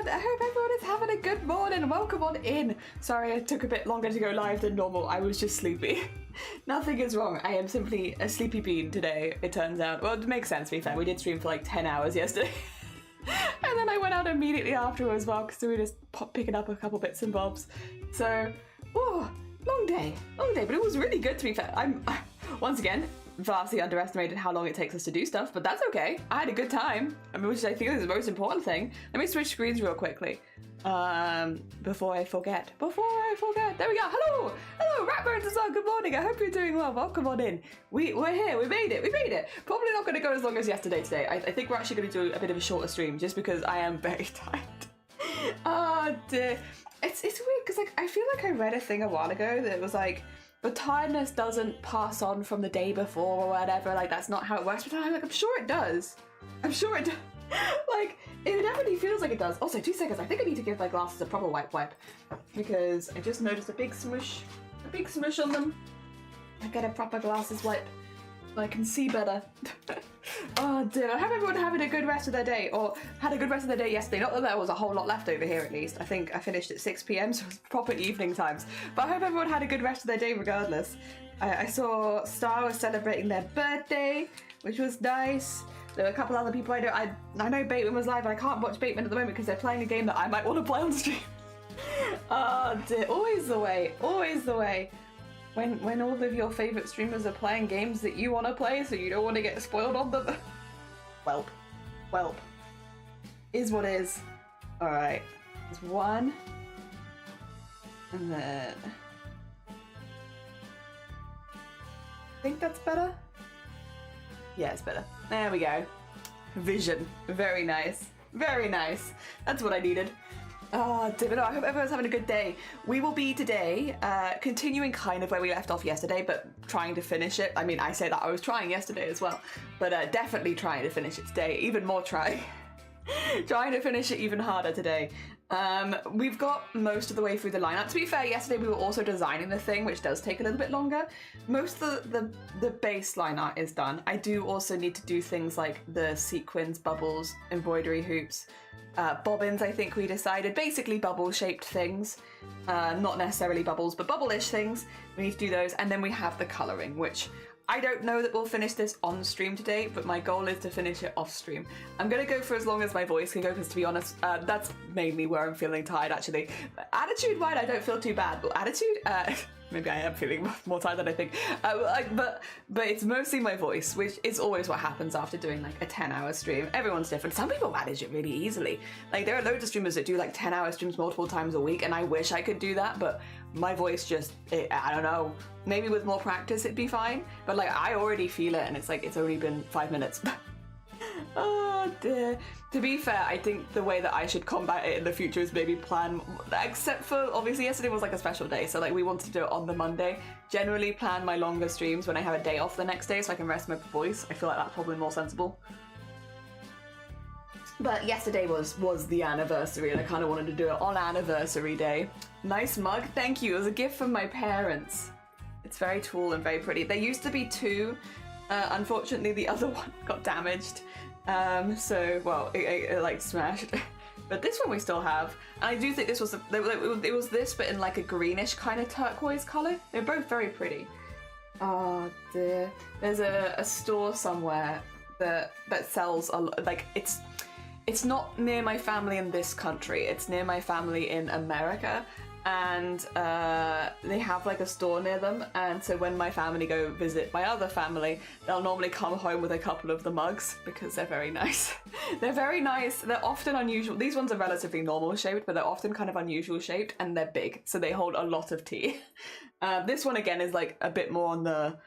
I hope everyone is having a good morning. Welcome on in. Sorry it took a bit longer to go live than normal. I was just sleepy. Nothing is wrong. I am simply a sleepy bean today, it turns out. Well, it makes sense to be fair. We did stream for like 10 hours yesterday. And then I went out immediately afterwards as well because we were just picking up a couple bits and bobs. So, long day, but it was really good to be fair. I'm, once again, vastly underestimated how long it takes us to do stuff, but that's okay. I had a good time, which I think is the most important thing. Let me switch screens real quickly before I forget. There we go. Hello, Ratbirds as well. Good morning. I hope you're doing well. Welcome on in. We're here. We made it. Probably not going to go as long as yesterday today. I think we're actually going to do a bit of a shorter stream just because I am very tired. Oh dear. It's weird because like I feel like I read a thing a while ago that was like, but tiredness doesn't pass on from the day before or whatever. Like that's not how it works. But I'm sure it does. Like it definitely feels like it does. Also, 2 seconds. I think I need to give my glasses a proper wipe because I just noticed a big smush on them. I get a proper glasses wipe so I can see better. Oh dear. I hope everyone having a good rest of their day, or had a good rest of their day yesterday. Not that there was a whole lot left over here at least. I think I finished at 6 PM, so it was proper evening times. But I hope everyone had a good rest of their day regardless. I saw Star was celebrating their birthday, which was nice. There were a couple other people I know. I know Bateman was live, and I can't watch Bateman at the moment because they're playing a game that I might want to play on stream. Oh dear. Always the way. When all of your favourite streamers are playing games that you want to play, so you don't want to get spoiled on them. Welp. Is what is. Alright. There's one. And then... I think that's better? Yeah, it's better. There we go. Vision. Very nice. That's what I needed. Oh, David, I hope everyone's having a good day. We will be today continuing kind of where we left off yesterday, but trying to finish it. I mean, I say that I was trying yesterday as well, but definitely trying to finish it today. Even more trying. Trying to finish it even harder today. We've got most of the way through the lineup. To be fair, yesterday we were also designing the thing, which does take a little bit longer. Most of the baseline art is done. I do also need to do things like the sequins, bubbles, embroidery hoops, bobbins, I think we decided. Basically bubble-shaped things. Not necessarily bubbles, but bubble-ish things. We need to do those. And then we have the colouring, which I don't know that we'll finish this on stream today, but my goal is to finish it off stream. I'm going to go for as long as my voice can go, because to be honest, that's mainly where I'm feeling tired actually. Attitude-wise, I don't feel too bad, but attitude, maybe I am feeling more tired than I think. But it's mostly my voice, which is always what happens after doing like a 10-hour stream. Everyone's different. Some people manage it really easily. Like there are loads of streamers that do like 10-hour streams multiple times a week, and I wish I could do that, but my voice just, I don't know. Maybe with more practice it'd be fine, but like I already feel it and it's like it's only been 5 minutes. Oh dear. To be fair, I think the way that I should combat it in the future is maybe plan, except for obviously yesterday was like a special day, so like we wanted to do it on the Monday. Generally plan my longer streams when I have a day off the next day so I can rest my voice. I feel like that's probably more sensible. But yesterday was the anniversary and I kind of wanted to do it on anniversary day. Nice mug, thank you. It was a gift from my parents. It's very tall and very pretty. There used to be two. Unfortunately, the other one got damaged. So, well, it like smashed. But this one we still have. And I do think this was, it was this, but in like a greenish kind of turquoise color. They're both very pretty. Oh dear. There's a store somewhere that sells, like, it's not near my family in this country. It's near my family in America. And they have like a store near them, and so when my family go visit my other family, they'll normally come home with a couple of the mugs because they're very nice. They're very nice. They're often unusual. These ones are relatively normal shaped, but they're often kind of unusual shaped, and they're big, so they hold a lot of tea. This one again is like a bit more on the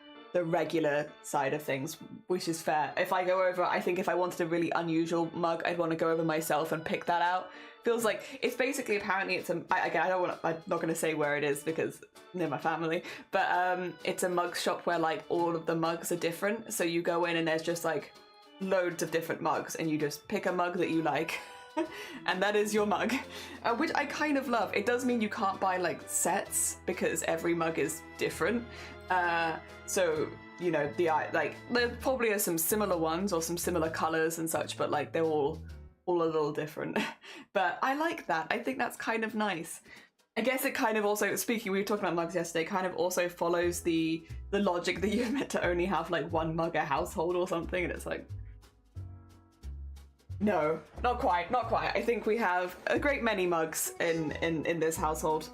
regular side of things, which is fair. If I go over, I think if I wanted a really unusual mug, I'd want to go over myself and pick that out. Feels like it's basically, apparently it's a, again, I'm not going to say where it is because near my family, but it's a mug shop where like all of the mugs are different. So you go in and there's just like loads of different mugs and you just pick a mug that you like. And that is your mug, which I kind of love. It does mean you can't buy like sets because every mug is different. So, you know, like there probably are some similar ones or some similar colors and such, but like they're all all a little different. But I like that. I think that's kind of nice. I guess it kind of also, speaking, we were talking about mugs yesterday, kind of also follows the logic that you're meant to only have like one mug a household or something, and it's like, no, not quite, not quite. I think we have a great many mugs in this household.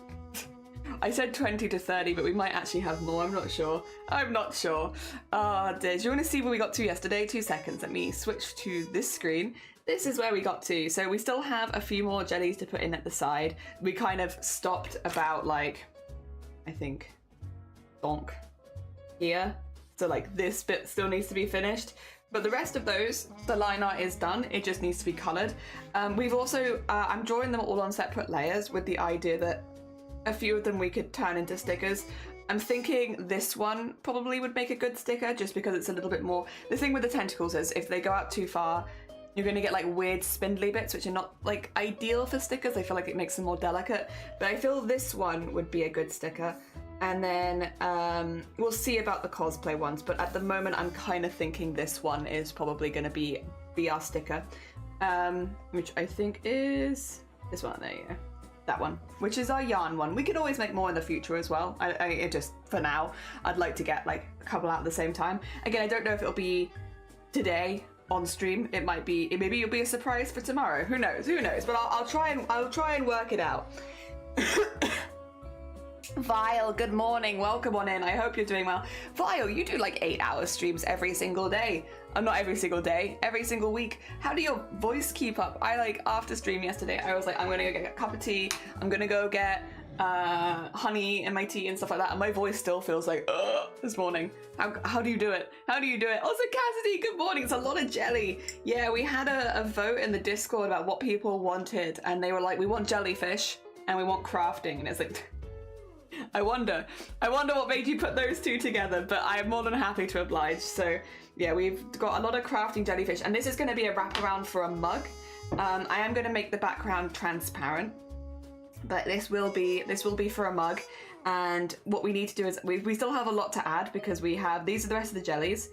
I said 20 to 30, but we might actually have more. I'm not sure. I'm not sure. Dear, do you want to see where we got to yesterday? 2 seconds. Let me switch to this screen. This is where we got to. So we still have a few more jellies to put in at the side. We kind of stopped about like, I think, donk here. So like this bit still needs to be finished. But the rest of those, the line art is done. It just needs to be colored. We've also, I'm drawing them all on separate layers with the idea that a few of them we could turn into stickers. I'm thinking this one probably would make a good sticker just because it's a little bit more... The thing with the tentacles is if they go out too far, you're going to get like weird spindly bits, which are not like ideal for stickers. I feel like it makes them more delicate, but I feel this one would be a good sticker. And then we'll see about the cosplay ones, but at the moment I'm kind of thinking this one is probably going to be our sticker, which I think is this one. There you go. That one, which is our yarn one. We could always make more in the future as well. I just, for now, I'd like to get like a couple out at the same time. Again, I don't know if it'll be today on stream. It might be, maybe it'll be a surprise for tomorrow. Who knows? Who knows? But I'll try and work it out. Vile, good morning. Welcome on in. I hope you're doing well. Vile, you do like 8-hour streams every single day. Not every single day, every single week. How do your voice keep up? I like after stream yesterday, I was like, I'm gonna go get a cup of tea. I'm gonna go get honey in my tea and stuff like that. And my voice still feels like, this morning. How do you do it? How do you do it? Also, Cassidy, good morning. It's a lot of jelly. Yeah, we had a vote in the Discord about what people wanted. And they were like, we want jellyfish and we want crafting. And it's like... I wonder what made you put those two together, but I'm more than happy to oblige. So yeah, we've got a lot of crafting jellyfish, and this is going to be a wraparound for a mug. I am going to make the background transparent, but this will be for a mug. And what we need to do is we still have a lot to add because we have these are the rest of the jellies,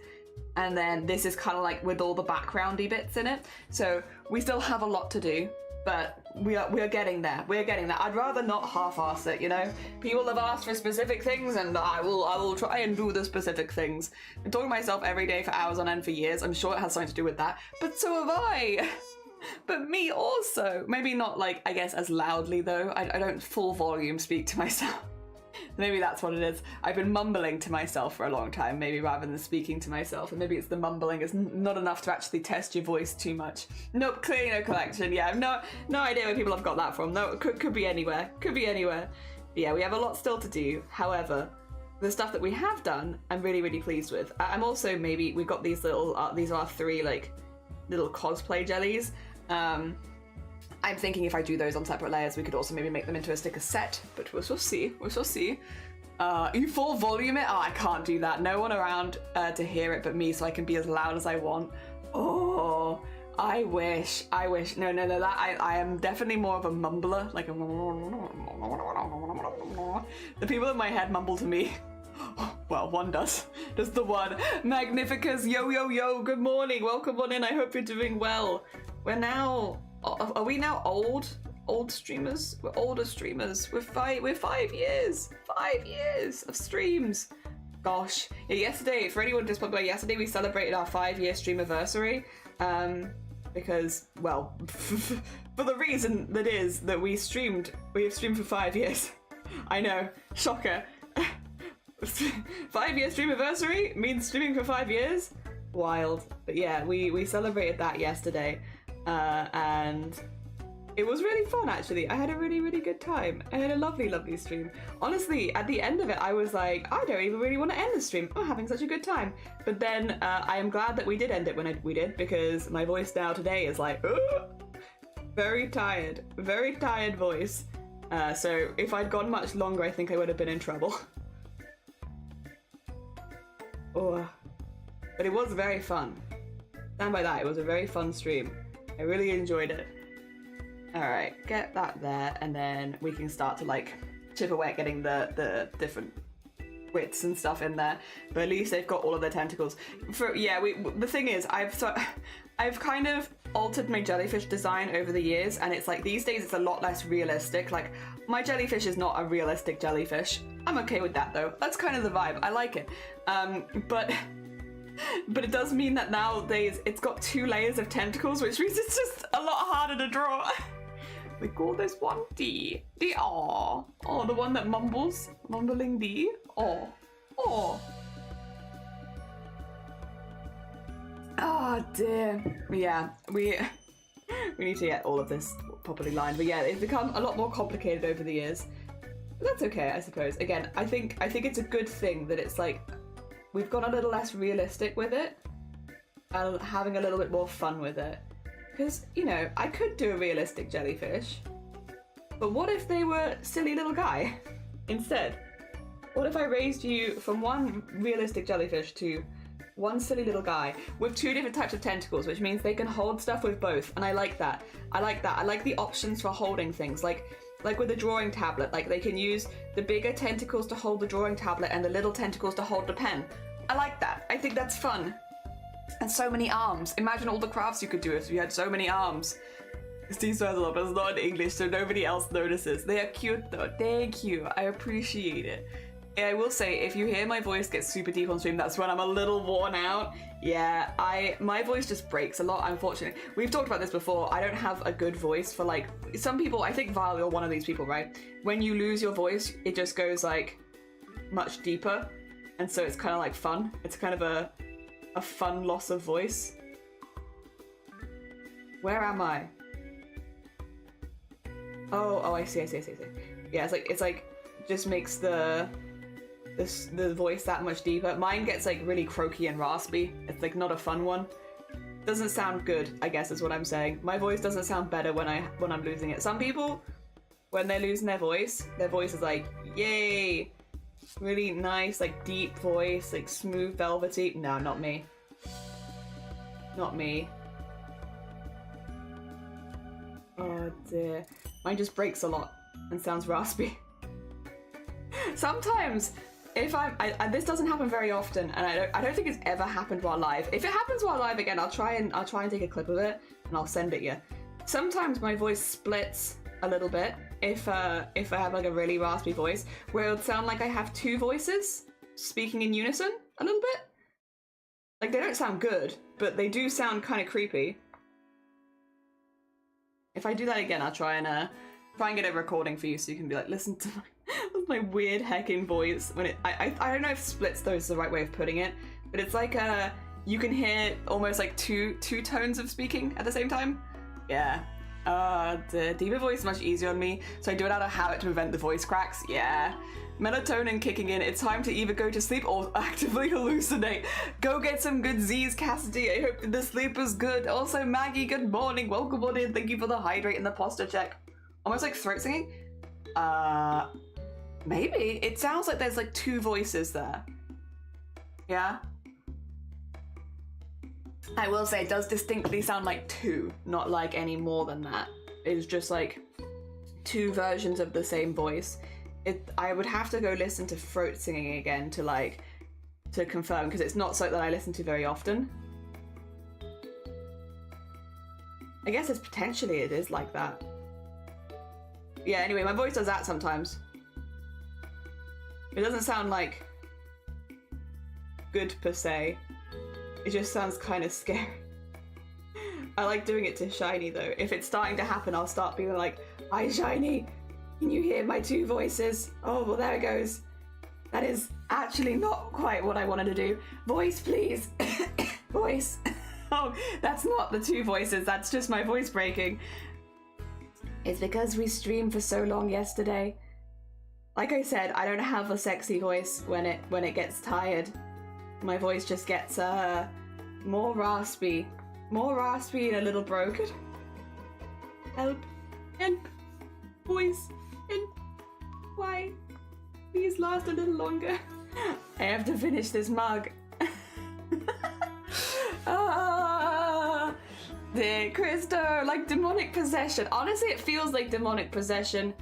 and then this is kind of like with all the backgroundy bits in it. So we still have a lot to do. But we are getting there. We're getting there. I'd rather not half-ass it, you know? People have asked for specific things and I will try and do the specific things. I'm talking to myself every day for hours on end for years. I'm sure it has something to do with that. But so have I. But me also. Maybe not like, I guess, as loudly though. I don't full volume speak to myself. Maybe that's what it is. I've been mumbling to myself for a long time, maybe rather than speaking to myself. And maybe it's the mumbling is not enough to actually test your voice too much. Nope, clearly no collection. Yeah, no idea where people have got that from. No, it could be anywhere. Could be anywhere. But yeah, we have a lot still to do. However, the stuff that we have done, I'm really, really pleased with. I'm also we've got these little, these are 3 like little cosplay jellies. I'm thinking if I do those on separate layers, we could also maybe make them into a sticker set, but we shall see. We shall see. You full volume it? Oh, I can't do that. No one around to hear it but me, so I can be as loud as I want. Oh, I wish. No, that I am definitely more of a mumbler. Like a... The people in my head mumble to me. Well, one does. Does the one. Magnificus, yo, good morning. Welcome on in. I hope you're doing well. We're now... Are we now old streamers? We're older streamers. We're 5 years. 5 years of streams. Gosh. Yeah, yesterday, for anyone just probably yesterday, we celebrated our 5-year streamiversary. Because, well, for the reason that is that we have streamed for 5 years. I know. Shocker. 5-year streamiversary means streaming for 5 years? Wild. But yeah, we celebrated that yesterday. And it was really fun, actually. I had a really, really good time. I had a lovely, lovely stream. Honestly, at the end of it, I was like, I don't even really want to end the stream. I'm having such a good time. But then I am glad that we did end it when we did, because my voice now today is like, very tired voice. So if I'd gone much longer, I think I would have been in trouble. Oh, but it was very fun. Stand by that, it was a very fun stream. I really enjoyed it. Alright, get that there, and then we can start to like chip away at getting the different widths and stuff in there. But at least they've got all of their tentacles. The thing is, I've kind of altered my jellyfish design over the years, and it's like these days it's a lot less realistic. Like, my jellyfish is not a realistic jellyfish. I'm okay with that though. That's kind of the vibe. I like it. But it does mean that nowadays it's got 2 layers of tentacles, which means it's just a lot harder to draw. We call this one D. The aw. Oh, the one that mumbles. Mumbling D. Aw. Aw. Oh dear. Yeah, we need to get all of this properly lined. But yeah, it's become a lot more complicated over the years. But that's okay, I suppose. Again, I think it's a good thing that it's like we've gone a little less realistic with it and having a little bit more fun with it. Because, you know, I could do a realistic jellyfish, but what if they were silly little guy instead? What if I raised you from one realistic jellyfish to one silly little guy with 2 different types of tentacles, which means they can hold stuff with both, and I like that. I like that. I like the options for holding things, like with the drawing tablet, like they can use the bigger tentacles to hold the drawing tablet and the little tentacles to hold the pen. I like that. I think that's fun. And so many arms. Imagine all the crafts you could do if you had so many arms. Steve swears a lot, but it's not in English, so nobody else notices. They are cute though. Thank you. I appreciate it. And I will say, if you hear my voice get super deep on stream, that's when I'm a little worn out. Yeah, my voice just breaks a lot, unfortunately. We've talked about this before. I don't have a good voice for, like, some people. I think, Val, you're one of these people, right? When you lose your voice, it just goes, like, much deeper. And so it's kind of like fun. It's kind of a fun loss of voice. Where am I? Oh, I see. Yeah, it's like just makes the voice that much deeper. Mine gets like really croaky and raspy. It's like not a fun one. Doesn't sound good, I guess is what I'm saying. My voice doesn't sound better when I'm losing it. Some people, when they're losing their voice is like, yay! Really nice, like deep voice, like smooth, velvety. No, not me. Not me. Oh dear. Mine just breaks a lot and sounds raspy. Sometimes, if this doesn't happen very often, and I don't think it's ever happened while live. If it happens while live again, I'll try and take a clip of it and I'll send it you. Sometimes my voice splits a little bit if I have like a really raspy voice, where it would sound like I have 2 voices speaking in unison a little bit. Like, they don't sound good, but they do sound kind of creepy. If I do that again, I'll try and get a recording for you so you can be like, listen to my weird heckin' voice when I don't know if splits though is the right way of putting it, but it's like you can hear almost like two tones of speaking at the same time. Yeah. The deeper voice is much easier on me, so I do it out of habit to prevent the voice cracks. Yeah. Melatonin kicking in. It's time to either go to sleep or actively hallucinate. Go get some good Z's, Cassidy. I hope the sleep was good. Also, Maggie, good morning. Welcome on in. Thank you for the hydrate and the posture check. Almost like throat singing. Maybe. It sounds like there's like 2 voices there. Yeah? I will say it does distinctly sound like 2, not like any more than that. It's just like 2 versions of the same voice. I would have to go listen to throat singing again to confirm, because it's not something that I listen to very often. I guess it is like that. Yeah, anyway, my voice does that sometimes. It doesn't sound like good per se. It just sounds kind of scary. I like doing it to Shiny though. If it's starting to happen, I'll start being like, "Hi Shiny, can you hear my 2 voices?" Oh, well there it goes. That is actually not quite what I wanted to do. Voice, please. Voice. Oh, that's not the 2 voices, that's just my voice breaking. It's because we streamed for so long yesterday. Like I said, I don't have a sexy voice when it gets tired. My voice just gets more raspy and a little broken. Help. Voice. Why? Please last a little longer. I have to finish this mug. Dear Christo, like demonic possession. Honestly, it feels like demonic possession.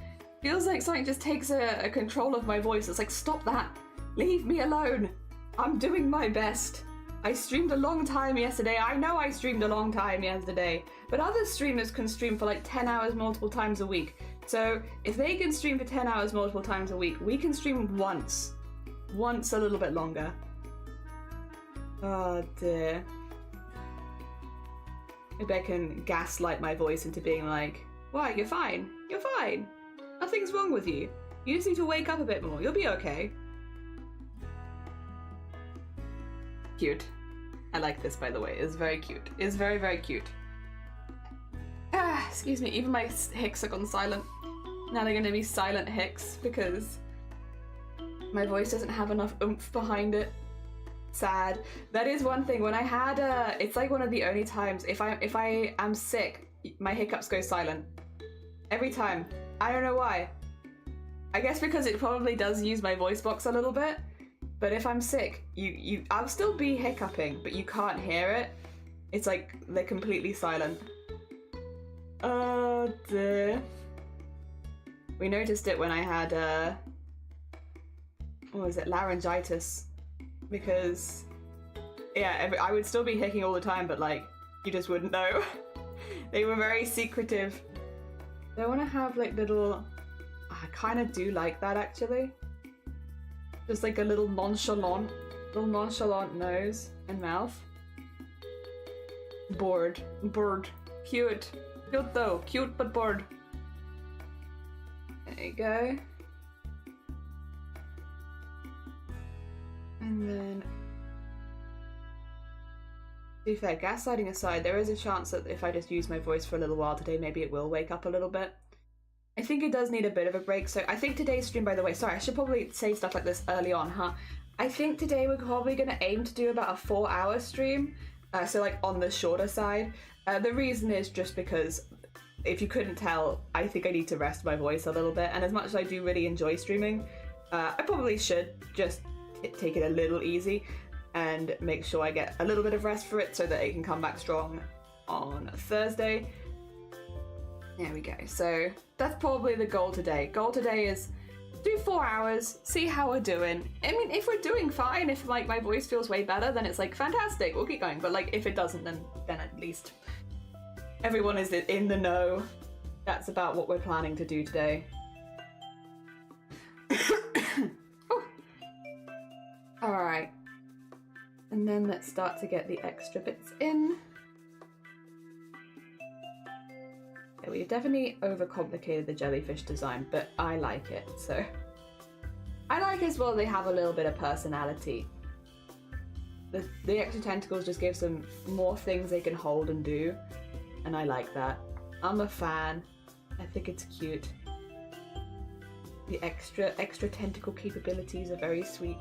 Feels like something just takes a control of my voice. It's like, stop that. Leave me alone. I'm doing my best. I streamed a long time yesterday. I know I streamed a long time yesterday, but other streamers can stream for like 10 hours multiple times a week. So if they can stream for 10 hours multiple times a week, we can stream once a little bit longer. Oh dear. Maybe I can gaslight my voice into being like, why, you're fine. You're fine. Nothing's wrong with you. You just need to wake up a bit more. You'll be okay. Cute. I like this, by the way. It's very cute. It's very, very cute. Ah, excuse me. Even my hicks are gone silent. Now they're going to be silent hicks because my voice doesn't have enough oomph behind it. Sad. That is one thing. When I had it's like one of the only times if I am sick, my hiccups go silent. Every time. I don't know why. I guess because it probably does use my voice box a little bit. But if I'm sick, I'll still be hiccuping, but you can't hear it. It's like they're completely silent. Oh dear. We noticed it when I had what was it, laryngitis. Because yeah, I would still be hicking all the time, but like you just wouldn't know. They were very secretive. Do I want to have like little, I kind of do like that actually. Just like a little nonchalant nose and mouth. Bored. Cute though, cute but bored. There you go. And then, to be fair, gaslighting aside, there is a chance that if I just use my voice for a little while today, maybe it will wake up a little bit. I think it does need a bit of a break, so I think today's stream, by the way, sorry, I should probably say stuff like this early on, huh? I think today we're probably going to aim to do about a 4-hour stream, so like on the shorter side. The reason is just because, if you couldn't tell, I think I need to rest my voice a little bit, and as much as I do really enjoy streaming, I probably should just take it a little easy and make sure I get a little bit of rest for it so that it can come back strong on Thursday. There we go. So that's probably the goal today. Goal today is do 4 hours, see how we're doing. I mean, if we're doing fine, if like my voice feels way better, then it's like fantastic, we'll keep going. But like if it doesn't, then at least everyone is in the know. That's about what we're planning to do today. Alright, and then let's start to get the extra bits in. Yeah, we've definitely overcomplicated the jellyfish design, but I like it, so. I like as well they have a little bit of personality. The extra tentacles just gives them more things they can hold and do, and I like that. I'm a fan. I think it's cute. The extra tentacle capabilities are very sweet.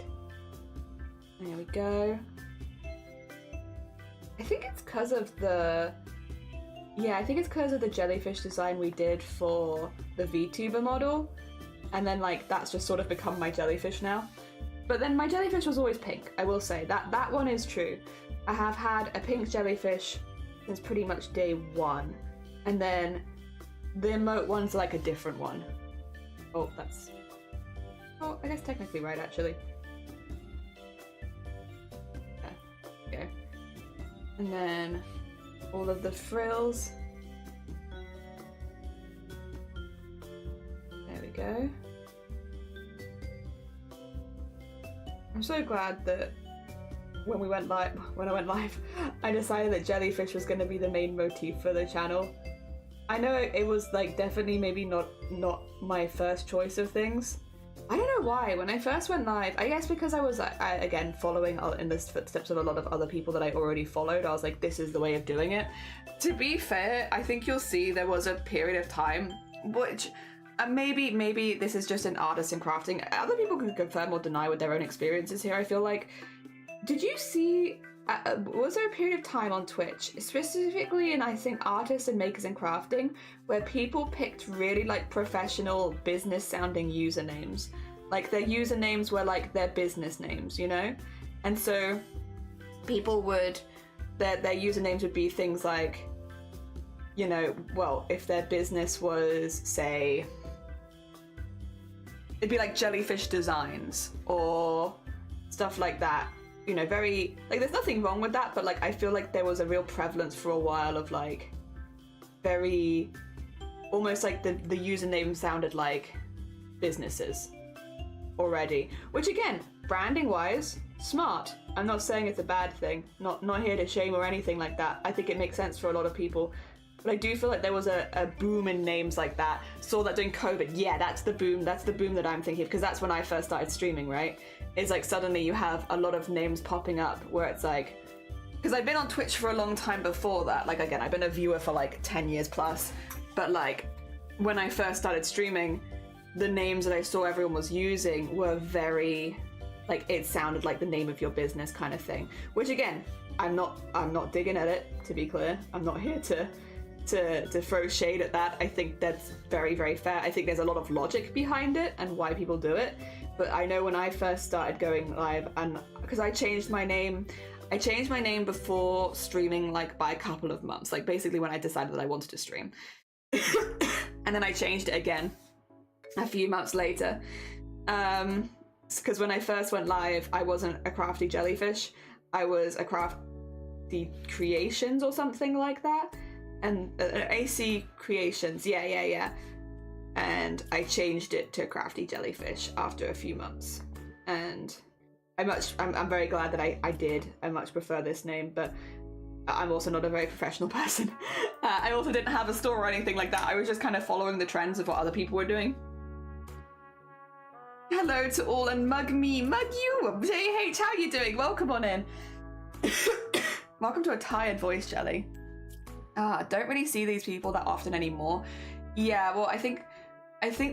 There we go. I think it's because of the... Yeah, I think it's because of the jellyfish design we did for the VTuber model. And then, like, that's just sort of become my jellyfish now. But then my jellyfish was always pink, I will say. That one is true. I have had a pink jellyfish since pretty much day one. And then the emote one's like a different one. Oh, that's... Oh, I guess technically right, actually. Okay. And then all of the frills. There we go. I'm so glad that when I went live, I decided that jellyfish was going to be the main motif for the channel. I know it was like definitely maybe not my first choice of things. I don't know why. When I first went live, I guess because I was, again, following in the footsteps of a lot of other people that I already followed, I was like, this is the way of doing it. To be fair, I think you'll see there was a period of time, which maybe this is just an artist in crafting. Other people can confirm or deny with their own experiences here, I feel like. Did you see, was there a period of time on Twitch, specifically in I think artists and makers in crafting, where people picked really like professional business sounding usernames? Like their usernames were like their business names, you know? And so people would, their usernames would be things like, you know, well, if their business was, say, it'd be like Jellyfish Designs or stuff like that. you know, very, like, there's nothing wrong with that, but like I feel like there was a real prevalence for a while of like very, almost like the username sounded like businesses already, which again, branding wise, smart. I'm not saying it's a bad thing, not here to shame or anything like that. I think it makes sense for a lot of people, but I do feel like there was a boom in names like that. Saw that during COVID. Yeah, that's the boom that I'm thinking of, because that's when I first started streaming, right? It's like suddenly you have a lot of names popping up where it's like, because I've been on Twitch for a long time before that, like again, I've been a viewer for like 10 years plus, but like when I first started streaming, the names that I saw everyone was using were very, like, it sounded like the name of your business kind of thing, which again, I'm not digging at it, to be clear. I'm not here to throw shade at that. I think that's very, very fair. I think there's a lot of logic behind it and why people do it. But I know when I first started going live, and because I changed my name before streaming, like by a couple of months, like basically when I decided that I wanted to stream. And then I changed it again a few months later. Because when I first went live, I wasn't a crafty jellyfish. I was a crafty creations or something like that. And AC creations, yeah. And I changed it to crafty jellyfish after a few months. And I'm very glad that I did. I much prefer this name, but I'm also not a very professional person. I also didn't have a store or anything like that. I was just kind of following the trends of what other people were doing. Hello to all, and mug me, mug you, JH, how you doing? Welcome on in. Welcome to a tired voice, Jelly. Don't really see these people that often anymore. Yeah, well, I think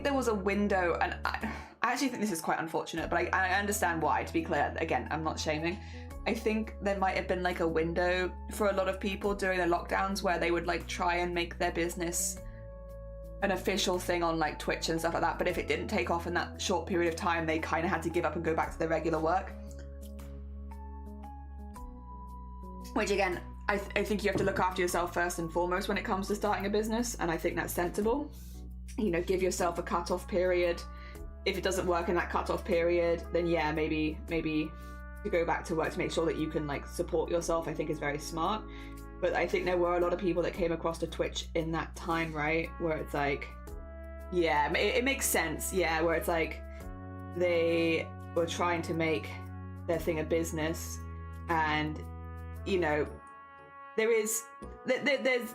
there was a window, and I actually think this is quite unfortunate, but I understand why, to be clear. Again, I'm not shaming. I think there might have been like a window for a lot of people during the lockdowns where they would like try and make their business an official thing on like Twitch and stuff like that, but if it didn't take off in that short period of time, they kind of had to give up and go back to their regular work. Which again, I think you have to look after yourself first and foremost when it comes to starting a business, and I think that's sensible. You know, give yourself a cut-off period. If it doesn't work in that cut-off period, then yeah, maybe to go back to work to make sure that you can like support yourself, I think is very smart. But I think there were a lot of people that came across to Twitch in that time, right? Where it's like, yeah, it makes sense. Yeah, where it's like they were trying to make their thing a business, and you know, there's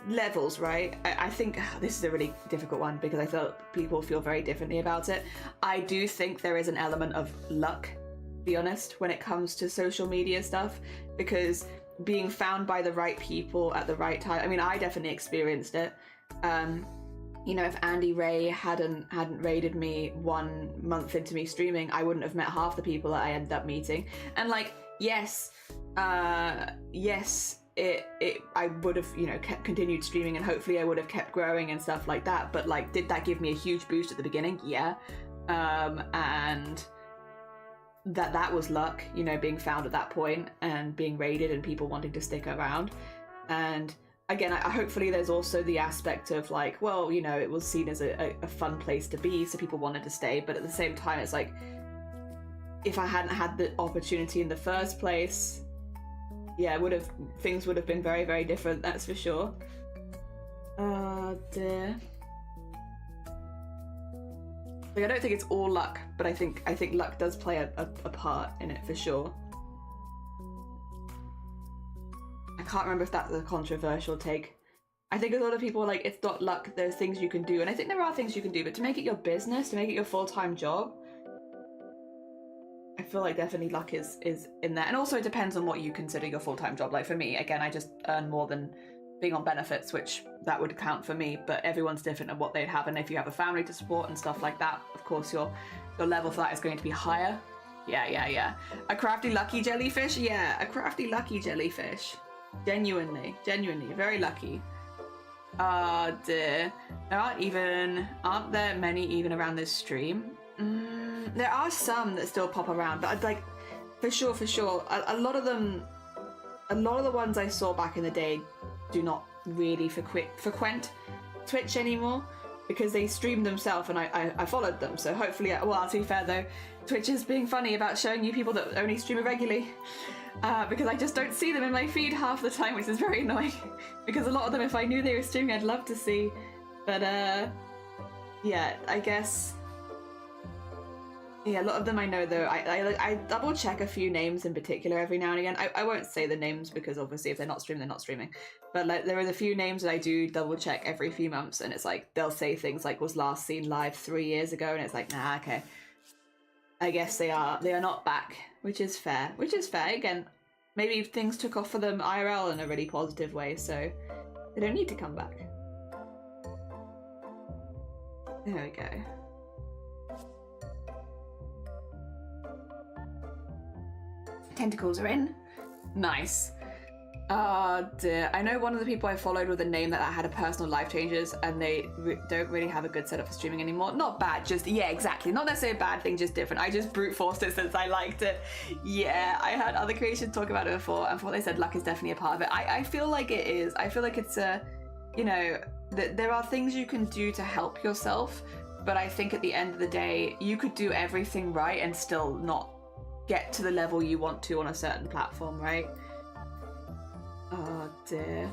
levels, right? I think this is a really difficult one because I felt people feel very differently about it. I do think there is an element of luck, to be honest, when it comes to social media stuff, because being found by the right people at the right time. I mean, I definitely experienced it. You know, if Andy Ray hadn't raided me 1 month into me streaming, I wouldn't have met half the people that I ended up meeting. And like, yes, I would have, you know, continued streaming, and hopefully I would have kept growing and stuff like that. But like, did that give me a huge boost at the beginning? Yeah. And that was luck, you know, being found at that point and being raided and people wanting to stick around. And again, hopefully there's also the aspect of like, well, you know, it was seen as a fun place to be, so people wanted to stay. But at the same time, it's like, if I hadn't had the opportunity in the first place, yeah, things would have been very, very different, that's for sure. Dear. Like, I don't think it's all luck, but I think luck does play a part in it for sure. I can't remember if that's a controversial take. I think a lot of people are like, it's not luck, there's things you can do, and I think there are things you can do, but to make it your business, to make it your full-time job, I feel like definitely luck is in there. And also it depends on what you consider your full-time job. Like for me, again, I just earn more than being on benefits, which that would count for me, but everyone's different at what they'd have. And if you have a family to support and stuff like that, of course your level for that is going to be higher. Yeah. A crafty lucky jellyfish? Yeah, a crafty lucky jellyfish. Genuinely, very lucky. Dear. There aren't there many even around this stream? There are some that still pop around, but I'd like, for sure, a lot of the ones I saw back in the day do not really frequent Twitch anymore. because they streamed themselves and I followed them. So hopefully, well, to be fair though, Twitch is being funny about showing you people that only stream irregularly. Because I just don't see them in my feed half the time, which is very annoying. Because a lot of them, if I knew they were streaming, I'd love to see. But yeah, I guess. Yeah, a lot of them I know though. I double check a few names in particular every now and again. I won't say the names because obviously if they're not streaming, they're not streaming. But like there are a few names that I do double check every few months, and it's like they'll say things like was last seen live 3 years ago, and it's like nah, okay. I guess they are not back, which is fair. Which is fair. Again, maybe things took off for them IRL in a really positive way, so they don't need to come back. There we go. Tentacles are in. Nice. Oh dear. I know one of the people I followed with a name that had a personal life changes, and they don't really have a good setup for streaming anymore. Not bad, just, yeah, exactly. Not necessarily a bad thing, just different. I just brute forced it since I liked it. Yeah, I heard other creators talk about it before, and from what they said, luck is definitely a part of it. I feel like it is. I feel like it's a, you know, there are things you can do to help yourself, but I think at the end of the day, you could do everything right and still not get to the level you want to on a certain platform, right? Oh dear.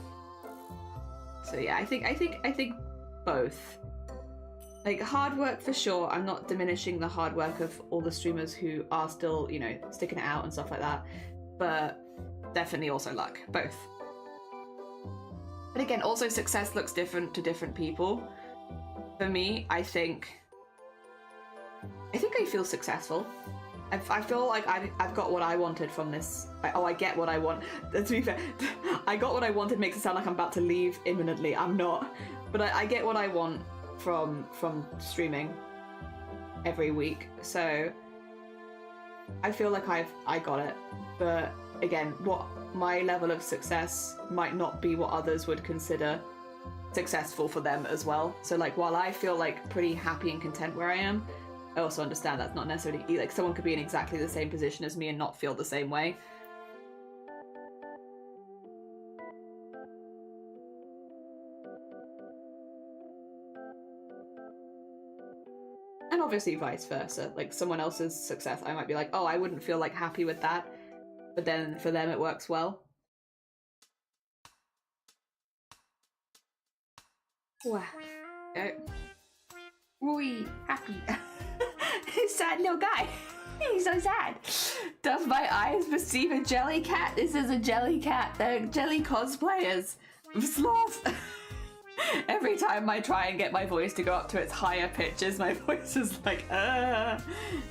So yeah, I think both. Like hard work for sure. I'm not diminishing the hard work of all the streamers who are still, you know, sticking it out and stuff like that. But definitely also luck. Both. But again, also success looks different to different people. For me, I think I feel successful. I feel like I've got what I wanted from this. I get what I want. To be fair, I got what I wanted makes it sound like I'm about to leave imminently. I'm not. But I get what I want from streaming every week. So I feel like I got it. But again, what my level of success might not be what others would consider successful for them as well. So like while I feel like pretty happy and content where I am, I also understand that's not necessarily, like someone could be in exactly the same position as me and not feel the same way. And obviously vice versa, like someone else's success, I might be like, oh, I wouldn't feel like happy with that, but then for them it works well. Wow. Okay. Roy, happy. Sad little guy. He's so sad. Does my eyes perceive a jelly cat? This is a jelly cat. They're jelly cosplayers. Sloth. Every time I try and get my voice to go up to its higher pitches, my voice is like,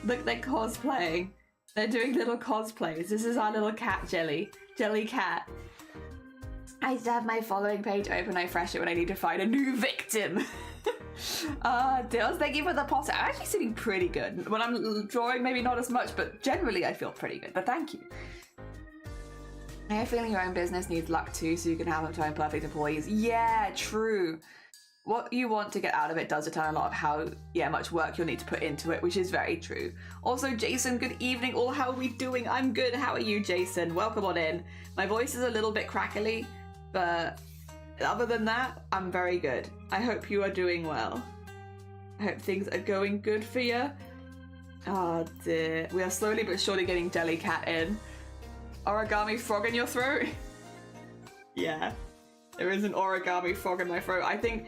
Look, they're cosplaying. They're doing little cosplays. This is our little cat jelly. Jelly cat. I used to have my following page open. I fresh it when I need to find a new victim. Dills, thank you for the poster. I'm actually sitting pretty good. When I'm drawing, maybe not as much, but generally I feel pretty good. But thank you. I have a feeling your own business needs luck too, so you can have time perfect employees. Yeah, true. What you want to get out of it does determine a lot of how much work you'll need to put into it, which is very true. Also, Jason, good evening. All, how are we doing? I'm good. How are you, Jason? Welcome on in. My voice is a little bit crackly, but other than that, I'm very good. I hope you are doing well. I hope things are going good for you. Oh dear. We are slowly but surely getting Jellycat in. Origami frog in your throat? Yeah. There is an origami frog in my throat. I think,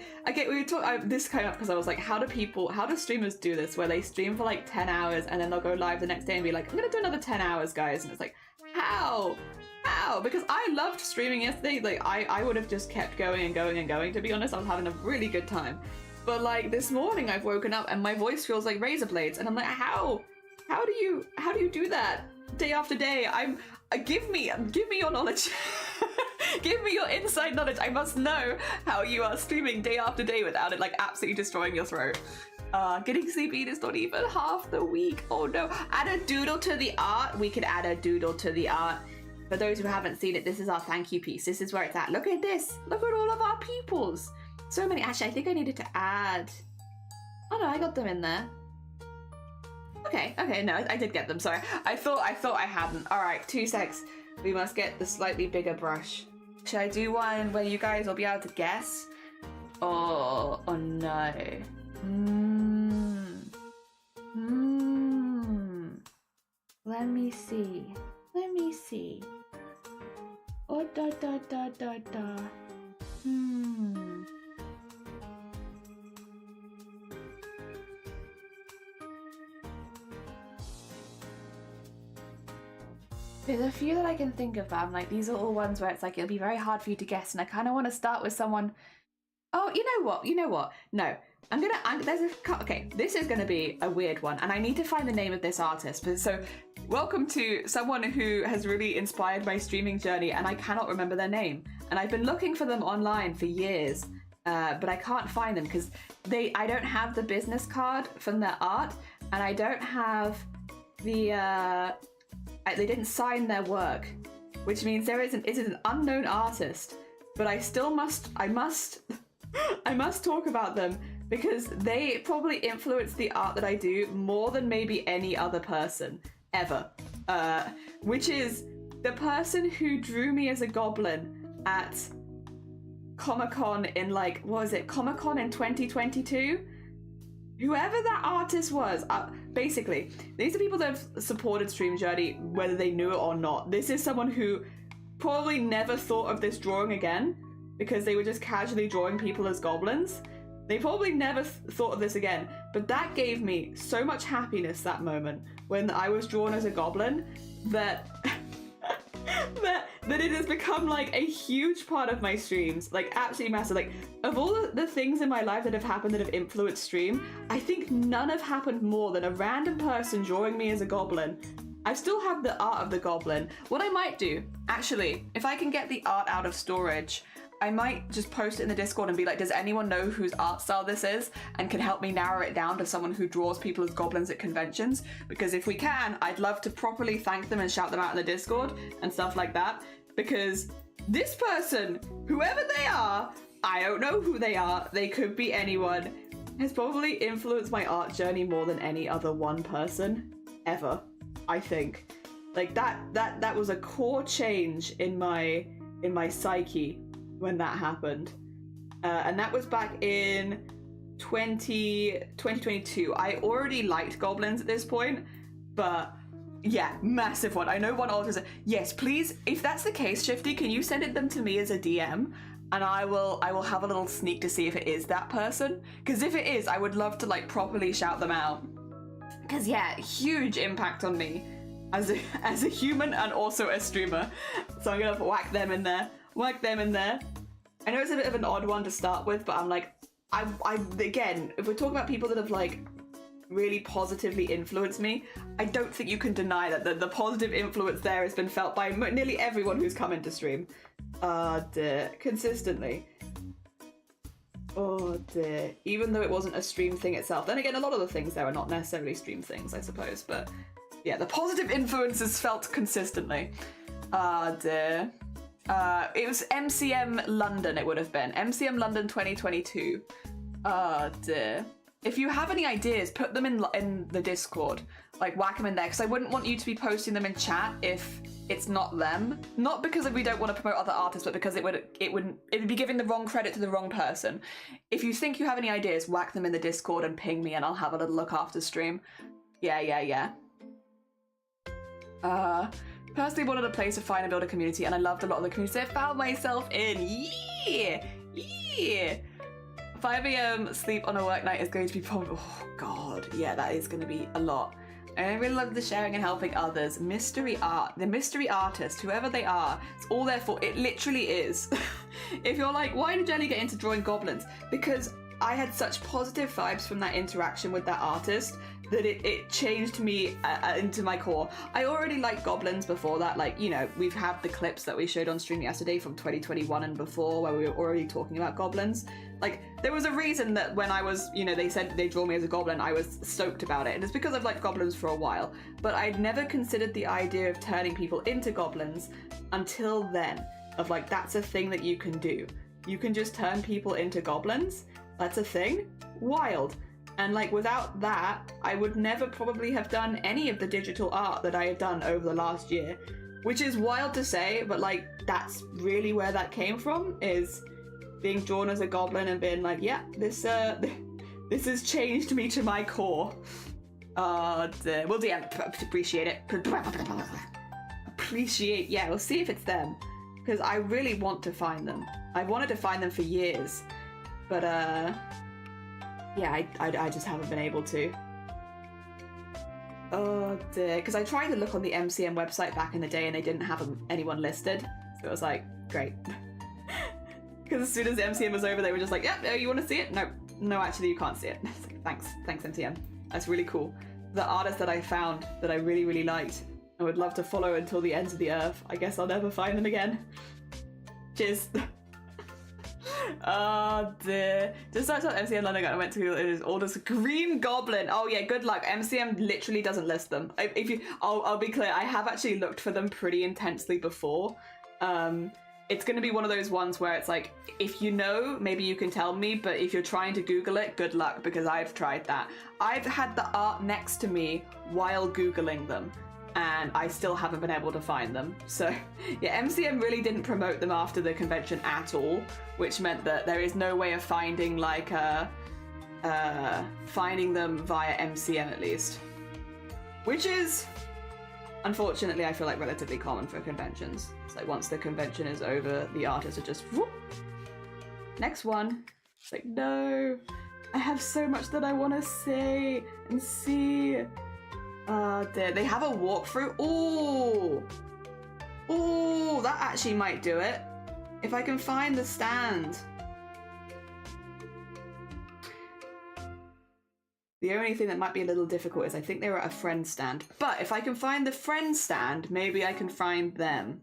this came up because I was like, how do streamers do this? Where they stream for like 10 hours and then they'll go live the next day and be like, I'm gonna do another 10 hours, guys. And it's like, how? How? Because I loved streaming yesterday. Like, I would have just kept going and going and going. To be honest, I was having a really good time. But like this morning I've woken up and my voice feels like razor blades. And I'm like, how? How do you do that? Day after day, give me your knowledge. Give me your inside knowledge. I must know how you are streaming day after day without it like absolutely destroying your throat. Getting sleepy is not even half the week. Oh no. Add a doodle to the art. We could add a doodle to the art. For those who haven't seen it, this is our thank you piece. This is where it's at. Look at this. Look at all of our peoples. So many. Actually, I think I needed to add. Oh no, I got them in there. Okay, no, I did get them, sorry. I thought I hadn't. Alright, 2 secs. We must get the slightly bigger brush. Should I do one where you guys will be able to guess? Oh no. Let me see. Oh da da da da da. There's a few that I can think of, but I'm like, these are all ones where it's like, it'll be very hard for you to guess, and I kind of want to start with someone. Oh, you know what? No, okay, this is gonna be a weird one, and I need to find the name of this artist. But so, welcome to someone who has really inspired my streaming journey, and I cannot remember their name. And I've been looking for them online for years, but I can't find them because I don't have the business card from their art, and I don't have the, they didn't sign their work, which means it is an unknown artist, but I must talk about them because they probably influence the art that I do more than maybe any other person ever, which is the person who drew me as a goblin at Comic-Con in Comic-Con in 2022? Whoever that artist was, basically, these are people that have supported Stream Journey whether they knew it or not. This is someone who probably never thought of this drawing again because they were just casually drawing people as goblins. They probably never thought of this again, but that gave me so much happiness that moment when I was drawn as a goblin that that it has become like a huge part of my streams, like absolutely massive. Like, of all the things in my life that have happened that have influenced stream, I think none have happened more than a random person drawing me as a goblin. I still have the art of the goblin. What I might do, actually, if I can get the art out of storage, I might just post it in the Discord and be like, does anyone know whose art style this is and can help me narrow it down to someone who draws people as goblins at conventions? Because if we can, I'd love to properly thank them and shout them out in the Discord and stuff like that. Because this person, whoever they are, I don't know who they are, they could be anyone, has probably influenced my art journey more than any other one person ever, I think. Like that was a core change in my psyche when that happened, and that was back in 2022. I already liked goblins at this point, but yeah, massive one. I know one artist. Yes, please, if that's the case, Shifty, can you send them to me as a DM, and I will have a little sneak to see if it is that person, because if it is, I would love to like properly shout them out, because yeah, huge impact on me as a human and also a streamer. So I'm gonna whack them in there. I know it's a bit of an odd one to start with, but I'm like, I again, if we're talking about people that have like really positively influenced me, I don't think you can deny that the positive influence there has been felt by nearly everyone who's come into stream. Dear. Consistently. Oh dear. Even though it wasn't a stream thing itself. Then again, a lot of the things there are not necessarily stream things, I suppose, but yeah, the positive influence is felt consistently. Dear. It was MCM London, it would have been. MCM London 2022. Dear. If you have any ideas, put them in the Discord. Like, whack them in there, because I wouldn't want you to be posting them in chat if it's not them. Not because we don't want to promote other artists, but because it would be giving the wrong credit to the wrong person. If you think you have any ideas, whack them in the Discord and ping me, and I'll have a little look after stream. Yeah. Personally wanted a place to find and build a community, and I loved a lot of the community I found myself in. Yeah. 5 a.m. sleep on a work night is going to be probably, oh god, yeah, that is going to be a lot. And I really love the sharing and helping others. Mystery art, the mystery artist, whoever they are, it's all there for, it literally is. If you're like, why did Jenny get into drawing goblins? Because I had such positive vibes from that interaction with that artist that it changed me into my core. I already liked goblins before that, like, you know, we've had the clips that we showed on stream yesterday from 2021 and before where we were already talking about goblins. Like, there was a reason that when I was, you know, they said they draw me as a goblin, I was stoked about it. And it's because I've liked goblins for a while. But I'd never considered the idea of turning people into goblins until then. Of like, that's a thing that you can do. You can just turn people into goblins. That's a thing. Wild. And like, without that, I would never probably have done any of the digital art that I have done over the last year. Which is wild to say, but like, that's really where that came from, is being drawn as a goblin and being like, yeah, this has changed me to my core. Well, DM, appreciate it. Appreciate, yeah, we'll see if it's them. Because I really want to find them. I've wanted to find them for years. But, yeah, I just haven't been able to. Oh dear, because I tried to look on the MCM website back in the day and they didn't have anyone listed. So it was like, great. Because as soon as the MCM was over, they were just like, yeah, no, you want to see it? No, actually, you can't see it. Thanks MCM. That's really cool. The artist that I found that I really, really liked, I would love to follow until the ends of the earth. I guess I'll never find them again. Cheers. Oh dear. Just searched up MCM London and I went to his oldest Green Goblin. Oh yeah, good luck. MCM literally doesn't list them. I'll be clear, I have actually looked for them pretty intensely before. It's going to be one of those ones where it's like, if you know, maybe you can tell me, but if you're trying to Google it, good luck, because I've tried that. I've had the art next to me while Googling them, and I still haven't been able to find them. So, yeah, MCM really didn't promote them after the convention at all, which meant that there is no way of finding, like, finding them via MCM at least. Which is, unfortunately, I feel like relatively common for conventions. It's like once the convention is over, the artists are just whoop. Next one. It's like, no, I have so much that I want to say and see. They have a walkthrough. Ooh, that actually might do it. If I can find the stand. The only thing that might be a little difficult is I think they were at a friend stand. But if I can find the friend stand, maybe I can find them.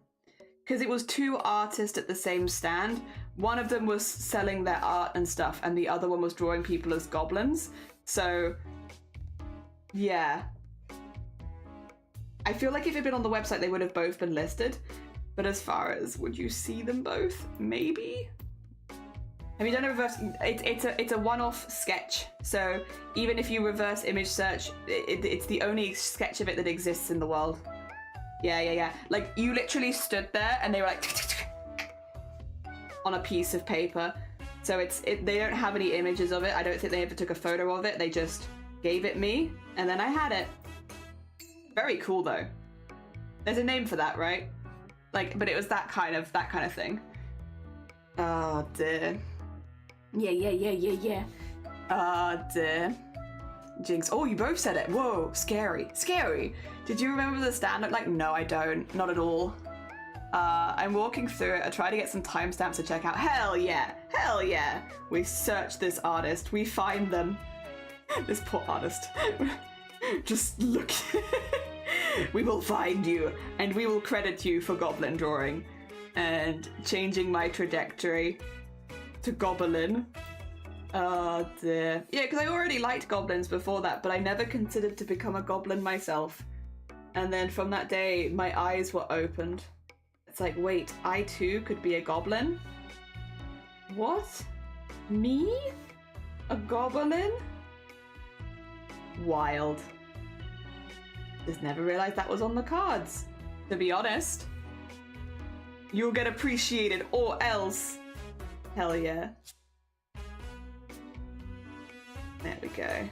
Because it was two artists at the same stand. One of them was selling their art and stuff, and the other one was drawing people as goblins. So, yeah. I feel like if it had been on the website, they would have both been listed. But as far as, would you see them both? Maybe? Have you done a reverse? It's a one-off sketch. So even if you reverse image search, it's the only sketch of it that exists in the world. Yeah. Like, you literally stood there and they were like on a piece of paper. So they don't have any images of it. I don't think they ever took a photo of it. They just gave it me and then I had it. Very cool though. There's a name for that, right? Like, but it was that kind of thing. Oh dear. Yeah. Oh dear. Jinx. Oh, you both said it. Whoa, scary. Did you remember the stand up? Like, no, I don't. Not at all. I'm walking through it. I try to get some timestamps to check out. Hell yeah. We search this artist. We find them. This poor artist. Just look. We will find you, and we will credit you for goblin drawing and changing my trajectory to goblin. Oh dear. Yeah, because I already liked goblins before that, but I never considered to become a goblin myself. And then from that day, my eyes were opened. It's like, wait, I too could be a goblin? What? Me? A goblin? Wild. Just never realized that was on the cards. To be honest. You'll get appreciated or else. Hell yeah. There we go.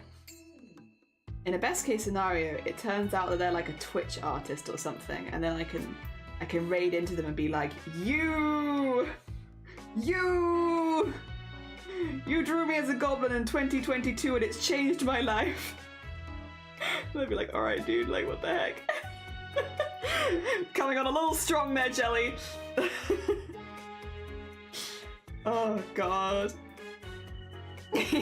In a best case scenario, it turns out that they're like a Twitch artist or something, and then I can raid into them and be like, You drew me as a goblin in 2022 and it's changed my life. And I'd be like, alright dude, like what the heck? Coming on a little strong there, Jelly. Oh god. This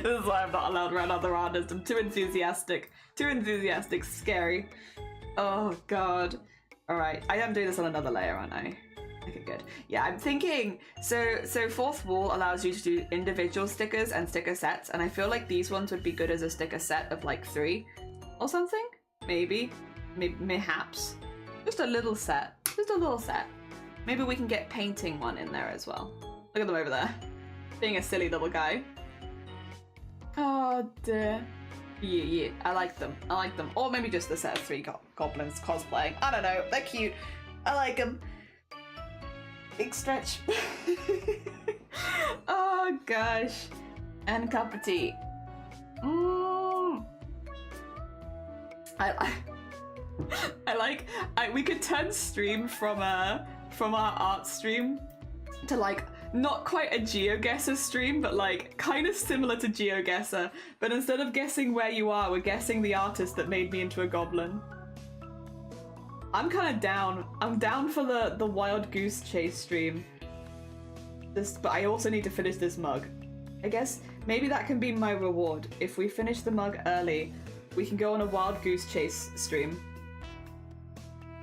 is why I'm not allowed around other artists. I'm too enthusiastic. Scary. Oh god. Alright, I am doing this on another layer, aren't I? Okay, good. Yeah, I'm thinking, so Fourth Wall allows you to do individual stickers and sticker sets, and I feel like these ones would be good as a sticker set of like 3 or something? Maybe. Mayhaps. Just a little set. Maybe we can get painting one in there as well. Look at them over there. Being a silly little guy. Oh dear. Yeah, I like them. Or maybe just the set of 3 goblins cosplaying. I don't know, they're cute. I like them. Big stretch. Oh gosh. And cup of tea. We could turn stream from our art stream to like not quite a GeoGuessr stream, but like kind of similar to GeoGuessr, but instead of guessing where you are, we're guessing the artist that made me into a goblin. I'm kind of down. I'm down for the wild goose chase stream. But I also need to finish this mug. I guess maybe that can be my reward. If we finish the mug early, we can go on a wild goose chase stream.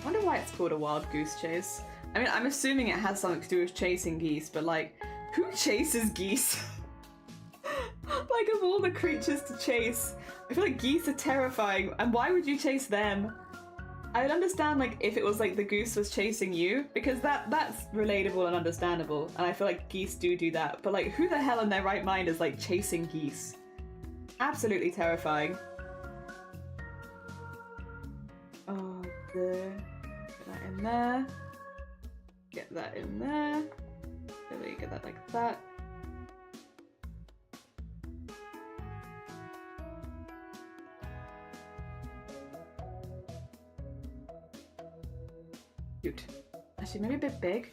I wonder why it's called a wild goose chase. I mean, I'm assuming it has something to do with chasing geese, but like, who chases geese? Like, of all the creatures to chase, I feel like geese are terrifying, and why would you chase them? I'd understand like if it was like the goose was chasing you, because that's relatable and understandable, and I feel like geese do that, but like who the hell in their right mind is like chasing geese? Absolutely terrifying. Oh, there. Get that in there. Get that in there. There you get that like that. Cute. Actually, maybe a bit big.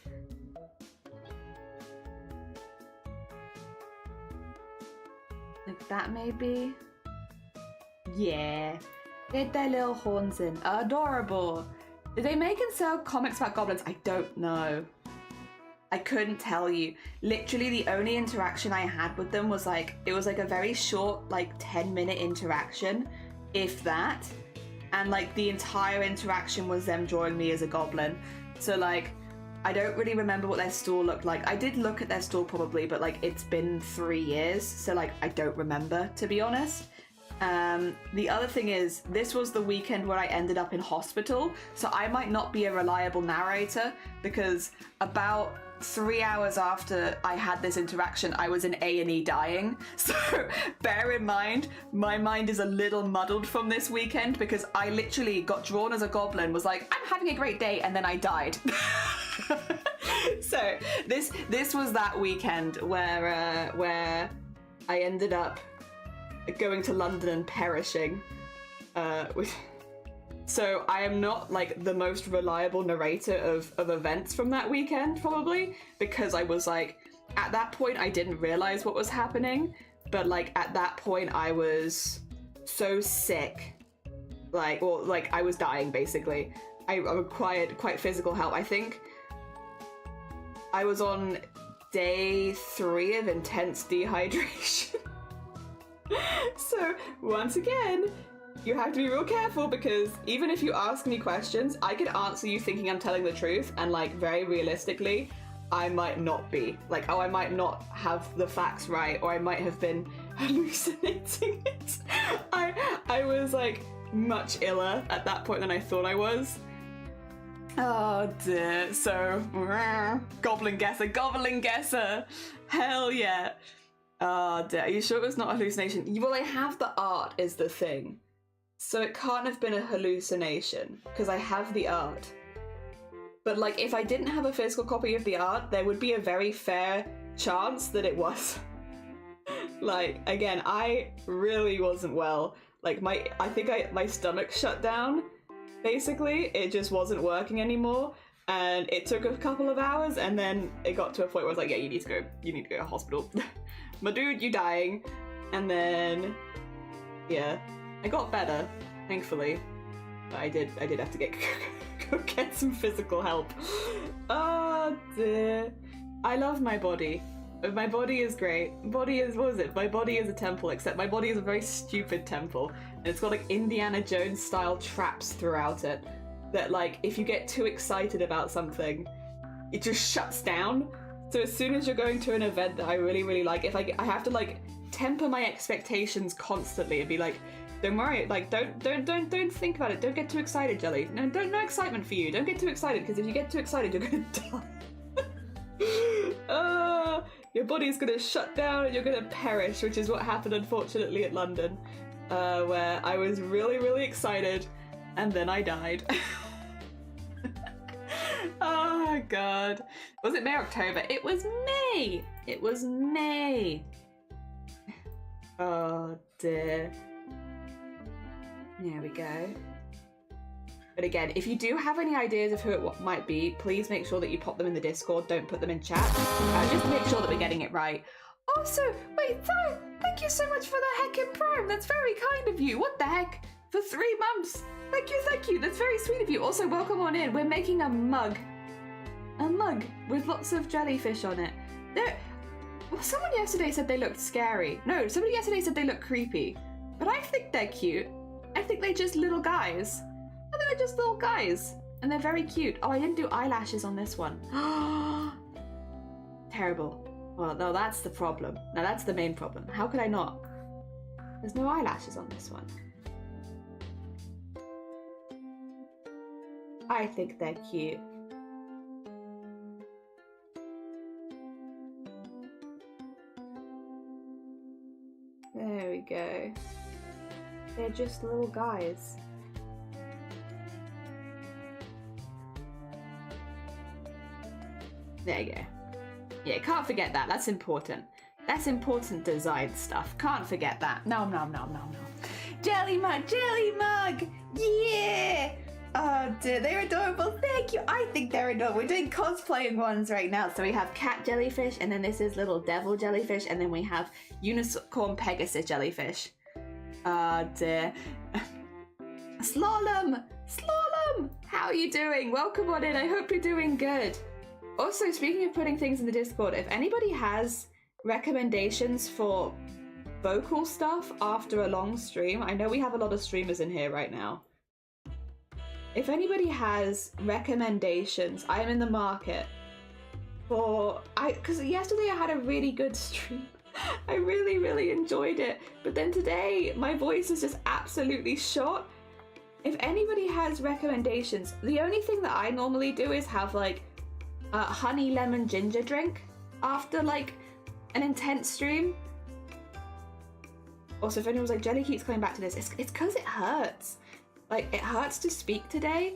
Like that, maybe? Yeah. Get their little horns in. Adorable. Did they make and sell comics about goblins? I don't know. I couldn't tell you. Literally, the only interaction I had with them was like, it was like a very short, like 10-minute interaction, if that. And like the entire interaction was them drawing me as a goblin. So like, I don't really remember what their store looked like. I did look at their store probably, but like it's been 3 years. So like, I don't remember, to be honest. The other thing is, this was the weekend where I ended up in hospital. So I might not be a reliable narrator because about 3 hours after I had this interaction, I was in A&E dying. So bear in mind, my mind is a little muddled from this weekend because I literally got drawn as a goblin, was like, I'm having a great day, and then I died. So this was that weekend where I ended up going to London and perishing. So I am not like the most reliable narrator of events from that weekend, probably, because I was like, at that point I didn't realize what was happening, but like at that point I was so sick, like, well, like I was dying basically. I required quite physical help. I think I was on day 3 of intense dehydration. So once again, you have to be real careful because even if you ask me questions, I could answer you thinking I'm telling the truth, and like very realistically, I might not be. Like, oh, I might not have the facts right, or I might have been hallucinating it. I was like much iller at that point than I thought I was. Oh dear. So, goblin guesser. Hell yeah. Oh dear. Are you sure it was not a hallucination? Well, I have the art is the thing. So it can't have been a hallucination, because I have the art. But like, if I didn't have a physical copy of the art, there would be a very fair chance that it was. Like, again, I really wasn't well. Like, I think my stomach shut down, basically. It just wasn't working anymore. And it took a couple of hours, and then it got to a point where I was like, yeah, you need to go to hospital. My dude, you dying. And then, yeah. I got better, thankfully, but I did have to go get some physical help. Oh dear. I love my body. My body is great. What is it? My body is a temple, except my body is a very stupid temple. And it's got like Indiana Jones style traps throughout it that like, if you get too excited about something, it just shuts down. So as soon as you're going to an event that I really, really like, if I have to like temper my expectations constantly and be like, don't worry, like, don't think about it. Don't get too excited, Jelly. No excitement for you. Don't get too excited, because if you get too excited, you're gonna die. Your body's gonna shut down and you're gonna perish, which is what happened, unfortunately, at London, where I was really, really excited, and then I died. Oh, Oh god. Was it May or October? It was May! It was May! Oh dear. There we go. But again, if you do have any ideas of who it might be, please make sure that you pop them in the Discord. Don't put them in chat. Just make sure that we're getting it right. Also, wait, thank you so much for the Heckin' Prime. That's very kind of you. What the heck? For 3 months. Thank you. That's very sweet of you. Also, welcome on in. We're making a mug. A mug with lots of jellyfish on it. Someone yesterday said they looked scary. No, somebody yesterday said they look creepy. But I think they're cute. I think they're just little guys. I think they're just little guys. And they're very cute. Oh, I didn't do eyelashes on this one. Terrible. Well, no, that's the problem. Now, that's the main problem. How could I not? There's no eyelashes on this one. I think they're cute. There we go. They're just little guys. There you go. Yeah, can't forget that. That's important. That's important design stuff. Can't forget that. No. Jelly mug! Yeah! Oh dear, they're adorable. Thank you. I think they're adorable. We're doing cosplaying ones right now. So we have cat jellyfish, and then this is little devil jellyfish, and then we have unicorn pegasus jellyfish. Oh dear. Slalom! How are you doing? Welcome on in. I hope you're doing good. Also, speaking of putting things in the Discord, if anybody has recommendations for vocal stuff after a long stream, I know we have a lot of streamers in here right now. If anybody has recommendations, I am in the market for... Because yesterday I had a really good stream. I really enjoyed it. But then today, my voice is just absolutely shot. If anybody has recommendations, the only thing that I normally do is have like a honey lemon ginger drink after like an intense stream. Also, if anyone's like, Jelly keeps coming back to this, it's because it hurts. Like, it hurts to speak today,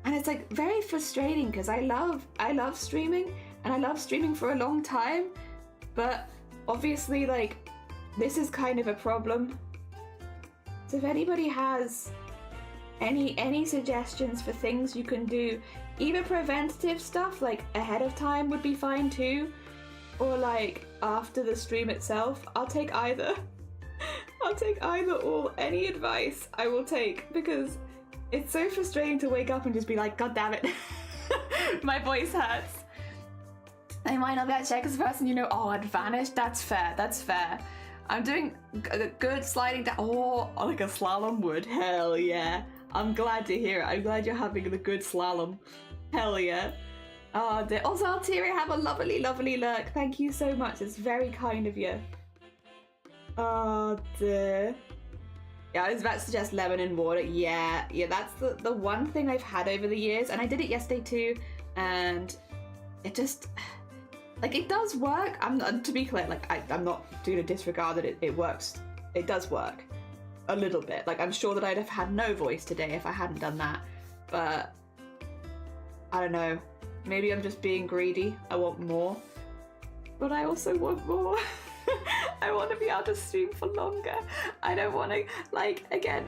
and it's like very frustrating because I love streaming, and I love streaming for a long time, but obviously like this is kind of a problem. So if anybody has any suggestions for things you can do, either preventative stuff like ahead of time would be fine too, or like after the stream itself, I'll take either. I'll take either or. Any advice I will take, because it's so frustrating to wake up and just be like, God damn it, my voice hurts. I might not be able to check as the person, oh, I'd vanished. That's fair. I'm doing a good sliding down. Oh, like a slalom would. Hell yeah. I'm glad to hear it. I'm glad you're having the good slalom. Hell yeah. Oh, dear. Also, Altiria, have a lovely lurk. Thank you so much. It's very kind of you. Oh dear. Yeah, I was about to suggest lemon and water. Yeah, that's the one thing I've had over the years, and I did it yesterday too, and it just, like, it does work. To be clear, like, I'm not going to disregard that it works. It does work a little bit. Like, I'm sure that I'd have had no voice today if I hadn't done that, but I don't know. Maybe I'm just being greedy. I want more, but I also want more. I want to be able to stream for longer. I don't want to, like, again,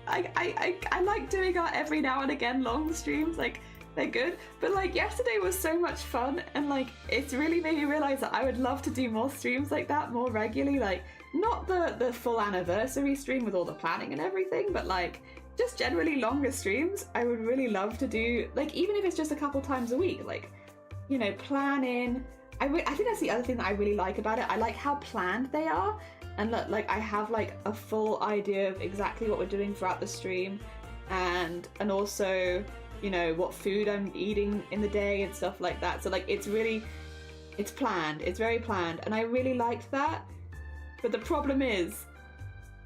I like doing our every now and again long streams, like, they're good, but like yesterday was so much fun, and like it's really made me realize that I would love to do more streams like that more regularly, like not the full anniversary stream with all the planning and everything, but like just generally longer streams. I would really love to do, like, even if it's just a couple times a week, like, plan in. I think that's the other thing that I really like about it. I like how planned they are, and like I have like a full idea of exactly what we're doing throughout the stream, and also what food I'm eating in the day and stuff like that. So like it's planned. It's very planned, and I really liked that. But the problem is,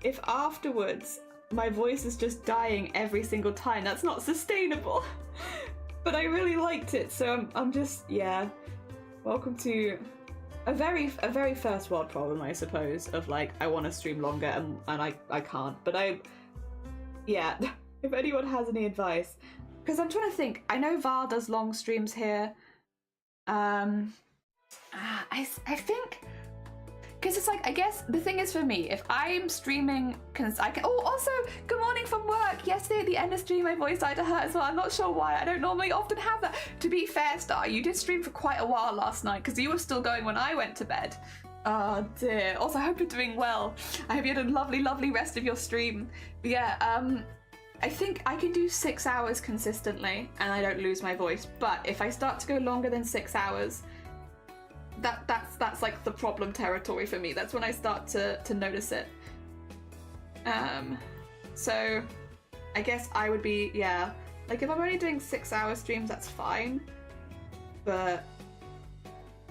if afterwards my voice is just dying every single time, that's not sustainable. But I really liked it, so I'm just, yeah. Welcome to a very first world problem, I suppose, of like, I want to stream longer and I can't. But yeah, if anyone has any advice, Because I'm trying to think. I know Val does long streams here. I think, because it's like, I guess the thing is for me, if I'm streaming, because I can, oh, also, good morning from work. Yesterday at the end of stream, my voice started to hurt as well. I'm not sure why. I don't normally often have that. To be fair, Star, you did stream for quite a while last night, because you were still going when I went to bed. Oh dear. Also, I hope you're doing well. I hope you had a lovely, lovely rest of your stream. But yeah, I think I can do 6 hours consistently and I don't lose my voice. But if I start to go longer than 6 hours, that's like the problem territory for me. That's when I start to notice it. So I guess I would be, yeah, like if I'm only doing 6 hour streams, that's fine. But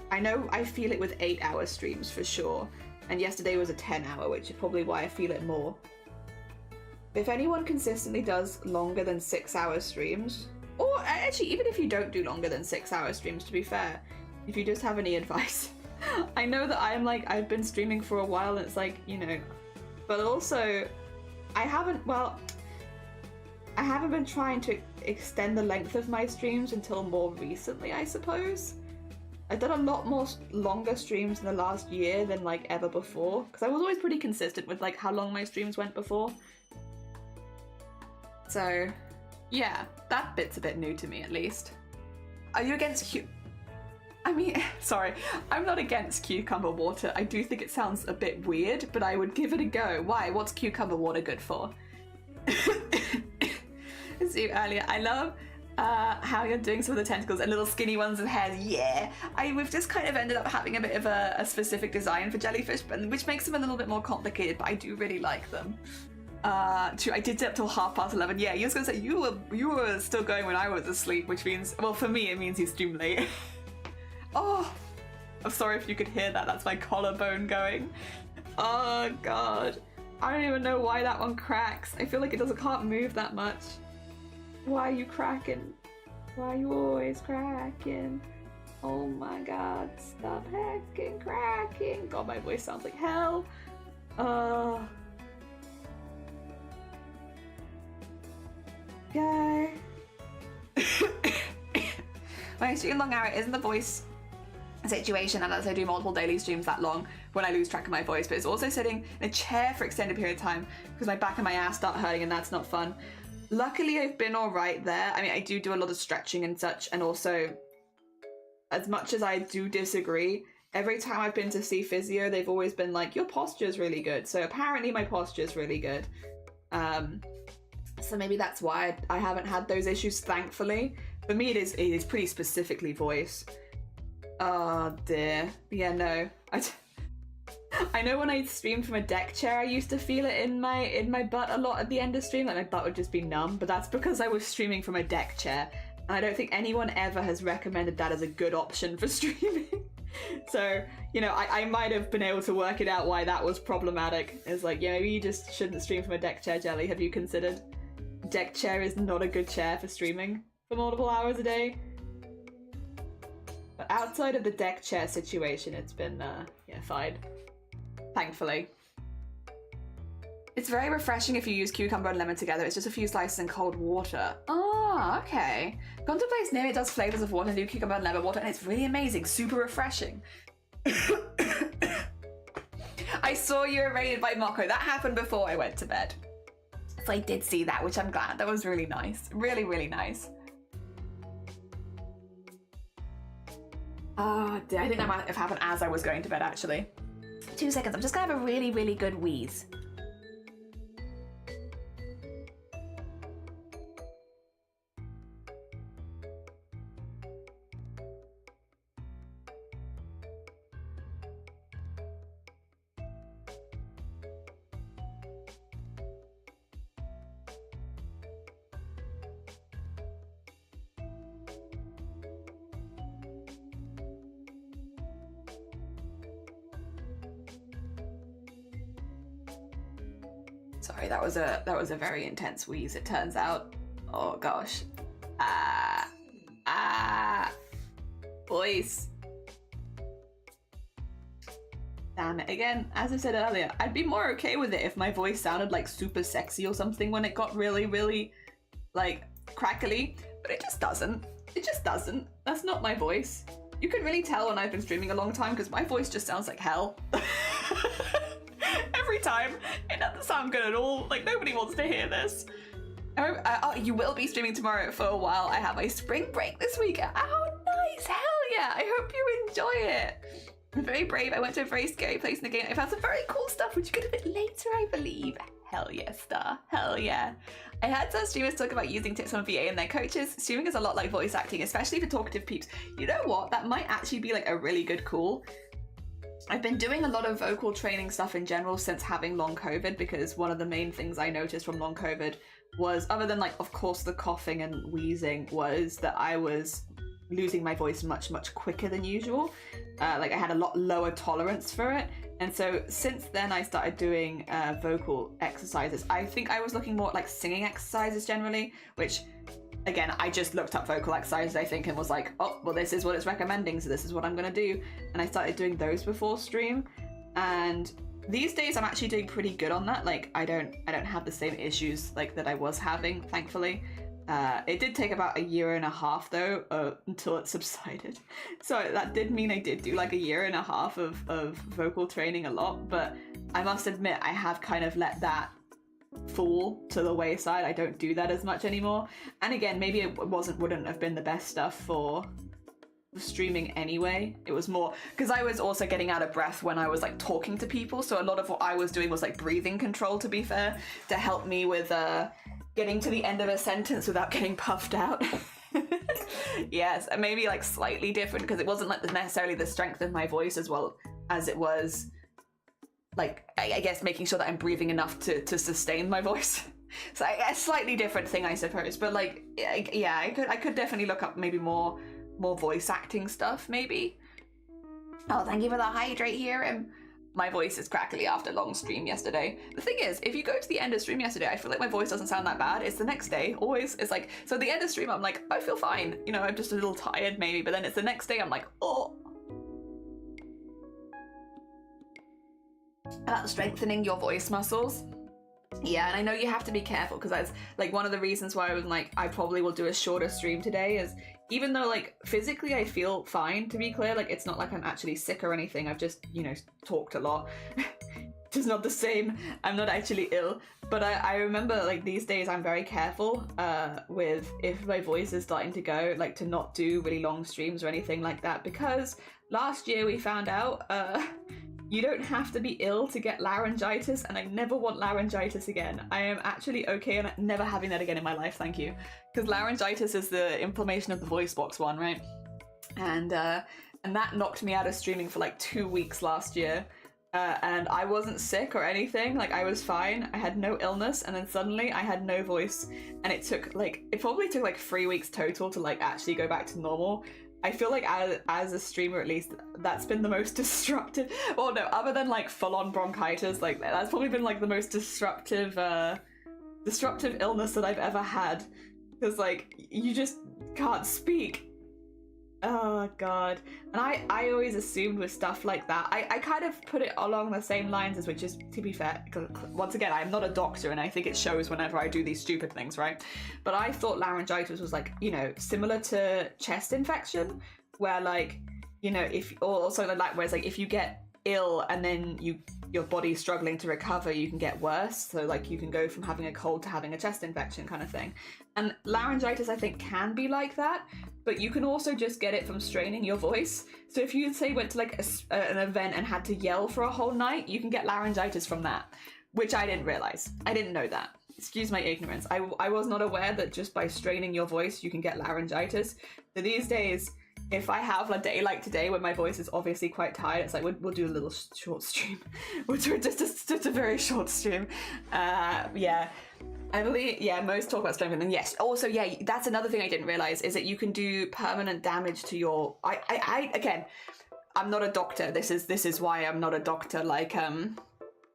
I know I feel it with 8 hour streams for sure. And yesterday was a 10 hour, which is probably why I feel it more. If anyone consistently does longer than 6 hour streams, or actually even if you don't do longer than 6 hour streams, to be fair, if you just have any advice. I know that I'm like, I've been streaming for a while and it's like, you know, but also I haven't been trying to extend the length of my streams until more recently, I suppose. I've done a lot more longer streams in the last year than like ever before, because I was always pretty consistent with like how long my streams went before. So yeah, that bit's a bit new to me at least. Are you against I mean, sorry, I'm not against cucumber water. I do think it sounds a bit weird, but I would give it a go. Why? What's cucumber water good for? See earlier. I love how you're doing some of the tentacles and little skinny ones and hairs. Yeah, we've just kind of ended up having a bit of a specific design for jellyfish, which makes them a little bit more complicated, but I do really like them. True, I did stay up till 11:30. Yeah, you was gonna say you were still going when I was asleep, which means, well, for me it means you stream late. Oh, I'm sorry if you could hear that. That's my collarbone going. Oh god, I don't even know why that one cracks. I feel like it can't move that much. Why are you cracking? Why are you always cracking? Oh my god, stop hacking, cracking. God, my voice sounds like hell. Guy. When I stream long hour, isn't the voice situation, and as I do multiple daily streams that long, when I lose track of my voice, but it's also sitting in a chair for extended period of time because my back and my ass start hurting and that's not fun. Luckily I've been all right there. I mean, I do a lot of stretching and such, and also as much as I do disagree, every time I've been to see physio they've always been like, your posture's really good, so apparently my posture's really good. So maybe that's why I haven't had those issues, thankfully. For me it is pretty specifically voice. Oh dear. Yeah, no. I know when I streamed from a deck chair, I used to feel it in my butt a lot at the end of stream. Like my butt would just be numb, but that's because I was streaming from a deck chair. And I don't think anyone ever has recommended that as a good option for streaming. So, you know, I might have been able to work it out why that was problematic. It's like, yeah, maybe you just shouldn't stream from a deck chair, Jelly. Have you considered? Deck chair is not a good chair for streaming for multiple hours a day. But outside of the deck chair situation, it's been, yeah, fine. Thankfully. It's very refreshing if you use cucumber and lemon together. It's just a few slices in cold water. Oh, okay. Gone to a place near me, it does flavors of water and do cucumber and lemon water, and it's really amazing. Super refreshing. I saw you were raided by Moko. That happened before I went to bed. So I did see that, which I'm glad. That was really nice. Really, really nice. Oh dear, I think that might have happened as I was going to bed, actually. 2 seconds, I'm just gonna have a really, really good wheeze. Sorry, that was a very intense wheeze, it turns out. Oh gosh. Voice. Damn it. Again, as I said earlier, I'd be more okay with it if my voice sounded like super sexy or something when it got really, really like crackly, but it just doesn't. It just doesn't. That's not my voice. You can really tell when I've been streaming a long time because my voice just sounds like hell. Every time. It doesn't sound good at all. Like, nobody wants to hear this. You will be streaming tomorrow for a while. I have my spring break this week. Oh, nice. Hell yeah. I hope you enjoy it. I'm very brave. I went to a very scary place in the game. I found some very cool stuff, which you get a bit later, I believe. Hell yeah, Star. Hell yeah. I heard some streamers talk about using tips on VA and their coaches. Streaming is a lot like voice acting, especially for talkative peeps. You know what? That might actually be like a really good call. I've been doing a lot of vocal training stuff in general since having long COVID, because one of the main things I noticed from long COVID was, other than like, of course, the coughing and wheezing, was that I was losing my voice much quicker than usual. Like I had a lot lower tolerance for it, and so since then I started doing vocal exercises. I think I was looking more at like singing exercises generally, which again, I just looked up vocal exercises, I think, and was like, oh well, this is what it's recommending, so this is what I'm gonna do, and I started doing those before stream. And these days I'm actually doing pretty good on that. Like I don't have the same issues like that I was having, thankfully. It did take about 1.5 years though, until it subsided. So that did mean I did do like 1.5 years of vocal training a lot, but I must admit I have kind of let that fall to the wayside. I don't do that as much anymore. And again, maybe it wouldn't have been the best stuff for streaming anyway. It was more because I was also getting out of breath when I was like talking to people, so a lot of what I was doing was like breathing control, to be fair, to help me with getting to the end of a sentence without getting puffed out. Yes, and maybe like slightly different because it wasn't like necessarily the strength of my voice as well as it was like, I guess, making sure that I'm breathing enough to sustain my voice. So a slightly different thing, I suppose. But like, yeah, I could definitely look up maybe more voice acting stuff, maybe. Oh, thank you for the hydrate here. My voice is crackly after long stream yesterday. The thing is, if you go to the end of stream yesterday, I feel like my voice doesn't sound that bad. It's the next day, always. It's like, so at the end of stream, I'm like, I feel fine. You know, I'm just a little tired maybe, but then it's the next day, I'm like, oh. About strengthening your voice muscles. Yeah, and I know you have to be careful because that's like one of the reasons why I was like, I probably will do a shorter stream today, is even though like physically I feel fine, to be clear, like it's not like I'm actually sick or anything. I've just, you know, talked a lot. Just not the same. I'm not actually ill. But I remember like these days I'm very careful with if my voice is starting to go, like to not do really long streams or anything like that, because last year we found out you don't have to be ill to get laryngitis, and I never want laryngitis again. I am actually okay and never having that again in my life, thank you. Because laryngitis is the inflammation of the voice box one, right? And that knocked me out of streaming for like 2 weeks last year. And I wasn't sick or anything, like I was fine. I had no illness, and then suddenly I had no voice. And it probably took like 3 weeks total to like actually go back to normal. I feel like as a streamer, at least, that's been the most disruptive. Well, no, other than like full-on bronchitis, like that's probably been like the most disruptive illness that I've ever had. Because like you just can't speak. Oh god. And I always assumed with stuff like that, I kind of put it along the same lines as, which is, to be fair, once again, I'm not a doctor and I think it shows whenever I do these stupid things, right? But I thought laryngitis was like, you know, similar to chest infection, where like, you know, or something like that, where it's like if you get ill and then your body's struggling to recover, you can get worse. So like you can go from having a cold to having a chest infection kind of thing. And laryngitis, I think, can be like that, but you can also just get it from straining your voice. So if you, say, went to like an event and had to yell for a whole night, you can get laryngitis from that, which I didn't realize. I didn't know that. Excuse my ignorance. I was not aware that just by straining your voice, you can get laryngitis. So these days, if I have a day like today when my voice is obviously quite tired, it's like we'll do a little short stream. We'll do just a very short stream. Yeah. I believe, yeah, most talk about strengthening. And yes, also, yeah, that's another thing I didn't realize, is that you can do permanent damage to your. Again, I'm not a doctor. This is why I'm not a doctor. Like,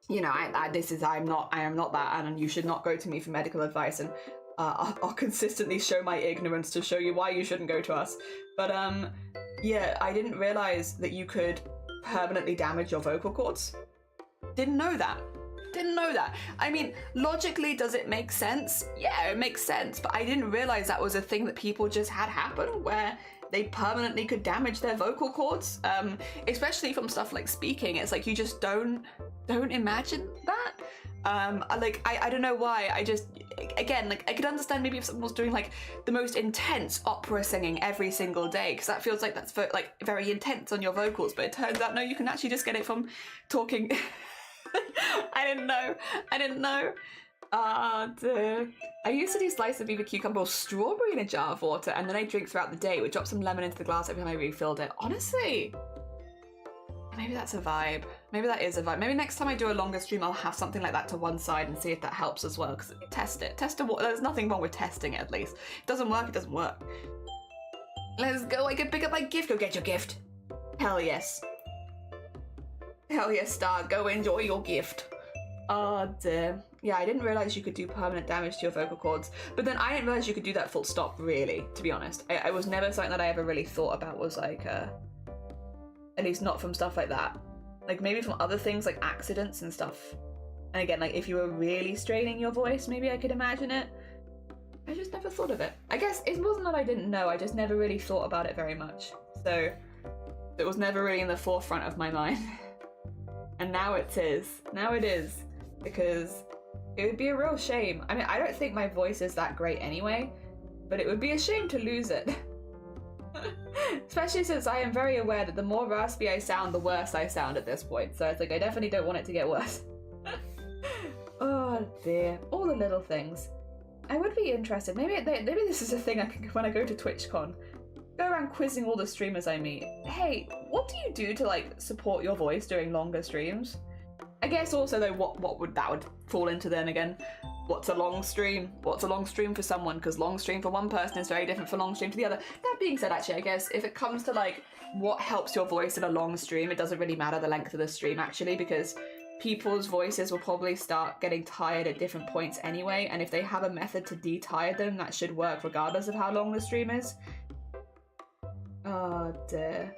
you know, I am not that, and you should not go to me for medical advice. And I'll consistently show my ignorance to show you why you shouldn't go to us. But yeah, I didn't realize that you could permanently damage your vocal cords. Didn't know that. Didn't know that. I mean, logically, does it make sense? Yeah, it makes sense, but I didn't realize that was a thing that people just had happen, where they permanently could damage their vocal cords, especially from stuff like speaking. It's like you just don't imagine that. I don't know why. I just, again, like, I could understand maybe if someone was doing like the most intense opera singing every single day, because that feels like that's very intense on your vocals. But it turns out no, you can actually just get it from talking. I didn't know. Dear. I used to do slice of either cucumber or strawberry in a jar of water, and then I drink throughout the day. Would drop some lemon into the glass every time I refilled it. Honestly, maybe that's a vibe. Maybe that is a vibe. Maybe next time I do a longer stream, I'll have something like that to one side and see if that helps as well. Because test it. There's nothing wrong with testing it, at least. It doesn't work, it doesn't work. Let's go. I can pick up my gift. Go get your gift. Hell yes. Hell yes, Star. Go enjoy your gift. Oh dear. Yeah, I didn't realise you could do permanent damage to your vocal cords. But then I didn't realise you could do that full stop, really, to be honest. I was never something that I ever really thought about was like, at least not from stuff like that. Like maybe from other things like accidents and stuff. And again, like if you were really straining your voice, maybe I could imagine it. I just never thought of it. I guess it wasn't that I didn't know, I just never really thought about it very much. So it was never really in the forefront of my mind. And now it is. Now it is. Because it would be a real shame. I mean, I don't think my voice is that great anyway, but it would be a shame to lose it. Especially since I am very aware that the more raspy I sound, the worse I sound at this point. So it's like, I definitely don't want it to get worse. Oh dear. All the little things. I would be interested. Maybe this is a thing I can, when I go to TwitchCon, go around quizzing all the streamers I meet. Hey, what do you do to like support your voice during longer streams? I guess also though, what would that fall into then again? What's a long stream? What's a long stream for someone? Because long stream for one person is very different for long stream to the other. That being said, actually, I guess if it comes to like what helps your voice in a long stream, it doesn't really matter the length of the stream actually, because people's voices will probably start getting tired at different points anyway, and if they have a method to de-tire them, that should work regardless of how long the stream is. Oh dear.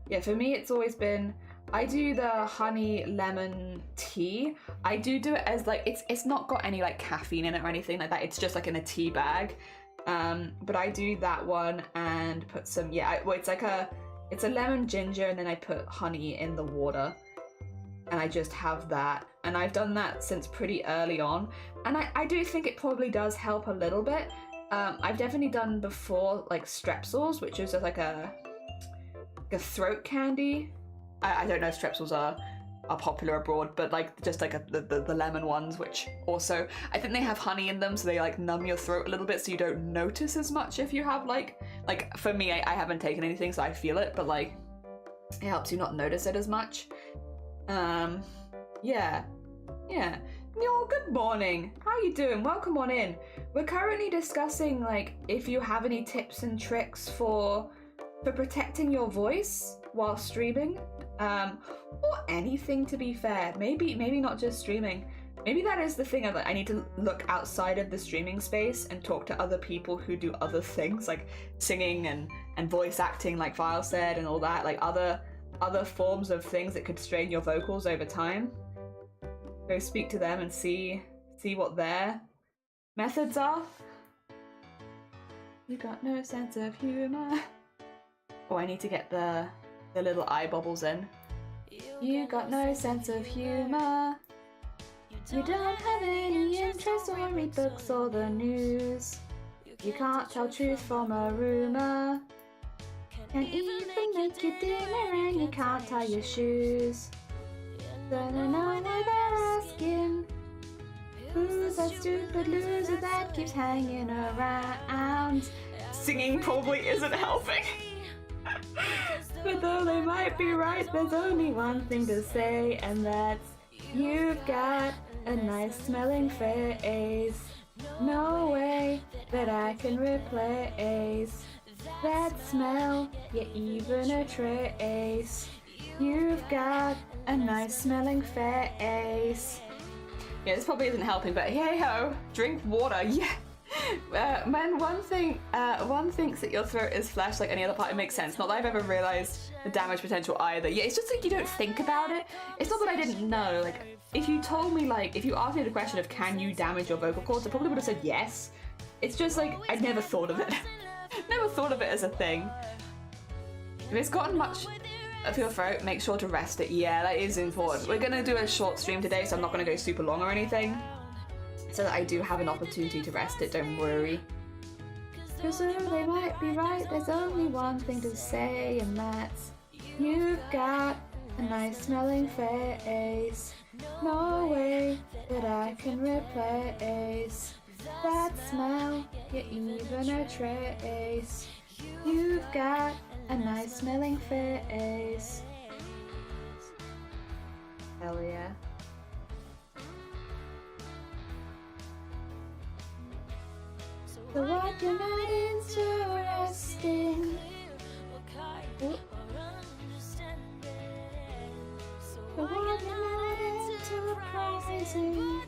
Yeah, for me it's always been, I do the honey lemon tea. I do it as like, it's not got any like caffeine in it or anything like that. It's just like in a tea bag. But I do that one and put some, it's a lemon ginger and then I put honey in the water. And I just have that. And I've done that since pretty early on. And I do think it probably does help a little bit. I've definitely done before like strepsils, which is just like a throat candy. I don't know if strepsils are popular abroad, but like just like the lemon ones, which also I think they have honey in them, so they like numb your throat a little bit, so you don't notice as much if you have like for me, I haven't taken anything, so I feel it, but like it helps you not notice it as much. Yeah. Neil, good morning. How you doing? Welcome on in. We're currently discussing like if you have any tips and tricks for protecting your voice while streaming. Or anything, to be fair. Maybe not just streaming. Maybe that is the thing of like, I need to look outside of the streaming space and talk to other people who do other things like singing and voice acting, like Vile said, and all that, like other forms of things that could strain your vocals over time. Go speak to them and see what their methods are. You got no sense of humor. Oh, I need to get the little eye bubbles in. You got no sense of humor. You don't have any interest or read books or the news. You can't tell truth from a rumor. Can even make you dinner and you can't tie your shoes. Don't know what they're asking. Who's that stupid loser that keeps hanging around? Singing probably isn't helping. But though they might be right, there's only one thing to say, and that's you've got a nice smelling face. No way that I can replace that smell, yet even a trace. You've got a nice smelling face. Yeah, this probably isn't helping, but hey ho, drink water, yeah. Man, one thinks that your throat is flesh like any other part. It makes sense. Not that I've ever realised the damage potential either. Yeah, it's just like you don't think about it. It's not that I didn't know. Like, if you told me, like, if you asked me the question of can you damage your vocal cords, I probably would have said yes. It's just like, I'd never thought of it. Never thought of it as a thing. If it's gotten much of your throat, make sure to rest it. Yeah, that is important. We're gonna do a short stream today, so I'm not gonna go super long or anything. So that I do have an opportunity to rest it, don't worry. Cause they might be right, there's only one thing to say, and that's you've got a nice smelling face. No way that I can replace that smell, yet even a trace. You've got a nice smelling face. Hell yeah. So what you're not interesting. Oop. So what you're not enterprising.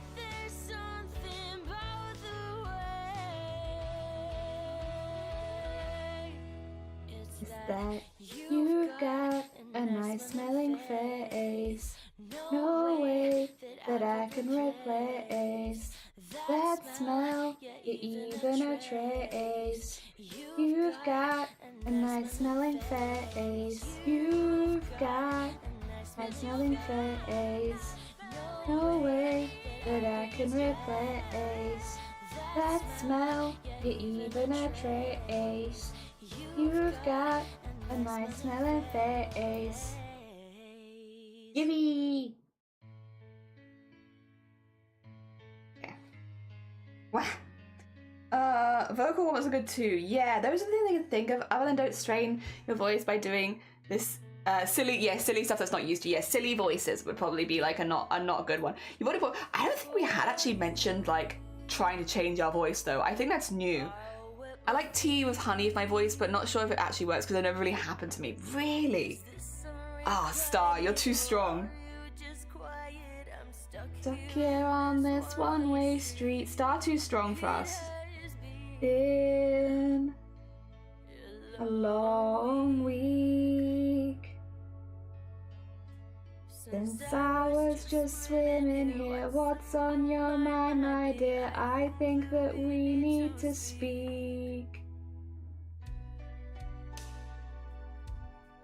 Is that you've got a nice smelling face. No way that I can replace that smell, even a trace. You've got a nice smelling face. You've got a nice smelling face. No way that I can replace that smell, even a trace. You've got a nice smelling face. Yippee! Yeah. Wow. Vocal warm-up's a good too. Yeah, those are the things I can think of other than don't strain your voice by doing this silly stuff that's not used to. Yeah, silly voices would probably be like a not a good one. You've already put, I don't think we had actually mentioned like trying to change our voice though. I think that's new. I like tea with honey with my voice, but not sure if it actually works because it never really happened to me. Really? Ah, Star, you're too strong. Stuck here on this one-way street. Star, too strong for us. Been a long week since I was just swimming here. What's on your mind, my dear? I think that we need to speak.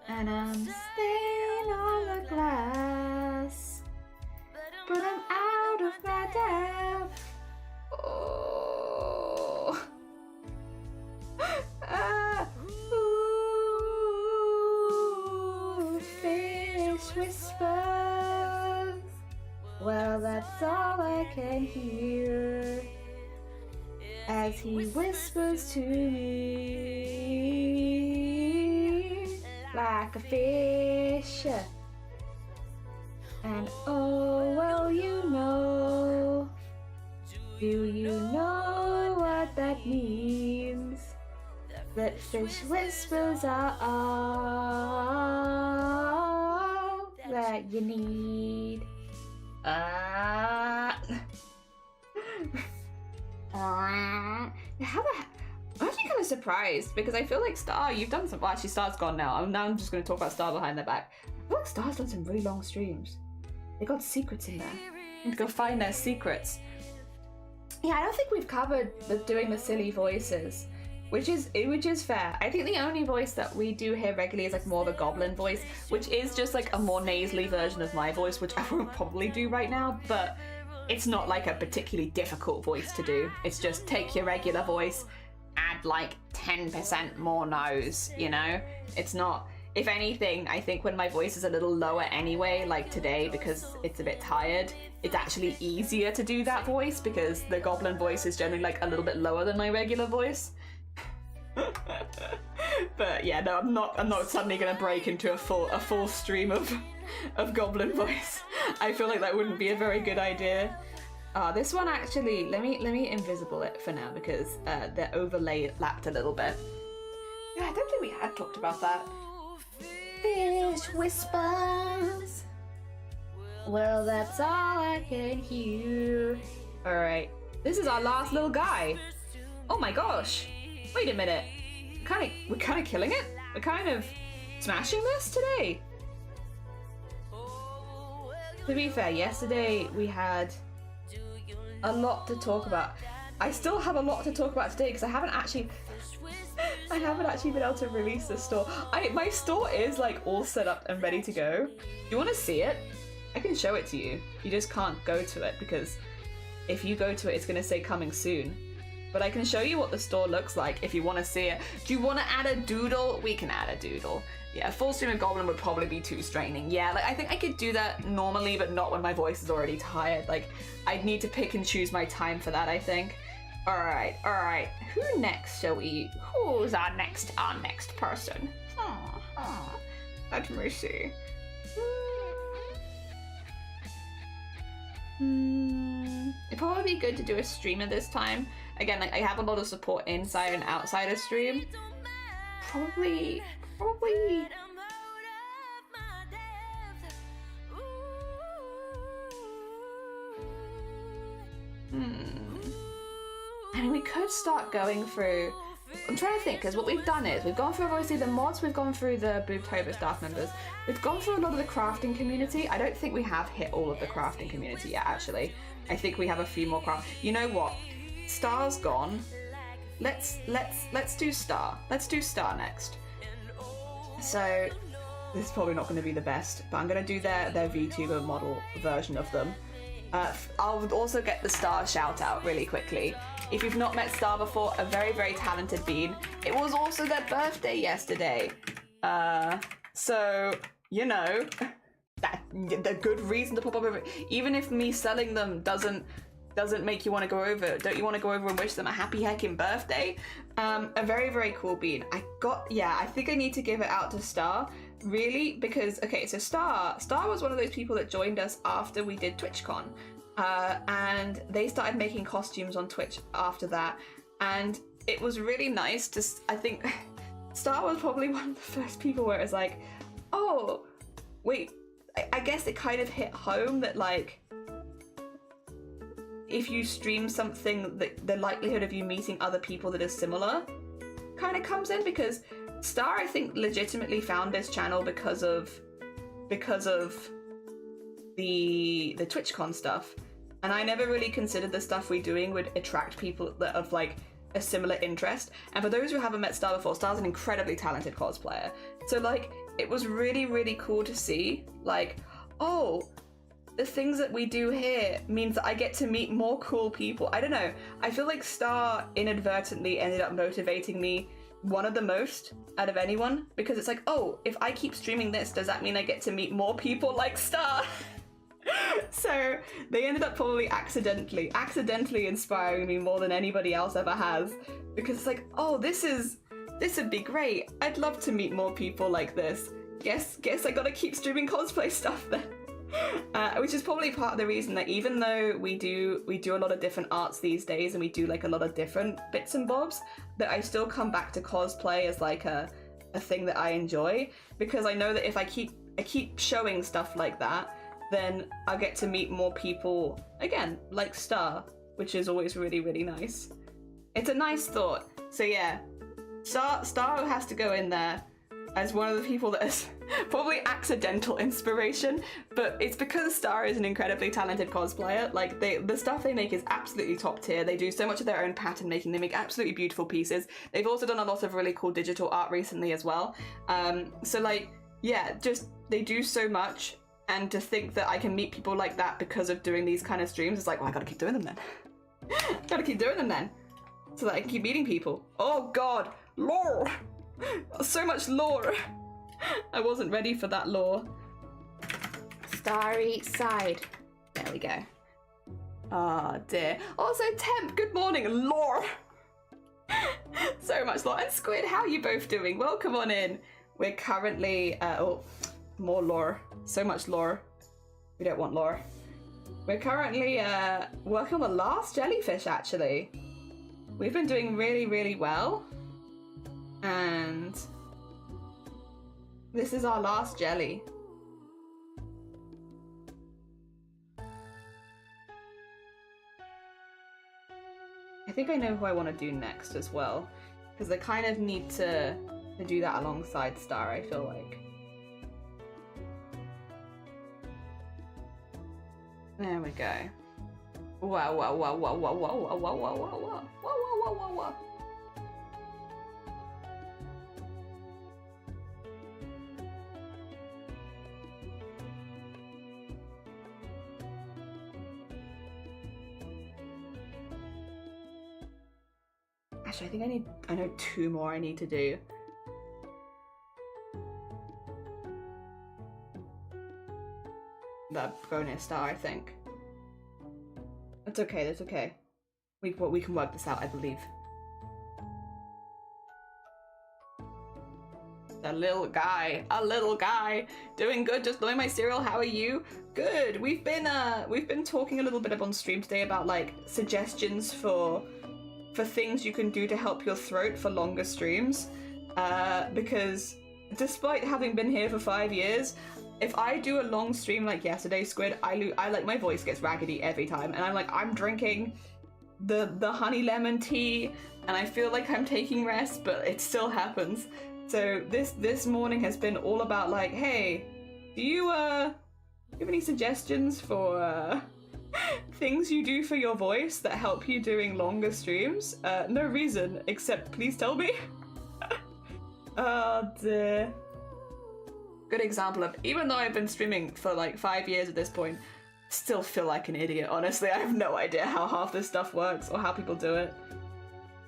And I'm staying on the glass, but I'm out of my depth. Oh. Ooh, fish whispers. Well, that's all I can hear as he whispers to me like a fish. And oh, well, you know, do you know what that means? That fish whispers are all that you need. How the heck? I'm actually kind of surprised because I feel like Star, you've done some. Well, actually, Star's gone now. I'm just going to talk about Star behind their back. I feel like Star's done some really long streams. They got secrets in there. I need to go find their secrets. Yeah, I don't think we've covered doing the silly voices, which is fair. I think the only voice that we do hear regularly is like more of a goblin voice, which is just like a more nasally version of my voice, which I won't probably do right now, but it's not like a particularly difficult voice to do. It's just take your regular voice, add like 10% more nose, you know? It's not, if anything, I think when my voice is a little lower anyway, like today, because it's a bit tired, it's actually easier to do that voice because the goblin voice is generally like a little bit lower than my regular voice. But yeah, no, I'm not suddenly gonna break into a full stream of goblin voice. I feel like that wouldn't be a very good idea. This one actually, let me invisible it for now because the overlay lapped a little bit. Yeah, I don't think we had talked about that. Fish whispers. Well, that's all I can hear. All right, this is our last little guy. Oh my gosh! Wait a minute. We're kind of killing it. We're kind of smashing this today. To be fair, yesterday we had a lot to talk about. I still have a lot to talk about today because I haven't actually been able to release the store. My store is like all set up and ready to go. You want to see it? I can show it to you. You just can't go to it because if you go to it, it's going to say coming soon. But I can show you what the store looks like if you want to see it. Do you want to add a doodle? We can add a doodle. Yeah, full stream of Goblin would probably be too straining. Yeah, like I think I could do that normally, but not when my voice is already tired. Like, I'd need to pick and choose my time for that, I think. All right. Who next shall we? Who's our next person? Let me see. It'd probably be good to do a streamer this time. Again, like I have a lot of support inside and outside of stream. Probably. I mean, we could start going through. I'm trying to think, because what we've done is we've gone through obviously the mods, we've gone through the Boobtober staff members, we've gone through a lot of the crafting community. I don't think we have hit all of the crafting community yet, actually. I think we have a few more craft. You know what? Star's gone. Let's do Star. Let's do Star next. So this is probably not going to be the best, but I'm going to do their VTuber model version of them. I'll also get the Star shout out really quickly. If you've not met Star before, a very, very talented bean. It was also their birthday yesterday. So, you know, that the good reason to pop up over. Even if me selling them doesn't make you want to go over, don't you want to go over and wish them a happy heckin' birthday? A very, very cool bean. I think I need to give it out to Star, really, because, okay, so Star was one of those people that joined us after we did TwitchCon. And they started making costumes on Twitch after that, and it was really nice to, I think, Star was probably one of the first people where it was like, oh, wait, I guess it kind of hit home that, like, if you stream something, the likelihood of you meeting other people that are similar kind of comes in, because Star, I think, legitimately found this channel because of the TwitchCon stuff. And I never really considered the stuff we're doing would attract people that of like a similar interest. And for those who haven't met Star before, Star's an incredibly talented cosplayer. So like, it was really, really cool to see, like, oh, the things that we do here means that I get to meet more cool people. I don't know. I feel like Star inadvertently ended up motivating me one of the most out of anyone, because it's like, oh, if I keep streaming this, does that mean I get to meet more people like Star? So they ended up probably accidentally inspiring me more than anybody else ever has, because it's like, oh, this would be great. I'd love to meet more people like this. Guess I gotta keep streaming cosplay stuff then. Which is probably part of the reason that even though we do a lot of different arts these days and we do like a lot of different bits and bobs, that I still come back to cosplay as like a thing that I enjoy, because I know that if I keep showing stuff like that, then I'll get to meet more people, again, like Star, which is always really, really nice. It's a nice thought. So yeah, Star has to go in there as one of the people that is probably accidental inspiration, but it's because Star is an incredibly talented cosplayer. Like, the stuff they make is absolutely top tier. They do so much of their own pattern making. They make absolutely beautiful pieces. They've also done a lot of really cool digital art recently as well. So like, yeah, just they do so much. And to think that I can meet people like that because of doing these kind of streams is like, well, I gotta keep doing them then. Gotta keep doing them then. So that I can keep meeting people. Oh god, lore! So much lore! I wasn't ready for that lore. Starry side. There we go. Oh dear. Also, Temp, good morning, lore! So much lore. And Squid, how are you both doing? Welcome on in. We're currently, more lore. So much lore. We don't want lore. We're currently working on the last jellyfish, actually. We've been doing really, really well. And this is our last jelly. I think I know who I want to do next as well, because I kind of need to do that alongside Star, I feel like. There we go. Wow, wow, wow, wow, wow, wow, wow, wow, wow, wow, wow, wow, wow, wow, wow. Actually, I think I know 2 more I need to do. The bonus star, I think. That's okay, that's okay. We can work this out, I believe. A little guy, doing good, just blowing my cereal. How are you? Good. We've been talking a little bit on stream today about like suggestions for things you can do to help your throat for longer streams. Because despite having been here for 5 years, if I do a long stream like yesterday, Squid, I like my voice gets raggedy every time, and I'm drinking the honey lemon tea, and I feel like I'm taking rest, but it still happens. So this morning has been all about like, hey, do you have any suggestions for things you do for your voice that help you doing longer streams? No reason, except please tell me. Oh dear. Good example of, even though I've been streaming for like 5 years at this point, still feel like an idiot, honestly. I have no idea how half this stuff works or how people do it.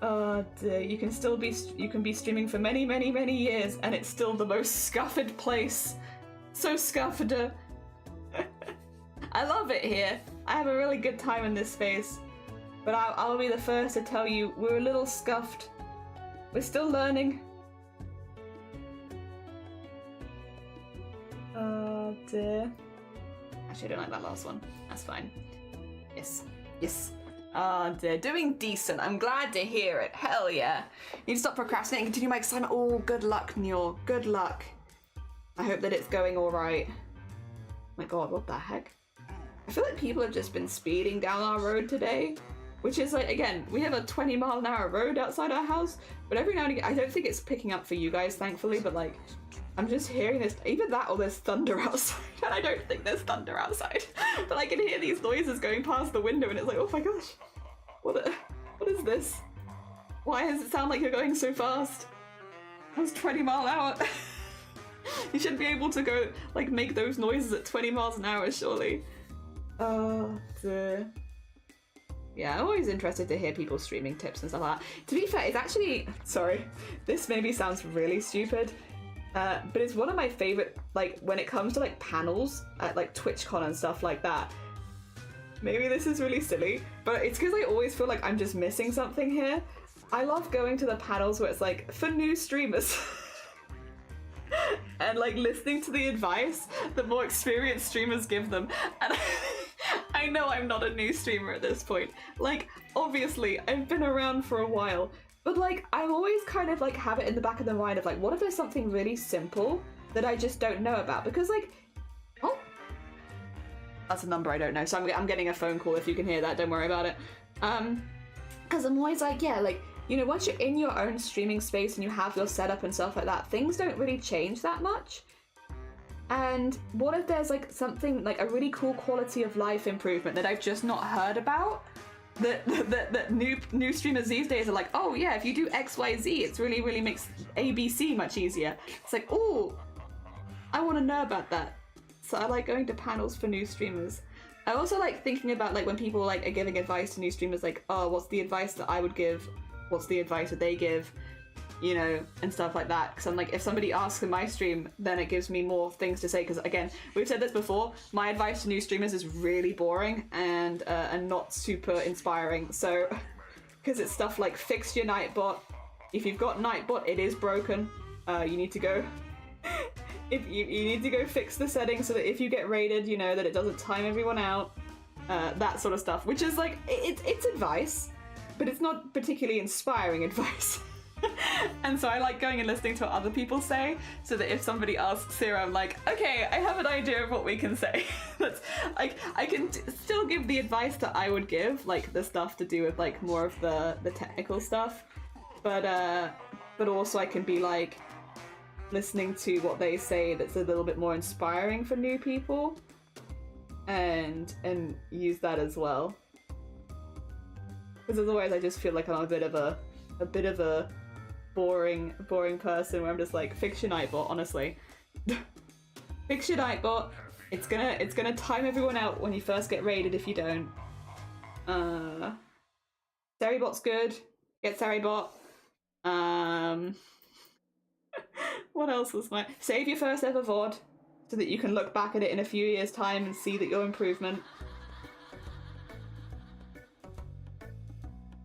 Oh dear, you can be streaming for many, many, many years and it's still the most scuffed place. So scuffed. I love it here. I have a really good time in this space. But I'll be the first to tell you, we're a little scuffed. We're still learning. Oh dear. Actually, I don't like that last one. That's fine. Yes. Yes. Oh dear. Doing decent. I'm glad to hear it. Hell yeah. You need to stop procrastinating and continue my excitement. Oh, good luck, Nyor. Good luck. I hope that it's going alright. Oh my god, what the heck? I feel like people have just been speeding down our road today. Which is like, again, we have a 20-mile-an-hour road outside our house. But every now and again, I don't think it's picking up for you guys, thankfully, but like, I'm just hearing this, either that or there's thunder outside, and I don't think there's thunder outside. But I can hear these noises going past the window and it's like, oh my gosh, what is this? Why does it sound like you're going so fast? That was 20 mile an hour. You should be able to go, like, make those noises at 20 miles an hour, surely. Oh dear. Yeah, I'm always interested to hear people's streaming tips and stuff like that. To be fair, it's actually, sorry, this maybe sounds really stupid, but it's one of my favorite, like, when it comes to, like, panels at, like, TwitchCon and stuff like that. Maybe this is really silly, but it's because I always feel like I'm just missing something here. I love going to the panels where it's, like, for new streamers. And, like, listening to the advice that more experienced streamers give them. And I know I'm not a new streamer at this point. Like, obviously, I've been around for a while. But, like, I've always kind of, like, have it in the back of the mind of, like, what if there's something really simple that I just don't know about? Because, like, oh, that's a number I don't know, so I'm getting a phone call if you can hear that, don't worry about it. Because I'm always like, yeah, like, you know, once you're in your own streaming space and you have your setup and stuff like that, things don't really change that much. And what if there's, like, something, like, a really cool quality of life improvement that I've just not heard about? That new streamers these days are like, oh yeah, if you do XYZ, it's really makes ABC much easier. It's like, oh, I want to know about that. So I like going to panels for new streamers. I also like thinking about, like, when people, like, are giving advice to new streamers, like, oh, what's the advice that I would give? What's the advice that they give? You know, and stuff like that. Because I'm like, if somebody asks in my stream, then it gives me more things to say. Because again, we've said this before, my advice to new streamers is really boring and not super inspiring. So, because it's stuff like fix your Nightbot. If you've got Nightbot, it is broken. You need to go. If you need to go fix the settings so that if you get raided, you know that it doesn't time everyone out. That sort of stuff, which is like it's advice, but it's not particularly inspiring advice. And so I like going and listening to what other people say, so that if somebody asks Sarah, I'm like, okay, I have an idea of what we can say. That's like, I can still give the advice that I would give, like the stuff to do with like more of the technical stuff, but also I can be like listening to what they say that's a little bit more inspiring for new people. and use that as well. Because otherwise I just feel like I'm a bit of a boring person where I'm just like, fix your Nightbot, honestly. Fix your Nightbot. It's gonna time everyone out when you first get raided if you don't. Seribot's good. Get Seribot. What else was my... Save your first ever VOD so that you can look back at it in a few years' time and see that your improvement.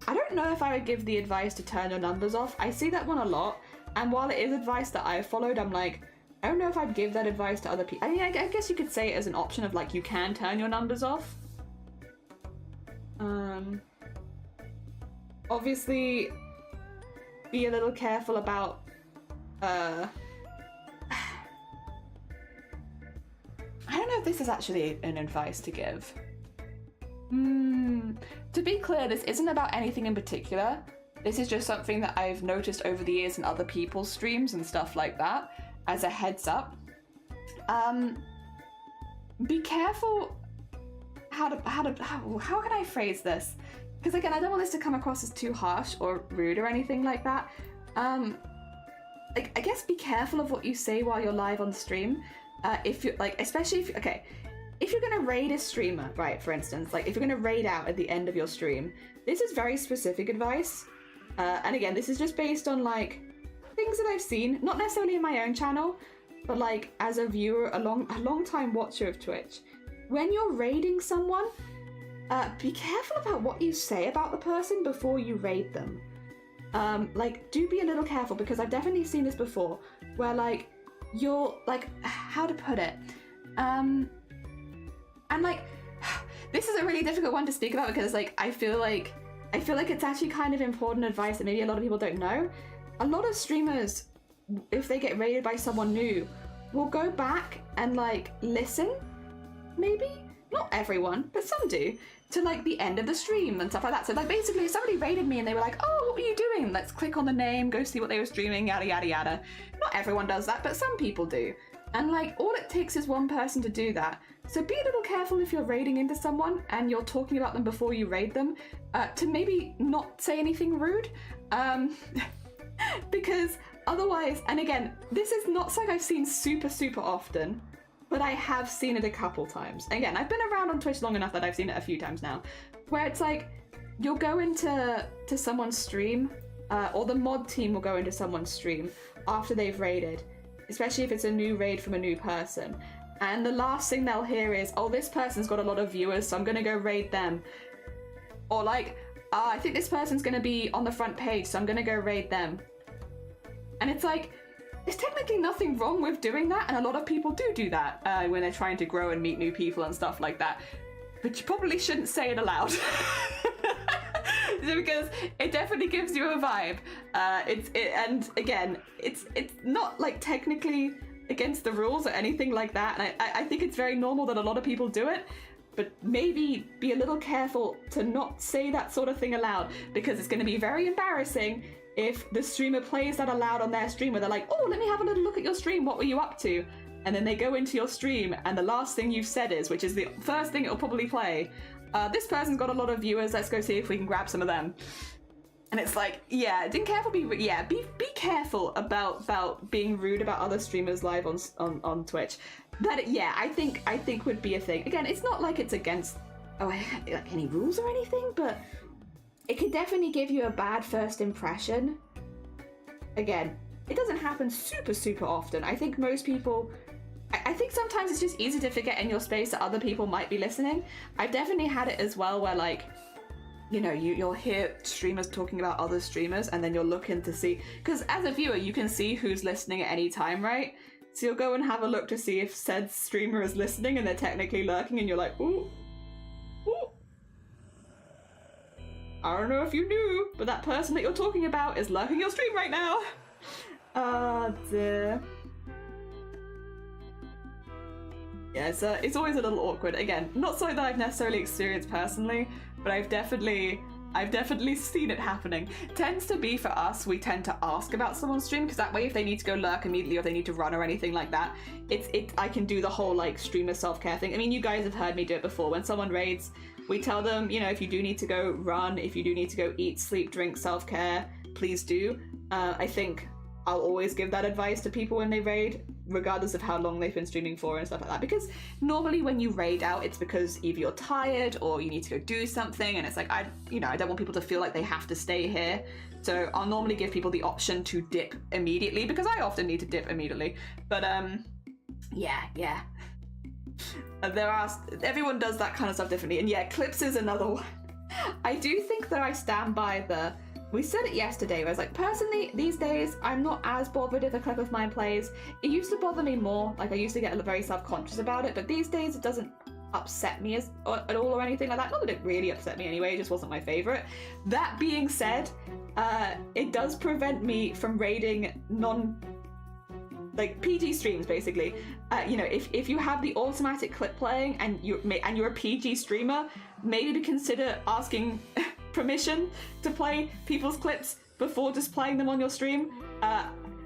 I don't know if I would give the advice to turn your numbers off. I see that one a lot, and while it is advice that I've followed, I'm like, I don't know if I'd give that advice to other people. I mean, I guess you could say it as an option of like, you can turn your numbers off. Obviously, be a little careful about I don't know if this is actually an advice to give. To be clear, this isn't about anything in particular. This is just something that I've noticed over the years in other people's streams and stuff like that, as a heads up. Be careful how can I phrase this? Because again, I don't want this to come across as too harsh or rude or anything like that. Like, I guess be careful of what you say while you're live on stream. If you're like, especially if you're gonna raid a streamer, right, for instance, like if you're gonna raid out at the end of your stream, this is very specific advice. And again, this is just based on like things that I've seen, not necessarily in my own channel, but like as a viewer, a long time watcher of Twitch. When you're raiding someone, be careful about what you say about the person before you raid them. Like, do be a little careful, because I've definitely seen this before, where like you're like, how to put it, and like this is a really difficult one to speak about, because like I feel like it's actually kind of important advice that maybe a lot of people don't know. A lot of streamers, if they get raided by someone new, will go back and like listen, maybe not everyone, but some do, to like the end of the stream and stuff like that. So like basically if somebody raided me and they were like, oh, what were you doing? Let's click on the name, go see what they were streaming, yada yada yada. Not everyone does that, but some people do. And like all it takes is one person to do that. So be a little careful if you're raiding into someone and you're talking about them before you raid them, to maybe not say anything rude. Because otherwise, and again, this is not something I've seen super often, but I have seen it a couple times. Again, I've been around on Twitch long enough that I've seen it a few times now, where it's like, you'll go into someone's stream, or the mod team will go into someone's stream after they've raided, especially if it's a new raid from a new person. And the last thing they'll hear is, oh, this person's got a lot of viewers, so I'm gonna go raid them. Or like, I think this person's gonna be on the front page, so I'm gonna go raid them. And it's like, there's technically nothing wrong with doing that, and a lot of people do that when they're trying to grow and meet new people and stuff like that. But you probably shouldn't say it aloud. Because it definitely gives you a vibe. And again, it's not like technically against the rules or anything like that, and I think it's very normal that a lot of people do it, but maybe be a little careful to not say that sort of thing aloud, because it's going to be very embarrassing if the streamer plays that aloud on their stream, where they're like, oh, let me have a little look at your stream, what were you up to? And then they go into your stream and the last thing you've said is, which is the first thing it'll probably play, this person's got a lot of viewers, let's go see if we can grab some of them. And it's like, yeah, be careful about being rude about other streamers live on Twitch. That, yeah, I think would be a thing. Again, it's not like it's against like any rules or anything, but it could definitely give you a bad first impression. Again, it doesn't happen super often. I think most people, I think sometimes it's just easy to forget in your space that other people might be listening. I've definitely had it as well, where like, you know, you'll hear streamers talking about other streamers, and then you're looking to see, because as a viewer you can see who's listening at any time, right? So you'll go and have a look to see if said streamer is listening and they're technically lurking, and you're like, ooh. I don't know if you knew, but that person that you're talking about is lurking your stream right now. Dear. Yeah, it's always a little awkward. Again, not something that I've necessarily experienced personally, but I've definitely I've definitely seen it happening. Tends to be for us, we tend to ask about someone's stream, because that way if they need to go lurk immediately or if they need to run or anything like that, I can do the whole like streamer self-care thing. I mean, you guys have heard me do it before. When someone raids, we tell them, you know, if you do need to go run, if you do need to go eat, sleep, drink, self-care, please do. I think I'll always give that advice to people when they raid, regardless of how long they've been streaming for and stuff like that, because normally when you raid out, it's because either you're tired or you need to go do something, and it's like, I don't want people to feel like they have to stay here, so I'll normally give people the option to dip immediately, because I often need to dip immediately. But yeah. Everyone does that kind of stuff differently, and yeah, clips is another one. I do think that I stand by we said it yesterday, where I was like, personally, these days, I'm not as bothered if a clip of mine plays. It used to bother me more, like I used to get very self-conscious about it, but these days it doesn't upset me at all or anything like that. Not that it really upset me anyway, it just wasn't my favourite. That being said, it does prevent me from raiding PG streams, basically. You know, if you have the automatic clip playing and you're a PG streamer, maybe consider asking permission to play people's clips before just playing them on your stream,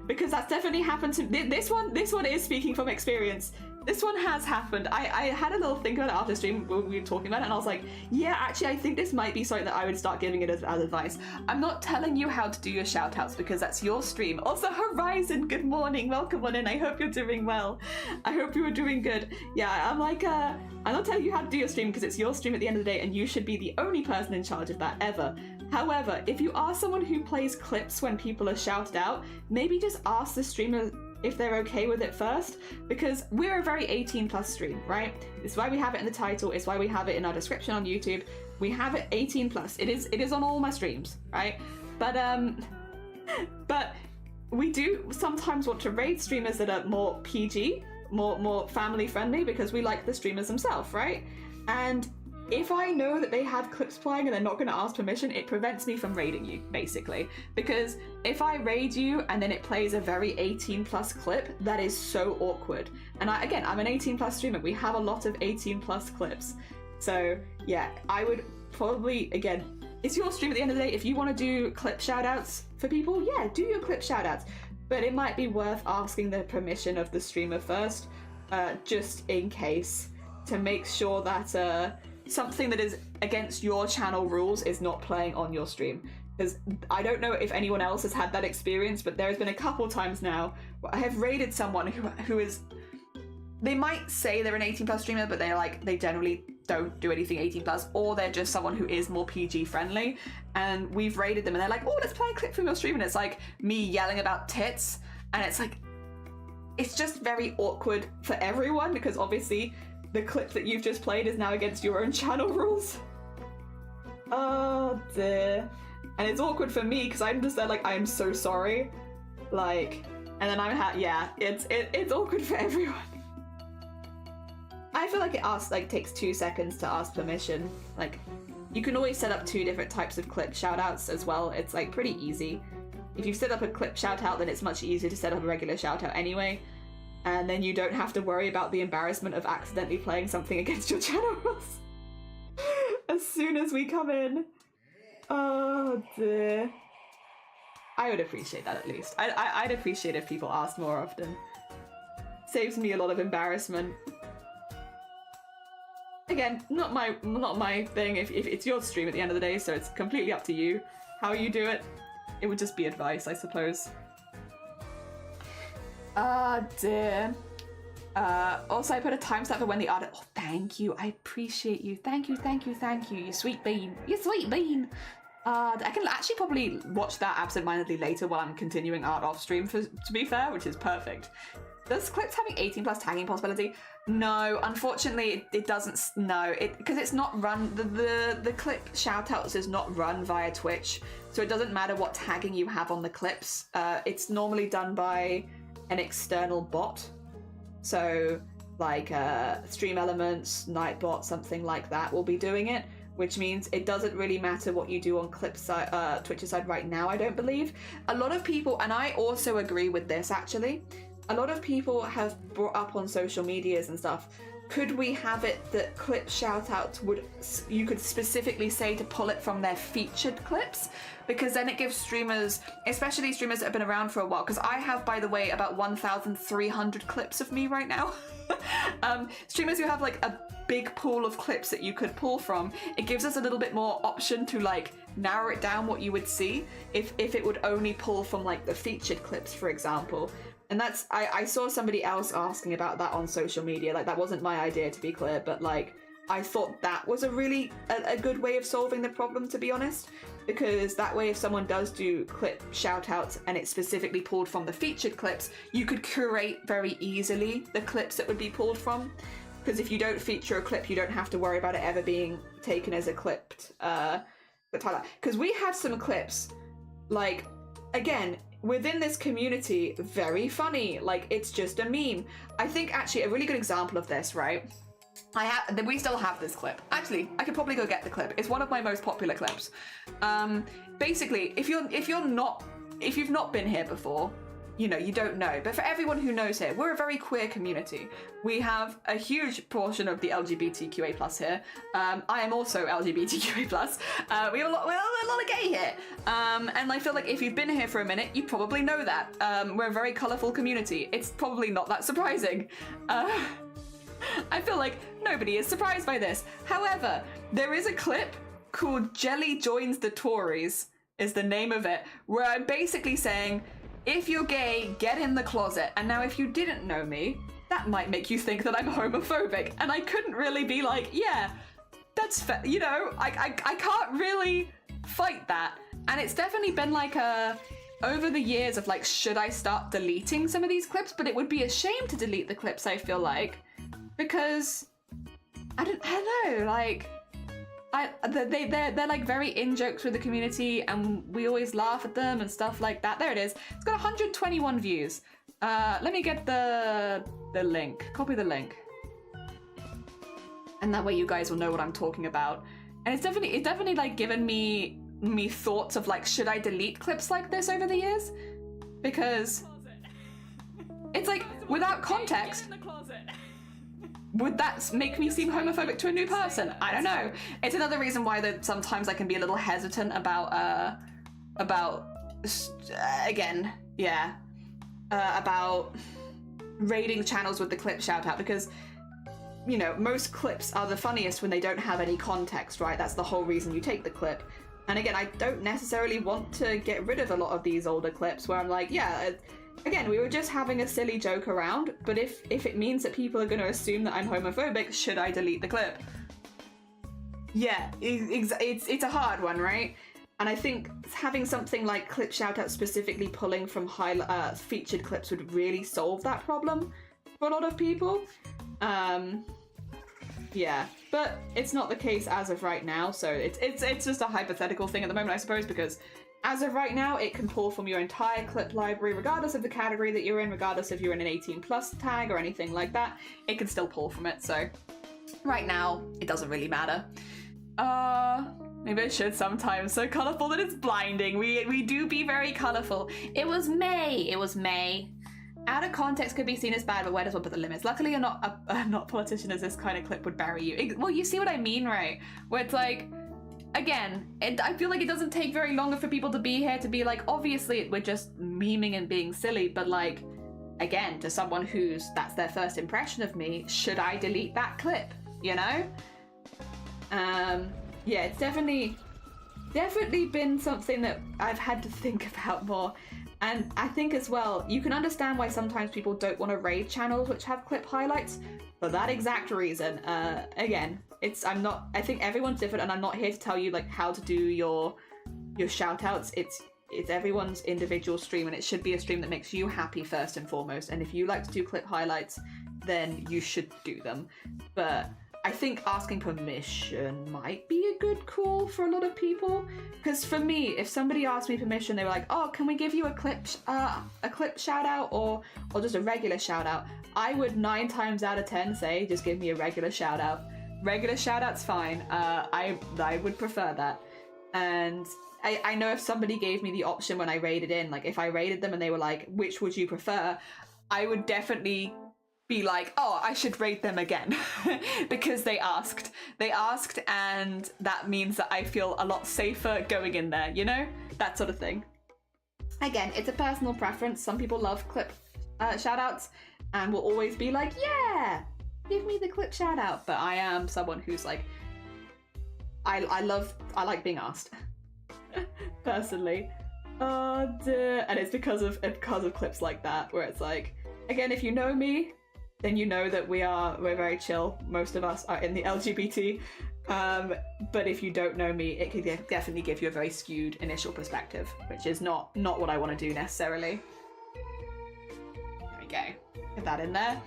because that's definitely happened to this one is speaking from experience. This one has happened. I had a little think about it after stream when we were talking about it, and I was like, yeah, actually I think this might be something that I would start giving it as advice. I'm not telling you how to do your shout outs because that's your stream. Also, Horizon, good morning, welcome on in. I hope you're doing well. I hope you were doing good. Yeah, I'm like, I'm not telling you how to do your stream because it's your stream at the end of the day, and you should be the only person in charge of that ever. However, if you are someone who plays clips when people are shouted out, maybe just ask the streamer if they're okay with it first, because we're a very 18 plus stream, right? It's why we have it in the title, it's why we have it in our description on YouTube. We have it 18 plus. It is on all my streams, right? But we do sometimes want to raid streamers that are more PG, more family friendly, because we like the streamers themselves, right? And if I know that they have clips playing and they're not going to ask permission, it prevents me from raiding you, basically. Because if I raid you and then it plays a very 18 plus clip, that is so awkward. And I'm an 18 plus streamer. We have a lot of 18 plus clips. So yeah, I would probably, again, it's your stream at the end of the day. If you want to do clip shoutouts for people, yeah, do your clip shoutouts. But it might be worth asking the permission of the streamer first, just in case, to make sure that something that is against your channel rules is not playing on your stream. Because I don't know if anyone else has had that experience, but there has been a couple times now where I have raided someone who is, they might say they're an 18 plus streamer, but they generally don't do anything 18 plus, or they're just someone who is more PG friendly, and we've raided them and they're like, oh, let's play a clip from your stream, and it's like me yelling about tits, and it's like, it's just very awkward for everyone, because obviously the clip that you've just played is now against your own channel rules. Oh dear. And it's awkward for me because I'm just there like, I am so sorry. Like, and then it's awkward for everyone. I feel like it takes 2 seconds to ask permission. Like, you can always set up 2 different types of clip shoutouts as well. It's like pretty easy. If you set up a clip shoutout, then it's much easier to set up a regular shoutout anyway. And then you don't have to worry about the embarrassment of accidentally playing something against your channel rules as soon as we come in. Oh dear. I would appreciate that at least. I'd appreciate if people asked more often. Saves me a lot of embarrassment. Again, not my thing. If it's your stream at the end of the day, so it's completely up to you how you do it. It would just be advice, I suppose. Ah, dear. Also, I put a timestamp for when the art. Oh, thank you. I appreciate you. Thank you. You sweet bean. You sweet bean. I can actually probably watch that absentmindedly later while I'm continuing art off stream, to be fair, which is perfect. Does clips having 18 plus tagging possibility? No, unfortunately, it doesn't. No, because it's not run. The clip shoutouts is not run via Twitch, so it doesn't matter what tagging you have on the clips. It's normally done by an external bot, so like Stream Elements, Nightbot, something like that will be doing it, which means it doesn't really matter what you do on Twitch's side right now, I don't believe. A lot of people, and I also agree with this actually, a lot of people have brought up on social medias and stuff could we have it that clip shoutouts you could specifically say to pull it from their featured clips? Because then it gives streamers, especially streamers that have been around for a while, because I have, by the way, about 1,300 clips of me right now. Streamers who have like a big pool of clips that you could pull from, it gives us a little bit more option to like narrow it down what you would see if it would only pull from like the featured clips, for example. And that's, I saw somebody else asking about that on social media. Like, that wasn't my idea, to be clear, but like, I thought that was a really a good way of solving the problem, to be honest, because that way if someone does do clip shoutouts and it's specifically pulled from the featured clips, you could curate very easily the clips that would be pulled from. Because if you don't feature a clip, you don't have to worry about it ever being taken as a clipped highlight. Because we have some clips, like, again, within this community, very funny. Like, it's just a meme. I think actually a really good example of this, right? We still have this clip. Actually, I could probably go get the clip. It's one of my most popular clips. Basically, if you've not been here before, you know, you don't know. But for everyone who knows here, we're a very queer community. We have a huge portion of the LGBTQA+ here. I am also LGBTQA+. We have a lot of gay here. And I feel like if you've been here for a minute, you probably know that. We're a very colourful community. It's probably not that surprising. I feel like nobody is surprised by this. However, there is a clip called Jelly Joins the Tories, is the name of it, where I'm basically saying, if you're gay, get in the closet. And now if you didn't know me, that might make you think that I'm homophobic. And I couldn't really be like, yeah, that's fair. You know, I can't really fight that. And it's definitely been like over the years of like, should I start deleting some of these clips? But it would be a shame to delete the clips, I feel like. Because I don't know, like they're like very in jokes with the community, and we always laugh at them and stuff like that. There it is. It's got 121 views. Let me get the link. Copy the link, and that way you guys will know what I'm talking about. And it's definitely like given me thoughts of like, should I delete clips like this over the years? Because it's like, without context, would that make me seem homophobic to a new person? I don't know. It's another reason why that sometimes I can be a little hesitant about raiding channels with the clip shout out, because, you know, most clips are the funniest when they don't have any context, right? That's the whole reason you take the clip. And again, I don't necessarily want to get rid of a lot of these older clips where I'm like, yeah, again, we were just having a silly joke around, but if it means that people are going to assume that I'm homophobic, should I delete the clip? Yeah, it's a hard one, right? And I think having something like clip shoutout specifically pulling from featured clips would really solve that problem for a lot of people. Yeah, but it's not the case as of right now, so it's just a hypothetical thing at the moment, I suppose, because as of right now, it can pull from your entire clip library, regardless of the category that you're in, regardless if you're in an 18+ tag or anything like that, it can still pull from it. So right now, it doesn't really matter. Maybe I should sometimes. So colourful that it's blinding. We do be very colourful. It was May. Out of context could be seen as bad, but where does one put the limits? Luckily, you're not a politician, as this kind of clip would bury you. Well, you see what I mean, right? Where it's like, again, I feel like it doesn't take very long for people to be here to be like, obviously we're just memeing and being silly, but like, again, to someone that's their first impression of me, should I delete that clip, you know? Yeah, it's definitely been something that I've had to think about more. And I think as well, you can understand why sometimes people don't want to raid channels which have clip highlights for that exact reason. Again, I think everyone's different, and I'm not here to tell you like how to do your shout outs. It's everyone's individual stream, and it should be a stream that makes you happy first and foremost. And if you like to do clip highlights, then you should do them. But I think asking permission might be a good call for a lot of people. Because for me, if somebody asked me permission, they were like, "Oh, can we give you a clip shout out or just a regular shout out?" I would 9 times out of 10 say, just give me a regular shout out. Regular shout out's fine. I would prefer that. And I know if somebody gave me the option when I raided in, like if I raided them and they were like, "Which would you prefer?" I would definitely be like, oh, I should rate them again because they asked. They asked, and that means that I feel a lot safer going in there, you know? That sort of thing. Again, it's a personal preference. Some people love clip shout-outs and will always be like, yeah, give me the clip shout-out. But I am someone who's like, I like being asked, personally. Oh dear. And it's because of clips like that, where it's like, again, if you know me, then you know that we're very chill. Most of us are in the LGBT. But if you don't know me, it could definitely give you a very skewed initial perspective, which is not what I want to do necessarily. There we go. Get that in there.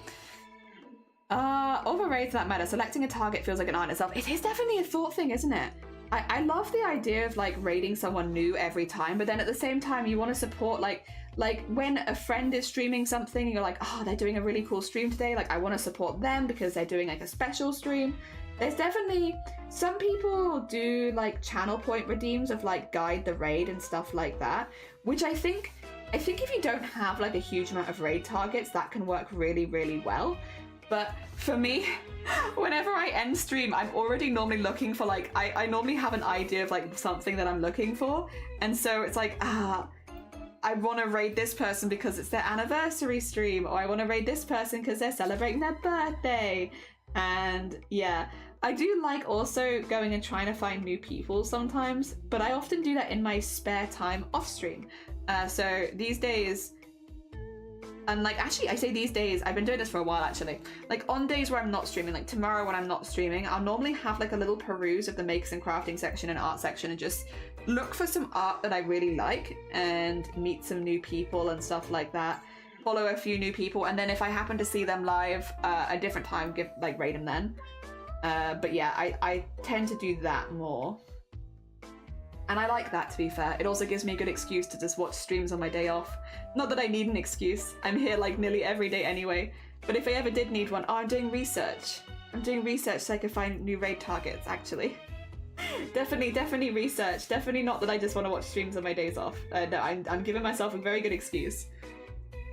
Over raids that matter. Selecting a target feels like an art in itself. It is definitely a thought thing, isn't it? I love the idea of like raiding someone new every time, but then at the same time you want to support like when a friend is streaming something and you're like, oh, they're doing a really cool stream today, like I want to support them because they're doing like a special stream. There's definitely, some people do like channel point redeems of like guide the raid and stuff like that, which I think if you don't have like a huge amount of raid targets, that can work really, really well. But for me, whenever I end stream, I'm already normally looking for like, I normally have an idea of like something that I'm looking for. And so it's like, I want to raid this person because it's their anniversary stream, or I want to raid this person because they're celebrating their birthday. And yeah, I do like also going and trying to find new people sometimes, but I often do that in my spare time off stream. So these days, and like actually I say these days, I've been doing this for a while actually, like on days where I'm not streaming, like tomorrow when I'm not streaming, I'll normally have like a little peruse of the makes and crafting section and art section and just look for some art that I really like and meet some new people and stuff like that. Follow a few new people, and then if I happen to see them live a different time, raid them then. But yeah, I tend to do that more. And I like that, to be fair. It also gives me a good excuse to just watch streams on my day off. Not that I need an excuse. I'm here like nearly every day anyway. But if I ever did need one, I'm doing research. I'm doing research so I can find new raid targets, actually. Definitely research. Definitely not that I just want to watch streams on my days off. No, I'm giving myself a very good excuse.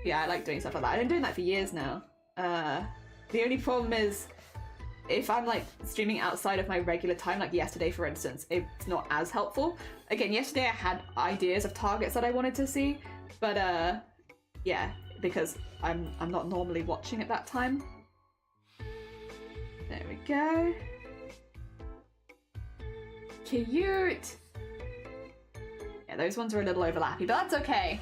Yeah, I like doing stuff like that. I've been doing that for years now. The only problem is, if I'm like streaming outside of my regular time, like yesterday for instance, it's not as helpful. Again, yesterday I had ideas of targets that I wanted to see, but yeah, because I'm not normally watching at that time. There we go. Cute. Yeah, those ones are a little overlappy, but that's okay.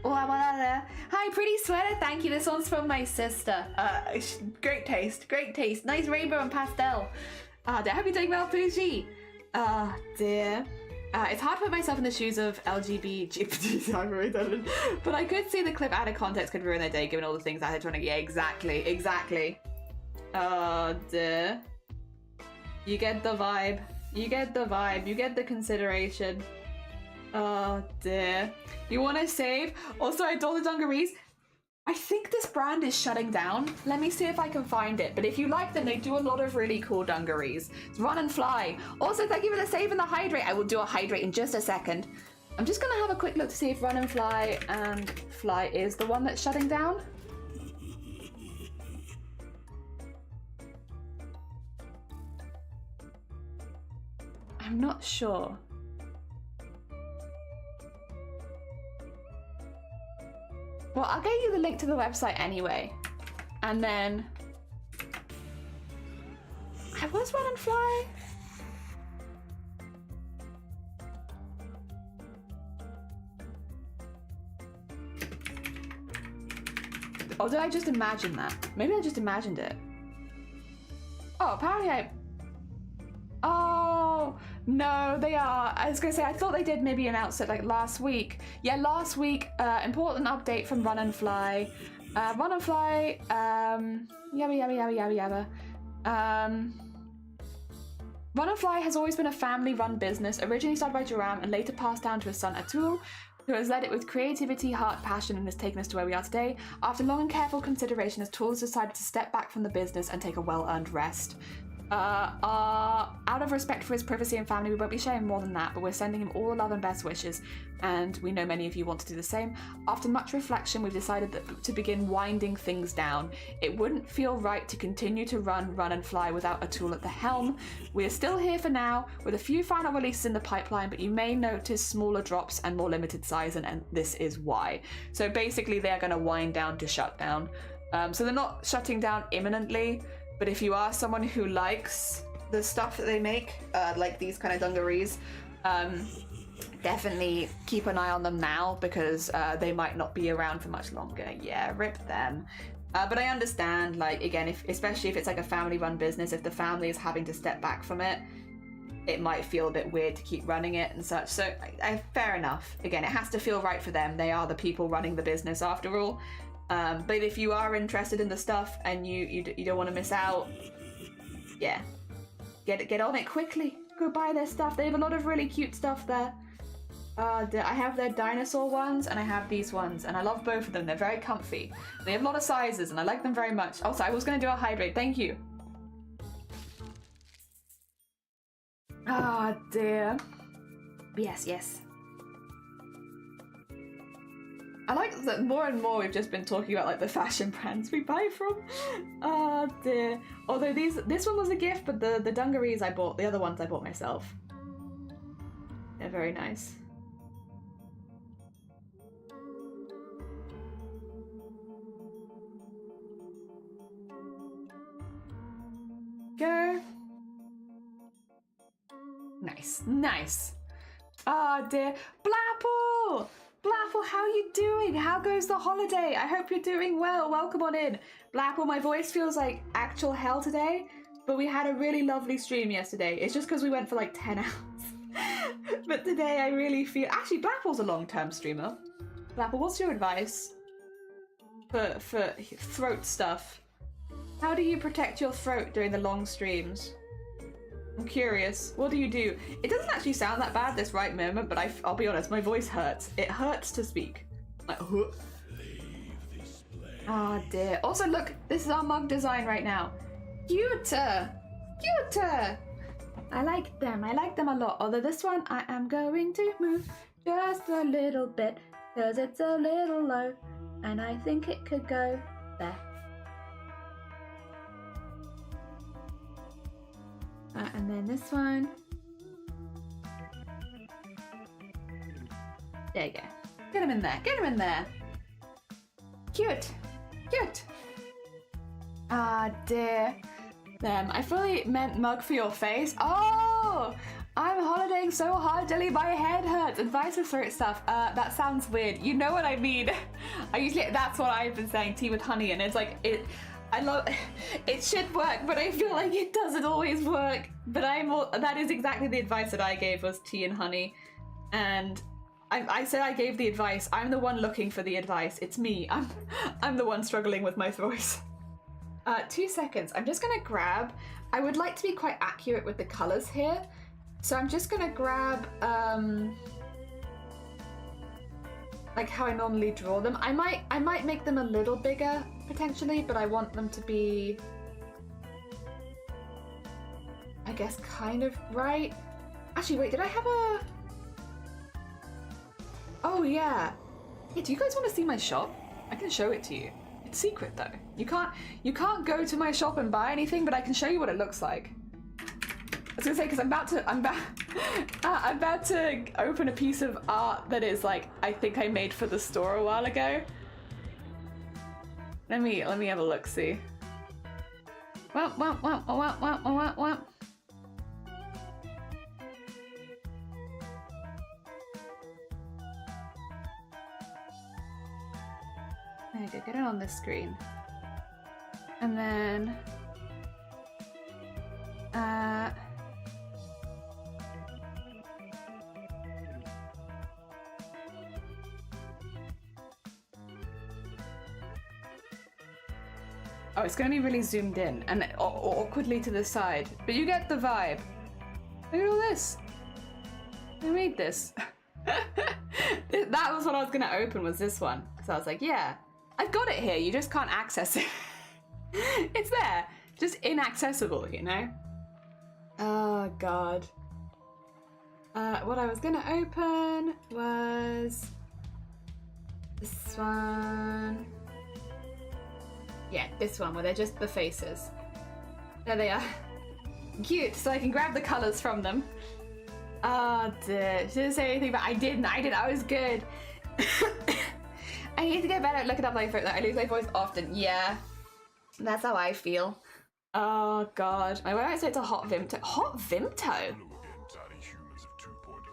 Hi, pretty sweater. Thank you. This one's from my sister. Great taste. Great taste. Nice rainbow and pastel. I hope you're doing well, Fuji. Dear. It's hard to put myself in the shoes of LGBT, but I could see the clip out of context could ruin their day given all the things I had trying to. Yeah, exactly. Dear. You get the vibe. You get the consideration. Oh dear. You want to save? Also, I adore the dungarees. I think this brand is shutting down. Let me see if I can find it. But if you like them, they do a lot of really cool dungarees. It's Run and Fly. Also, thank you for the save and the hydrate. I will do a hydrate in just a second. I'm just going to have a quick look to see if Run and Fly is the one that's shutting down. I'm not sure. Well, I'll get you the link to the website anyway. And then... Was Run and Fly? Or did I just imagine that? Maybe I just imagined it. Oh, apparently I... Oh, no, they are. I was going to say, I thought they did maybe announce it like last week. Yeah, last week, important update from Run and Fly. Run and Fly, yabba. Run and Fly has always been a family-run business, originally started by Joram and later passed down to his son Atul, who has led it with creativity, heart, passion, and has taken us to where we are today. After long and careful consideration, Atul has decided to step back from the business and take a well-earned rest. Out of respect for his privacy and family, we won't be sharing more than that, but we're sending him all the love and best wishes, and we know many of you want to do the same. After much reflection, we've decided that to begin winding things down. It wouldn't feel right to continue to run and fly without a tool at the helm. We're still here for now, with a few final releases in the pipeline, but you may notice smaller drops and more limited size, and this is why. So basically, they're going to wind down to shut down. So they're not shutting down imminently, but if you are someone who likes the stuff that they make, like these kind of dungarees, definitely keep an eye on them now, because they might not be around for much longer. Yeah, rip them. But I understand, like, again, especially if it's like a family-run business, if the family is having to step back from it, it might feel a bit weird to keep running it and such. So fair enough. Again, it has to feel right for them. They are the people running the business after all. But if you are interested in the stuff and you don't want to miss out, yeah, get on it quickly. Go buy their stuff. They have a lot of really cute stuff there. I have their dinosaur ones and I have these ones, and I love both of them. They're very comfy. They have a lot of sizes and I like them very much. Also, I was going to do a hydrate. Thank you. Ah, dear. Yes. I like that more and more we've just been talking about like the fashion brands we buy from. Oh dear. Although this one was a gift, but the dungarees I bought, the other ones I bought myself. They're very nice. Go. Nice. Oh dear. Blapple! Blapple, how are you doing? How goes the holiday? I hope you're doing well. Welcome on in. Blapple, my voice feels like actual hell today, but we had a really lovely stream yesterday. It's just because we went for like 10 hours. But today I really feel... Actually, Blapple's a long-term streamer. Blapple, what's your advice for throat stuff? How do you protect your throat during the long streams? I'm curious. What do you do? It doesn't actually sound that bad this right moment, but I'll be honest, my voice hurts. It hurts to speak. Like, oh dear. Also, look, this is our mug design right now. Cuter! I like them a lot. Although this one, I am going to move just a little bit, because it's a little low, and I think it could go there. And then this one. There you go. Get him in there. Cute. Ah, dear. I fully meant mug for your face. Oh! I'm holidaying so hard, Jelly, my head hurts. Advice for throat stuff. That sounds weird. You know what I mean. That's what I've been saying, tea with honey, and it's like, I love it should work, but I feel like it doesn't always work. But that is exactly the advice that I gave, was tea and honey. And I said I gave the advice. I'm the one looking for the advice. It's me. I'm the one struggling with my voice. 2 seconds. I'm just gonna grab. I would like to be quite accurate with the colors here, so I'm just gonna grab like how I normally draw them. I might make them a little bigger potentially, but I want them to be, I guess, kind of right. Actually, wait, did I have a... Oh yeah. Hey, do you guys want to see my shop? I can show it to you. It's secret though. You can't go to my shop and buy anything, but I can show you what it looks like. I was gonna say, because I'm about to open a piece of art that is like, I think I made for the store a while ago. Let me have a look, see. Well. There you go, get it on this screen. And then oh, it's going to be really zoomed in and awkwardly to the side, but you get the vibe. Look at all this. I made this. That was what I was going to open, was this one. So I was like, yeah, I've got it here. You just can't access it. It's there, just inaccessible, you know? Oh god. What I was gonna open was this one. Yeah, this one where they're just the faces. There they are. Cute, so I can grab the colours from them. Oh dear, didn't say anything, but I didn't. I was good. I need to get better at looking up my voice. I lose my voice often. Yeah, that's how I feel. Oh god, when I say it's a hot Vimto. Hot Vimto?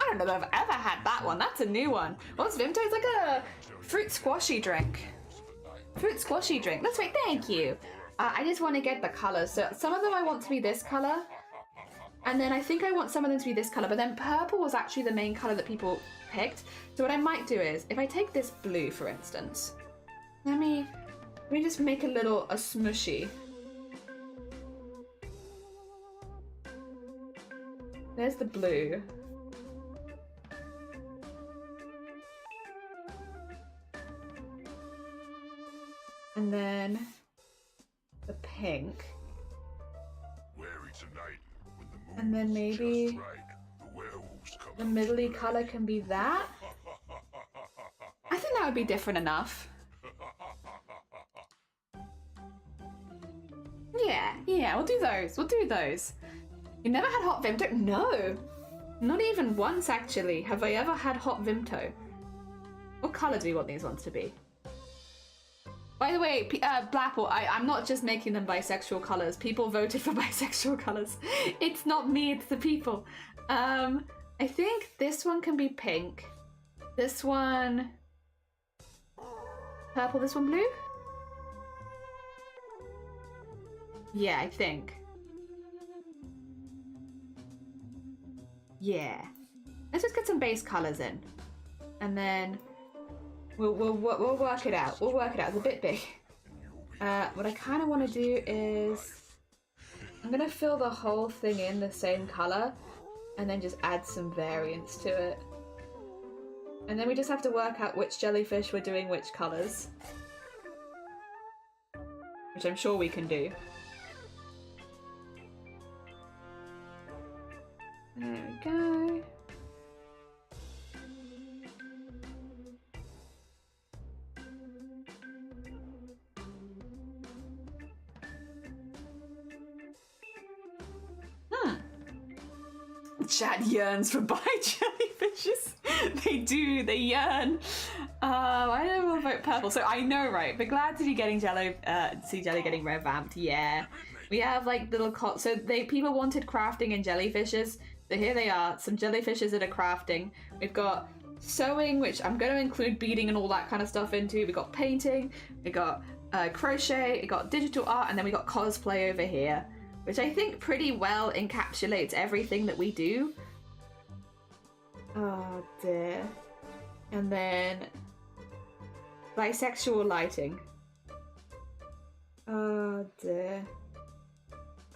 I don't know if I've ever had that one. That's a new one. What's Vimto? It's like a fruit squashy drink. Fruit squashy drink. That's right, thank you. I just want to get the colours. So some of them I want to be this colour. And then I think I want some of them to be this colour. But then purple was actually the main colour that people picked. So what I might do is, if I take this blue, for instance. Let me just make a smushy. There's the blue. And then the pink. And then maybe the middly colour can be that. I think that would be different enough. Yeah, we'll do those. You never had hot Vimto? No! Not even once, actually, have I ever had hot Vimto. What colour do we want these ones to be? By the way, Blapple, I'm not just making them bisexual colours. People voted for bisexual colours. It's not me, it's the people. I think this one can be pink. This one... purple, this one blue? Yeah, I think. Yeah. Let's just get some base colours in. And then... We'll work it out. It's a bit big. What I kind of want to do is... I'm going to fill the whole thing in the same colour and then just add some variance to it. And then we just have to work out which jellyfish we're doing which colours. Which I'm sure we can do. There we go. Chad yearns for bi jellyfishes. They yearn. I don't want to vote purple, so I know, right? But glad to be getting Jelly getting revamped. Yeah, we have like little so people wanted crafting and jellyfishes, so here they are. Some jellyfishes that are crafting. We've got sewing, which I'm going to include beading and all that kind of stuff into. We got painting. We got crochet. We got digital art, and then we got cosplay over here, which I think pretty well encapsulates everything that we do. Oh dear. And then bisexual lighting. Oh dear.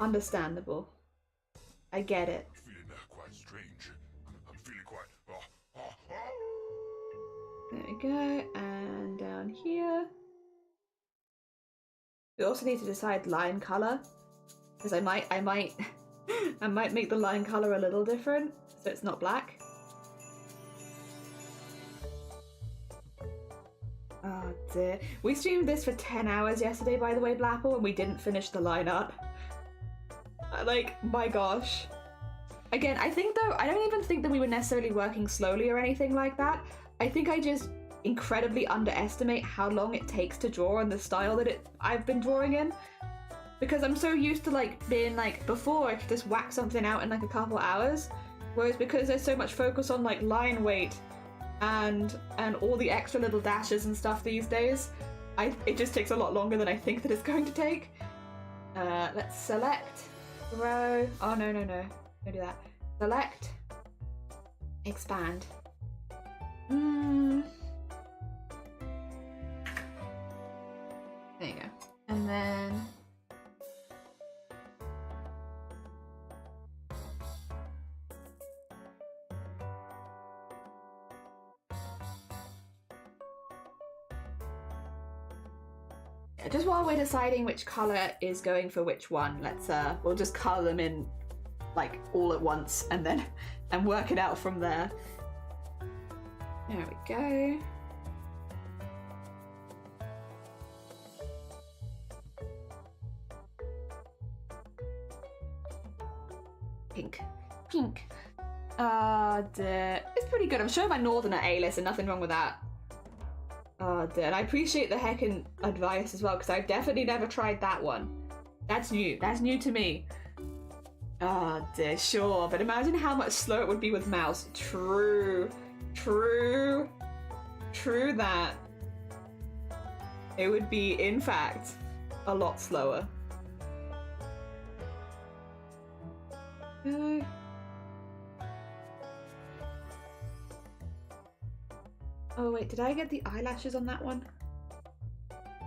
Understandable. I get it. I'm feeling quite strange. I'm feeling quite... There we go. And down here. We also need to decide line colour. Because I might make the line colour a little different, so it's not black. Oh dear. We streamed this for 10 hours yesterday, by the way, Blapple, and we didn't finish the line art. Like, my gosh. Again, I think though, I don't even think that we were necessarily working slowly or anything like that. I think I just incredibly underestimate how long it takes to draw and the style that I've been drawing in. Because I'm so used to like being like, before I could just whack something out in like a couple hours, whereas because there's so much focus on like line weight and all the extra little dashes and stuff these days, it just takes a lot longer than I think that it's going to take. Let's select, row, oh no, don't do that. Select, expand. There you go. And then just while we're deciding which colour is going for which one, let's we'll just colour them in like all at once and then and work it out from there. There we go. Pink. Pink. Dear. It's pretty good. I'm showing my Northerner A-list and nothing wrong with that. Oh dear. And I appreciate the heckin' advice as well, because I've definitely never tried that one. That's new. That's new to me. Oh dear, sure. But imagine how much slower it would be with mouse. True. True. True that. It would be, in fact, a lot slower. Oh wait, did I get the eyelashes on that one?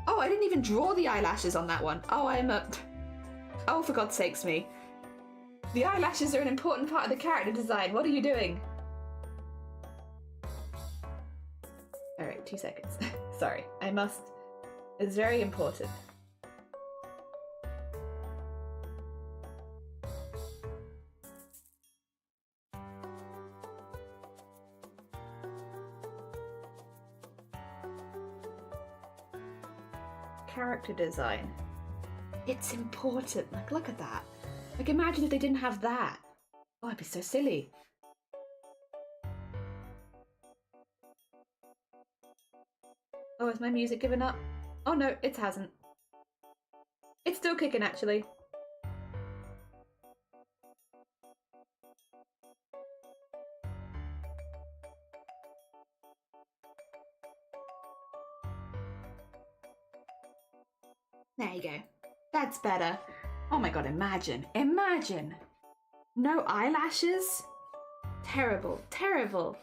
Oh, I didn't even draw the eyelashes on that one. Oh, oh, for God's sakes me. The eyelashes are an important part of the character design. What are you doing? Alright, 2 seconds. Sorry, I must. It's very important. Character design. It's important. Like, look at that. Like, imagine if they didn't have that. Oh, I'd be so silly. Oh, has my music given up? Oh no, it hasn't. It's still kicking, actually. There you go. That's better. Oh my god, imagine. Imagine! No eyelashes? Terrible. Terrible.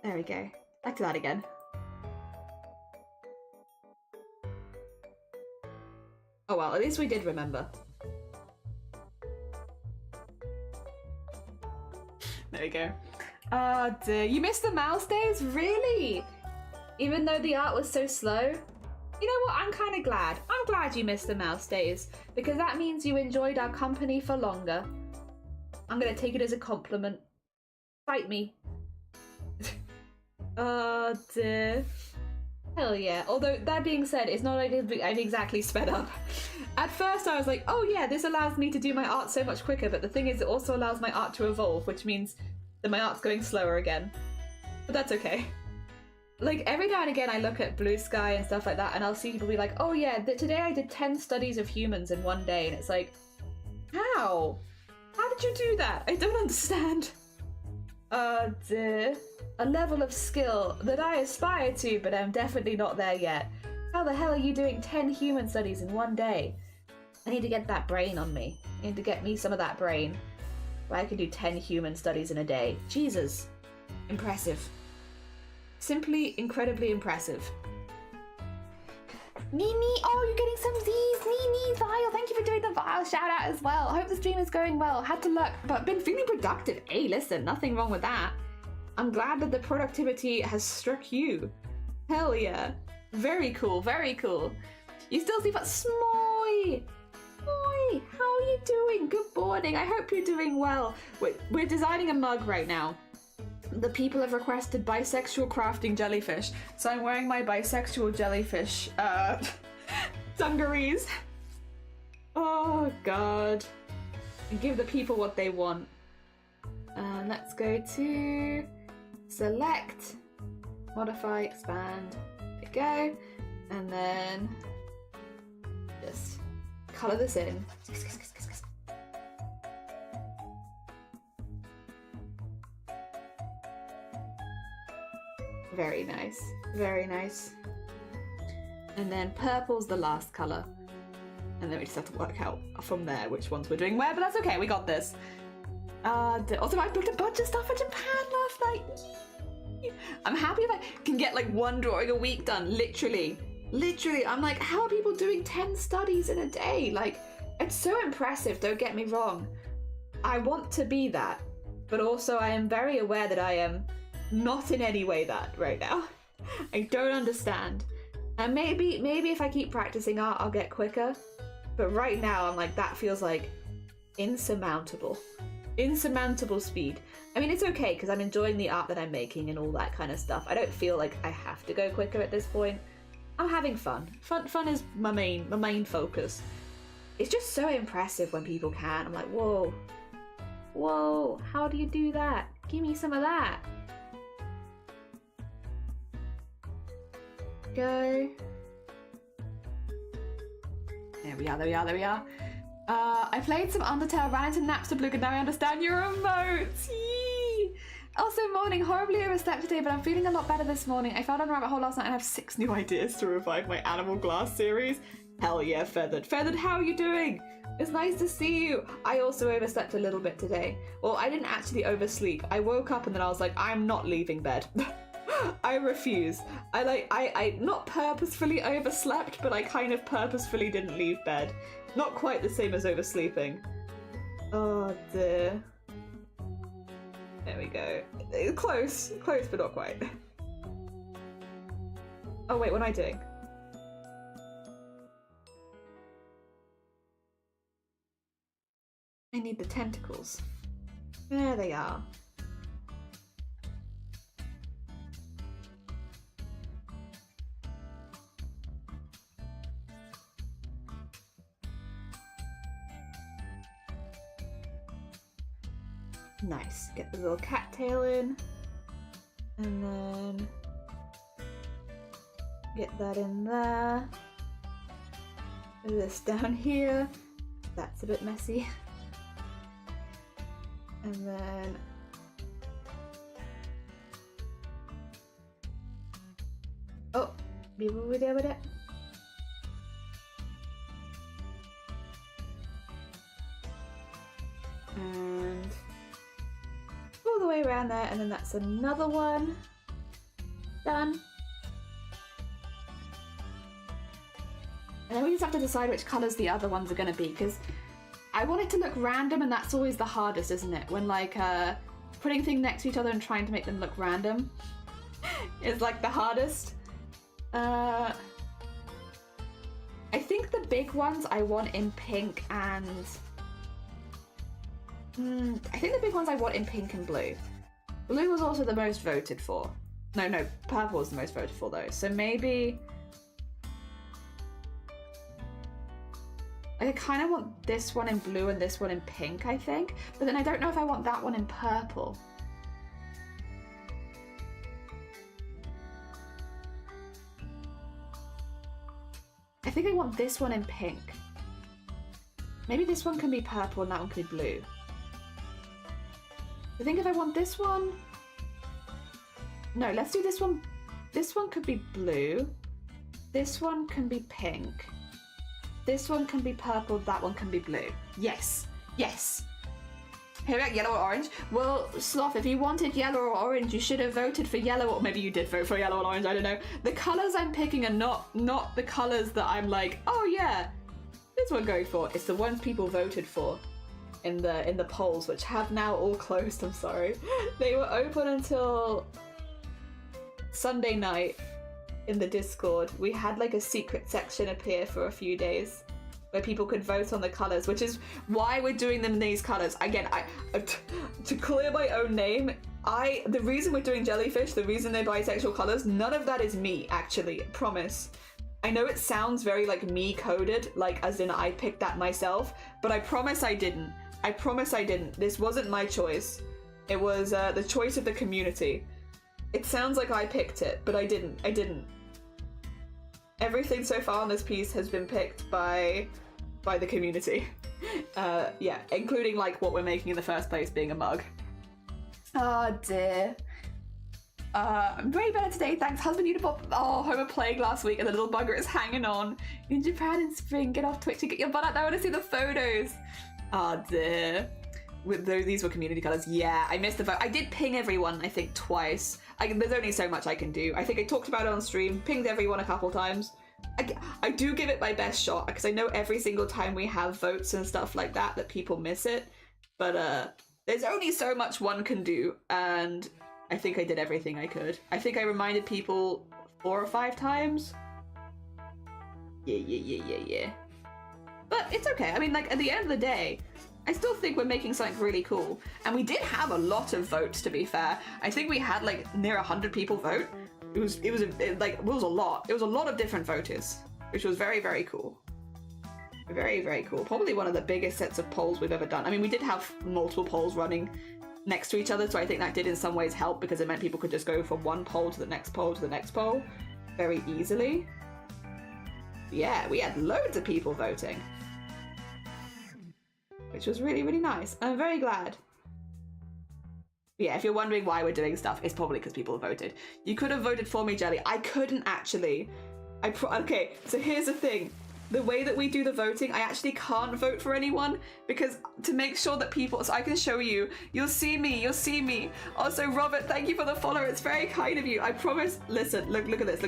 There we go. Back to that again. Oh well, at least we did remember. There we go. Oh dear. You missed the mouse days? Really? Even though the art was so slow? You know what? I'm kind of glad. I'm glad you missed the mouse days, because that means you enjoyed our company for longer. I'm going to take it as a compliment. Fight me. Oh dear. Hell yeah. Although, that being said, it's not like I've exactly sped up. At first I was like, oh yeah, this allows me to do my art so much quicker, but the thing is it also allows my art to evolve, which means that my art's going slower again. But that's okay. Like, every now and again I look at Blue Sky and stuff like that, and I'll see people be like, oh yeah, today I did 10 studies of humans in one day, and it's like, how? How did you do that? I don't understand. Dear. A level of skill that I aspire to, but I'm definitely not there yet. How the hell are you doing 10 human studies in one day? I need to get that brain on me. I need to get me some of that brain. Where I can do 10 human studies in a day. Jesus. Impressive. Simply incredibly impressive. Mimi, oh, you're getting some Z's. Mimi, Vile, thank you for doing the Vile shout out as well. I hope the stream is going well. Had to look, but been feeling productive. Hey, listen, nothing wrong with that. I'm glad that the productivity has struck you. Hell yeah. Very cool, very cool. You still see but Smoy! Smoy, how are you doing? Good morning, I hope you're doing well. We're designing a mug right now. The people have requested bisexual crafting jellyfish, so I'm wearing my bisexual jellyfish dungarees. Oh god. And give the people what they want. Let's go to select, modify, expand. There we go. And then just colour this in. Very nice, very nice. And then purple's the last colour. And then we just have to work out from there which ones we're doing where, but that's okay, we got this. Also, I booked a bunch of stuff for Japan last night. I'm happy if I can get like one drawing a week done, literally. Literally, I'm like, how are people doing 10 studies in a day? Like, it's so impressive, don't get me wrong. I want to be that, but also I am very aware that I am not in any way that right now. I don't understand. And maybe if I keep practicing art, I'll get quicker. But right now, I'm like, that feels like insurmountable. Insurmountable speed. I mean, it's okay because I'm enjoying the art that I'm making and all that kind of stuff. I don't feel like I have to go quicker at this point. I'm having fun. Fun is my main focus. It's just so impressive when people can. I'm like, whoa. Whoa, how do you do that? Give me some of that. Go. There we are. I played some Undertale, ran into Napster Blue, and now I understand your emotes. Yee! Also, morning, horribly overslept today, but I'm feeling a lot better this morning. I fell down a rabbit hole last night and I have 6 new ideas to revive my Animal Glass series. Hell yeah, Feathered. Feathered, how are you doing? It's nice to see you. I also overslept a little bit today. Well, I didn't actually oversleep. I woke up and then I was like, I'm not leaving bed. I refuse. I not purposefully overslept, but I kind of purposefully didn't leave bed. Not quite the same as oversleeping. Oh dear. There we go. Close, but not quite. Oh wait, what am I doing? I need the tentacles. There they are. Nice. Get the little cattail in. And then get that in there. This down here. That's a bit messy. And then oh, be there with it. And all the way around there, and then that's another one. Done. And then we just have to decide which colours the other ones are going to be, because I want it to look random, and that's always the hardest, isn't it? When like putting things next to each other and trying to make them look random is like the hardest. I think the big ones I want in pink and I think the big ones I want in pink and blue. Blue was also the most voted for. No, purple was the most voted for though. So maybe I kind of want this one in blue and this one in pink, I think. But then I don't know if I want that one in purple. I think I want this one in pink. Maybe this one can be purple and that one can be blue. I think if I want this one... No, let's do this one. This one could be blue. This one can be pink. This one can be purple, that one can be blue. Yes, yes. Here we go, yellow or orange. Well, Sloth, if you wanted yellow or orange, you should have voted for yellow, or maybe you did vote for yellow or orange, I don't know. The colours I'm picking are not the colours that I'm like, oh yeah, this one going for. It's the ones people voted for in the polls, which have now all closed, I'm sorry. They were open until Sunday night. In the Discord, we had like a secret section appear for a few days where people could vote on the colours, which is why we're doing them in these colours. Again, to clear my own name, the reason we're doing jellyfish, the reason they're bisexual colours, none of that is me, actually, promise. I know it sounds very like me coded, like as in I picked that myself, but I promise I didn't. I promise I didn't. This wasn't my choice. It was the choice of the community. It sounds like I picked it, but I didn't. I didn't. Everything so far on this piece has been picked by the community. Yeah, including like what we're making in the first place being a mug. Oh dear. I'm way better today, thanks. Husband Unipop. Oh, home of plague last week and the little bugger is hanging on. In Japan in spring, get off Twitch and get your butt out there. I want to see the photos. Oh dear. These were community colours. Yeah, I missed the vote. I did ping everyone, I think, twice. There's only so much I can do. I think I talked about it on stream, pinged everyone a couple times. I do give it my best shot, because I know every single time we have votes and stuff like that people miss it. But there's only so much one can do, and I think I did everything I could. I think I reminded people 4 or 5 times. Yeah. But it's okay. I mean, like, at the end of the day, I still think we're making something really cool. And we did have a lot of votes, to be fair. I think we had like near 100 people vote. It was a lot. It was a lot of different voters, which was very, very cool. Very, very cool. Probably one of the biggest sets of polls we've ever done. I mean, we did have multiple polls running next to each other, so I think that did in some ways help because it meant people could just go from one poll to the next poll to the next poll very easily. Yeah, we had loads of people voting, which was really, really nice. I'm very glad. Yeah, if you're wondering why we're doing stuff, it's probably because people voted. You could have voted for me, Jelly. I couldn't actually. Okay, so here's the thing. The way that we do the voting, I actually can't vote for anyone because to make sure that people, so I can show you, you'll see me. Also, Robert, thank you for the follow. It's very kind of you. I promise. Listen, look at this.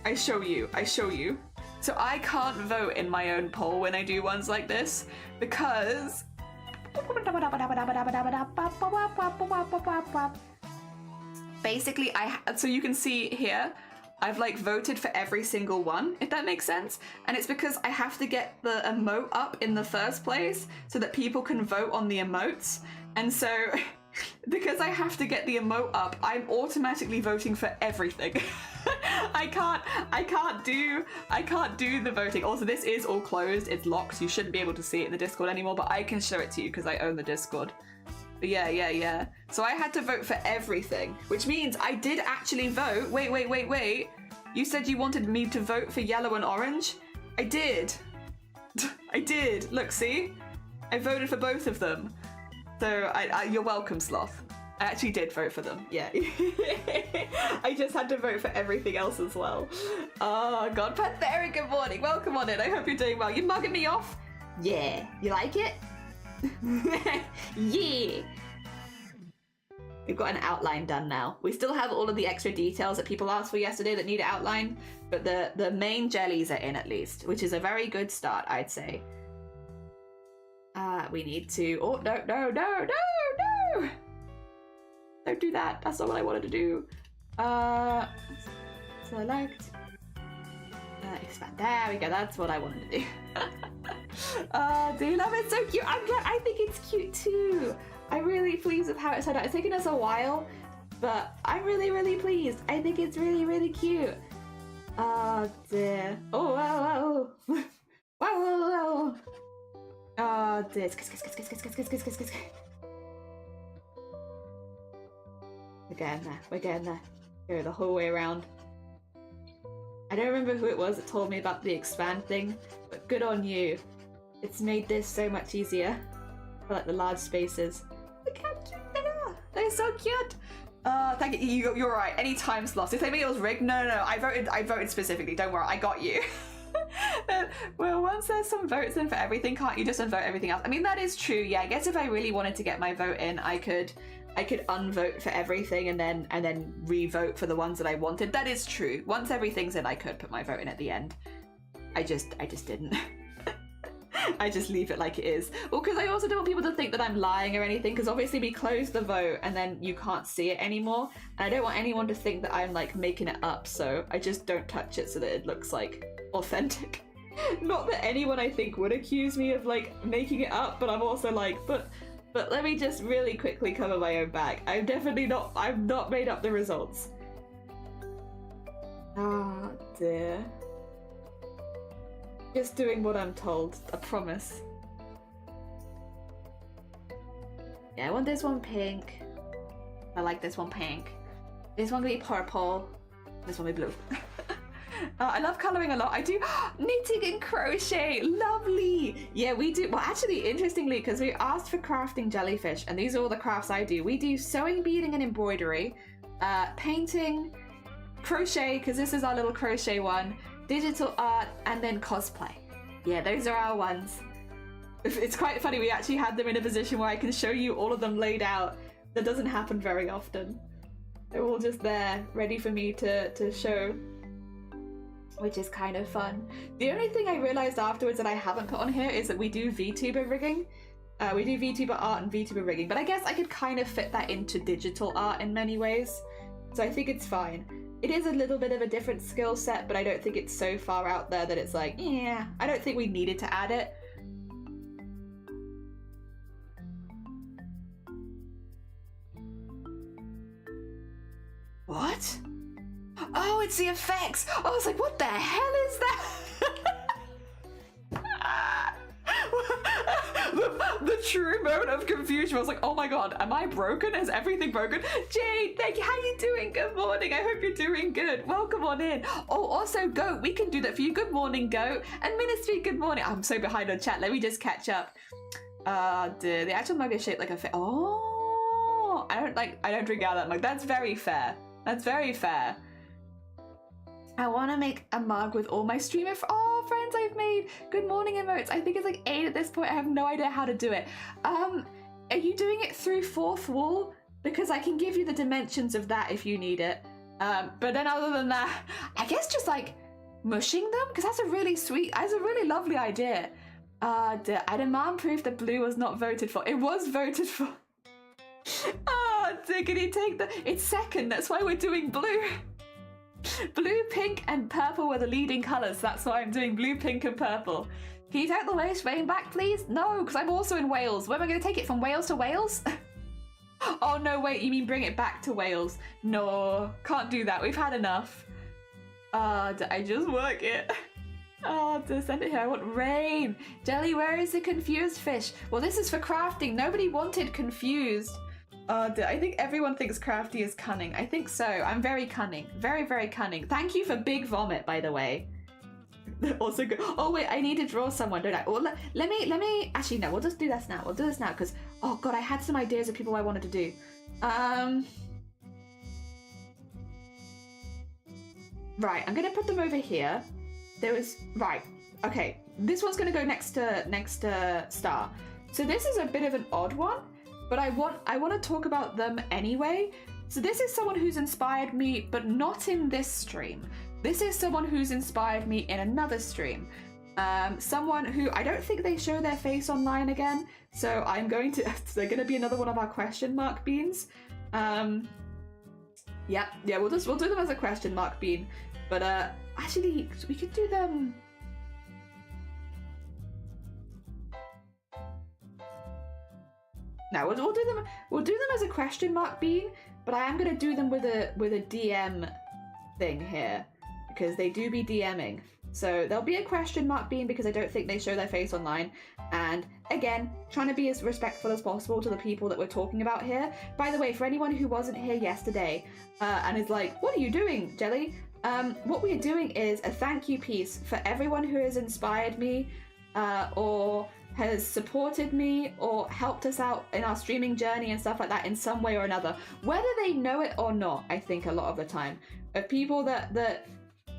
I show you. So I can't vote in my own poll when I do ones like this because basically so you can see here, I've like voted for every single one, if that makes sense. And it's because I have to get the emote up in the first place so that people can vote on the emotes. And so because I have to get the emote up, I'm automatically voting for everything. I can't do the voting. Also, this is all closed. It's locked. So you shouldn't be able to see it in the Discord anymore, but I can show it to you because I own the Discord. But yeah. So I had to vote for everything, which means I did actually vote. Wait. You said you wanted me to vote for yellow and orange? I did. I did. Look, see? I voted for both of them. So you're welcome, Sloth. I actually did vote for them, yeah. I just had to vote for everything else as well. Oh God, Panthera, good morning. Welcome on in. I hope you're doing well. You mugging me off? Yeah. You like it? Yeah. We've got an outline done now. We still have all of the extra details that people asked for yesterday that need an outline, but the main jellies are in at least, which is a very good start, I'd say. We need to... Oh, no. Don't do that. That's not what I wanted to do. So I liked. Expand. There we go. That's what I wanted to do. Do you love it? So cute. I'm glad. I think it's cute too. I'm really pleased with how it turned out. It's taken us a while, but I'm really, really pleased. I think it's really, really cute. Oh dear. Oh wow. Wow. Oh dear. We're getting there. Go the whole way around. I don't remember who it was that told me about the expand thing, but good on you. It's made this so much easier for like the large spaces. Look how cute they are. They're so cute. Thank you. You're right. Any time slots. If they made it was rigged, no. I voted specifically. Don't worry. I got you. Well, once there's some votes in for everything, can't you just unvote everything else? I mean, that is true. Yeah, I guess if I really wanted to get my vote in, I could unvote for everything and then re-vote for the ones that I wanted. That is true. Once everything's in, I could put my vote in at the end. I just didn't. I just leave it like it is. Well, because I also don't want people to think that I'm lying or anything, because obviously we close the vote and then you can't see it anymore. And I don't want anyone to think that I'm like making it up, so I just don't touch it so that it looks like authentic. Not that anyone I think would accuse me of like making it up, but I'm also like, but let me just really quickly cover my own back. I've not made up the results. Oh dear. Just doing what I'm told, I promise. Yeah, I want this one pink. I like this one pink. This one will be purple. This one will be blue. I love colouring a lot. I do knitting and crochet. Lovely. Yeah, we do. Well, actually, interestingly, because we asked for crafting jellyfish, and these are all the crafts I do. We do sewing, beading, and embroidery, painting, crochet, because this is our little crochet one, digital art, and then cosplay. Yeah, those are our ones. It's quite funny. We actually had them in a position where I can show you all of them laid out. That doesn't happen very often. They're all just there, ready for me to show, which is kind of fun. The only thing I realized afterwards that I haven't put on here is that we do VTuber rigging. We do VTuber art and VTuber rigging, but I guess I could kind of fit that into digital art in many ways. So I think it's fine. It is a little bit of a different skill set, but I don't think it's so far out there that it's like, yeah, I don't think we needed to add it. Oh, it's the effects. I was like, what the hell is that? the true moment of confusion. I was like, oh my god, am I broken? Is everything broken? Jade, thank you. How you doing? Good morning. I hope you're doing good. Welcome on in. Oh, also, Goat, we can do that for you. Good morning, Goat. And Ministry, good morning. I'm so behind on chat. Let me just catch up. The actual mug is shaped like a oh, I don't drink out of that mug. That's very fair. That's very fair. I want to make a mug with all my streamer friends I've made. Good morning emotes. I think it's like 8 at this point. I have no idea how to do it. Are you doing it through fourth wall? Because I can give you the dimensions of that if you need it. But then other than that, I guess just like mushing them, because that's a really lovely idea. I demand proof that blue was not voted for. It was voted for. Can you take it's second, that's why we're doing blue. Blue, pink, and purple were the leading colours. That's why I'm doing blue, pink, and purple. Can you take the waste rain back, please? No, because I'm also in Wales. Where am I going to take it from? Wales to Wales? Oh, no, wait. You mean bring it back to Wales? No, can't do that. We've had enough. Did I just work it? To send it here. I want rain. Jelly, where is the confused fish? Well, this is for crafting. Nobody wanted confused. I think everyone thinks crafty is cunning. I think so. I'm very cunning. Very, very cunning. Thank you for Big Vomit, by the way. Also good. Oh, wait, I need to draw someone, don't I? Well, let me... Actually, no, we'll just do this now. We'll do this now, because... Oh, God, I had some ideas of people I wanted to do. Right, I'm going to put them over here. Right, okay. This one's going to go next to Star. So this is a bit of an odd one. But I want to talk about them anyway. So this is someone who's inspired me, but not in this stream. This is someone who's inspired me in another stream. Someone who I don't think they show their face online again. So I'm going to. They're going to be another one of our question mark beans. Yeah. We'll do them as a question mark bean. But actually, we could do them. No, we'll do them as a question mark bean, but I am gonna do them with a DM thing here, because they do be DMing. So there'll be a question mark bean because I don't think they show their face online. And again, trying to be as respectful as possible to the people that we're talking about here. By the way, for anyone who wasn't here yesterday and is like, what are you doing, Jelly? What we're doing is a thank you piece for everyone who has inspired me or has supported me or helped us out in our streaming journey and stuff like that in some way or another, whether they know it or not. I think a lot of the time of people that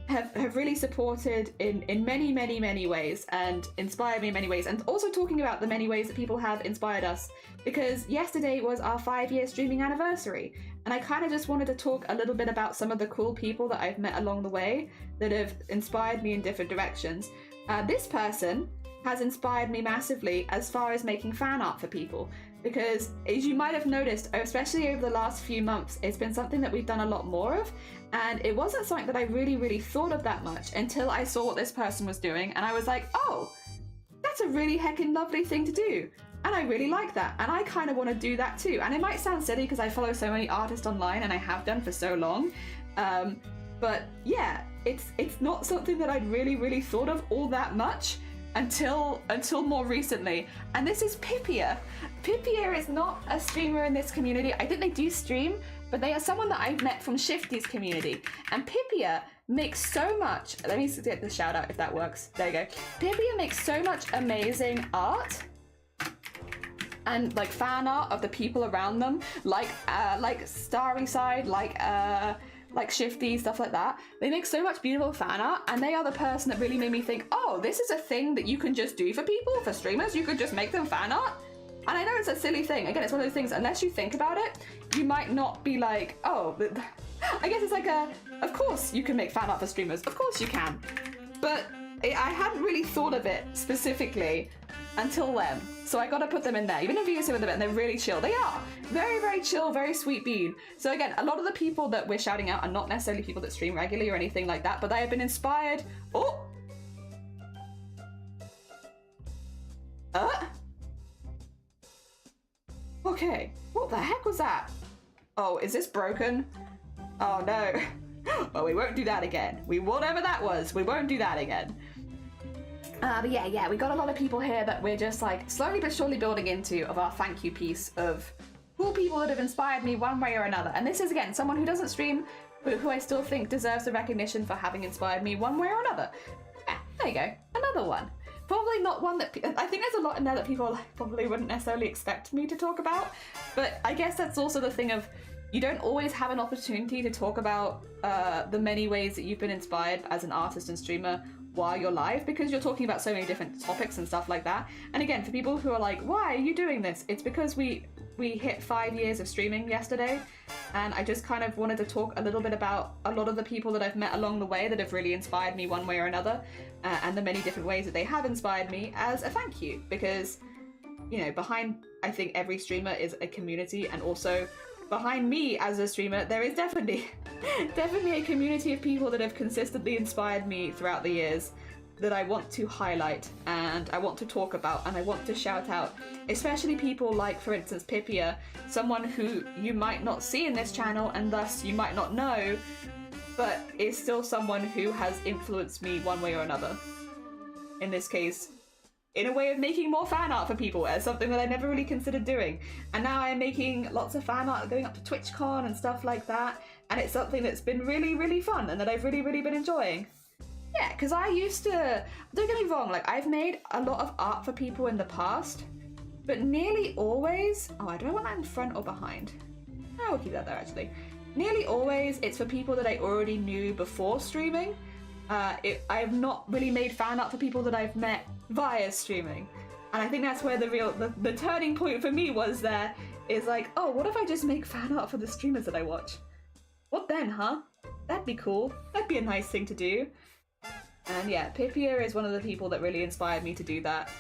have really supported in many ways and inspired me in many ways, and also talking about the many ways that people have inspired us, because yesterday was our 5-year streaming anniversary, and I kind of just wanted to talk a little bit about some of the cool people that I've met along the way that have inspired me in different directions. This person has inspired me massively as far as making fan art for people, because as you might have noticed, especially over the last few months, it's been something that we've done a lot more of, and it wasn't something that I really thought of that much until I saw what this person was doing, and I was like, oh, that's a really heckin' lovely thing to do, and I really like that, and I kind of want to do that too. And it might sound silly because I follow so many artists online, and I have done for so long, but yeah, it's not something that I'd really thought of all that much until more recently. And this is Pipia. Pipia is not a streamer in this community. I think they do stream, but they are someone that I've met from Shifty's community. And Pipia makes so much, let me get the shout out if that works. There you go. Pipia makes so much amazing art and like fan art of the people around them, like Starry Side, like Shifty, stuff like that. They make so much beautiful fan art, and they are the person that really made me think, oh, this is a thing that you can just do for people, for streamers. You could just make them fan art. And I know it's a silly thing. Again, it's one of those things, unless you think about it, you might not be like, oh, I guess it's like of course you can make fan art for streamers. Of course you can. But I hadn't really thought of it specifically until then. So I gotta put them in there. Even if you see with them, and they're really chill. They are very chill, very sweet bean. So again, a lot of the people that we're shouting out are not necessarily people that stream regularly or anything like that, but they have been inspired. Oh! Okay, what the heck was that? Oh, is this broken? Oh no. Oh, we won't do that again. Whatever that was, we won't do that again. But yeah, we got a lot of people here that we're just like slowly but surely building into of our thank you piece of cool people that have inspired me one way or another. And this is, again, someone who doesn't stream, but who I still think deserves the recognition for having inspired me one way or another. Yeah, there you go. Another one. Probably not one that... I think there's a lot in there that people probably wouldn't necessarily expect me to talk about, but I guess that's also the thing of you don't always have an opportunity to talk about the many ways that you've been inspired as an artist and streamer while you're live, because you're talking about so many different topics and stuff like that. And again, for people who are like, why are you doing this? It's because we hit 5 years of streaming yesterday, and I just kind of wanted to talk a little bit about a lot of the people that I've met along the way that have really inspired me one way or another, and the many different ways that they have inspired me as a thank you. Because, you know, behind, I think, every streamer is a community, and also behind me as a streamer, there is definitely a community of people that have consistently inspired me throughout the years that I want to highlight, and I want to talk about, and I want to shout out, especially people like, for instance, Pipia, someone who you might not see in this channel and thus you might not know, but is still someone who has influenced me one way or another. In this case, in a way of making more fan art for people, as something that I never really considered doing. And now I'm making lots of fan art going up to TwitchCon and stuff like that, and it's something that's been really, really fun and that I've really, really been enjoying. Yeah, because I used to, don't get me wrong, like I've made a lot of art for people in the past, but nearly always, oh, do I want that in front or behind? I will keep that there actually. Nearly always it's for people that I already knew before streaming. I have not really made fan art for people that I've met via streaming. And I think that's where the turning point for me was there, is like, oh, what if I just make fan art for the streamers that I watch? What then, huh? That'd be cool. That'd be a nice thing to do. And yeah, Pipia is one of the people that really inspired me to do that.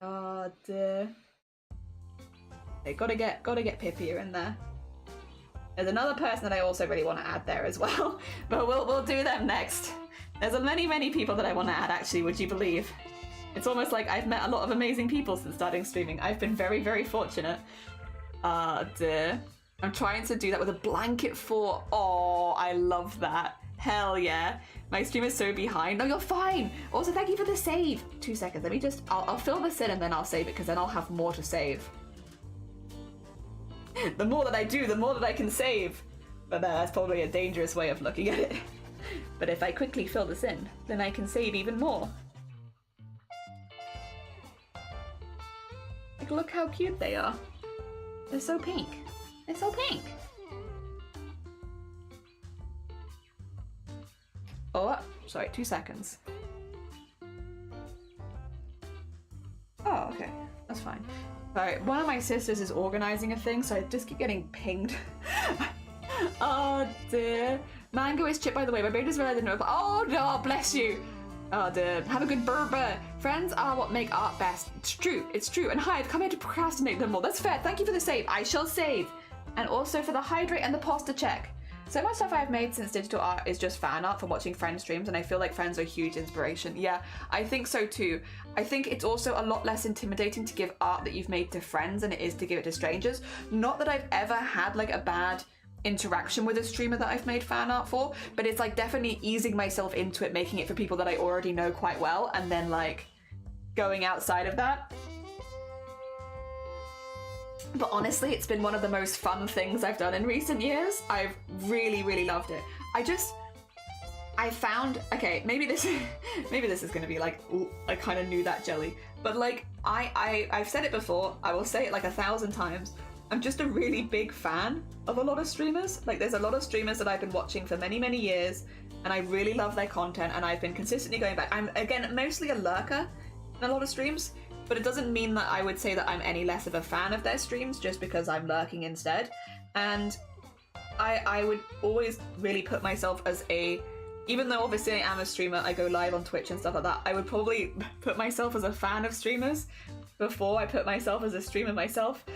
Oh dear. Okay, gotta get Pipia in there. There's another person that I also really want to add there as well, but we'll do them next. There's many people that I want to add, actually, would you believe? It's almost like I've met a lot of amazing people since starting streaming. I've been very, very fortunate. Dear. I'm trying to do that with a blanket fort. Oh, I love that. Hell yeah. My stream is so behind. No, you're fine. Also, thank you for the save. 2 seconds. Let me just... I'll fill this in and then I'll save it, because then I'll have more to save. The more that I do, the more that I can save. But that's probably a dangerous way of looking at it. But if I quickly fill this in, then I can save even more. Like, look how cute they are. They're so pink. They're so pink. Oh, sorry, 2 seconds. Oh, okay. That's fine. Sorry, one of my sisters is organizing a thing, so I just keep getting pinged. Oh dear. Mango is chipped, by the way. My brain just realized I didn't know. Oh no, bless you. Oh dear. Have a good burger. Friends are what make art best. It's true. It's true. And hi, I've come here to procrastinate them more. That's fair. Thank you for the save. I shall save. And also for the hydrate and the pasta check. So much stuff I've made since digital art is just fan art from watching friends' streams, and I feel like friends are a huge inspiration. Yeah, I think so too. I think it's also a lot less intimidating to give art that you've made to friends than it is to give it to strangers. Not that I've ever had like a bad interaction with a streamer that I've made fan art for, but it's like definitely easing myself into it, making it for people that I already know quite well, and then like going outside of that. But honestly, it's been one of the most fun things I've done in recent years. I've really, really loved it. I found, okay, maybe this is gonna be like, ooh, I kind of knew that, jelly. But like, I've said it before, I will say it like 1,000 times. I'm just a really big fan of a lot of streamers. Like, there's a lot of streamers that I've been watching for many, many years, and I really love their content, and I've been consistently going back. I'm, again, mostly a lurker in a lot of streams, but it doesn't mean that I would say that I'm any less of a fan of their streams just because I'm lurking instead. And I would always really put myself as a, even though obviously I am a streamer, I go live on Twitch and stuff like that, I would probably put myself as a fan of streamers before I put myself as a streamer myself,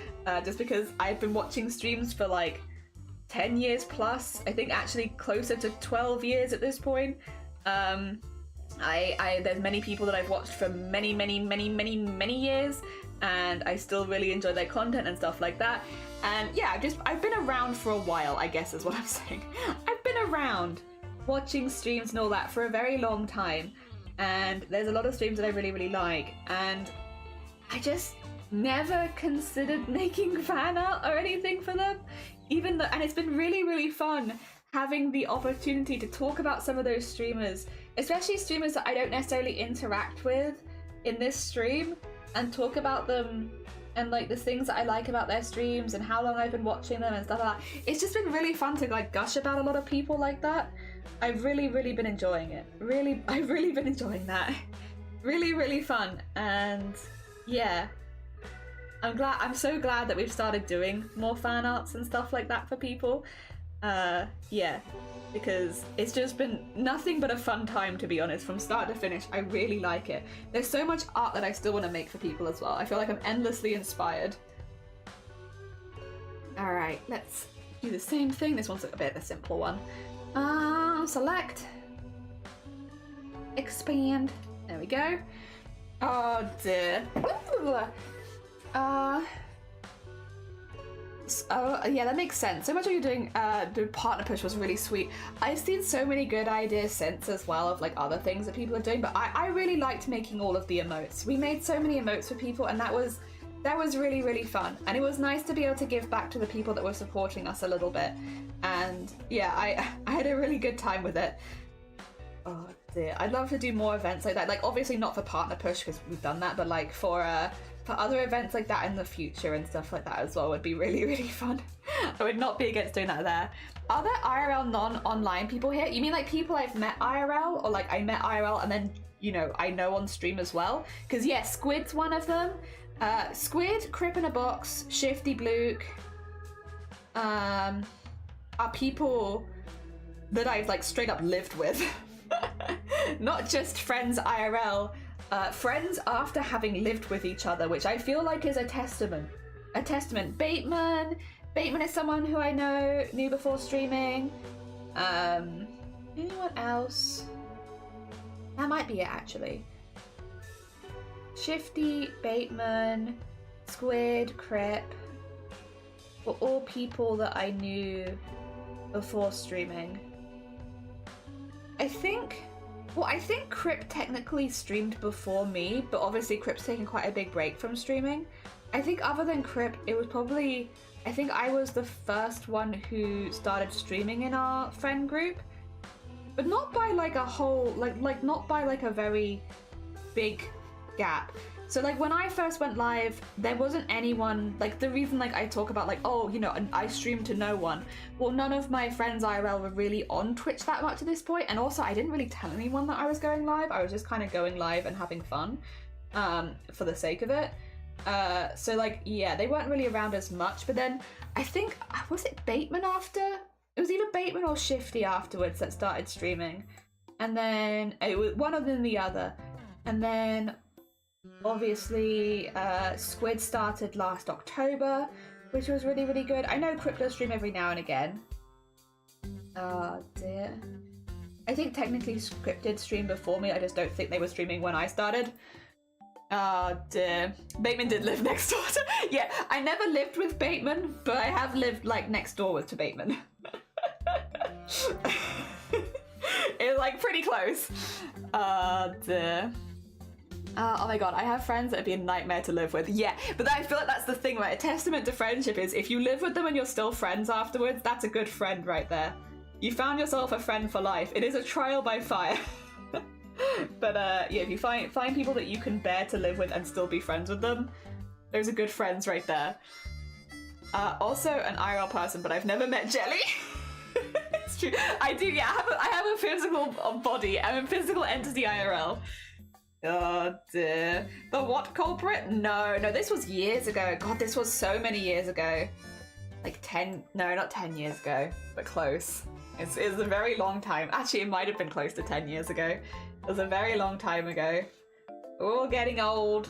just because I've been watching streams for like 10 years plus, I think actually closer to 12 years at this point. There's many people that I've watched for many years, and I still really enjoy their content and stuff like that. And yeah, I've been around for a while, I guess is what I'm saying. I've been around around watching streams and all that for a very long time, and there's a lot of streams that I really like, and I just never considered making fan art or anything for them, even though, and it's been really fun having the opportunity to talk about some of those streamers, especially streamers that I don't necessarily interact with in this stream, and talk about them and like the things that I like about their streams and how long I've been watching them and stuff like that. It's just been really fun to like gush about a lot of people like that. I've really been enjoying it. I've really been enjoying that. Really fun. And yeah, I'm so glad that we've started doing more fan arts and stuff like that for people. Yeah, because it's just been nothing but a fun time, to be honest, from start to finish. I really like it. There's so much art that I still want to make for people as well. I feel like I'm endlessly inspired. Alright, let's do the same thing. This one's a bit of a simple one. Select. Expand. There we go. Oh dear. Oh, yeah, that makes sense. So much what you're doing, the partner push was really sweet. I've seen so many good ideas since as well of like other things that people are doing, but I really liked making all of the emotes. We made so many emotes for people, and that was really fun. And it was nice to be able to give back to the people that were supporting us a little bit. And yeah, I had a really good time with it. Oh dear, I'd love to do more events like that. Like obviously not for partner push because we've done that, but like for other events like that in the future and stuff like that as well would be really fun. I would not be against doing that there. Are there IRL non-online people here? You mean like people I've met IRL, or like I met IRL and then, you know, I know on stream as well? Because yeah, Squid's one of them. Squid, Crip in a Box, Shifty Bluke, are people that I've like straight up lived with. Not just friends IRL. Friends after having lived with each other, which I feel like is a testament. Bateman is someone who I knew before streaming. Anyone else? That might be it actually. Shifty, Bateman, Squid, Crip were all people that I knew before streaming. I think Crip technically streamed before me, but obviously Crip's taken quite a big break from streaming. I think other than Crip, it was probably, I think I was the first one who started streaming in our friend group, but not by like a whole, like not by like a very big gap. So like when I first went live, there wasn't anyone, like the reason like I talk about like, oh, you know, I streamed to no one. Well, none of my friends IRL were really on Twitch that much at this point, and also I didn't really tell anyone that I was going live. I was just kind of going live and having fun for the sake of it. So like, yeah, they weren't really around as much, but then I think, was it Bateman after? It was either Bateman or Shifty afterwards that started streaming. And then it was one of them the other. And then obviously Squid started last October, which was really good. I know Crypto stream every now and again. Oh dear. I think technically Script did stream before me, I just don't think they were streaming when I started. Oh dear. Bateman did live next door to... Yeah, I never lived with Bateman, but I have lived like next door to Bateman. It's like pretty close. Oh dear. Oh my god, I have friends that would be a nightmare to live with. Yeah, but I feel like that's the thing, right? A testament to friendship is if you live with them and you're still friends afterwards, that's a good friend right there. You found yourself a friend for life. It is a trial by fire. But yeah, if you find people that you can bear to live with and still be friends with them, those are good friends right there. Also an IRL person, but I've never met Jelly. It's true. I do, yeah, I have a physical body. I'm a physical entity IRL. Oh dear. The what culprit? No, this was years ago. God, this was so many years ago. Like 10, no, not 10 years ago, but close. It's a very long time. Actually, it might have been close to 10 years ago. It was a very long time ago. We're all getting old.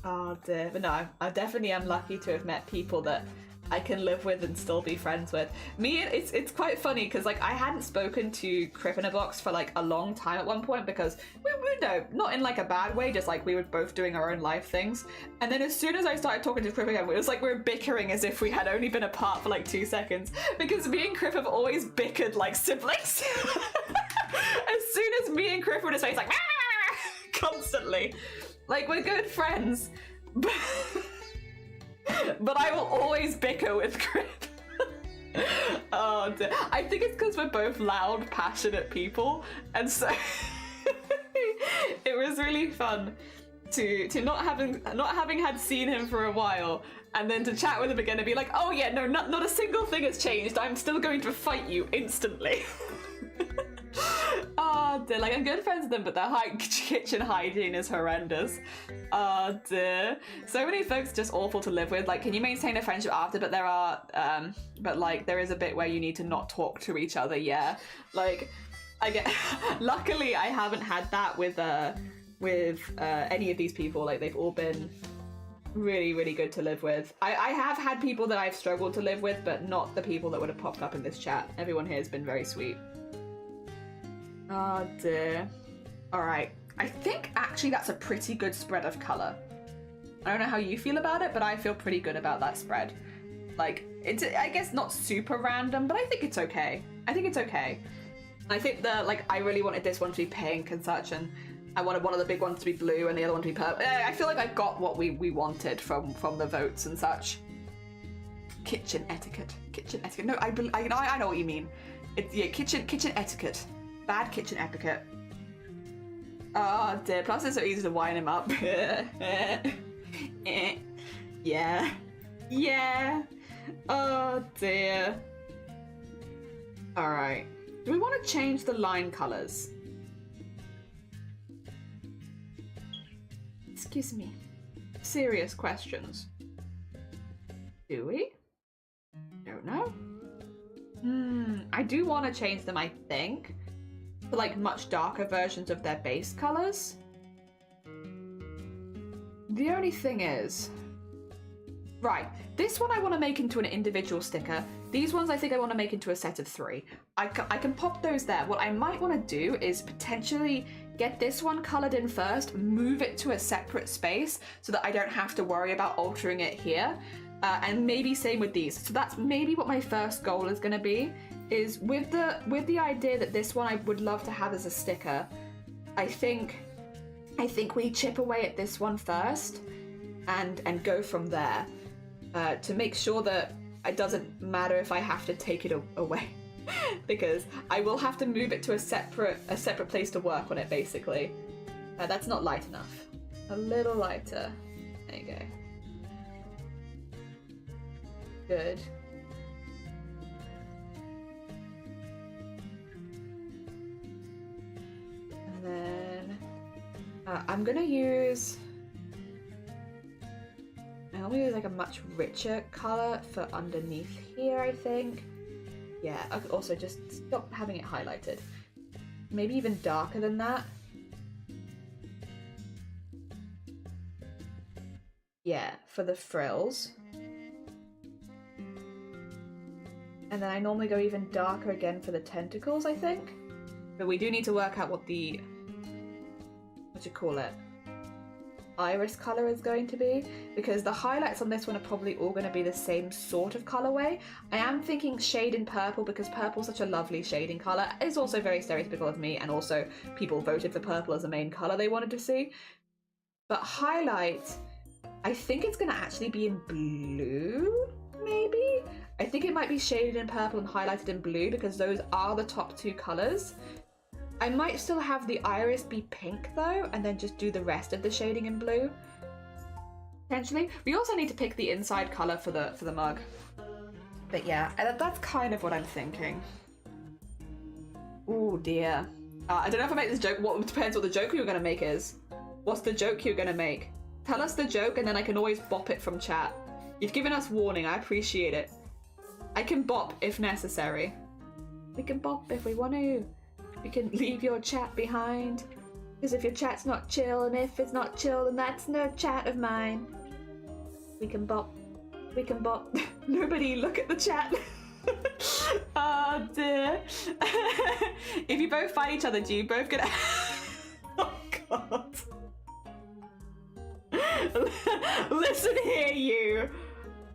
Oh dear. But no, I definitely am lucky to have met people that I can live with and still be friends with. Me, it's quite funny because like I hadn't spoken to Crip in a Box for like a long time at one point because we no, not in like a bad way, just like we were both doing our own life things. And then as soon as I started talking to Crip again, it was like we were bickering as if we had only been apart for like 2 seconds, because me and Crip have always bickered like siblings. As soon as me and Crip were just like constantly, like we're good friends. But I will always bicker with Crip. Oh dear. I think it's because we're both loud, passionate people, and so it was really fun to not having had seen him for a while, and then to chat with him again and be like, oh yeah, no, not a single thing has changed. I'm still going to fight you instantly. Oh dear, like I'm good friends with them, but their kitchen hygiene is horrendous. Oh dear. So many folks just awful to live with. Like, can you maintain a friendship after? But there are, but like there is a bit where you need to not talk to each other. Yeah, like I get. Luckily, I haven't had that with any of these people. Like they've all been really, really good to live with. I have had people that I've struggled to live with, but not the people that would have popped up in this chat. Everyone here has been very sweet. Oh dear. Alright, I think actually that's a pretty good spread of colour. I don't know how you feel about it, but I feel pretty good about that spread. Like, it's, I guess not super random, but I think it's okay. I think it's okay. I think I really wanted this one to be pink and such, and I wanted one of the big ones to be blue and the other one to be purple. I feel like I got what we wanted from the votes and such. Kitchen etiquette. Kitchen etiquette. No, I know what you mean. It's, yeah, kitchen etiquette. Bad kitchen etiquette. Oh dear, plus it's so easy to wind him up. Yeah. Yeah. Oh dear. Alright. Do we want to change the line colours? Excuse me. Serious questions. Do we? Don't know. I do want to change them, I think. For like much darker versions of their base colours. The only thing is, right, this one I want to make into an individual sticker. These ones I think I want to make into a set of 3. I can pop those there. What I might want to do is potentially get this one coloured in first, move it to a separate space so that I don't have to worry about altering it here. And maybe same with these. So that's maybe what my first goal is going to be, is with the idea that this one I would love to have as a sticker. I think we chip away at this one first and go from there to make sure that it doesn't matter if I have to take it away because I will have to move it to a separate place to work on it basically. That's not light enough. A little lighter. There you go. Good. And then I'm gonna use like a much richer color for underneath here, I think. Yeah, I could also just stop having it highlighted. Maybe even darker than that. Yeah, for the frills. And then I normally go even darker again for the tentacles, I think. But we do need to work out what the, iris colour is going to be, because the highlights on this one are probably all going to be the same sort of colourway. I am thinking shade in purple because purple's such a lovely shading colour. It's also very stereotypical of me, and also people voted for purple as the main colour they wanted to see. But highlight, I think it's going to actually be in blue, maybe? I think it might be shaded in purple and highlighted in blue because those are the top 2 colours. I might still have the iris be pink though, and then just do the rest of the shading in blue. Potentially. We also need to pick the inside colour for the mug. But yeah, that's kind of what I'm thinking. Oh dear. I don't know if I make this joke. What depends what the joke you're going to make is. What's the joke you're going to make? Tell us the joke and then I can always bop it from chat. You've given us warning, I appreciate it. I can bop if necessary. We can bop if we want to. You can leave your chat behind. Because if your chat's not chill, and if it's not chill, then that's no chat of mine. We can bop. We can bot. Nobody look at the chat. Oh dear. If you both fight each other, do you both get Oh god. Listen here, you.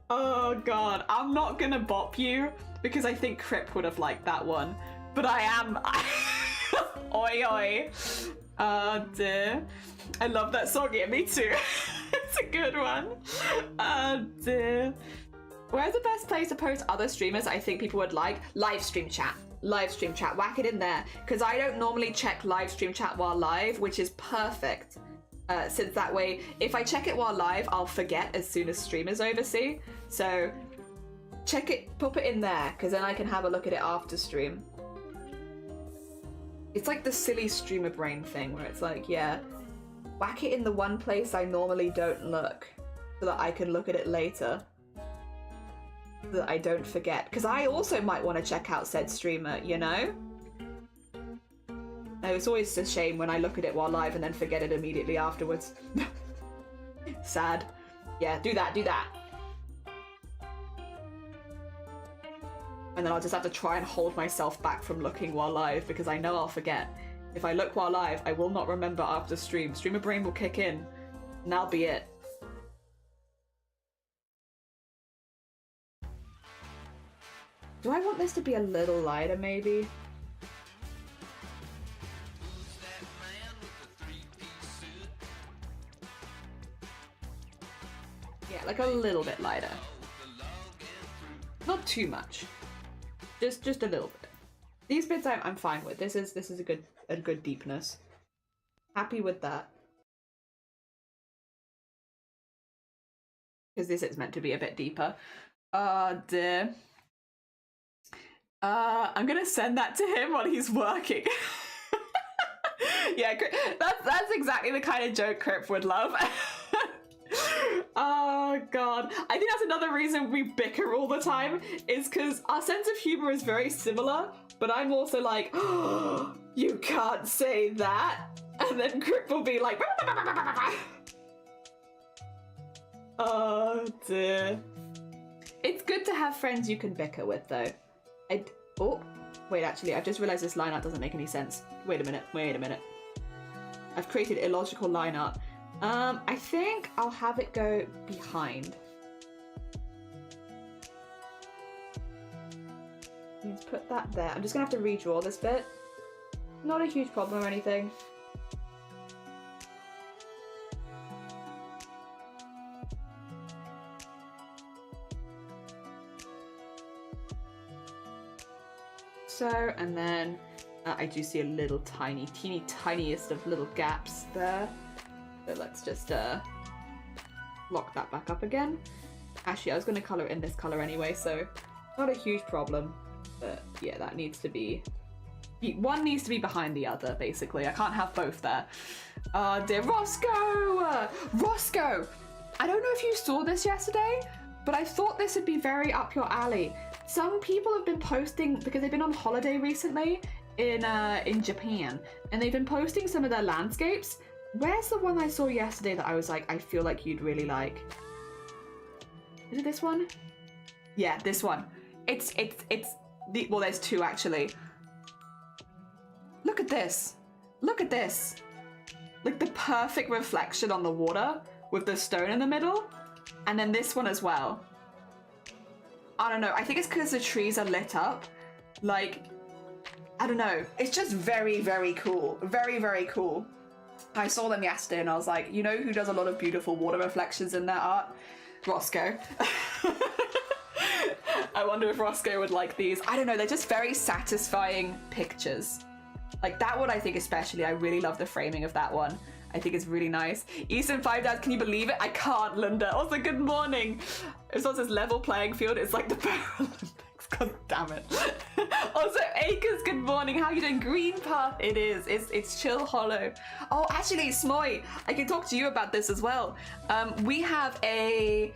Oh god. I'm not gonna bop you because I think Crip would have liked that one. But I am. Oi oi. Oh dear. I love that song. Yeah, me too. It's a good one. Oh dear. Where's the best place to post other streamers I think people would like? Live stream chat. Live stream chat. Whack it in there. Because I don't normally check live stream chat while live, which is perfect. Since that way, if I check it while live, I'll forget as soon as stream is over, see? So check it, pop it in there, because then I can have a look at it after stream. It's like the silly streamer brain thing where it's like, yeah, whack it in the one place I normally don't look so that I can look at it later. So that I don't forget. Because I also might want to check out said streamer, you know? No, it's always a shame when I look at it while live and then forget it immediately afterwards. Sad. Yeah, do that, do that. And then I'll just have to try and hold myself back from looking while live because I know I'll forget. If I look while live, I will not remember after stream. Streamer brain will kick in, and that'll be it. Do I want this to be a little lighter, maybe? Yeah, like a little bit lighter. Not too much. Just a little bit. These bits I'm fine with. This is a good deepness. Happy with that. Because this is meant to be a bit deeper. Oh dear. I'm gonna send that to him while he's working. Yeah, that's exactly the kind of joke Crip would love. Oh god. I think that's another reason we bicker all the time, is because our sense of humor is very similar, but I'm also like, oh, you can't say that. And then Crip will be like, oh dear. It's good to have friends you can bicker with though. Oh, wait, actually, I've just realised this line art doesn't make any sense. Wait a minute. I've created illogical line art. I think I'll have it go behind. Let's put that there. I'm just gonna have to redraw this bit. Not a huge problem or anything. So, and then I do see a little teeny tiniest of little gaps there. So let's just lock that back up again. Actually, I was going to colour it in this colour anyway, so not a huge problem. But yeah, that needs to be... One needs to be behind the other, basically. I can't have both there. Dear Roscoe! Roscoe! I don't know if you saw this yesterday, but I thought this would be very up your alley. Some people have been posting, because they've been on holiday recently in Japan, and they've been posting some of their landscapes. Where's the one I saw yesterday that I was like, I feel like you'd really like? Is it this one? Yeah, this one. Well, there's two actually. Look at this. Look at this. Like the perfect reflection on the water with the stone in the middle. And then this one as well. I don't know. I think it's because the trees are lit up. Like, I don't know. It's just very, very cool. Very, very cool. I saw them yesterday and I was like, you know who does a lot of beautiful water reflections in their art? Roscoe. I wonder if Roscoe would like these. I don't know. They're just very satisfying pictures. Like that one, I think especially. I really love the framing of that one. I think it's really nice. Eastern 5 Dads, can you believe it? I can't, Linda. Also, good morning. It's also this level playing field. It's like the Paralympics. God damn it. Also, Acres, good morning. How are you doing? Green Path, it is. It's Chill Hollow. Oh, actually, Smoy, I can talk to you about this as well. We have a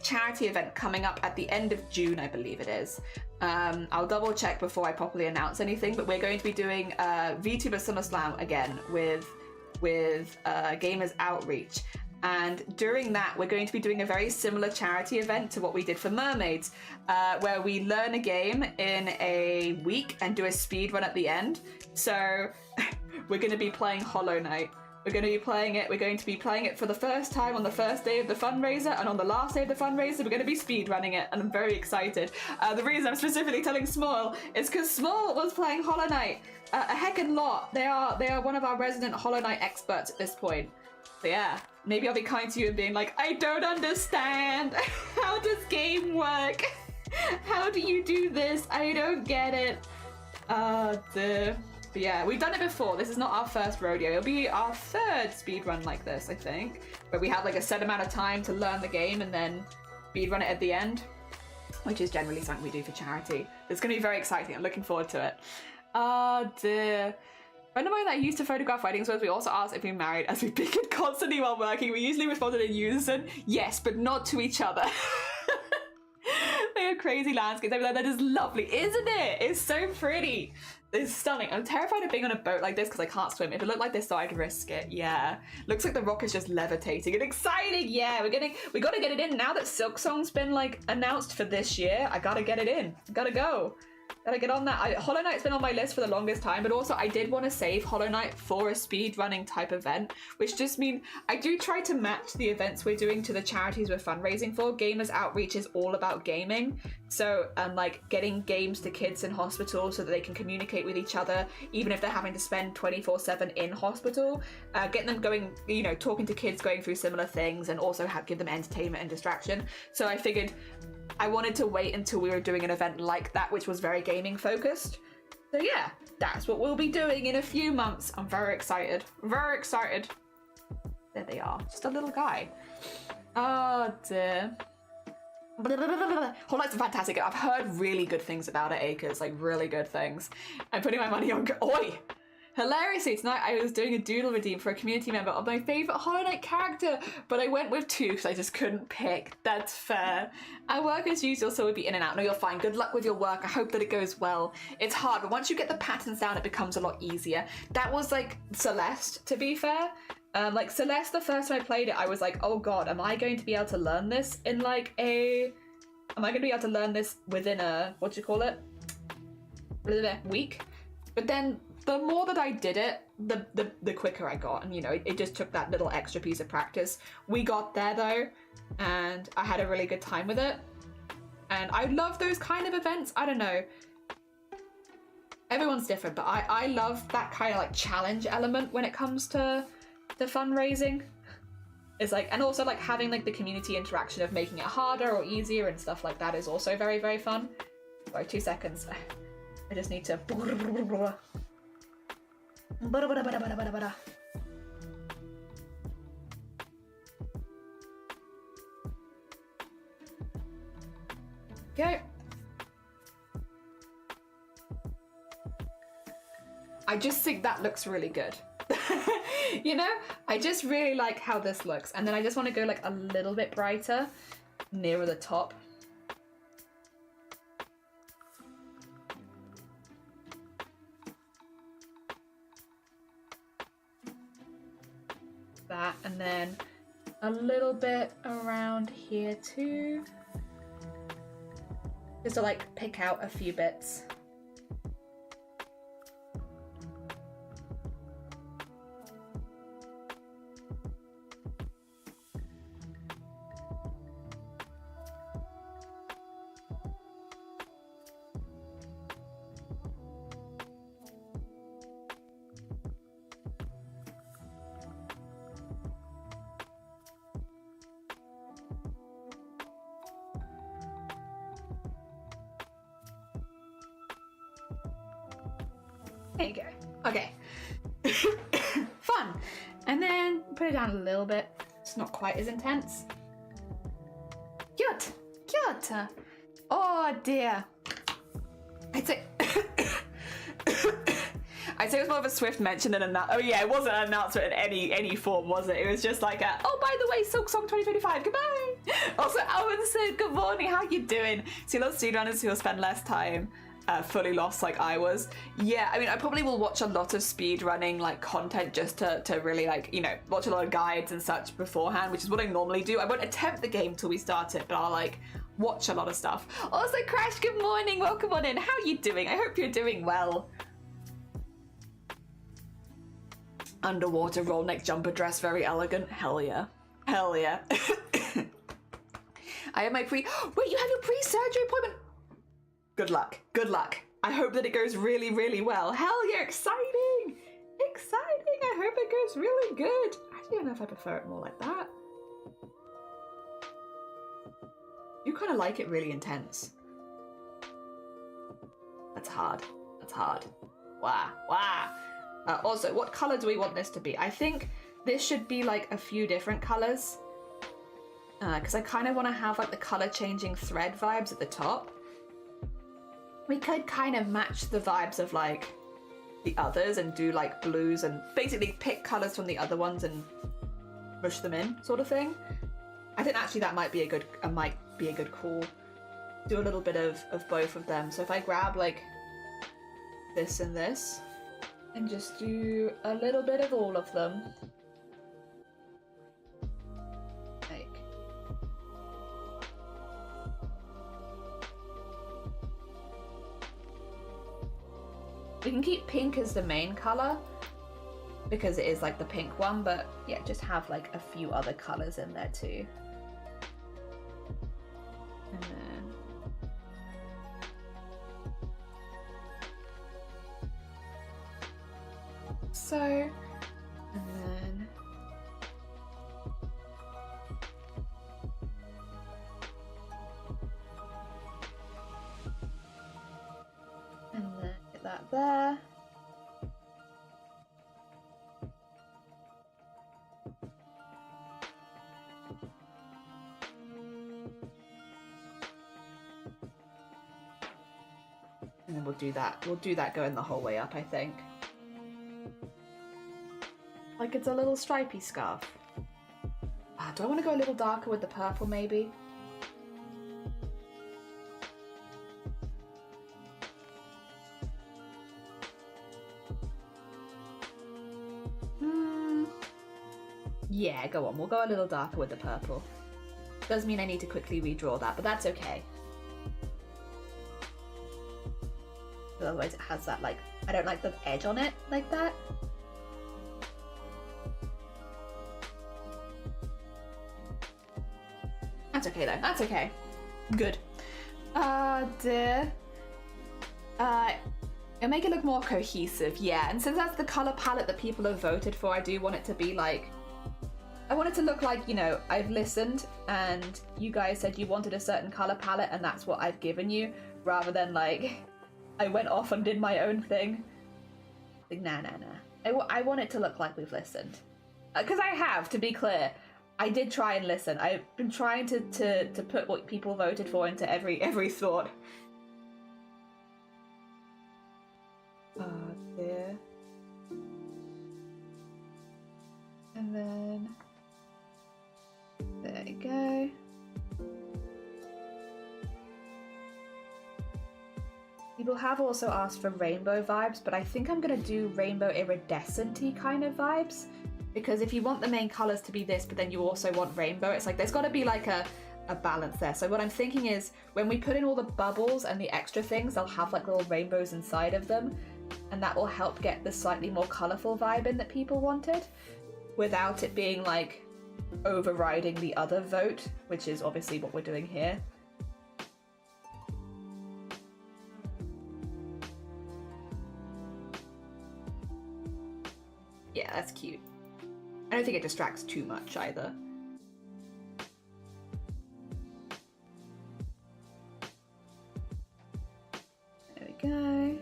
charity event coming up at the end of June, I believe it is. I'll double check before I properly announce anything, but we're going to be doing VTuber SummerSlam again with Gamers Outreach, And during that, we're going to be doing a very similar charity event to what we did for Mermaids, where we learn a game in a week and do a speed run at the end. So we're going to be playing Hollow Knight. We're going to be playing it for the first time on the first day of the fundraiser, and on the last day of the fundraiser, we're going to be speed running it, and I'm very excited. The reason I'm specifically telling Small is because Small was playing Hollow Knight a heckin' lot. They are one of our resident Hollow Knight experts at this point. So yeah, maybe I'll be kind to you and being like, I don't understand. How does game work? How do you do this? I don't get it. But yeah, we've done it before. This is not our first rodeo. It'll be our third speedrun like this, I think. Where we have like a set amount of time to learn the game and then speedrun it at the end. Which is generally something we do for charity. It's going to be very exciting. I'm looking forward to it. Dear. A friend of mine that used to photograph weddings was, we also asked if we married as we bickered constantly while working. We usually responded in unison, yes, but not to each other. They have crazy landscapes. I mean, that is lovely, isn't it? It's so pretty. It's stunning. I'm terrified of being on a boat like this because I can't swim. If it looked like this, though, I'd risk it. Yeah. Looks like the rock is just levitating and exciting. Yeah, we gotta get it in. Now that Silksong's been like announced for this year, I gotta get it in. Gotta go. Gotta get on that. Hollow Knight's been on my list for the longest time, but also I did want to save Hollow Knight for a speedrunning type event, which just means I do try to match the events we're doing to the charities we're fundraising for. Gamers Outreach is all about gaming. So, like getting games to kids in hospital so that they can communicate with each other, even if they're having to spend 24/7 in hospital, getting them going, you know, talking to kids going through similar things, and also give them entertainment and distraction. So I figured I wanted to wait until we were doing an event like that, which was very gaming focused. So yeah, that's what we'll be doing in a few months. I'm very excited. Very excited. There they are. Just a little guy. Oh dear. Hollow Knight's a fantastic game. I've heard really good things about it, Acres. Like really good things. I'm putting my money on... Oi! Hilariously, tonight I was doing a doodle redeem for a community member of my favourite Hollow Knight character, but I went with 2 because I just couldn't pick. That's fair. I work as usual, so we'll be in and out. No, you're fine. Good luck with your work. I hope that it goes well. It's hard, but once you get the patterns down, it becomes a lot easier. That was like Celeste, to be fair. Like Celeste, the first time I played it, I was like, oh god, am I going to be able to learn this in like a... Am I going to be able to learn this within a... What do you call it? Week? But then... The more that I did it, the quicker I got, and you know, it just took that little extra piece of practice. We got there though, and I had a really good time with it. And I love those kind of events. I don't know. Everyone's different, but I love that kind of like challenge element when it comes to the fundraising. It's like, and also like having like the community interaction of making it harder or easier and stuff like that is also very, very fun. Sorry, 2 seconds. I just need to... Okay. I just think that looks really good. You know, I just really like how this looks, and then I just want to go like a little bit brighter nearer the top. That, and then a little bit around here too, just to like pick out a few bits. There you go. Okay. Fun. And then put it down a little bit. It's not quite as intense. Cute. Cute. Oh dear. I'd say... I'd say it was more of a swift mention than a... Oh yeah, it wasn't an announcement in any form, was it? It was just like a, oh, by the way, Silk Song 2025, goodbye! Also, Owen said, good morning, how you doing? So you love speedrunners who will spend less time. fully lost like I was. Yeah, I mean, I probably will watch a lot of speedrunning like content just to really like, you know, watch a lot of guides and such beforehand, which is what I normally do. I won't attempt the game till we start it, but I'll like watch a lot of stuff. Also, Crash, good morning, welcome on in. How are you doing? I hope you're doing well. Underwater roll neck jumper dress, very elegant. Hell yeah. Hell yeah. I have my wait, you have your pre-surgery appointment? Good luck. Good luck. I hope that it goes really, really well. Hell yeah, exciting! Exciting! I hope it goes really good. I don't know if I prefer it more like that. You kind of like it really intense. That's hard. That's hard. Wow. Wow. Also, what color do we want this to be? I think this should be like a few different colors. Because I kind of want to have like the color changing thread vibes at the top. We could kind of match the vibes of like the others and do like blues and basically pick colors from the other ones and push them in, sort of thing. I think actually that might be a good call. Do a little bit of both of them. So if I grab like this and this and just do a little bit of all of them. We can keep pink as the main color because it is like the pink one, but yeah, just have like a few other colors in there too. And then so, and then get that there. And then we'll do that. We'll do that going the whole way up, I think. Like it's a little stripy scarf. Do I want to go a little darker with the purple, maybe? Yeah, go on. We'll go a little darker with the purple. Does mean I need to quickly redraw that, but that's okay. Otherwise it has that, like, I don't like the edge on it like that. That's okay though, that's okay. Good. It'll make it look more cohesive, yeah. And since that's the colour palette that people have voted for, I do want it to be like, I want it to look like, you know, I've listened and you guys said you wanted a certain colour palette and that's what I've given you, rather than like, I went off and did my own thing. Like, nah. I want it to look like we've listened. Because I have, to be clear. I did try and listen. I've been trying to put what people voted for into every thought. There. And then... there you go. People have also asked for rainbow vibes, but I think I'm going to do rainbow iridescent-y kind of vibes. Because if you want the main colours to be this, but then you also want rainbow, it's like there's got to be like a balance there. So what I'm thinking is, when we put in all the bubbles and the extra things, they'll have like little rainbows inside of them. And that will help get the slightly more colourful vibe in that people wanted, without it being like overriding the other vote, which is obviously what we're doing here. Yeah, that's cute. I don't think it distracts too much either. There we go.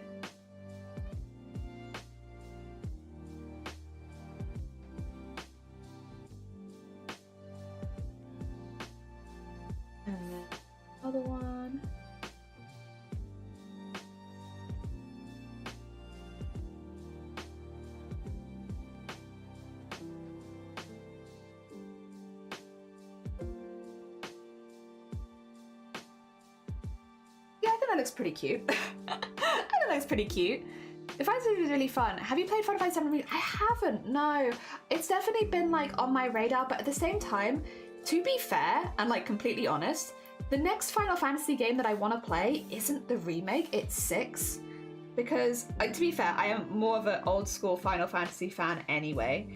And then other one. Yeah, I think that looks pretty cute. I think that's pretty cute. The Final Fantasy was really fun. Have you played Final Fantasy VII? I haven't, no. It's definitely been like on my radar, but at the same time, to be fair and like completely honest, the next Final Fantasy game that I want to play isn't the remake, it's 6. Because, to be fair, I am more of an old school Final Fantasy fan anyway.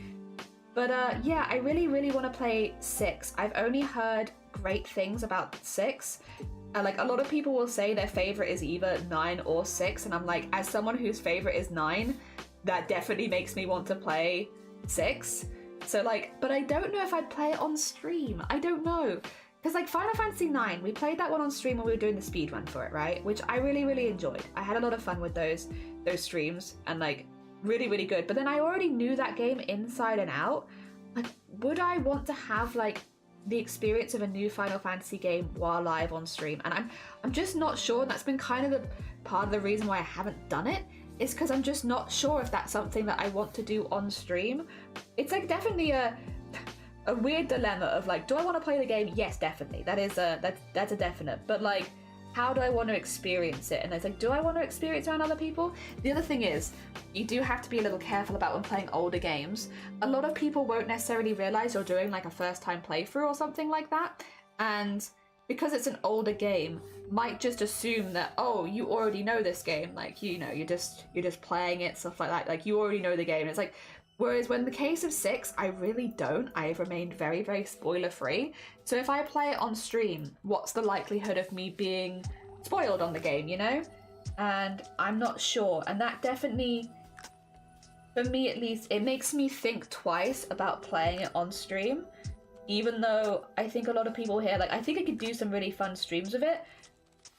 But yeah, I really, really want to play 6. I've only heard great things about 6. Like, a lot of people will say their favorite is either 9 or 6, and I'm like, as someone whose favorite is 9, that definitely makes me want to play 6. So like, but I don't know if I'd play it on stream. I don't know. Because like Final Fantasy 9, we played that one on stream when we were doing the speedrun for it, right? Which I really, really enjoyed. I had a lot of fun with those streams and like really, really good. But then I already knew that game inside and out. Like, would I want to have like the experience of a new Final Fantasy game while live on stream? And I'm just not sure, and that's been kind of the part of the reason why I haven't done it, is because I'm just not sure if that's something that I want to do on stream. It's like definitely a weird dilemma of like, do I want to play the game? Yes, definitely. That's a definite. But like, how do I want to experience it? And it's like, do I want to experience it around other people? The other thing is, you do have to be a little careful about when playing older games. A lot of people won't necessarily realize you're doing like a first time playthrough or something like that. And because it's an older game, might just assume that, oh, you already know this game. Like, you know, you're just playing it, stuff like that. Like, you already know the game. It's like, whereas when the case of 6, I really don't. I've remained very, very spoiler free. So if I play it on stream, what's the likelihood of me being spoiled on the game, you know? And I'm not sure. And that definitely, for me at least, it makes me think twice about playing it on stream. Even though I think a lot of people here, like, I think I could do some really fun streams with it.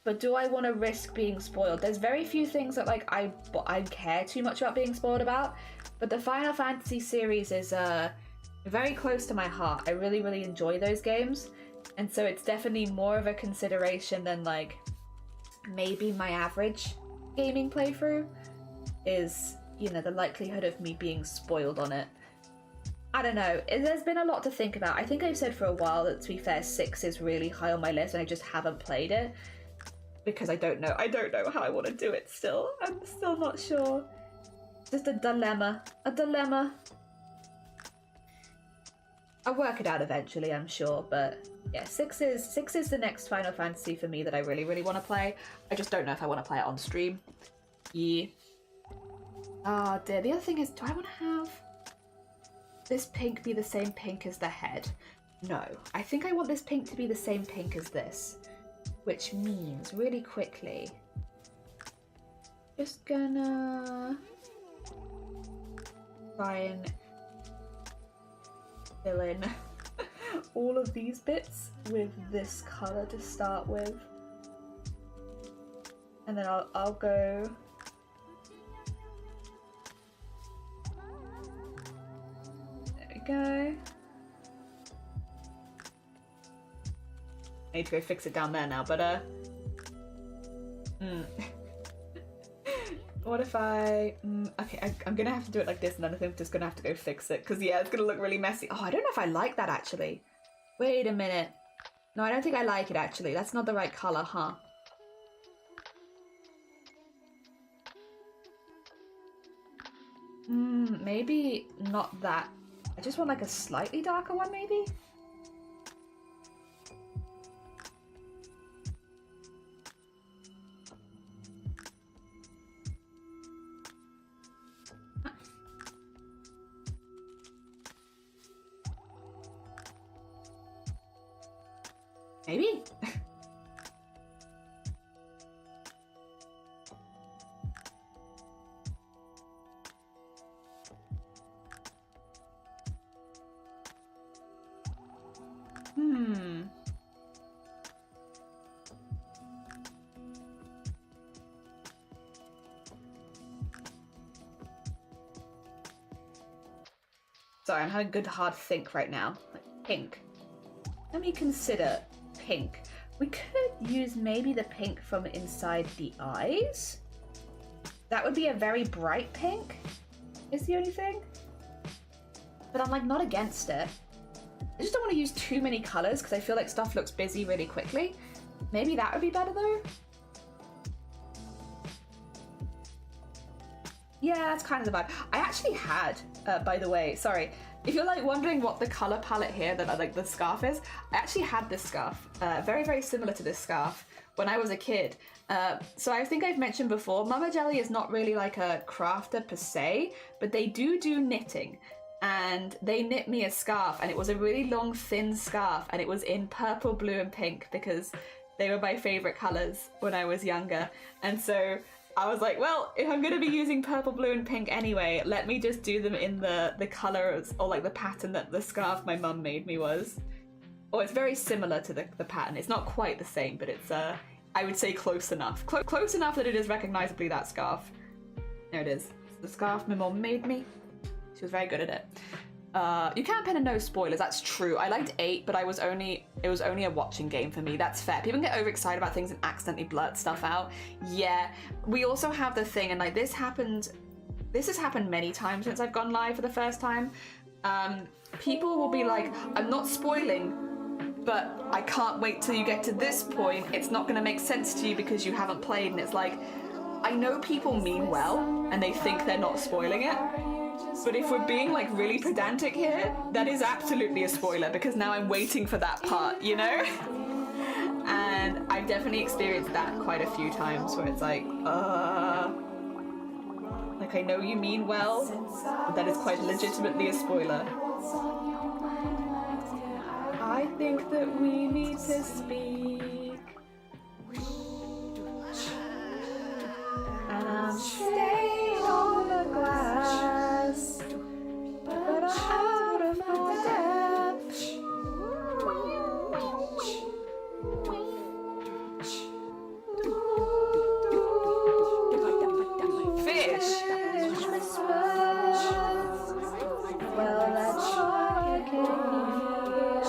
But do I want to risk being spoiled? There's very few things that like I care too much about being spoiled about. But the Final Fantasy series is very close to my heart. I really, really enjoy those games. And so it's definitely more of a consideration than like maybe my average gaming playthrough is, you know, the likelihood of me being spoiled on it. I don't know. There's been a lot to think about. I think I've said for a while that, to be fair, 6 is really high on my list and I just haven't played it. Because I don't know how I want to do it still. I'm still not sure. Just a dilemma. I'll work it out eventually, I'm sure, but yeah, 6 is the next Final Fantasy for me that I really, really want to play. I just don't know if I want to play it on stream. Yeah. Oh dear, the other thing is, do I want to have this pink be the same pink as the head? No, I think I want this pink to be the same pink as this. Which means, really quickly, just gonna try and fill in all of these bits with this colour to start with. And then I'll go there we go. I need to go fix it down there now, but what if I okay, I'm gonna have to do it like this, and then I think I'm just gonna have to go fix it, because yeah, it's gonna look really messy. Oh, I don't know if I like that actually. Wait a minute. No, I don't think I like it actually. That's not the right colour, huh? Maybe not that. I just want like a slightly darker one, maybe? Maybe? Sorry, I'm having a good hard think right now. Like, pink. Let me consider pink. We could use maybe the pink from inside the eyes. That would be a very bright pink, is the only thing. But I'm like not against it. I just don't want to use too many colours because I feel like stuff looks busy really quickly. Maybe that would be better though. Yeah, that's kind of the vibe. I actually had, by the way, sorry, if you're like wondering what the color palette here that like the scarf is, I actually had this scarf, very, very similar to this scarf when I was a kid. So I think I've mentioned before, Mama Jelly is not really like a crafter per se, but they do knitting. And they knit me a scarf, and it was a really long, thin scarf, and it was in purple, blue, and pink because they were my favorite colors when I was younger. And so I was like, well, if I'm going to be using purple, blue, and pink anyway, let me just do them in the colors or like the pattern that the scarf my mum made me was. Or it's very similar to the pattern. It's not quite the same, but it's, I would say close enough. Close enough that it is recognizably that scarf. There it is. It's the scarf my mum made me. She was very good at it. You can't pen and no spoilers, that's true. I liked 8, but it was only a watching game for me. That's fair. People can get overexcited about things and accidentally blurt stuff out. Yeah. We also have the thing, and like this has happened many times since I've gone live for the first time. People will be like, I'm not spoiling, but I can't wait till you get to this point. It's not gonna make sense to you because you haven't played, and it's like, I know people mean well, and they think they're not spoiling it. But if we're being like really pedantic here, that is absolutely a spoiler because now I'm waiting for that part, you know? And I've definitely experienced that quite a few times where it's like I know you mean well, but that is quite legitimately a spoiler. I think that we need to speak. And I'm staying on the glass, but I'm out of my depth. Fish. Well, that's all I can hear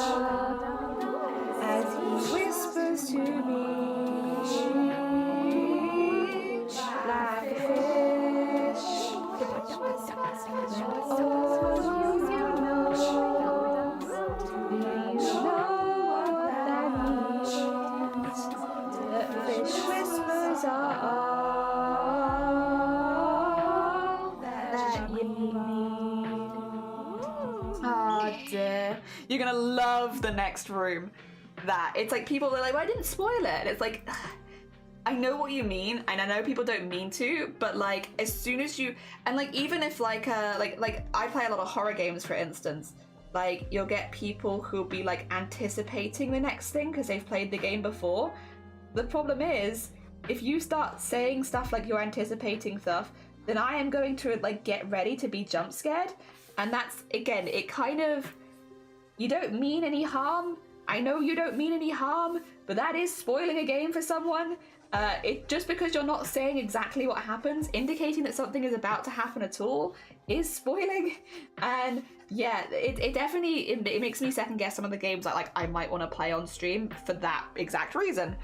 as he whispers to me. Like a fish. Oh, you know what that means. The fish whispers are all that you need. Oh dear. You're gonna love the next room. That. It's like people are like, well, I didn't spoil it. And it's like, I know what you mean, and I know people don't mean to, but like as soon as you, and like even if like I play a lot of horror games, for instance, like you'll get people who'll be like anticipating the next thing because they've played the game before. The problem is, if you start saying stuff like you're anticipating stuff, then I am going to like get ready to be jump scared, and that's again, it kind of, you don't mean any harm. I know you don't mean any harm, but that is spoiling a game for someone. It just because you're not saying exactly what happens, indicating that something is about to happen at all, is spoiling. And yeah, it definitely it makes me second guess some of the games that like I might want to play on stream for that exact reason.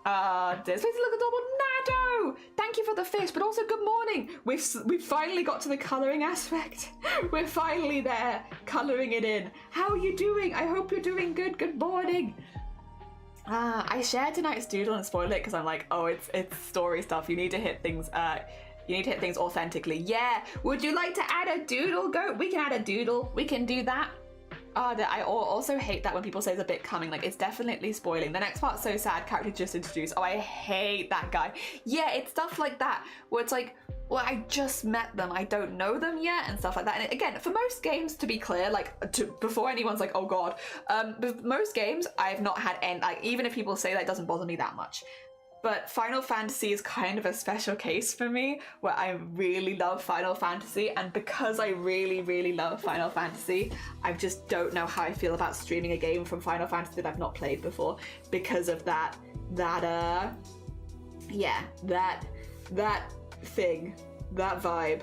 There's a little double Nado! Thank you for the fish, but also good morning! We've finally got to the colouring aspect. We're finally there, colouring it in. How are you doing? I hope you're doing good. Good morning. I shared tonight's doodle and spoiled it because I'm like, oh, it's story stuff. You need to hit things. You need to hit things authentically. Yeah. Would you like to add a doodle? We can add a doodle. We can do that. I also hate that when people say there's a bit coming. Like, it's definitely spoiling. The next part's so sad. Character just introduced. Oh, I hate that guy. Yeah, it's stuff like that where it's like, well, I just met them. I don't know them yet and stuff like that. And again, for most games, to be clear, like before anyone's like, oh god, most games I've not had any. Like, even if people say that, it doesn't bother me that much. But Final Fantasy is kind of a special case for me, where I really love Final Fantasy, and because I really, really love Final Fantasy, I just don't know how I feel about streaming a game from Final Fantasy that I've not played before, because of that thing, that vibe.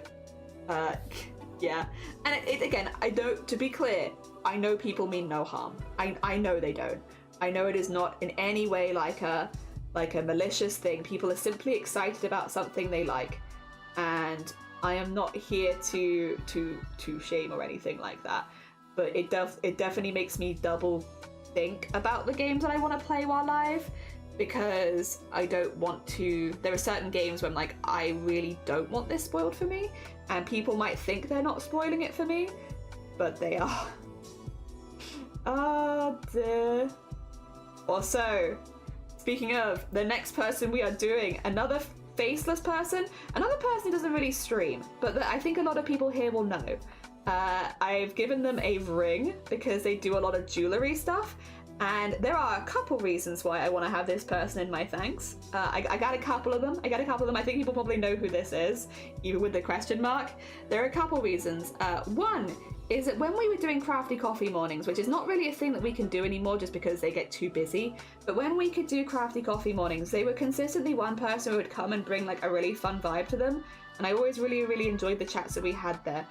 Yeah. And it again, I don't, to be clear, I know people mean no harm. I know they don't. I know it is not in any way like a malicious thing. People are simply excited about something they like, and I am not here to shame or anything like that. But it definitely makes me double think about the games that I want to play while live. because I don't want to. There are certain games when like I really don't want this spoiled for me, and people might think they're not spoiling it for me, but they are. Ah, dear. Also, speaking of, the next person we are doing, another faceless person, another person who doesn't really stream, but I think a lot of people here will know. I've given them a ring because they do a lot of jewelry stuff, and there are a couple reasons why I want to have this person in my thanks. I got a couple of them. I think people probably know who this is, even with the question mark. There are a couple reasons. One is that when we were doing crafty coffee mornings, which is not really a thing that we can do anymore just because they get too busy, but when we could do crafty coffee mornings, they were consistently one person who would come and bring like a really fun vibe to them, and I always really enjoyed the chats that we had there.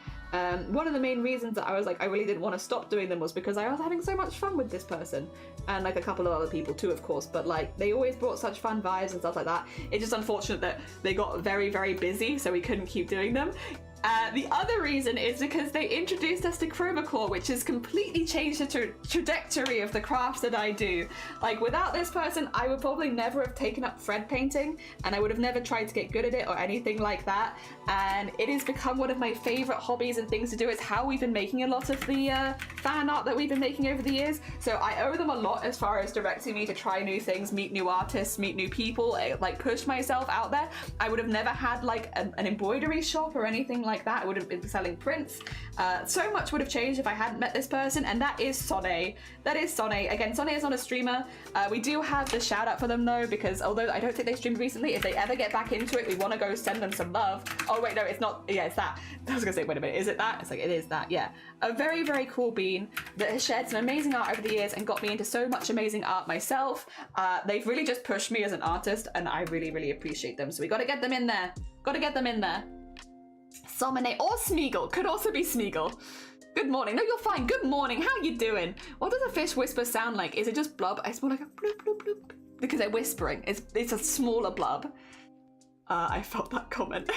One of the main reasons that I was like I really didn't want to stop doing them was because I was having so much fun with this person, and like a couple of other people too, of course, but like they always brought such fun vibes and stuff like that. It's just unfortunate that they got very busy, so we couldn't keep doing them. The other reason is because they introduced us to Chromacore, which has completely changed the trajectory of the crafts that I do. Like, without this person, I would probably never have taken up thread painting, and I would have never tried to get good at it or anything like that. And it has become one of my favorite hobbies and things to do. It's how we've been making a lot of the fan art that we've been making over the years. So I owe them a lot as far as directing me to try new things, meet new artists, meet new people, like push myself out there. I would have never had like an embroidery shop or anything like that. I would have been selling prints. So much would have changed if I hadn't met this person, and that is Sonne. That is Sonne. Again, Sonne is not a streamer. We do have the shout out for them though, because although I don't think they streamed recently, if they ever get back into it, we want to go send them some love. Oh wait, no, it's not. Yeah, it's that. I was gonna say, wait a minute, is it that? It's like, it is that, yeah. A very cool bean that has shared some amazing art over the years and got me into so much amazing art myself. They've really just pushed me as an artist, and I really appreciate them. So we gotta get them in there. Gotta get them in there. Somine or Smeagol, could also be Smeagol. Good morning. No, you're fine. Good morning. How you doing? What does a fish whisper sound like? Is it just blub? I smell like a bloop bloop bloop because they're whispering. It's a smaller blub. I felt that comment.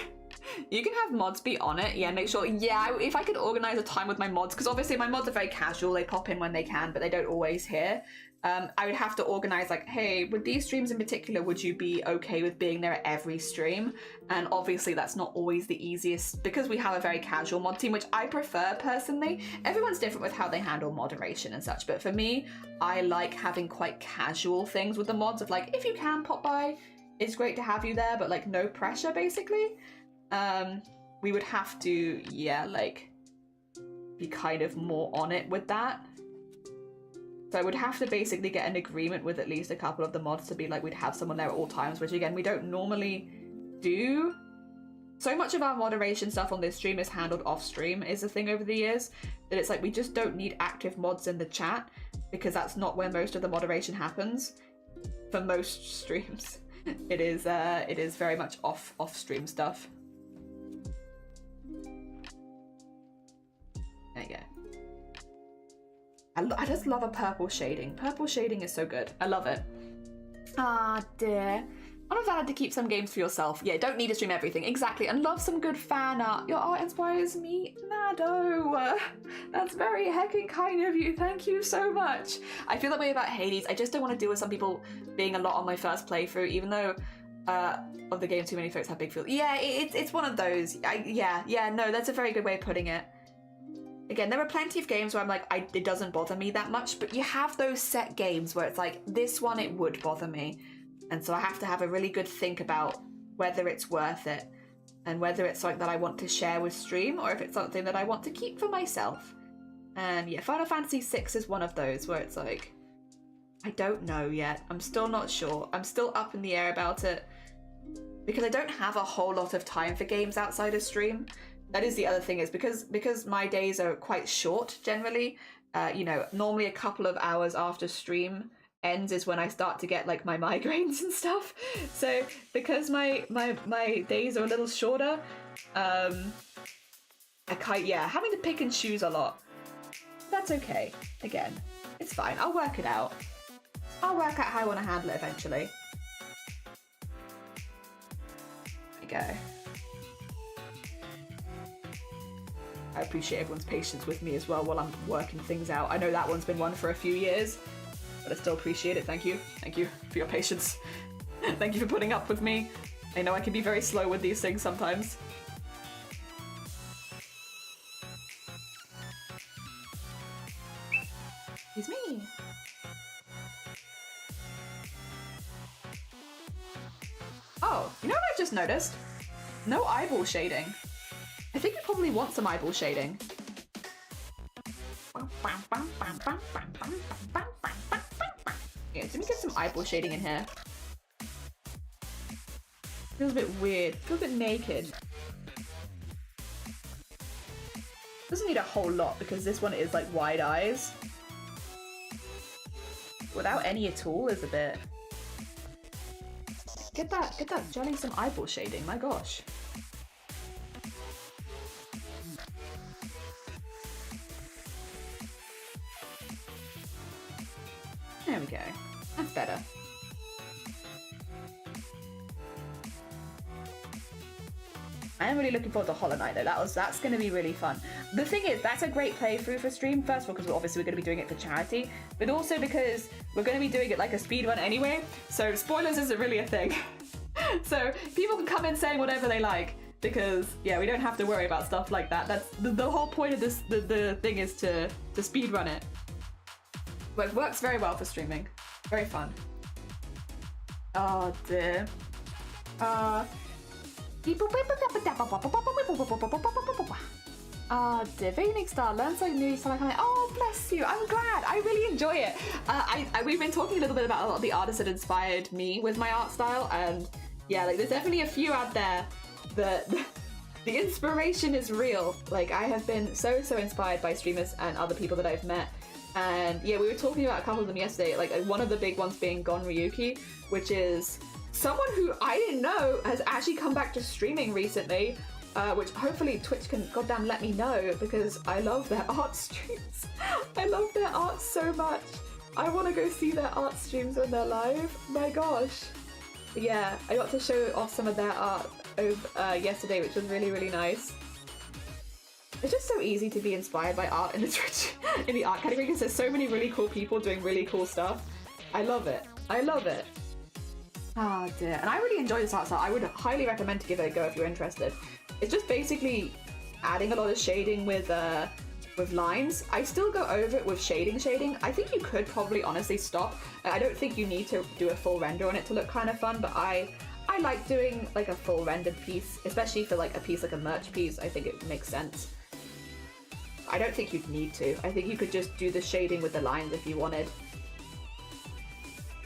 You can have mods be on it. Yeah, make sure. Yeah, if I could organize a time with my mods, because obviously my mods are very casual. They pop in when they can, but they don't always hear. I would have to organize like, hey, with these streams in particular, would you be okay with being there at every stream? And obviously that's not always the easiest because we have a very casual mod team, which I prefer personally. Everyone's different with how they handle moderation and such, but for me, I like having quite casual things with the mods of like, if you can pop by, it's great to have you there, but like no pressure basically. We would have to, yeah, like be kind of more on it with that. So I would have to basically get an agreement with at least a couple of the mods to be like, we'd have someone there at all times, which again, we don't normally do. So much of our moderation stuff on this stream is handled off stream is the thing over the years, that it's like, we just don't need active mods in the chat because that's not where most of the moderation happens for most streams. It is very much off stream stuff. There you go. I just love a purple shading. Purple shading is so good. I love it. Ah, dear. I'm valid to keep some games for yourself. Yeah, don't need to stream everything. Exactly. And love some good fan art. Your art inspires me. Nado. That's very heckin' kind of you. Thank you so much. I feel that way about Hades. I just don't want to deal with some people being a lot on my first playthrough, even though of the game too many folks have big feel. Yeah, it's one of those. Yeah, no, that's a very good way of putting it. Again, there are plenty of games where I'm like, it doesn't bother me that much, but you have those set games where it's like, this one, it would bother me. And so I have to have a really good think about whether it's worth it and whether it's something that I want to share with stream or if it's something that I want to keep for myself. And yeah, Final Fantasy VI is one of those where it's like, I don't know yet. I'm still not sure. I'm still up in the air about it because I don't have a whole lot of time for games outside of stream. That is the other thing, is because my days are quite short generally, you know, normally a couple of hours after stream ends is when I start to get like my migraines and stuff. So because my days are a little shorter, having to pick and choose a lot. That's okay. Again, it's fine. I'll work it out. I'll work out how I want to handle it eventually. There we go. I appreciate everyone's patience with me as well while I'm working things out. I know that one's been one for a few years. but I still appreciate it. Thank you. Thank you for your patience. Thank you for putting up with me. I know I can be very slow with these things sometimes. Excuse me. Oh, you know what I just noticed? No eyeball shading. I think you probably want some eyeball shading. Yeah, let me get some eyeball shading in here. Feels a bit weird. Feels a bit naked. Doesn't need a whole lot because this one is like wide eyes. Without any at all is a bit. Get that jelly some eyeball shading, my gosh. There we go. That's better. I am really looking forward to Hollow Knight though. That's going to be really fun. The thing is, that's a great playthrough for stream. First of all, because obviously we're going to be doing it for charity, but also because we're going to be doing it like a speedrun anyway. So spoilers isn't really a thing. So people can come in saying whatever they like because yeah, we don't have to worry about stuff like that. That's the whole point of this. The thing is to speedrun it. But it works very well for streaming. Very fun. Oh dear. Dear, very unique style. Learn something new. So oh, bless you. I'm glad. I really enjoy it. We've been talking a little bit about a lot of the artists that inspired me with my art style, and yeah, like there's definitely a few out there that the inspiration is real. Like I have been so inspired by streamers and other people that I've met. And yeah, we were talking about a couple of them yesterday. Like one of the big ones being Gon Ryuki, which is someone who I didn't know has actually come back to streaming recently, which hopefully Twitch can goddamn let me know because I love their art streams. I love their art so much. I want to go see their art streams when they're live. My gosh. But yeah, I got to show off some of their art over, yesterday, which was really nice. It's just so easy to be inspired by art in the Twitch, in the art category because there's so many really cool people doing really cool stuff. I love it. I love it. Oh dear. And I really enjoy this art style. I would highly recommend to give it a go if you're interested. It's just basically adding a lot of shading with lines. I still go over it with shading. I think you could probably honestly stop. I don't think you need to do a full render on it to look kind of fun, but I like doing like a full rendered piece, especially for like a piece like a merch piece. I think it makes sense. I don't think you'd need to. I think you could just do the shading with the lines if you wanted.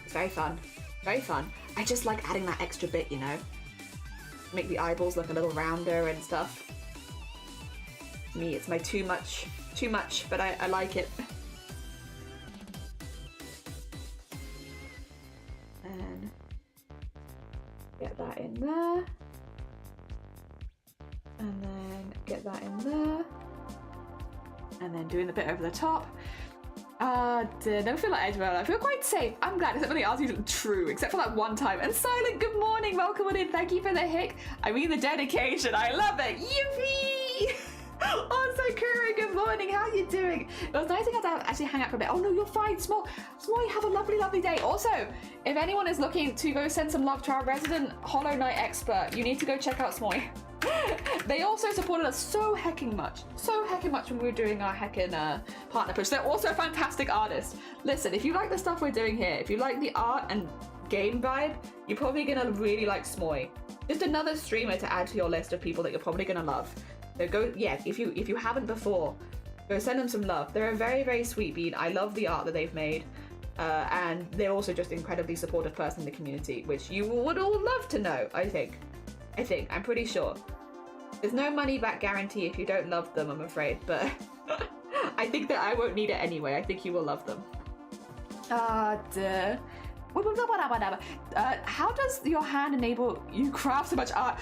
It's very fun. Very fun. I just like adding that extra bit, you know? Make the eyeballs look a little rounder and stuff. To me, it's my too much, but I like it. And get that in there. And then get that in there. And then doing the bit over the top. Never feel like Edgewell. I feel quite safe. I'm glad, except for the art isn't true, except for that one time. And Silent, good morning. Welcome on in. Thank you for the hick. I mean the dedication. I love it. Yippee! Oh, Sakura, good morning. How are you doing? It was nice to get to actually hang out for a bit. Oh no, you're fine. Small, you have a lovely day. Also, if anyone is looking to go send some love to our resident Hollow Knight expert, you need to go check out Smoy. They also supported us so hecking much when we were doing our heckin' partner push. They're also fantastic artists. Listen, if you like the stuff we're doing here, if you like the art and game vibe, you're probably gonna really like Smoy. Just another streamer to add to your list of people that you're probably gonna love. So go, yeah, if you haven't before, go send them some love. They're a very sweet bean. I love the art that they've made. And they're also just an incredibly supportive person in the community, which you would all love to know, I think. I'm pretty sure. There's no money back guarantee if you don't love them, I'm afraid, but I think that I won't need it anyway. I think you will love them. How does your hand enable you craft so much art?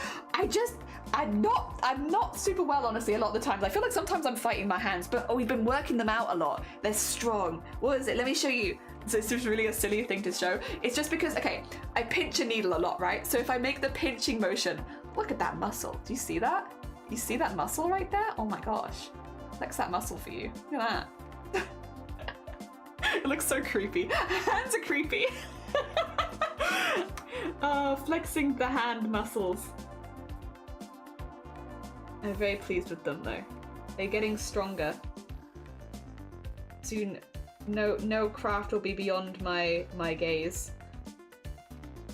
I'm not super well, honestly, a lot of the times. I feel like sometimes I'm fighting my hands, but we've been working them out a lot. They're strong. What is it? Let me show you. So it's just really a silly thing to show. It's just because, okay, I pinch a needle a lot, right? So if I make the pinching motion, look at that muscle. Do you see that? You see that muscle right there? Oh my gosh. Flex that muscle for you. Look at that. looks so creepy. Hands are creepy. Flexing the hand muscles. I'm very pleased with them though. They're getting stronger. Soon, no craft will be beyond my gaze.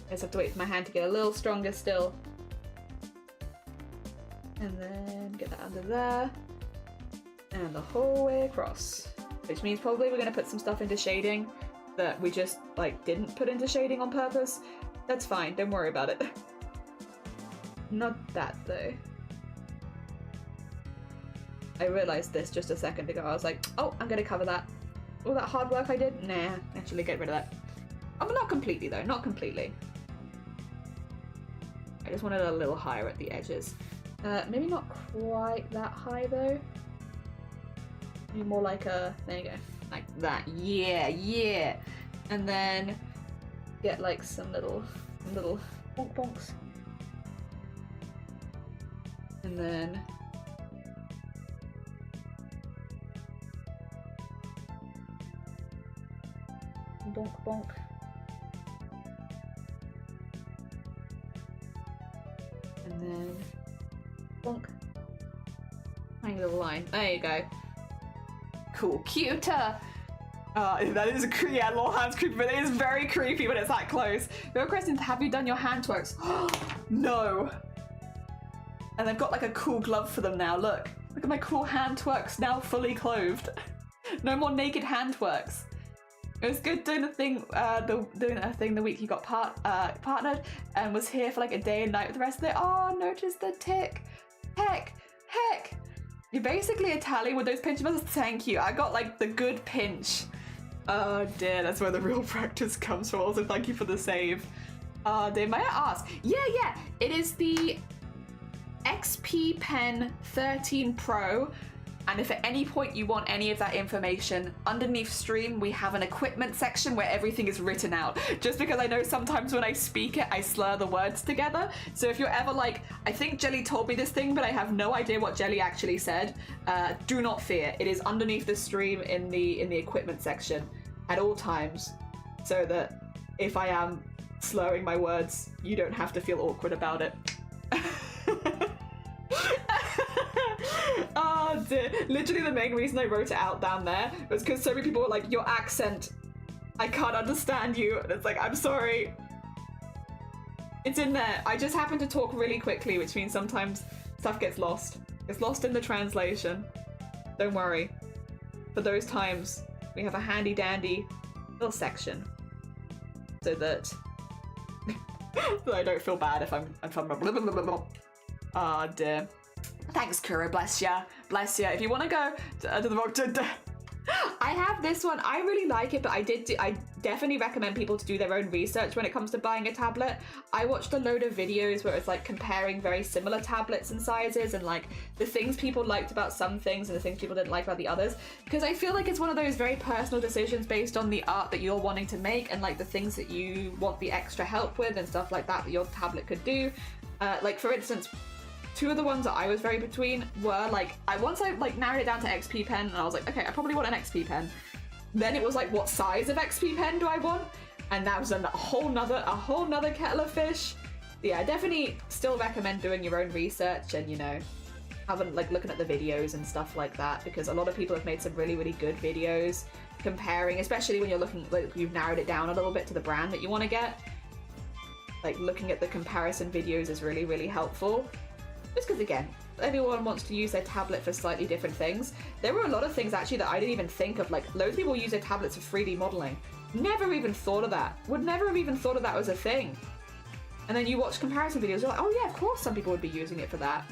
I just have to wait for my hand to get a little stronger still. And then get that under there. And the whole way across. Which means probably we're going to put some stuff into shading that we just, like, didn't put into shading on purpose. That's fine, don't worry about it. Not that, though. I realised this just a second ago. I was like, oh, I'm going to cover that. All that hard work I did? Nah, actually get rid of that. Oh, but not completely, though. Not completely. I just wanted a little higher at the edges. Maybe not quite that high, though. Maybe more like a... There you go. Like that. Yeah, yeah! And then get, like, some little bonk bonks. And then... bonk bonk. And then bonk. Tiny little line. There you go. Cool. Cuter! That is yeah, little hand's creepy, but it is very creepy when it's that close. Real question, have you done your hand twerks? No! And they've got like a cool glove for them now, look. Look at my cool hand twerks now fully clothed. No more naked hand twerks. It was good doing a thing the week you got partnered and was here for like a day and night with the rest of it. Oh, notice the tick. Heck. You're basically Italian with those pinch muscles. Thank you. I got like the good pinch. Oh dear, that's where the real practice comes from. Also, thank you for the save. Oh dear, may I ask? Yeah. It is the XP Pen 13 Pro. And if at any point you want any of that information, underneath stream we have an equipment section where everything is written out. Just because I know sometimes when I speak it, I slur the words together. So if you're ever like, I think Jelly told me this thing, but I have no idea what Jelly actually said, do not fear. It is underneath the stream in the equipment section at all times, so that if I am slurring my words, you don't have to feel awkward about it. Oh dear. Literally the main reason I wrote it out down there was because so many people were like, your accent, I can't understand you. And it's like, I'm sorry. It's in there. I just happen to talk really quickly, which means sometimes stuff gets lost. It's lost in the translation. Don't worry. For those times, we have a handy dandy little section so that I don't feel bad if I'm Ah dear. Thanks, Kuro. Bless ya. Bless ya. If you want to go to the rock, I have this one. I really like it, but I definitely recommend people to do their own research when it comes to buying a tablet. I watched a load of videos where it's like comparing very similar tablets and sizes and like the things people liked about some things and the things people didn't like about the others. Because I feel like it's one of those very personal decisions based on the art that you're wanting to make and like the things that you want the extra help with and stuff like that your tablet could do. Like for instance, two of the ones that I was very between were like, once I like narrowed it down to XP pen and I was like, okay, I probably want an XP pen. Then it was like, what size of XP pen do I want? And that was a whole nother kettle of fish. Yeah, I definitely still recommend doing your own research and, you know, having like looking at the videos and stuff like that, because a lot of people have made some really, really good videos comparing, especially when you're looking, like you've narrowed it down a little bit to the brand that you want to get. Like looking at the comparison videos is really, really helpful. Just because, again, everyone wants to use their tablet for slightly different things. There were a lot of things, actually, that I didn't even think of. Like, loads of people use their tablets for 3D modelling. Never even thought of that. Would never have even thought of that as a thing. And then you watch comparison videos, you're like, oh yeah, of course some people would be using it for that.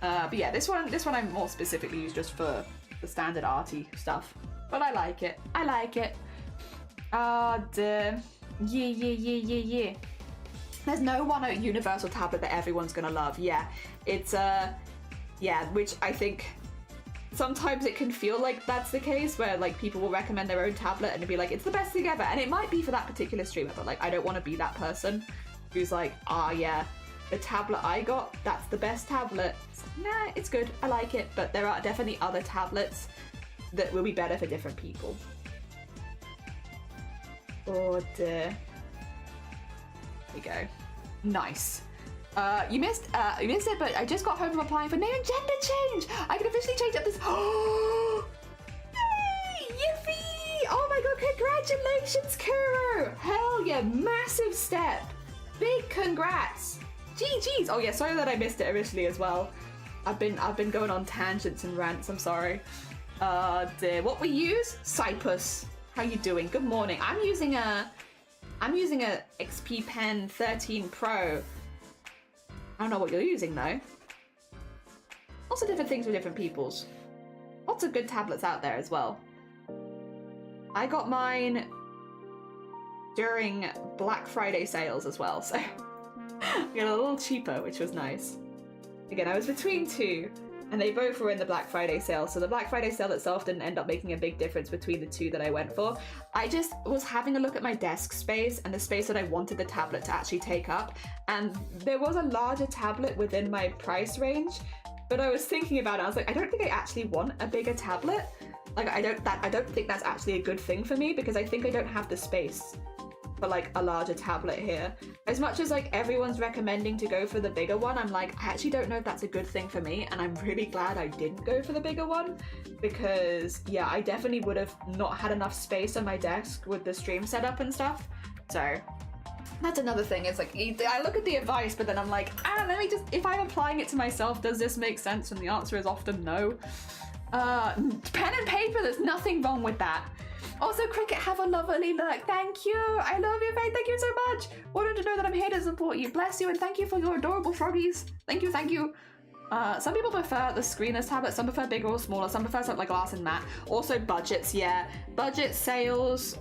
But yeah, this one I more specifically use just for the standard arty stuff. But I like it. I like it. Yeah. There's no one universal tablet that everyone's gonna love. Yeah, it's yeah, which I think sometimes it can feel like that's the case, where like people will recommend their own tablet and be like, it's the best thing ever, and it might be for that particular streamer, but like I don't want to be that person who's like, yeah, the tablet I got, that's the best tablet. It's like, nah, it's good, I like it, but there are definitely other tablets that will be better for different people. Oh dear. There we go. Nice. You missed it, but I just got home from applying for name and gender change. I can officially change up this. Yay! Yippee! Oh my god! Congratulations, Kuro! Hell yeah! Massive step. Big congrats. GG's. Oh yeah. Sorry that I missed it originally as well. I've been going on tangents and rants. I'm sorry. Dear. What we use? Cypress. How you doing? Good morning. I'm using a XP Pen 13 Pro. I don't know what you're using though. Lots of different things for different peoples. Lots of good tablets out there as well. I got mine during Black Friday sales as well, so I got a little cheaper, which was nice. Again, I was between two, and they both were in the Black Friday sale, so the Black Friday sale itself didn't end up making a big difference between the two that I went for. I just was having a look at my desk space and the space that I wanted the tablet to actually take up, and there was a larger tablet within my price range, but I was thinking about it, I was like, I don't think I actually want a bigger tablet. Like, I don't think that's actually a good thing for me, because I think I don't have the space for like a larger tablet here. As much as like everyone's recommending to go for the bigger one, I'm like, I actually don't know if that's a good thing for me, and I'm really glad I didn't go for the bigger one, because yeah, I definitely would have not had enough space on my desk with the stream setup and stuff. So that's another thing. It's like, I look at the advice, but then I'm like, let me just, if I'm applying it to myself, does this make sense? And the answer is often no. Pen and paper, there's nothing wrong with that. Also, Cricket, have a lovely look. Thank you. I love you, Faith. Thank you so much. Wanted to know that I'm here to support you. Bless you, and thank you for your adorable froggies. Thank you, thank you. Some people prefer the screenless tablet. Some prefer bigger or smaller. Some prefer something like glass and matte. Also, budgets, yeah. Budget sales,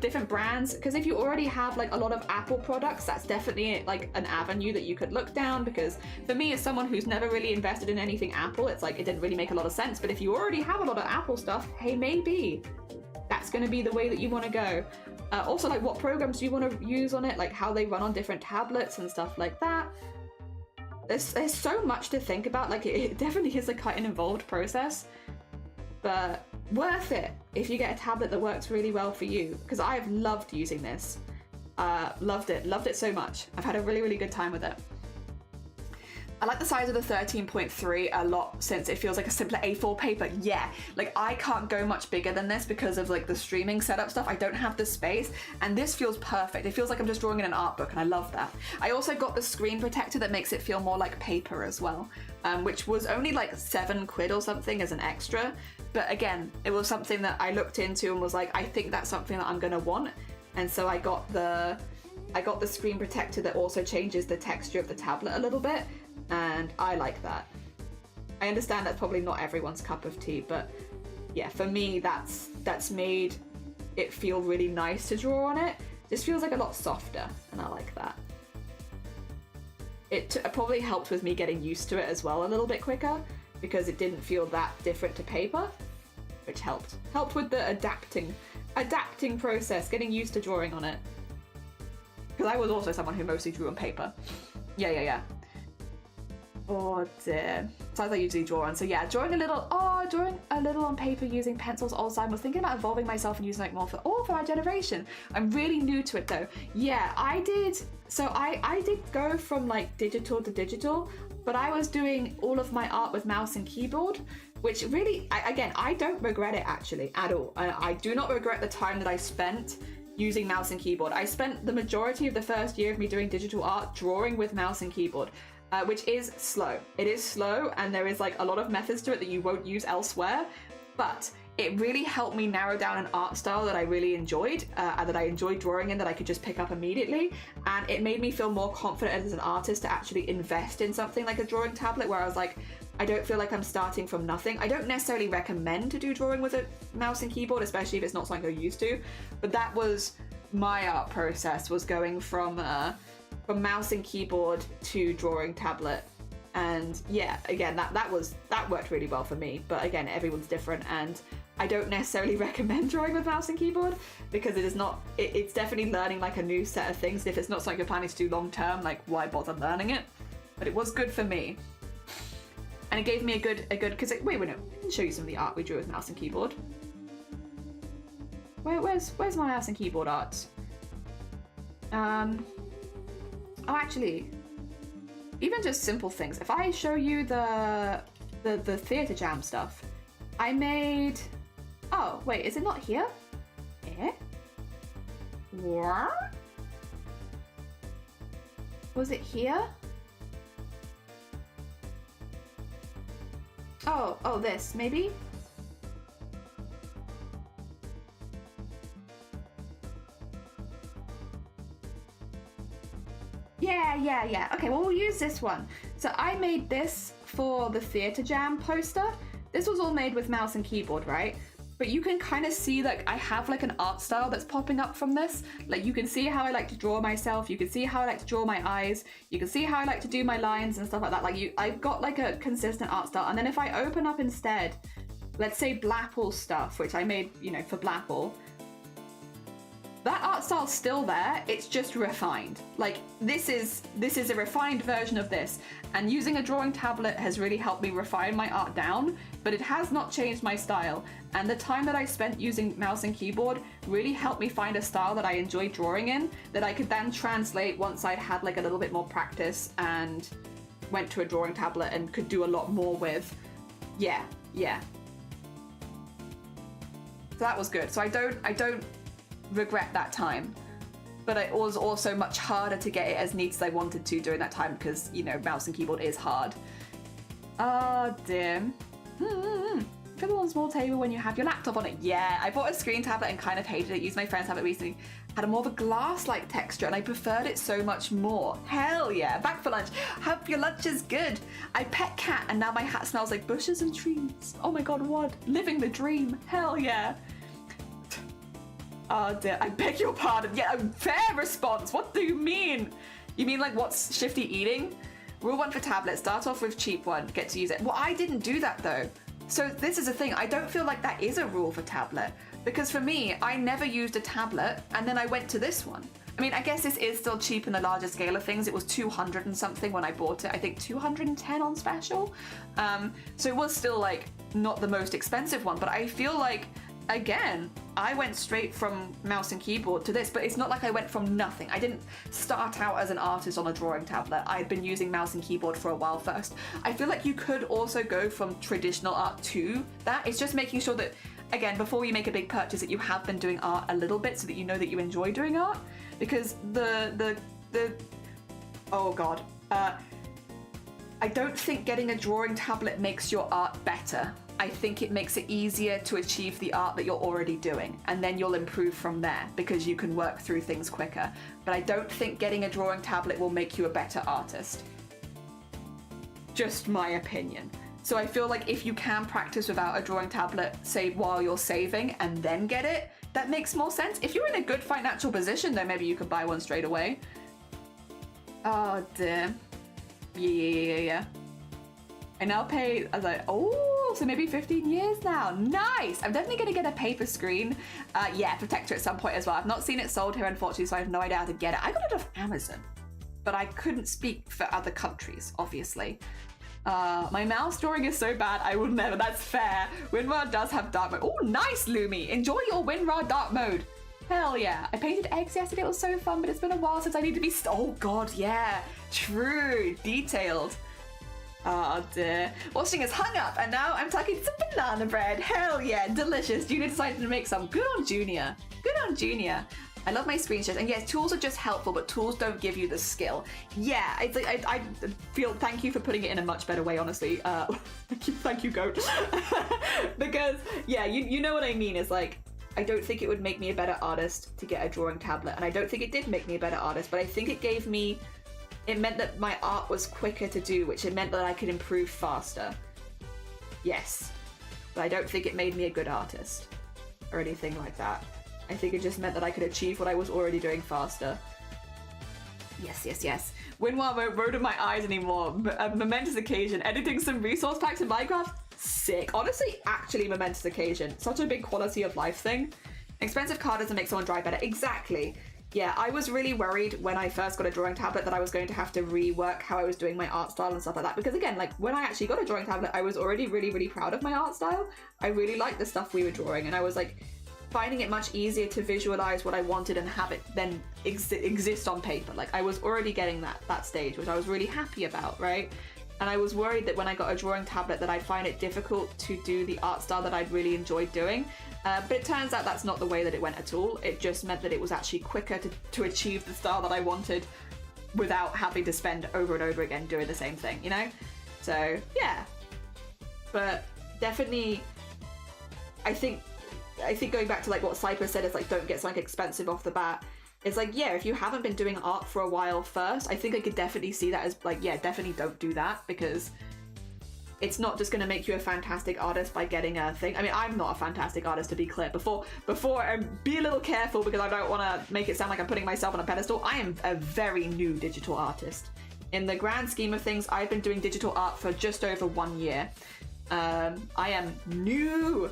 different brands. Because if you already have like a lot of Apple products, that's definitely like an avenue that you could look down. Because for me, as someone who's never really invested in anything Apple, it's like it didn't really make a lot of sense. But if you already have a lot of Apple stuff, hey, maybe that's going to be the way that you want to go. Also, like, what programs do you want to use on it, like how they run on different tablets and stuff like that. There's so much to think about. Like, it definitely is like quite an involved process, but worth it if you get a tablet that works really well for you, because I've loved using this. Loved it so much. I've had a really good time with it. I like the size of the 13.3 a lot, since it feels like a simpler A4 paper. Yeah, like I can't go much bigger than this because of like the streaming setup stuff. I don't have the space, and this feels perfect. It feels like I'm just drawing in an art book, and I love that. I also got the screen protector that makes it feel more like paper as well, which was only like £7 or something as an extra. But again, it was something that I looked into and was like, I think that's something that I'm gonna want. And so I got the screen protector that also changes the texture of the tablet a little bit. And I like that. I understand that's probably not everyone's cup of tea, but yeah, for me, that's made it feel really nice to draw on it. Just feels like a lot softer, and I like that. It probably helped with me getting used to it as well a little bit quicker, because it didn't feel that different to paper, which helped with the adapting process, getting used to drawing on it. Because I was also someone who mostly drew on paper. Yeah. Oh dear. Size I usually draw on. So yeah, drawing a little on paper using pencils all the time. I was thinking about evolving myself and using like more for my generation. I'm really new to it though. Yeah, I did. So I did go from like digital to digital, but I was doing all of my art with mouse and keyboard, which really, I don't regret it actually at all. I do not regret the time that I spent using mouse and keyboard. I spent the majority of the first year of me doing digital art drawing with mouse and keyboard. Which is slow. It is slow, and there is like a lot of methods to it that you won't use elsewhere, but it really helped me narrow down an art style that I really enjoyed, and that I enjoyed drawing in, that I could just pick up immediately, and it made me feel more confident as an artist to actually invest in something like a drawing tablet, where I was like, I don't feel like I'm starting from nothing. I don't necessarily recommend to do drawing with a mouse and keyboard, especially if it's not something you're used to, but that was my art process, was going from mouse and keyboard to drawing tablet. And yeah, again, that worked really well for me, but again, everyone's different, and I don't necessarily recommend drawing with mouse and keyboard, because it's definitely learning like a new set of things. If it's not something you're planning to do long term, like why bother learning it? But it was good for me, and it gave me a good because wait no, I can show you some of the art we drew with mouse and keyboard. Where's my mouse and keyboard art? Oh, actually, even just simple things. If I show you the theatre jam stuff, I made. Oh wait, is it not here? Eh? What? Was it here? Oh, this maybe. Yeah. Okay, well, we'll use this one. So I made this for the Theatre Jam poster. This was all made with mouse and keyboard, right? But you can kind of see like I have like an art style that's popping up from this. Like you can see how I like to draw myself. You can see how I like to draw my eyes. You can see how I like to do my lines and stuff like that. Like I've got like a consistent art style. And then if I open up instead, let's say Blapple stuff, which I made, you know, for Blapple, that art style's still there, it's just refined. Like this is a refined version of this, and using a drawing tablet has really helped me refine my art down, but it has not changed my style. And the time that I spent using mouse and keyboard really helped me find a style that I enjoy drawing in, that I could then translate once I'd had like a little bit more practice and went to a drawing tablet and could do a lot more with. Yeah. So that was good. So I don't regret that time, but it was also much harder to get it as neat as I wanted to during that time because, you know, mouse and keyboard is hard. Oh dear. Fiddle on small table when you have your laptop on it. Yeah, I bought a screen tablet and kind of hated it. Used my friend's tablet recently. Had a more of a glass-like texture and I preferred it so much more. Hell yeah. Back for lunch. Hope your lunch is good. I pet cat and now my hat smells like bushes and trees. Oh my god, what? Living the dream. Hell yeah. Oh dear, I beg your pardon. Yeah, fair response. What do you mean? You mean like what's shifty eating? Rule 1 for tablet, start off with cheap one, get to use it. Well, I didn't do that though. So this is the thing, I don't feel like that is a rule for tablet. Because for me, I never used a tablet and then I went to this one. I mean, I guess this is still cheap in the larger scale of things. It was 200 and something when I bought it. I think 210 on special. So it was still like not the most expensive one, but I feel like, again, I went straight from mouse and keyboard to this, but it's not like I went from nothing. I didn't start out as an artist on a drawing tablet. I'd been using mouse and keyboard for a while first. I feel like you could also go from traditional art to that. It's just making sure that, again, before you make a big purchase, that you have been doing art a little bit so that you know that you enjoy doing art. Because oh god. I don't think getting a drawing tablet makes your art better. I think it makes it easier to achieve the art that you're already doing, and then you'll improve from there because you can work through things quicker. But I don't think getting a drawing tablet will make you a better artist. Just my opinion. So I feel like if you can practice without a drawing tablet, say while you're saving and then get it, that makes more sense. If you're in a good financial position, then maybe you could buy one straight away. Oh dear. Yeah. I now pay as so maybe 15 years now. Nice! I'm definitely going to get a paper screen. Yeah, protector at some point as well. I've not seen it sold here, unfortunately, so I have no idea how to get it. I got it off Amazon, but I couldn't speak for other countries, obviously. My mouse drawing is so bad, I will never. That's fair. WinRAR does have dark mode. Oh, nice, Lumi. Enjoy your WinRAR dark mode. Hell yeah. I painted eggs yesterday. It was so fun, but it's been a while since I need to be... Oh, God, yeah. True. Detailed. Oh dear. Washing is hung up and now I'm tucking some banana bread. Hell yeah, delicious. Junior decided to make some. Good on Junior. Good on Junior. I love my screenshots. And yes, tools are just helpful, but tools don't give you the skill. Yeah, I feel, thank you for putting it in a much better way, honestly. Thank you, Goat. Because, yeah, you know what I mean. It's like, I don't think it would make me a better artist to get a drawing tablet. And I don't think it did make me a better artist, but I think it gave me... It meant that my art was quicker to do, which it meant that I could improve faster. Yes. But I don't think it made me a good artist. Or anything like that. I think it just meant that I could achieve what I was already doing faster. Yes. WinRAR won't roll in my eyes anymore. A momentous occasion. Editing some resource packs in Minecraft? Sick. Honestly, actually momentous occasion. Such a big quality of life thing. Expensive card doesn't make someone draw better. Exactly. Yeah, I was really worried when I first got a drawing tablet that I was going to have to rework how I was doing my art style and stuff like that. Because again, like when I actually got a drawing tablet, I was already really, really proud of my art style. I really liked the stuff we were drawing and I was like, finding it much easier to visualize what I wanted and have it then exist on paper. Like I was already getting that stage, which I was really happy about, right? And I was worried that when I got a drawing tablet that I'd find it difficult to do the art style that I'd really enjoyed doing. But it turns out that's not the way that it went at all. It just meant that it was actually quicker to achieve the style that I wanted without having to spend over and over again doing the same thing, you know? So, yeah. But definitely, I think going back to like what Cypress said is like, don't get something expensive off the bat. It's like, yeah, if you haven't been doing art for a while first, I think I could definitely see that as like, yeah, definitely don't do that, because it's not just going to make you a fantastic artist by getting a thing. I mean, I'm not a fantastic artist, to be clear. Before, be a little careful, because I don't want to make it sound like I'm putting myself on a pedestal. I am a very new digital artist. In the grand scheme of things, I've been doing digital art for just over 1 year. I am new.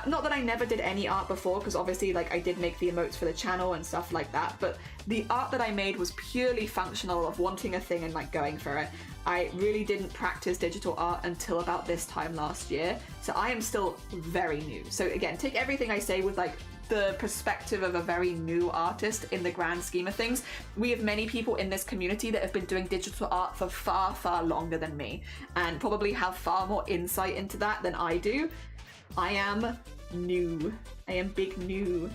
Not that I never did any art before, because obviously like I did make the emotes for the channel and stuff like that, but the art that I made was purely functional of wanting a thing and like going for it. I really didn't practice digital art until about this time last year, so I am still very new. So again, take everything I say with like the perspective of a very new artist in the grand scheme of things. We have many people in this community that have been doing digital art for far, far longer than me, and probably have far more insight into that than I do. I am new. I am big new.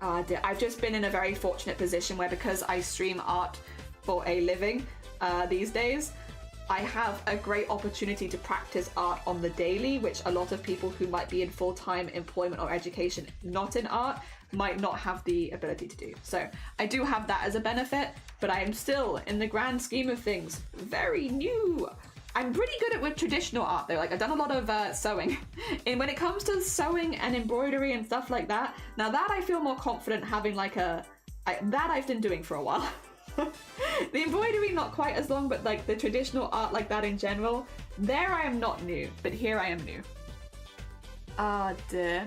I've just been in a very fortunate position where, because I stream art for a living these days, I have a great opportunity to practice art on the daily, which a lot of people who might be in full-time employment or education not in art might not have the ability to do. So I do have that as a benefit, but I am still, in the grand scheme of things, very new. I'm pretty good with traditional art though. Like I've done a lot of sewing. And when it comes to sewing and embroidery and stuff like that, now that I feel more confident having like that I've been doing for a while. The embroidery not quite as long, but like the traditional art like that in general, there I am not new, but here I am new. Dear.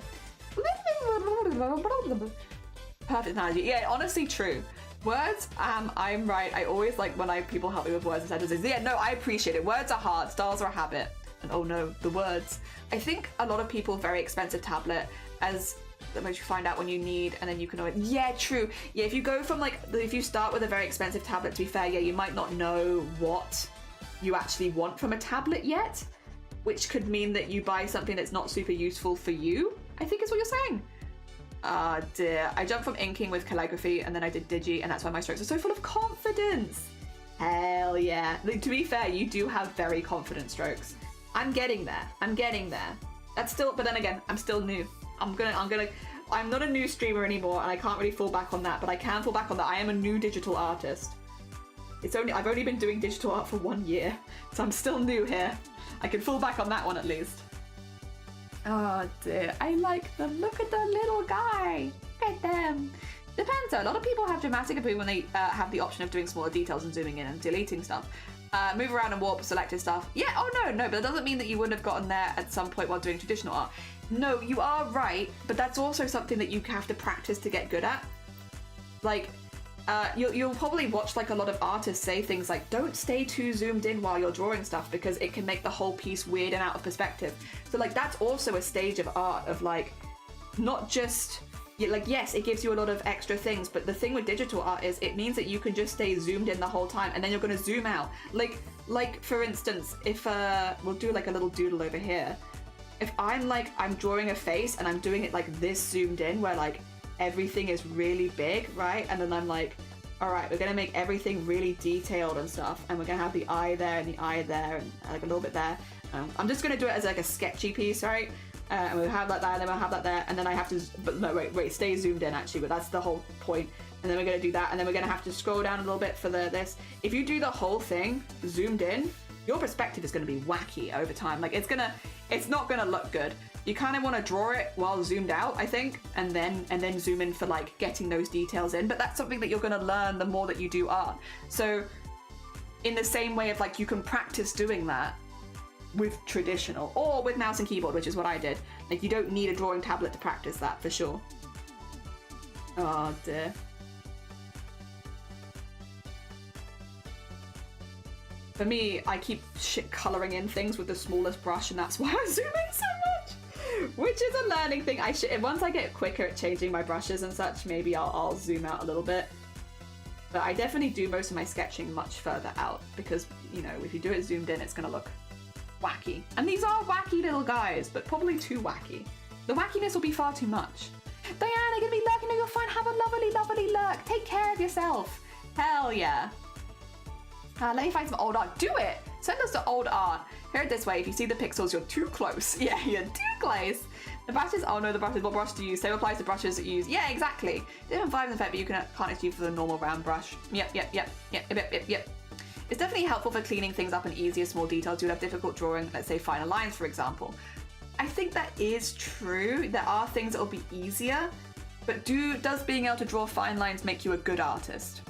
Perfect analogy. Yeah, honestly true. Words, I'm right. I always like when people help me with words and sentences. Yeah, no, I appreciate it. Words are hard, styles are a habit. And oh no, the words. I think a lot of people, very expensive tablet, as the most you find out when you need, and then you can always, yeah, true. Yeah, if you go from like, if you start with a very expensive tablet, to be fair, yeah, you might not know what you actually want from a tablet yet, which could mean that you buy something that's not super useful for you, I think is what you're saying. Dear. I jumped from inking with calligraphy and then I did digi, and that's why my strokes are so full of confidence. Hell yeah. Like, to be fair, you do have very confident strokes. I'm getting there. That's still, but then again, I'm still new. I'm not a new streamer anymore, and I can't really fall back on that, but I can fall back on that. I am a new digital artist. I've only been doing digital art for 1 year, so I'm still new here. I can fall back on that one at least. Oh dear, I like them. Look at the little guy. Look at them. Depends though. A lot of people have dramatic appeal when they have the option of doing smaller details and zooming in and deleting stuff. Move around and warp selected stuff. Yeah, oh no, but that doesn't mean that you wouldn't have gotten there at some point while doing traditional art. No, you are right, but that's also something that you have to practice to get good at. Like, you'll probably watch like a lot of artists say things like, don't stay too zoomed in while you're drawing stuff because it can make the whole piece weird and out of perspective. So like that's also a stage of art of like, not just, like yes, it gives you a lot of extra things, but the thing with digital art is it means that you can just stay zoomed in the whole time and then you're going to zoom out. Like for instance, if we'll do like a little doodle over here. If I'm drawing a face and I'm doing it like this zoomed in where like everything is really big, right? And then I'm like, all right, we're gonna make everything really detailed and stuff, and we're gonna have the eye there and the eye there and like a little bit there. I'm just gonna do it as like a sketchy piece, right? And we'll have that there, and then we'll have that there, and then I have to, but no, wait, stay zoomed in actually, but that's the whole point. And then we're gonna do that, and then we're gonna have to scroll down a little bit for this. If you do the whole thing zoomed in, your perspective is gonna be wacky over time. Like it's not gonna look good. You kind of want to draw it while zoomed out, I think, and then zoom in for like getting those details in. But that's something that you're going to learn the more that you do art. So in the same way of like you can practice doing that with traditional or with mouse and keyboard, which is what I did. Like you don't need a drawing tablet to practice that for sure. Oh dear. For me, I keep colouring in things with the smallest brush, and that's why I zoom in so much. Which is a learning thing. Once I get quicker at changing my brushes and such, maybe I'll zoom out a little bit. But I definitely do most of my sketching much further out because, you know, if you do it zoomed in, it's going to look wacky. And these are wacky little guys, but probably too wacky. The wackiness will be far too much. Diana, you're going to be lurking. No, you're fine. Have a lovely, lovely lurk. Take care of yourself. Hell yeah. Let me find some old art. Do it. Send us the old art. Hear it this way. If you see the pixels, you're too close. Yeah, you're too close. The brushes. Oh no, the brushes. What brush do you use? Same applies to brushes that you use. Yeah, exactly. Different vibes and effect, but you can't achieve for the normal round brush. Yep. It's definitely helpful for cleaning things up and easier small details. You'd have difficult drawing, let's say finer lines, for example. I think that is true. There are things that will be easier, but does being able to draw fine lines make you a good artist?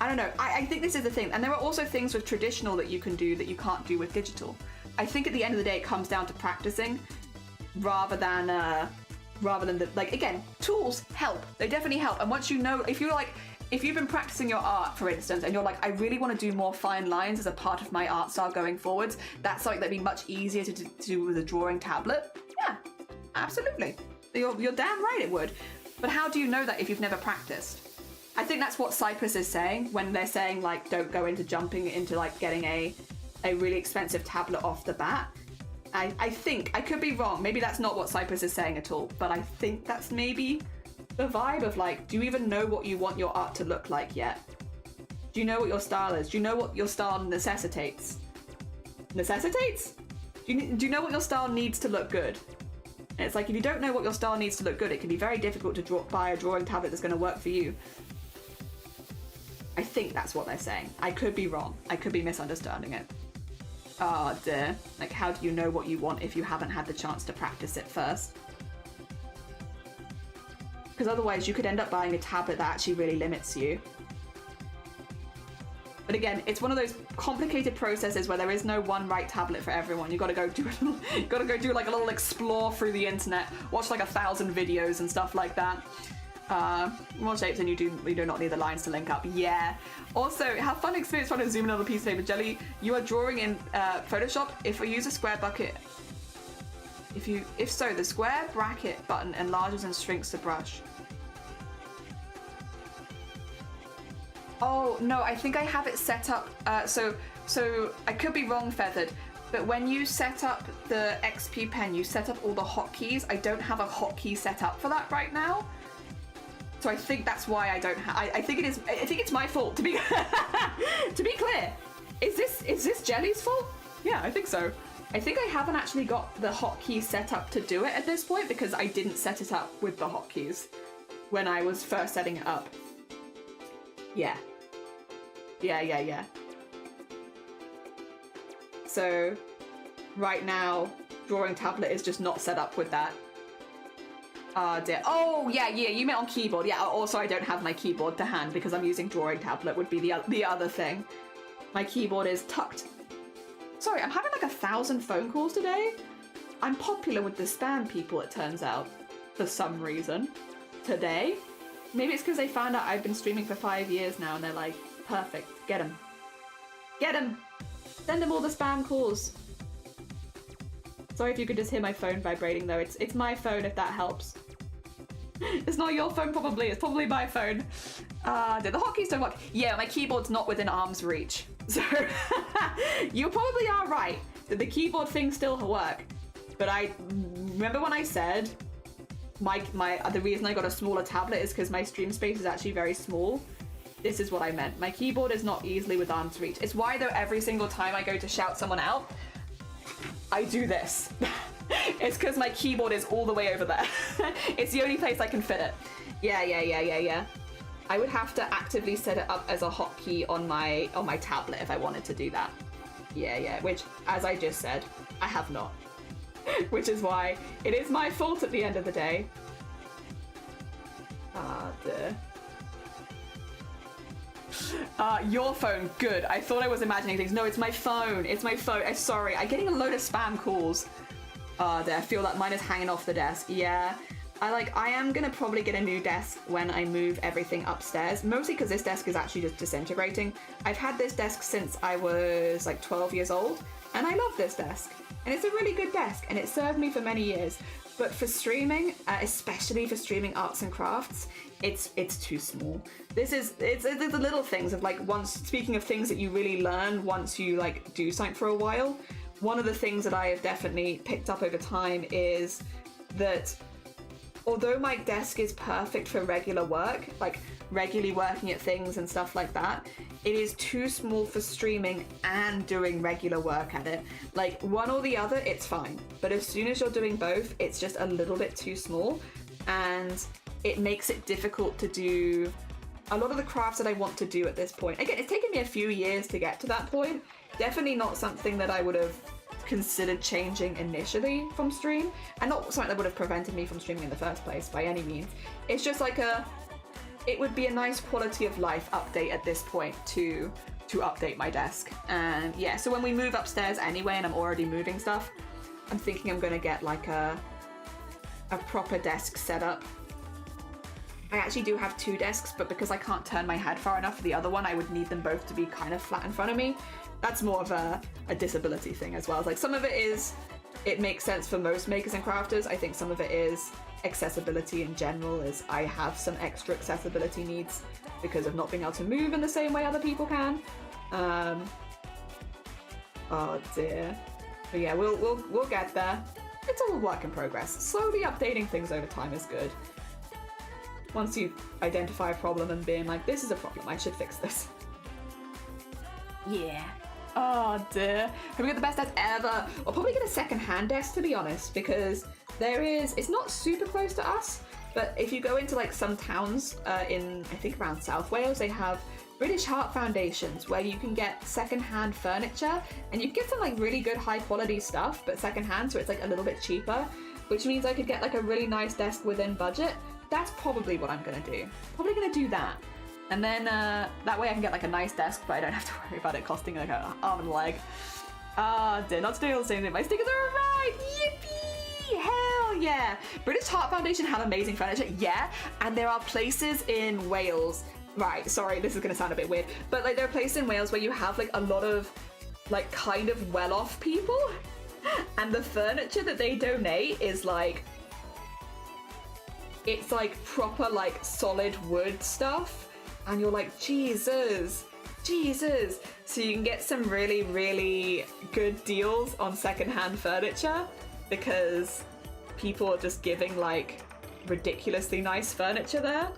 I don't know. I think this is the thing. And there are also things with traditional that you can do that you can't do with digital. I think at the end of the day, it comes down to practicing rather than like, again, tools help. They definitely help. And once you know, if you've been practicing your art, for instance, and you're like, I really want to do more fine lines as a part of my art style going forwards, that's something that'd be much easier to do with a drawing tablet. Yeah, absolutely. You're damn right it would. But how do you know that if you've never practiced? I think that's what Cypress is saying when they're saying, like, don't go into jumping into, like, getting a really expensive tablet off the bat. I think, I could be wrong, maybe that's not what Cypress is saying at all, but I think that's maybe the vibe of, like, do you even know what you want your art to look like yet? Do you know what your style is? Do you know what your style necessitates? Necessitates? Do you know what your style needs to look good? And it's like, if you don't know what your style needs to look good, it can be very difficult to buy a drawing tablet that's going to work for you. I think that's what they're saying. I could be wrong. I could be misunderstanding it. Oh dear. Like, how do you know what you want if you haven't had the chance to practice it first? Because otherwise you could end up buying a tablet that actually really limits you. But again, it's one of those complicated processes where there is no one right tablet for everyone. You gotta go do like a little explore through the internet, watch like 1,000 videos and stuff like that. More shapes and you do not need the lines to link up. Yeah. Also, have fun experience trying to zoom in on a piece of paper. Jelly, you are drawing in Photoshop. If we use a square bucket, if so, the square bracket button enlarges and shrinks the brush. Oh no, I think I have it set up. So I could be wrong, Feathered. But when you set up the XP pen, you set up all the hotkeys. I don't have a hotkey set up for that right now. So I think that's why I don't have. I think it's my fault. To be to be clear, is this Jelly's fault? Yeah, I think so. I think I haven't actually got the hotkey set up to do it at this point because I didn't set it up with the hotkeys when I was first setting it up. Yeah. So right now, drawing tablet is just not set up with that. Dear. Oh, yeah, you meant on keyboard. Yeah, also I don't have my keyboard to hand because I'm using drawing tablet would be the other thing. My keyboard is tucked. Sorry, I'm having like 1,000 phone calls today. I'm popular with the spam people, it turns out, for some reason. Today. Maybe it's because they found out I've been streaming for 5 years now and they're like, perfect, get him. Get him! Send him all the spam calls. Sorry if you could just hear my phone vibrating though. It's my phone if that helps. It's not your phone probably, it's probably my phone. The hotkeys don't work. Yeah, my keyboard's not within arm's reach. So you probably are right that the keyboard things still work. But I remember when I said the reason I got a smaller tablet is because my stream space is actually very small. This is what I meant. My keyboard is not easily with arm's reach. It's why though every single time I go to shout someone out, I do this. It's because my keyboard is all the way over there. It's the only place I can fit it. Yeah. I would have to actively set it up as a hotkey on my tablet if I wanted to do that. Yeah, which, as I just said, I have not. Which is why it is my fault at the end of the day. Your phone, good. I thought I was imagining things. No, it's my phone. It's my phone. I'm sorry. I'm getting a load of spam calls. I feel like mine is hanging off the desk. Yeah. I am gonna probably get a new desk when I move everything upstairs, mostly because this desk is actually just disintegrating. I've had this desk since I was like 12 years old, And I love this desk. And it's a really good desk, and it served me for many years. But for streaming, especially for streaming arts and crafts, it's too small. It's the little things of like, speaking of things that you really learn once you like do something for a while, one of the things that I have definitely picked up over time is that although my desk is perfect for regular work, like regularly working at things and stuff like that, it is too small for streaming and doing regular work at it. Like one or the other, it's fine. But as soon as you're doing both, it's just a little bit too small, and it makes it difficult to do a lot of the crafts that I want to do at this point. Again, it's taken me a few years to get to that point. Definitely not something that I would have considered changing initially from stream, and not something that would have prevented me from streaming in the first place by any means. It's just like it would be a nice quality of life update at this point to update my desk. And yeah, so when we move upstairs anyway, and I'm already moving stuff, I'm thinking I'm gonna get like a proper desk setup. I actually do have two desks, but because I can't turn my head far enough for the other one, I would need them both to be kind of flat in front of me. That's more of a disability thing as well. Like some of it is, it makes sense for most makers and crafters. I think some of it is accessibility in general, is I have some extra accessibility needs because of not being able to move in the same way other people can. Oh dear. But yeah, we'll get there. It's all a work in progress. Slowly updating things over time is good. Once you identify a problem and being like, this is a problem, I should fix this. Yeah. Oh dear. Have we got the best desk ever? I'll probably get a second-hand desk, to be honest, because it's not super close to us, but if you go into like some towns in, I think around South Wales, they have British Heart Foundations where you can get second-hand furniture, and you can get some like really good high quality stuff, but second-hand, so it's like a little bit cheaper, which means I could get like a really nice desk within budget. That's probably what I'm gonna do. Probably gonna do that. And then that way I can get like a nice desk, but I don't have to worry about it costing like an arm and a leg. Dare not to do all the same thing. My stickers are right! Yippee! Hell yeah! British Heart Foundation have amazing furniture, yeah, and there are places in Wales, right, sorry, this is gonna sound a bit weird, but like there are places in Wales where you have like a lot of like kind of well-off people, and the furniture that they donate is like, it's like proper like solid wood stuff. And you're like, Jesus. So you can get some really, really good deals on secondhand furniture because people are just giving like ridiculously nice furniture there.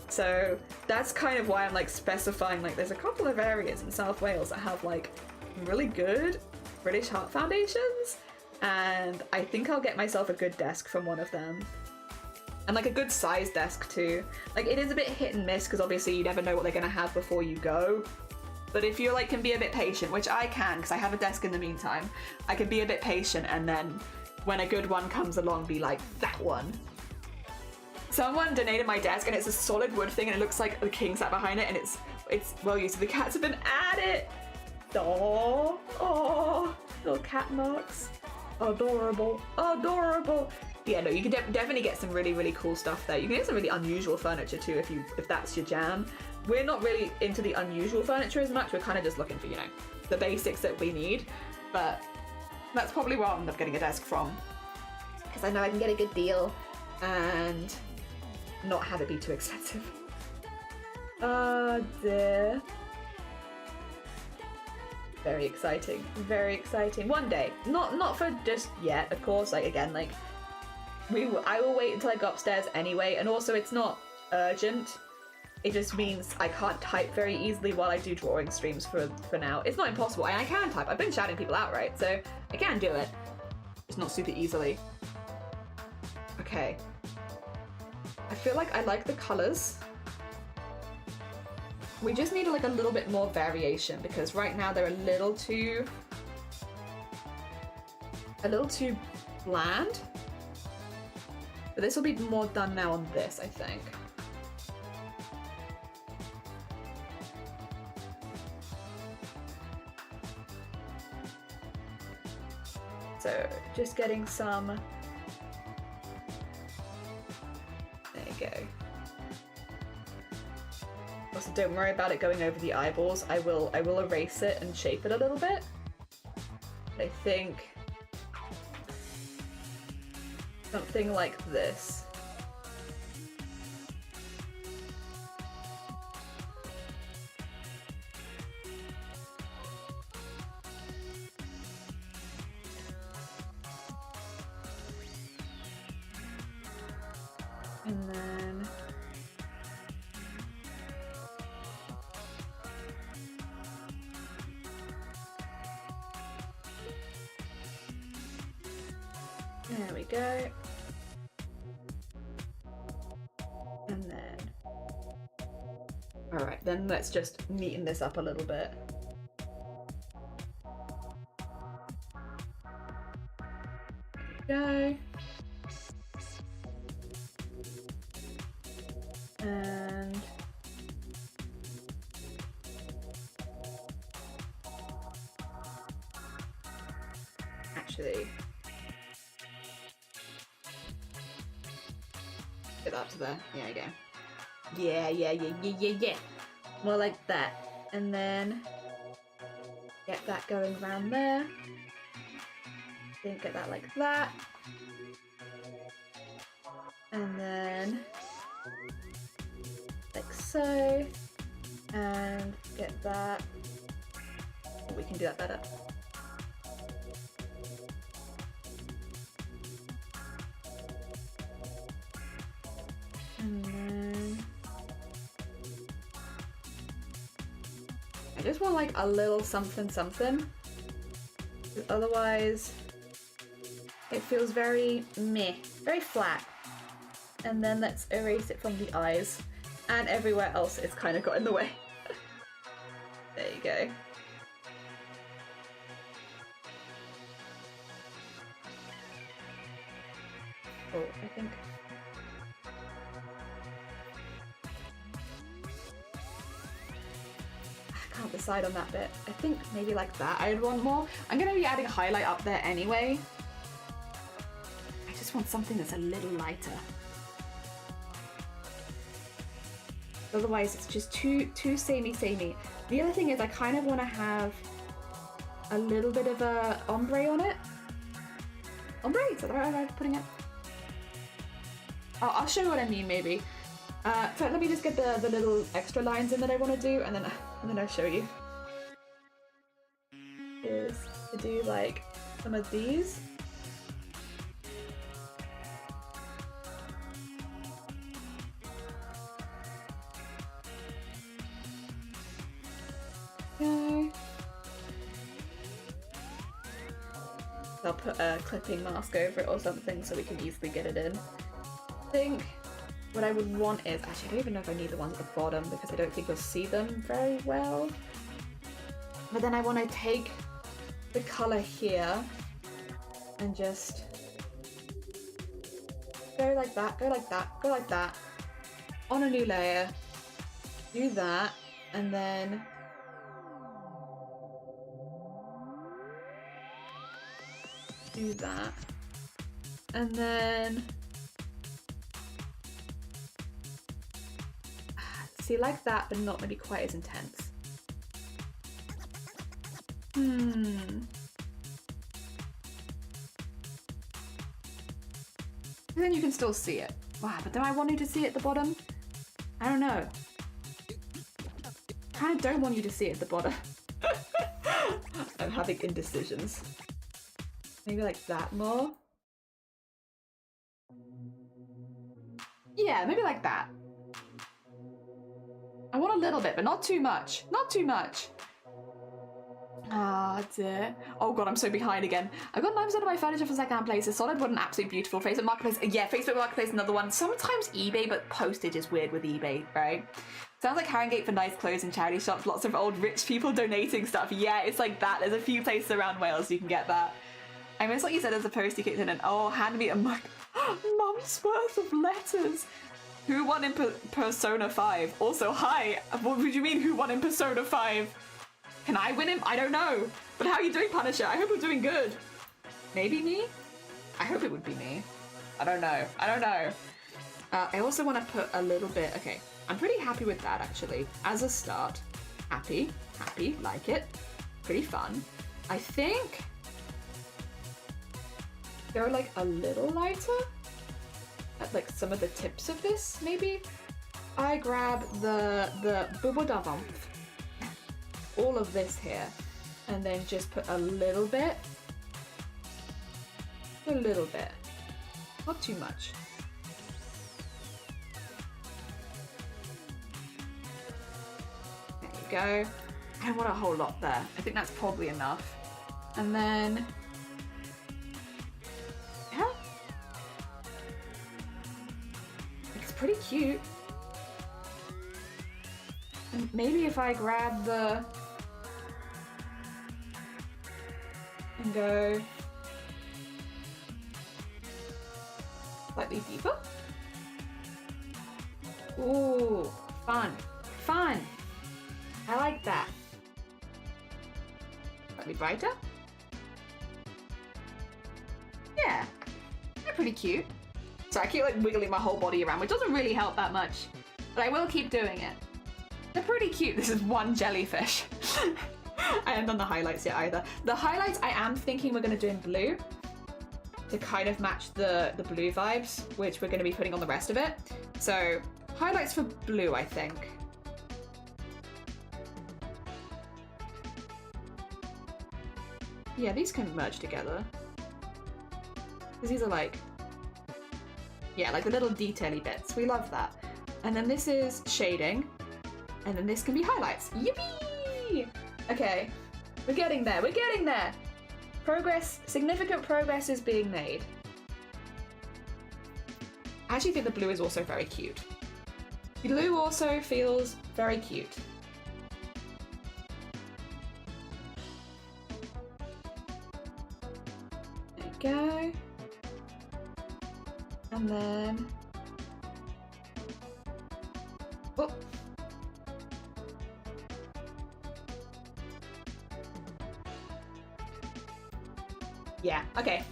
So that's kind of why I'm like specifying, like there's a couple of areas in South Wales that have like really good British Heart Foundations, and I think I'll get myself a good desk from one of them. And like a good size desk too. Like it is a bit hit and miss because obviously you never know what they're gonna have before you go. But if you like can be a bit patient, which I can because I have a desk in the meantime, I can be a bit patient, and then when a good one comes along, be like, that one. Someone donated my desk and it's a solid wood thing and it looks like the king sat behind it, and it's well used. The cats have been at it. Oh, little cat marks. Adorable. Yeah, no, you can definitely get some really, really cool stuff there. You can get some really unusual furniture too if that's your jam. We're not really into the unusual furniture as much. We're kind of just looking for, the basics that we need. But that's probably where I'll end up getting a desk from. Because I know I can get a good deal and not have it be too expensive. Oh dear. Very exciting. Very exciting. One day. Not for just yet, of course. Like, again, like, I will wait until I go upstairs anyway, and also it's not urgent. It just means I can't type very easily while I do drawing streams for now. It's not impossible, and I can type. I've been shouting people out, right? So I can do it. Just not super easily. Okay. I feel like I like the colours. We just need like a little bit more variation because right now they're a little too bland. But this will be more done now on this, I think. So just getting some. There you go. Also, don't worry about it going over the eyeballs. I will erase it and shape it a little bit. I think something like this. And then there we go. And then all right, then let's just neaten this up a little bit. There we go. And actually get that up to there. There you go. Yeah. More like that. And then get that going around there. Then get that like that. And then like so, and get that. Oh, we can do that better. And then I just want like a little something something, otherwise it feels very meh, very flat. And then let's erase it from the eyes. And everywhere else it's kind of got in the way. There you go. Oh, I think... I can't decide on that bit. I think maybe like that I'd want more. I'm going to be adding a highlight up there anyway. I just want something that's a little lighter. Otherwise it's just too samey. The other thing is I kind of want to have a little bit of a ombre on it. Ombre? Is that the right way of putting it? I'll show you what I mean maybe. So let me just get the little extra lines in that I want to do, and then I'll show you. Is to do like some of these. Okay. I'll put a clipping mask over it or something so we can easily get it in. I think what I would want is, actually I don't even know if I need the ones at the bottom because I don't think you'll see them very well. But then I want to take the colour here and just go like that, go like that, go like that, on a new layer, do that, and then do that, and then see like that, but not maybe quite as intense. Then you can still see it. Wow, but do I want you to see it at the bottom? I don't know. I kind of don't want you to see it at the bottom. I'm having indecisions. Maybe like that more? Yeah, maybe like that. I want a little bit, but not too much. Not too much. Ah, dear. Oh god, I'm so behind again. I got 9% of my furniture from secondhand places. Solid wood, an absolutely beautiful. Facebook Marketplace, yeah, Facebook Marketplace, another one. Sometimes eBay, but postage is weird with eBay, right? Sounds like Haringey for nice clothes and charity shops. Lots of old rich people donating stuff. Yeah, it's like that. There's a few places around Wales you can get that. I miss what you said as a post you kicked in and oh, hand me a mum's worth of letters. Who won in Persona 5? Also, hi. What would you mean who won in Persona 5? Can I win him? I don't know. But how are you doing, Punisher? I hope you're doing good. Maybe me? I hope it would be me. I don't know. I don't know. I also want to put a little bit... Okay, I'm pretty happy with that, actually. As a start. Happy. Happy. Like it. Pretty fun. I think go like a little lighter at like some of the tips of this, maybe. I grab the bubble d'avant, all of this here, and then just put a little bit, not too much. There you go. I don't want a whole lot there. I think that's probably enough. And then, yeah, it's pretty cute. And maybe if I grab the and go slightly deeper. Ooh, fun, fun. I like that. Slightly brighter. Yeah, they're pretty cute. So I keep like wiggling my whole body around, which doesn't really help that much, but I will keep doing it. They're pretty cute. This is one jellyfish. I haven't done the highlights yet either. The highlights I am thinking we're going to do in blue to kind of match the blue vibes, which we're going to be putting on the rest of it. So highlights for blue, I think. Yeah, these can merge together. Because these are like, yeah, like the little detail-y bits. We love that. And then this is shading. And then this can be highlights. Yippee! Okay, we're getting there, we're getting there! Progress, significant progress is being made. I actually think the blue is also very cute. The blue also feels very cute. There you go. And then... oh! Yeah, okay.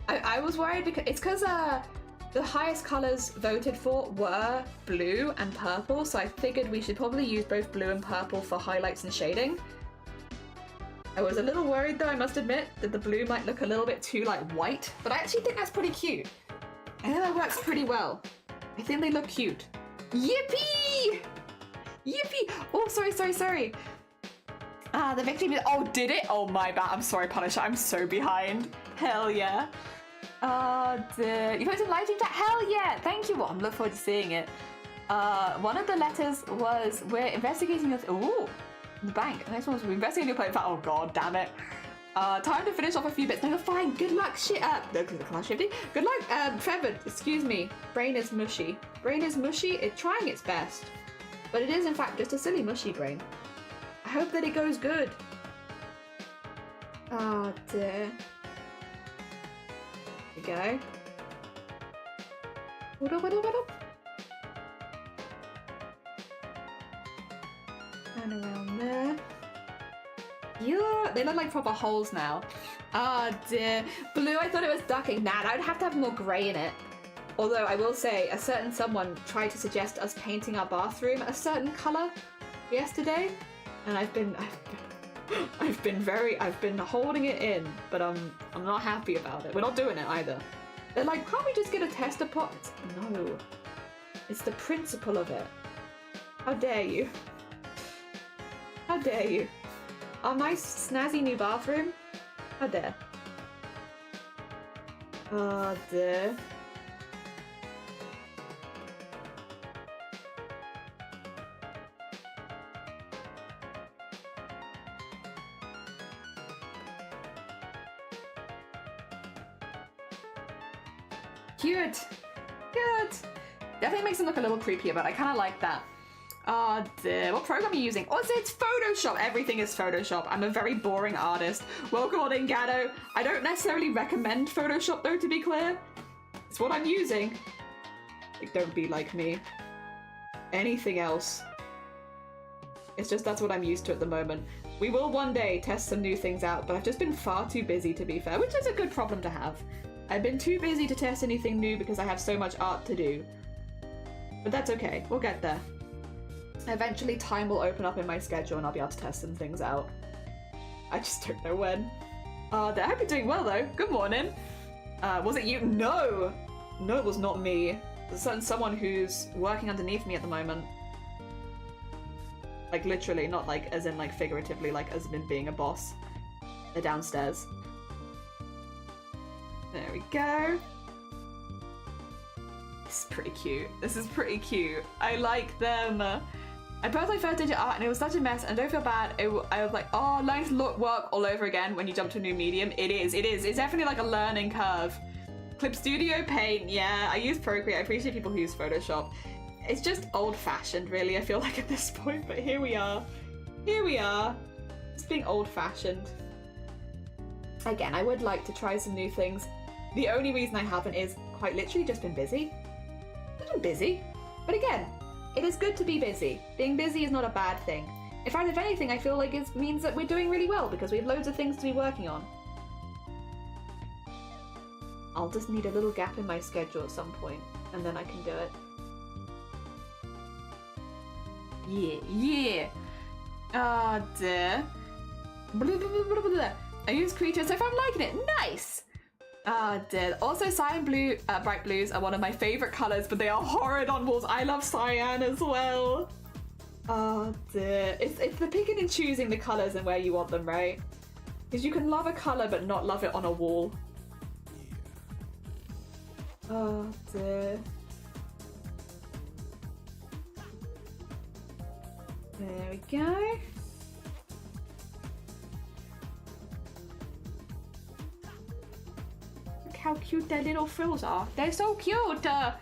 I was worried because it's because the highest colors voted for were blue and purple, so I figured we should probably use both blue and purple for highlights and shading. I was a little worried though, I must admit, that the blue might look a little bit too like white, but I actually think that's pretty cute. I think that works pretty well. I think they look cute. Yippee! Yippee! Oh, sorry. The victim, oh, did it? Oh my bad, I'm sorry, Punisher, I'm so behind. Hell yeah. You put some lighting to hell yeah, thank you. Well, I'm looking forward to seeing it. One of the letters was, we're investigating your, ooh, the bank. The next one was, we're investigating your play. Oh god, damn it. Time to finish off a few bits. No, you're fine, good luck, good luck, Trevor, excuse me. Brain is mushy. Brain is mushy, it's trying its best. But it is in fact just a silly mushy brain. I hope that it goes good. Oh dear. There we go. And around there. Yeah, they look like proper holes now. Oh dear. Blue, I thought it was ducking. Nah, I would have to have more grey in it. Although I will say, a certain someone tried to suggest us painting our bathroom a certain colour yesterday. And I've been holding it in, but I'm not happy about it. We're not doing it either. They're like, can't we just get a tester pot? No. It's the principle of it. How dare you? How dare you? Our nice snazzy new bathroom? How dare? Oh dear. Cute! Cute! Definitely makes them look a little creepier, but I kind of like that. Oh dear, what program are you using? Oh, it's Photoshop! Everything is Photoshop. I'm a very boring artist. Welcome on in, Gatto. I don't necessarily recommend Photoshop though, to be clear. It's what I'm using. Like, don't be like me. Anything else. It's just that's what I'm used to at the moment. We will one day test some new things out, but I've just been far too busy to be fair, which is a good problem to have. I've been too busy to test anything new because I have so much art to do. But that's okay, we'll get there. Eventually time will open up in my schedule and I'll be able to test some things out. I just don't know when. I hope you're doing well though. Good morning. Was it you? No! No, it was not me. There's someone who's working underneath me at the moment. Like literally, not like as in like figuratively, like as in being a boss. They're downstairs. There we go. This is pretty cute. This is pretty cute. I like them. I posted my first digit art and it was such a mess, and don't feel bad. I was like, oh, learning to work all over again when you jump to a new medium. It is. It's definitely like a learning curve. Clip Studio, Paint, yeah. I use Procreate. I appreciate people who use Photoshop. It's just old-fashioned, really, I feel like at this point, but here we are. Here we are. It's being old-fashioned. Again, I would like to try some new things. The only reason I haven't is quite literally just been busy. I've been busy. But again, it is good to be busy. Being busy is not a bad thing. In fact, if anything, I feel like it means that we're doing really well because we have loads of things to be working on. I'll just need a little gap in my schedule at some point, and then I can do it. Yeah. Ah, dear. Blah, blah, blah, blah, blah. I use creatures so far I'm liking it. Nice! Ah, dear. Also, cyan blue, bright blues are one of my favorite colors, but they are horrid on walls. I love cyan as well. Oh dear. It's the picking and choosing the colors and where you want them, right? Because you can love a color but not love it on a wall. Oh dear. There we go. Look how cute their little frills are. They're so cute. I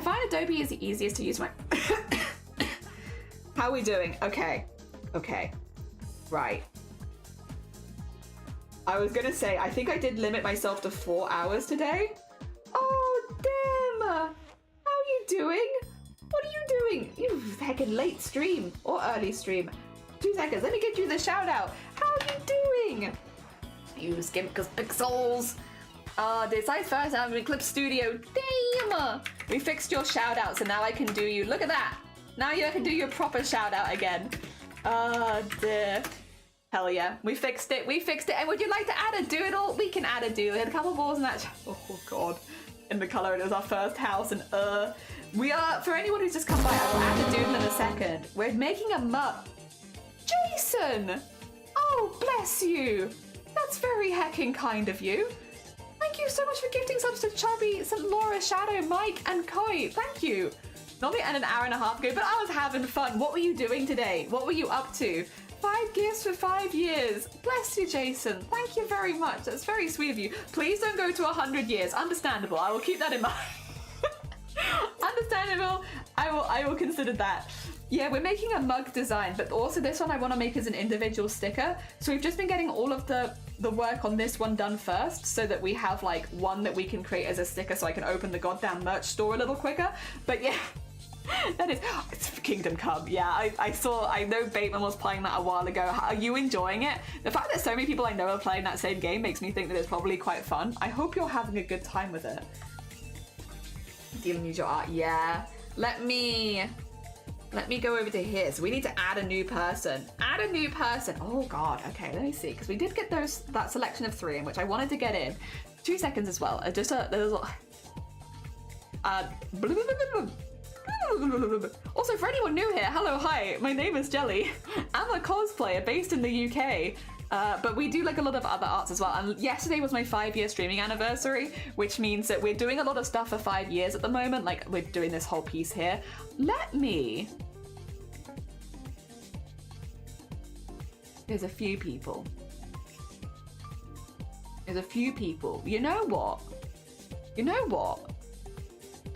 find Adobe is the easiest to use. How are we doing? Okay. Right. I was gonna say, I think I did limit myself to 4 hours today. Oh, damn! How are you doing? What are you doing? You heckin' late stream or early stream. 2 seconds, let me get you the shout out. How are you doing? You skimkus pixels. This I first I'm in Clip Studio. Damn! We fixed your shout out, so now I can do you. Look at that. Now you can do your proper shout out again. Oh dear. Hell yeah. We fixed it. And would you like to add a doodle? We can add a doodle. A couple balls in that. Oh god. In the color, it was our first house, and we are, for anyone who's just come by, I will add a doodle in a second. We're making a mug. Jason! Oh, bless you. That's very heckin' kind of you. Thank you so much for gifting subs to Chubby, St. Laura, Shadow, Mike, and Koi. Thank you. Normally an hour and a half ago, but I was having fun. What were you doing today? What were you up to? 5 gifts for 5 years. Bless you, Jason. Thank you very much. That's very sweet of you. Please don't go to 100 years. Understandable. I will keep that in mind. Understandable. I will consider that. Yeah, we're making a mug design, but also this one I want to make as an individual sticker. So we've just been getting all of the work on this one done first, so that we have like one that we can create as a sticker, so I can open the goddamn merch store a little quicker. But yeah. That is, it's Kingdom Come. Yeah, I know Bateman was playing that a while ago. Are you enjoying it? The fact that so many people I know are playing that same game makes me think that it's probably quite fun. I hope you're having a good time with it. Dealing with your art, yeah. Let me go over to here. So we need to add a new person. Add a new person. Oh god. Okay, let me see, because we did get that selection of 3 in which I wanted to get in. 2 seconds as well. Just a little. Also, for anyone new here, hello, hi, my name is Jelly. I'm a cosplayer based in the UK, but we do like a lot of other arts as well. And yesterday was my 5-year streaming anniversary, which means that we're doing a lot of stuff for 5 years at the moment. Like, we're doing this whole piece here. There's a few people. You know what?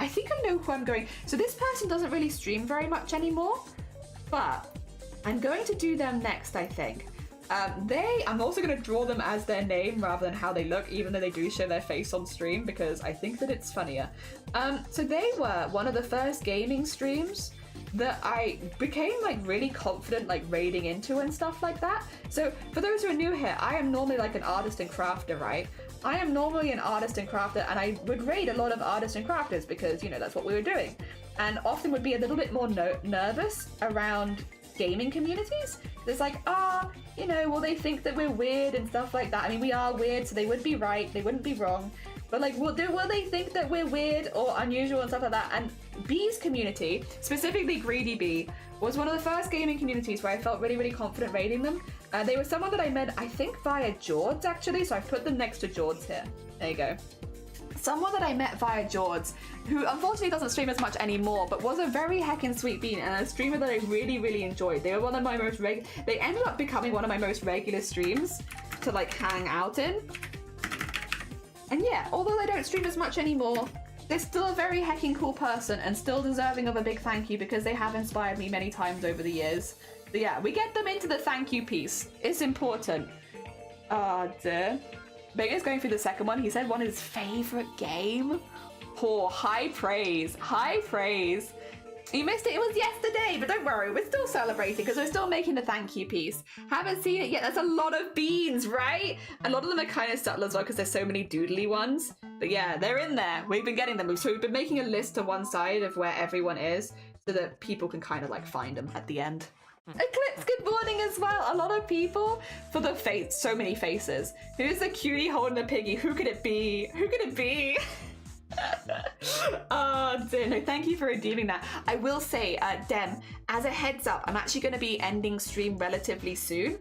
I think I know who I'm going. So this person doesn't really stream very much anymore, but I'm going to do them next, I think. I'm also going to draw them as their name rather than how they look, even though they do show their face on stream, because I think that it's funnier. So they were one of the first gaming streams that I became like really confident like raiding into and stuff like that. So for those who are new here, I am normally like an artist and crafter, right? I am normally an artist and crafter, and I would raid a lot of artists and crafters because, you know, that's what we were doing. And often would be a little bit more nervous around gaming communities. It's like, you know, will they think that we're weird and stuff like that? I mean, we are weird, so they would be right, they wouldn't be wrong. But like, will they think that we're weird or unusual and stuff like that? And Bee's community, specifically Greedy Bee, was one of the first gaming communities where I felt really, really confident raiding them. They were someone that I met, I think, via Jords, actually, so I've put them next to Jords here. There you go. Someone that I met via Jords, who unfortunately doesn't stream as much anymore, but was a very heckin' sweet bean and a streamer that I really, really enjoyed. They were one of my most they ended up becoming one of my most regular streams to like hang out in. And yeah, although they don't stream as much anymore, they're still a very heckin' cool person and still deserving of a big thank you because they have inspired me many times over the years. So yeah, we get them into the thank you piece. It's important. Oh dear. Megan's going through the second one. He said one of his favorite game. Oh, high praise. High praise. You missed it. It was yesterday, but don't worry. We're still celebrating because we're still making the thank you piece. Haven't seen it yet. That's a lot of beans, right? A lot of them are kind of subtle as well because there's so many doodly ones. But yeah, they're in there. We've been getting them. So we've been making a list to one side of where everyone is so that people can kind of like find them at the end. Eclipse, good morning as well. A lot of people for the face. So many faces. Who's the cutie holding a piggy? Who could it be? Who could it be? Oh dear, no, thank you for redeeming that. I will say, Dem, as a heads up, I'm actually going to be ending stream relatively soon.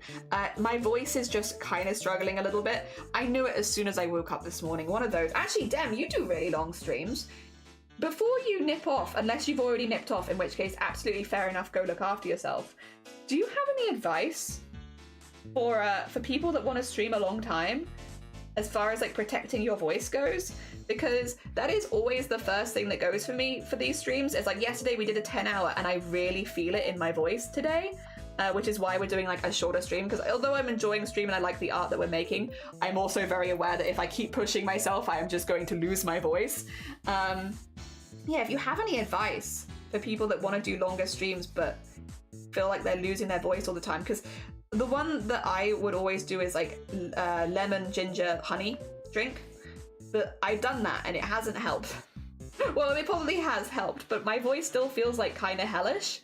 My voice is just kind of struggling a little bit. I knew it as soon as I woke up this morning. One of those. Actually, Dem, you do really long streams. Before you nip off, unless you've already nipped off, in which case, absolutely fair enough, go look after yourself. Do you have any advice for people that want to stream a long time as far as like protecting your voice goes? Because that is always the first thing that goes for me for these streams. It's like yesterday we did a 10-hour and I really feel it in my voice today, which is why we're doing like a shorter stream. Because although I'm enjoying the stream and I like the art that we're making, I'm also very aware that if I keep pushing myself, I am just going to lose my voice. Yeah, if you have any advice for people that want to do longer streams but feel like they're losing their voice all the time, because the one that I would always do is like lemon, ginger, honey drink. But I've done that and it hasn't helped. Well, it probably has helped, but my voice still feels like kind of hellish.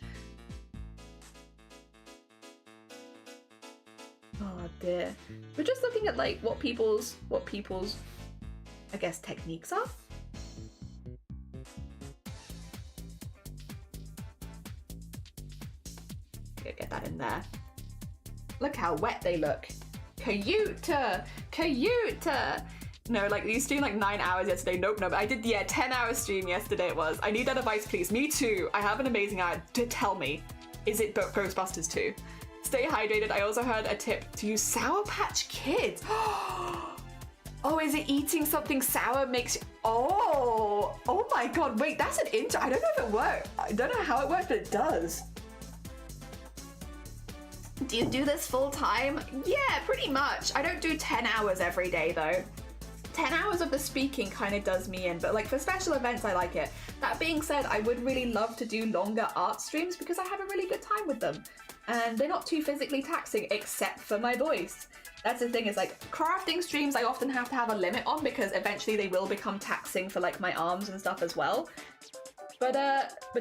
Oh dear. We're just looking at like what people's I guess techniques are. Get that in there. Look how wet they look. Cayuta! No, like you streamed like 9 hours yesterday. Nope. I did 10-hour stream yesterday it was. I need that advice, please. Me too. I have an amazing ad to tell me. Is it Ghostbusters 2? Stay hydrated. I also heard a tip to use Sour Patch Kids. Oh, is it eating something sour makes... Oh my god, wait, that's an intro. I don't know if it works. I don't know how it works, but it does. Do you do this full time? Yeah, pretty much. I don't do 10 hours every day though. 10 hours of the speaking kind of does me in, but like for special events, I like it. That being said, I would really love to do longer art streams because I have a really good time with them. And they're not too physically taxing except for my voice. That's the thing, is like crafting streams I often have to have a limit on because eventually they will become taxing for like my arms and stuff as well. But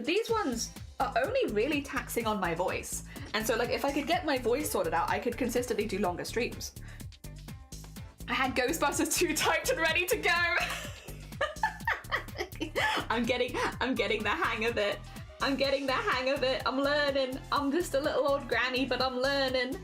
these ones are only really taxing on my voice. And so like if I could get my voice sorted out, I could consistently do longer streams. I had Ghostbusters 2 typed and ready to go. I'm getting the hang of it. I'm learning. I'm just a little old granny, but I'm learning.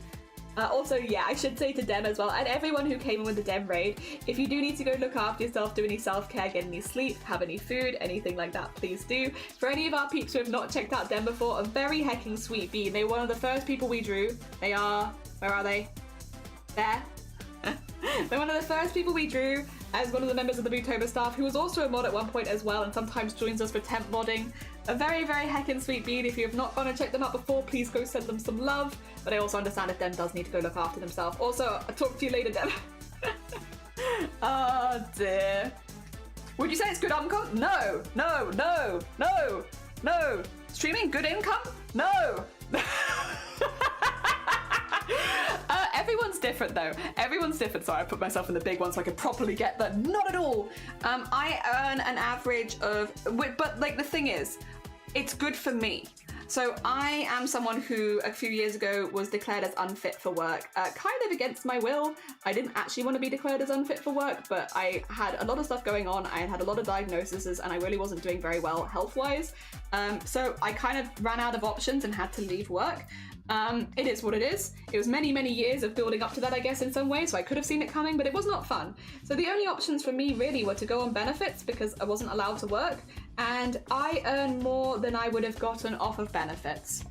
Also, yeah, I should say to Dem as well, and everyone who came in with the Dem raid, if you do need to go look after yourself, do any self-care, get any sleep, have any food, anything like that, please do. For any of our peeps who have not checked out Dem before, a very hecking sweet bean. They were one of the first people we drew. They are... Where are they? There. They're one of the first people we drew as one of the members of the Bootober staff, who was also a mod at one point as well and sometimes joins us for temp modding. A very, very heckin' sweet bean. If you have not gone and checked them out before, please go send them some love. But I also understand if Dem does need to go look after themselves. Also, I'll talk to you later, Dem. Oh dear. Would you say it's good income? No. Streaming good income? No. Everyone's different though. Everyone's different. Sorry, I put myself in the big one so I could properly get that. Not at all. I earn an average of, but like the thing is, it's good for me. So I am someone who a few years ago was declared as unfit for work, kind of against my will. I didn't actually want to be declared as unfit for work, but I had a lot of stuff going on. I had a lot of diagnoses and I really wasn't doing very well health-wise. So I kind of ran out of options and had to leave work. It is what it is. It was many, many years of building up to that, I guess, in some ways, so I could have seen it coming, but it was not fun. So the only options for me really were to go on benefits because I wasn't allowed to work, and I earn more than I would have gotten off of benefits.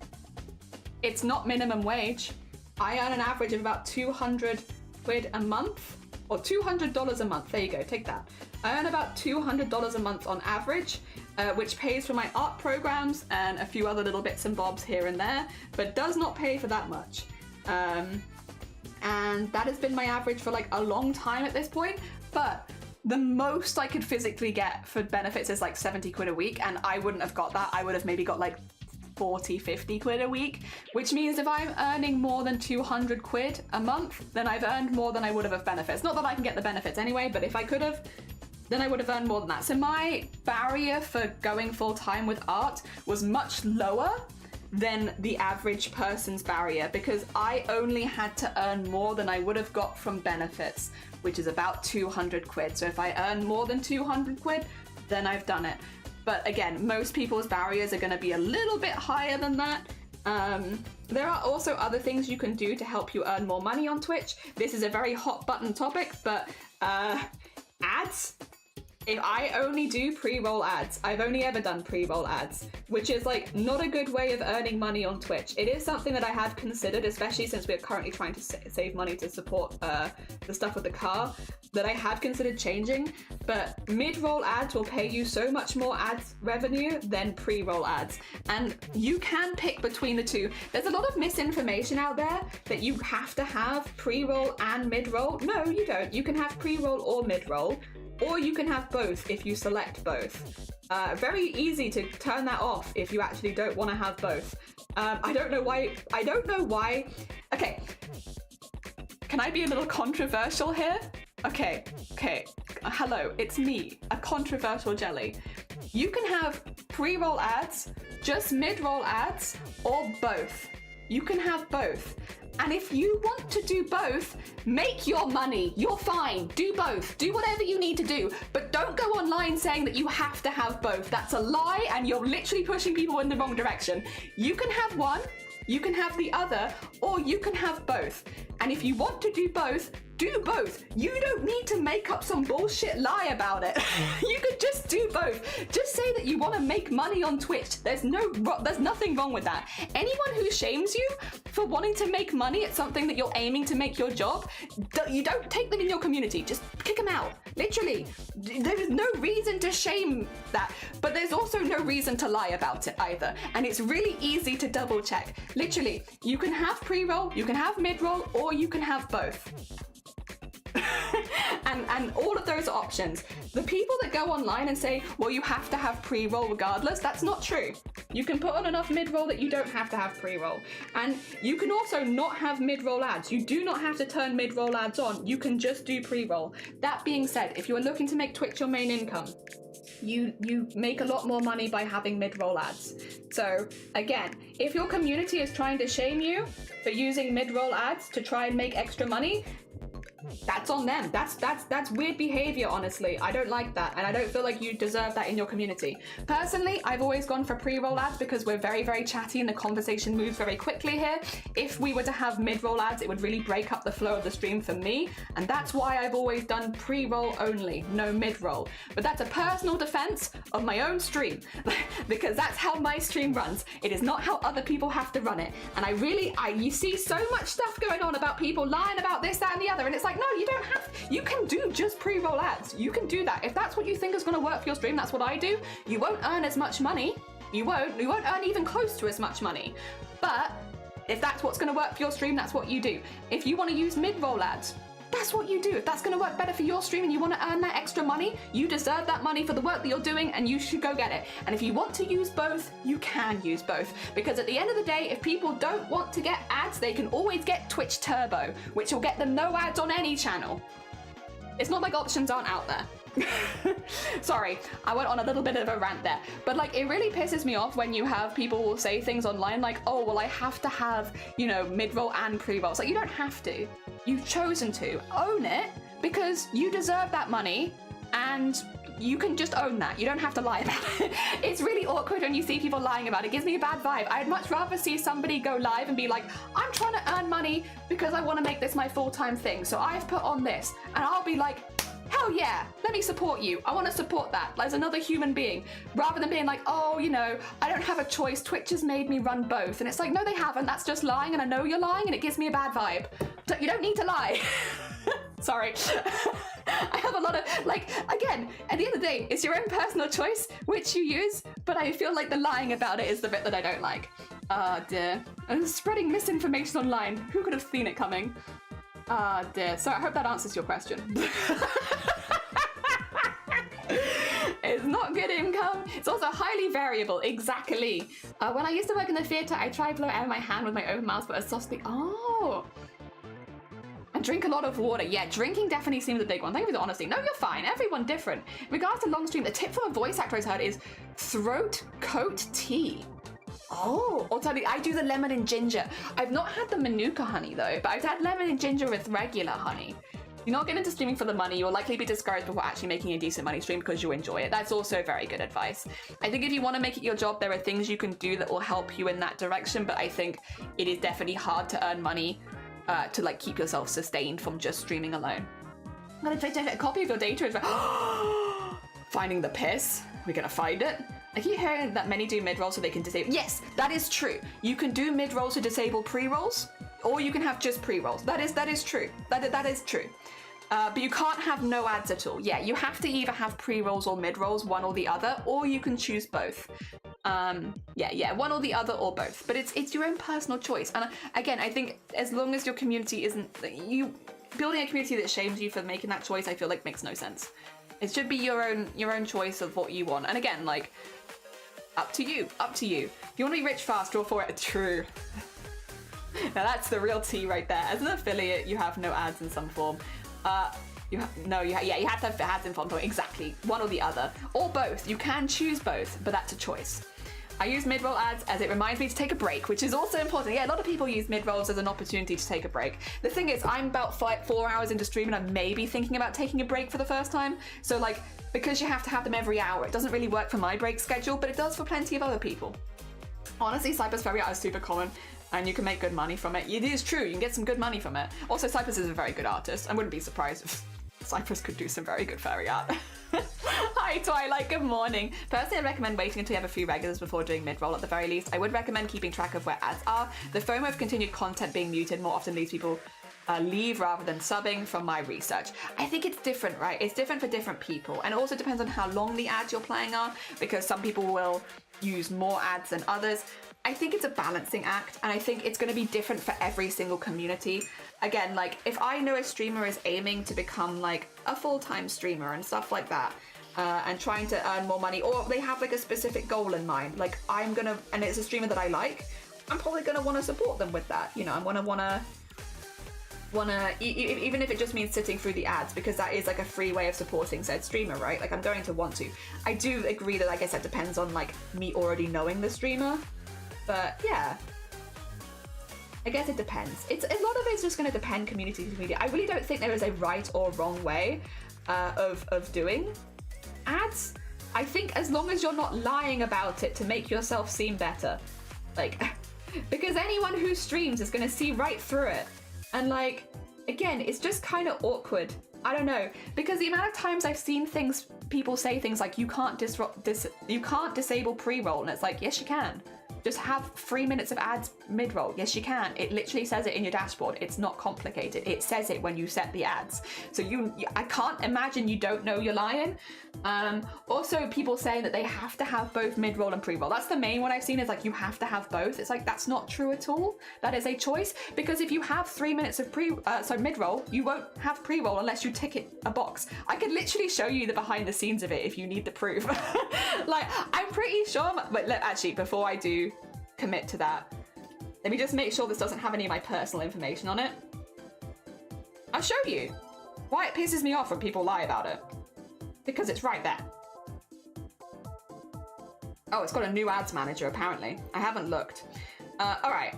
It's not minimum wage. I earn an average of about 200 quid a month, or $200 a month. There you go, take that. I earn about $200 a month on average, which pays for my art programs and a few other little bits and bobs here and there, but does not pay for that much. And that has been my average for like a long time at this point, but the most I could physically get for benefits is like 70 quid a week, and I wouldn't have got that. I would have maybe got like 40, 50 quid a week, which means if I'm earning more than 200 quid a month, then I've earned more than I would have of benefits. Not that I can get the benefits anyway, but if I could have, then I would have earned more than that. So my barrier for going full time with art was much lower than the average person's barrier because I only had to earn more than I would have got from benefits, which is about 200 quid. So if I earn more than 200 quid, then I've done it. But again, most people's barriers are going to be a little bit higher than that. There are also other things you can do to help you earn more money on Twitch. This is a very hot button topic, but ads. If I only do pre-roll ads, I've only ever done pre-roll ads, which is like not a good way of earning money on Twitch. It is something that I have considered, especially since we're currently trying to save money to support the stuff with the car, that I have considered changing, but mid-roll ads will pay you so much more ads revenue than pre-roll ads. And you can pick between the two. There's a lot of misinformation out there that you have to have pre-roll and mid-roll. No, you don't. You can have pre-roll or mid-roll, or you can have both if you select both. Very easy to turn that off if you actually don't want to have both. I don't know why. Okay. Can I be a little controversial here? Okay. Hello, it's me, a controversial jelly. You can have pre-roll ads, just mid-roll ads, or both. You can have both. And if you want to do both, make your money. You're fine. Do both. Do whatever you need to do. But don't go online saying that you have to have both. That's a lie, and you're literally pushing people in the wrong direction. You can have one, you can have the other, or you can have both. And if you want to do both, do both. You don't need to make up some bullshit lie about it. You could just do both. Just say that you want to make money on Twitch. There's nothing wrong with that. Anyone who shames you for wanting to make money at something that you're aiming to make your job, you don't take them in your community. Just kick them out. Literally. There is no reason to shame that. But there's also no reason to lie about it either. And it's really easy to double check. Literally, you can have pre-roll, you can have mid-roll, or you can have both. and all of those are options. The people that go online and say, well, you have to have pre-roll regardless, that's not true. You can put on enough mid-roll that you don't have to have pre-roll. And you can also not have mid-roll ads. You do not have to turn mid-roll ads on. You can just do pre-roll. That being said, if you are looking to make Twitch your main income, you make a lot more money by having mid-roll ads. So again, if your community is trying to shame you for using mid-roll ads to try and make extra money, that's on them. That's weird behavior, honestly. I don't like that, and I don't feel like you deserve that in your community. Personally, I've always gone for pre-roll ads because we're very, very chatty and the conversation moves very quickly here. If we were to have mid-roll ads, it would really break up the flow of the stream for me, and that's why I've always done pre-roll only, no mid-roll. But that's a personal defense of my own stream, because that's how my stream runs. It is not how other people have to run it. And you see so much stuff going on about people lying about this, that, and the other, and it's like, no, you don't have. You can do just pre-roll ads. You can do that. If that's what you think is going to work for your stream, that's what I do. You won't earn as much money. You won't earn even close to as much money. But if that's what's going to work for your stream, that's what you do. If you want to use mid-roll ads, that's what you do. If that's going to work better for your stream and you want to earn that extra money, you deserve that money for the work that you're doing, and you should go get it. And if you want to use both, you can use both. Because at the end of the day, if people don't want to get ads, they can always get Twitch Turbo, which will get them no ads on any channel. It's not like options aren't out there. Sorry, I went on a little bit of a rant there. But like, it really pisses me off when you have people say things online like, oh, well, I have to have, you know, mid-roll and pre-rolls. Like, you don't have to. You've chosen to. Own it, because you deserve that money, and you can just own that. You don't have to lie about it. It's really awkward when you see people lying about it. It gives me a bad vibe. I'd much rather see somebody go live and be like, I'm trying to earn money because I want to make this my full-time thing. So I've put on this. And I'll be like, hell yeah, let me support you. I want to support that as another human being. Rather than being like, oh, you know, I don't have a choice. Twitch has made me run both. And it's like, no, they haven't. That's just lying. And I know you're lying and it gives me a bad vibe. So you don't need to lie. Sorry. I have a lot of, like, again, at the end of the day, it's your own personal choice which you use, but I feel like the lying about it is the bit that I don't like. Ah, dear. I'm spreading misinformation online. Who could have seen it coming? Ah, dear. So I hope that answers your question. It's not good income. It's also highly variable. Exactly. When I used to work in the theatre, I tried to blow out of my hand with my open mouth, but a softly. Oh. And drink a lot of water. Yeah, drinking definitely seems a big one. Thank you for the honesty. No, you're fine. Everyone different. In regards to long stream, the tip from a voice actor I've heard is throat coat tea. Oh, alternatively, I do the lemon and ginger. I've not had the Manuka honey though, but I've had lemon and ginger with regular honey. You're not getting into streaming for the money. You'll likely be discouraged before actually making a decent money stream because you enjoy it. That's also very good advice. I think if you want to make it your job, there are things you can do that will help you in that direction, but I think it is definitely hard to earn money to like keep yourself sustained from just streaming alone. I'm gonna try to get a copy of your data as well. Finding the piss. We're gonna find it. I keep hearing that many do mid-rolls so they can disable. Yes, that is true. You can do mid-rolls to disable pre-rolls, or you can have just pre-rolls. That is true. That is true. But you can't have no ads at all. Yeah, you have to either have pre-rolls or mid-rolls, one or the other, or you can choose both. Yeah, one or the other or both. But it's your own personal choice. And again, I think as long as your community isn't building a community that shames you for making that choice, I feel like makes no sense. It should be your own choice of what you want. And again, like, up to you. If you want to be rich fast, draw for it. True. Now that's the real tea right there. As an affiliate, you have no ads in some form. You have to have ads in some form. Exactly. One or the other. Or both. You can choose both, but that's a choice. I use mid-roll ads as it reminds me to take a break, which is also important. Yeah, a lot of people use mid-rolls as an opportunity to take a break. The thing is, I'm about 4 hours into stream and I'm maybe thinking about taking a break for the first time. So like, because you have to have them every hour, it doesn't really work for my break schedule, but it does for plenty of other people. Honestly, Cypress Fairy art is super common and you can make good money from it. It is true, you can get some good money from it. Also, Cypress is a very good artist. I wouldn't be surprised if Cypress could do some very good fairy art. Hi Twilight, good morning. Personally, I recommend waiting until you have a few regulars before doing mid-roll at the very least. I would recommend keeping track of where ads are. The FOMO of continued content being muted more often leaves people leave rather than subbing from my research. I think it's different, right? It's different for different people. And it also depends on how long the ads you're playing are, because some people will use more ads than others. I think it's a balancing act, and I think it's going to be different for every single community. Again, like, if I know a streamer is aiming to become like a full-time streamer and stuff like that, and trying to earn more money, or they have like a specific goal in mind, like and it's a streamer that I like, I'm probably gonna want to support them with that. You know, I'm gonna wanna even if it just means sitting through the ads, because that is like a free way of supporting said streamer, right? Like, I'm going to want to. I do agree that, like I said, depends on like me already knowing the streamer, but yeah. I guess it depends. A lot of it's just going to depend community to community. I really don't think there is a right or wrong way of doing ads. I think as long as you're not lying about it to make yourself seem better, like, because anyone who streams is going to see right through it. And like, again, it's just kind of awkward. I don't know, because the amount of times I've seen people say things like, you can't disable pre-roll, and it's like, yes you can. Just have 3 minutes of ads mid-roll. Yes, you can. It literally says it in your dashboard. It's not complicated. It says it when you set the ads. So I can't imagine you don't know you're lying. Also, people saying that they have to have both mid-roll and pre-roll. That's the main one I've seen, is like, you have to have both. It's like, that's not true at all. That is a choice, because if you have 3 minutes of mid-roll, you won't have pre-roll unless you tick a box. I could literally show you the behind the scenes of it if you need the proof. Like, I'm pretty sure, but actually, before I do commit to that, let me just make sure this doesn't have any of my personal information on it. I'll show you why it pisses me off when people lie about it, because it's right there. Oh, it's got a new ads manager, apparently. I haven't looked. All right.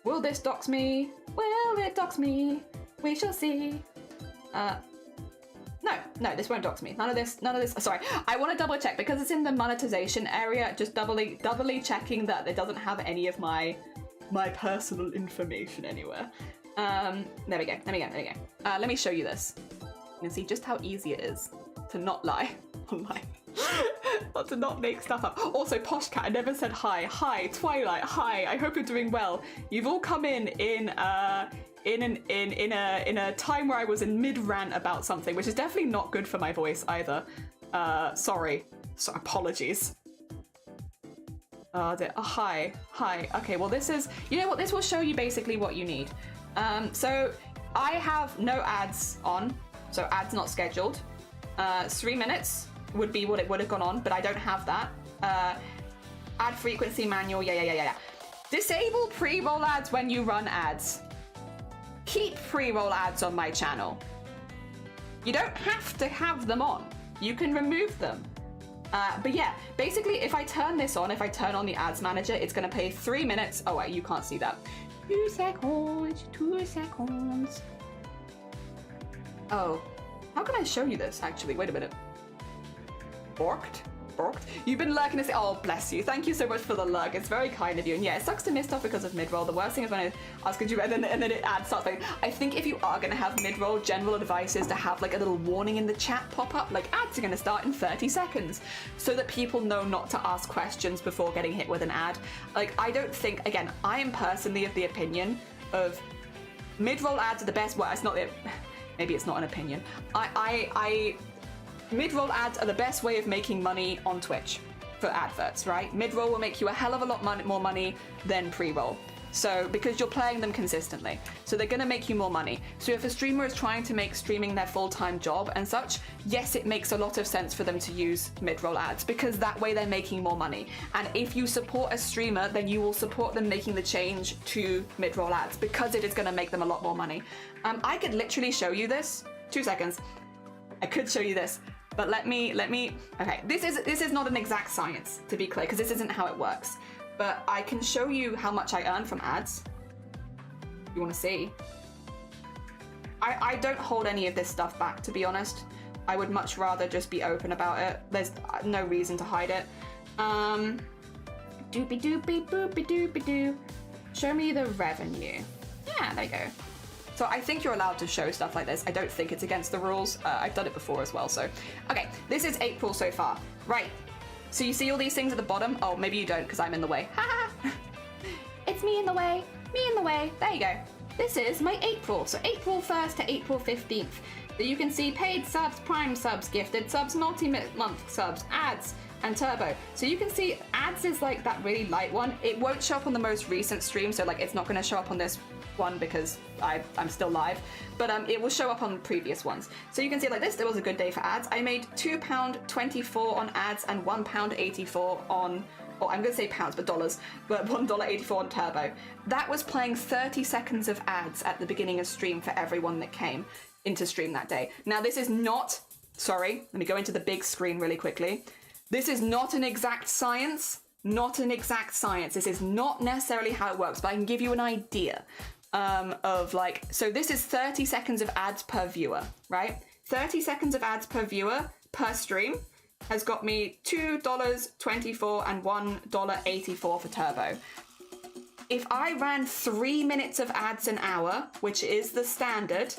Will this dox me? Will it dox me? We shall see. No, this won't dox me. None of this. Sorry, I want to double check because it's in the monetization area. Just doubly checking that it doesn't have any of my personal information anywhere. There we go. Let me show you this. You can see just how easy it is to not lie online. Not to not make stuff up. Also, Poshcat, I never said hi. Hi, Twilight. Hi. I hope you're doing well. You've all come in a time where I was in mid rant about something, which is definitely not good for my voice either. Sorry. So apologies. Hi. Okay, well this is, you know what, this will show you basically what you need. So I have no ads on, so ads not scheduled. 3 minutes would be what it would have gone on, but I don't have that. Ad frequency manual, yeah. Disable pre-roll ads when you run ads. Keep pre-roll ads on my channel. You don't have to have them on. You can remove them. But yeah, basically if I turn this on, if I turn on the ads manager, it's gonna pay 3 minutes. Oh wait, you can't see that. 2 seconds, 2 seconds. Oh, how can I show you this actually? Wait a minute. Borked? You've been lurking this. Oh, bless you. Thank you so much for the lurk. It's very kind of you. And yeah, it sucks to miss stuff because of mid-roll. The worst thing is when I ask you, and then it adds starts like, I think if you are going to have mid-roll, general advice is to have like a little warning in the chat pop up, like ads are going to start in 30 seconds, so that people know not to ask questions before getting hit with an ad. Like, I don't think, again, I am personally of the opinion of mid-roll ads are the best. Well, it's not, maybe it's not an opinion. Mid-roll ads are the best way of making money on Twitch for adverts, right? Mid-roll will make you a hell of a lot more money than pre-roll. So, because you're playing them consistently. So they're gonna make you more money. So if a streamer is trying to make streaming their full-time job and such, yes, it makes a lot of sense for them to use mid-roll ads because that way they're making more money. And if you support a streamer, then you will support them making the change to mid-roll ads because it is gonna make them a lot more money. I could literally show you this. 2 seconds. I could show you this. But let me, okay, this is not an exact science, to be clear, because this isn't how it works. But I can show you how much I earn from ads. You want to see? I don't hold any of this stuff back, to be honest. I would much rather just be open about it. There's no reason to hide it. Doopy doopy boopy doopy doo. Show me the revenue. Yeah, there you go. So I think you're allowed to show stuff like this. I don't think it's against the rules. I've done it before as well, so. Okay, this is April so far. Right, so you see all these things at the bottom? Oh, maybe you don't because I'm in the way. It's me in the way, There you go. This is my April, so April 1st to April 15th. So you can see paid subs, prime subs, gifted subs, multi-month subs, ads, and turbo. So you can see ads is like that really light one. It won't show up on the most recent stream, so like it's not gonna show up on this one because I'm still live, but it will show up on previous ones. So you can see like this, there was a good day for ads. I made £2.24 on ads and £1.84 on, or I'm gonna say pounds, but dollars, but $1.84 on turbo. That was playing 30 seconds of ads at the beginning of stream for everyone that came into stream that day. Now this is not, sorry, let me go into the big screen really quickly. This is not an exact science, This is not necessarily how it works, but I can give you an idea. Of like, so this is 30 seconds of ads per viewer, right? 30 seconds of ads per viewer per stream has got me $2.24 and $1.84 for turbo. If I ran 3 minutes of ads an hour, which is the standard,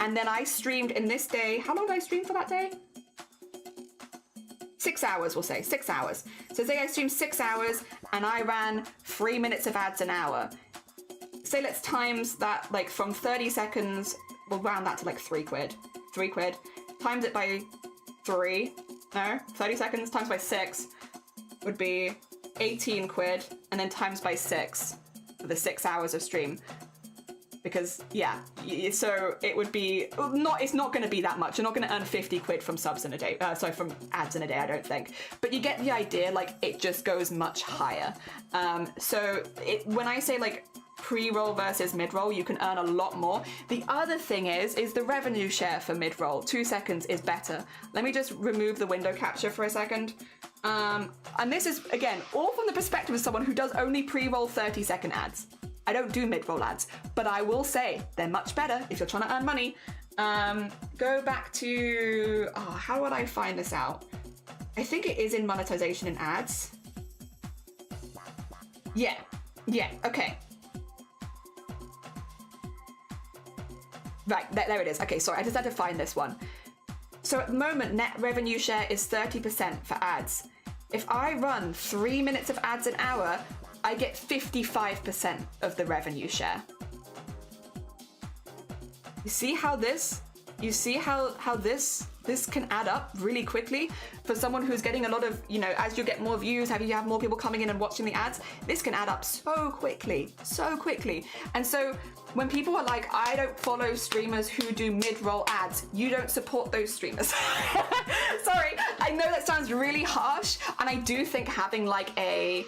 and then I streamed in this day, how long did I stream for that day? 6 hours, we'll say, 6 hours. So say I streamed 6 hours and I ran 3 minutes of ads an hour. Say let's times that, like from 30 seconds, we'll round that to like £3. £3. Times it by 3, no, 30 seconds times by 6 would be 18 quid, and then times by 6 for the 6 hours of stream. Because yeah, so it would be it's not going to be that much. You're not going to earn 50 quid from subs in a day. Sorry, from ads in a day, I don't think. But you get the idea. Like it just goes much higher. So when I say like pre-roll versus mid-roll, you can earn a lot more. The other thing is the revenue share for mid-roll. 2 seconds is better. Let me just remove the window capture for a second. And this is, again, all from the perspective of someone who does only pre-roll 30-second ads. I don't do mid-roll ads, but I will say they're much better if you're trying to earn money. Go back to, how would I find this out? I think it is in monetization in ads. Yeah, okay. Right, there it is. Okay, sorry, I just had to find this one. So at the moment, net revenue share is 30% for ads. If I run 3 minutes of ads an hour, I get 55% of the revenue share. You see how this can add up really quickly for someone who's getting a lot of, as you get more views, you have more people coming in and watching the ads, this can add up so quickly. And so when people are like, I don't follow streamers who do mid-roll ads, you don't support those streamers. Sorry, I know that sounds really harsh, and I do think having like a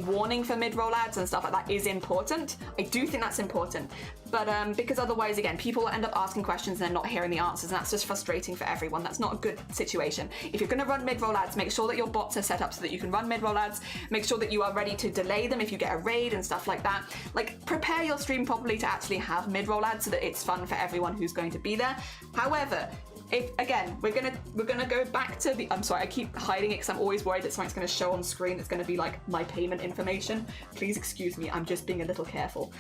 warning for mid-roll ads and stuff like that is important. I do think that's important. But because otherwise, again, people end up asking questions and then not hearing the answers, and that's just frustrating for everyone. That's not a good situation. If you're going to run mid-roll ads, make sure that your bots are set up so that you can run mid-roll ads. Make sure that you are ready to delay them if you get a raid and stuff like that. Like, prepare your stream properly to actually have mid-roll ads so that it's fun for everyone who's going to be there. However, if, again, we're gonna go back to the, I'm sorry, I keep hiding it because I'm always worried that something's gonna show on screen that's gonna be like my payment information. Please excuse me, I'm just being a little careful.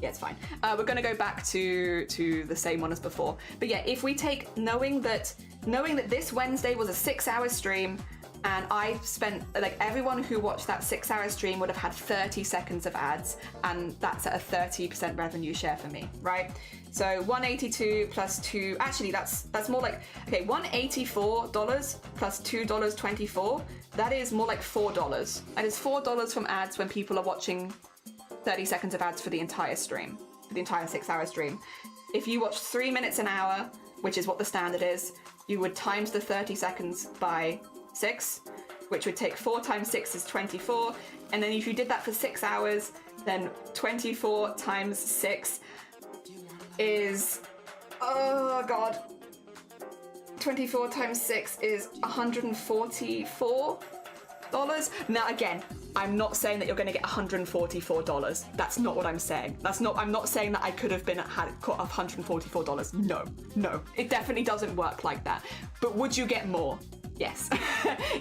Yeah, it's fine. We're gonna go back to the same one as before. But yeah, if we take, knowing that this Wednesday was a 6-hour stream, and I spent, like, everyone who watched that 6-hour stream would have had 30 seconds of ads, and that's at a 30% revenue share for me, right? So 182 plus 2, actually that's more like, okay, $184 plus $2.24, that is more like $4. That is $4 from ads when people are watching 30 seconds of ads for the entire stream, for the entire 6-hour stream. If you watch 3 minutes an hour, which is what the standard is, you would times the 30 seconds by 6, which would take 4 times 6 is 24. And then if you did that for 6 hours, then 24 times 6 is, oh God, 24 times 6 is $144. Now again, I'm not saying that you're going to get $144. That's not what I'm saying. I'm not saying that I could have got $144. No, it definitely doesn't work like that. But would you get more? Yes.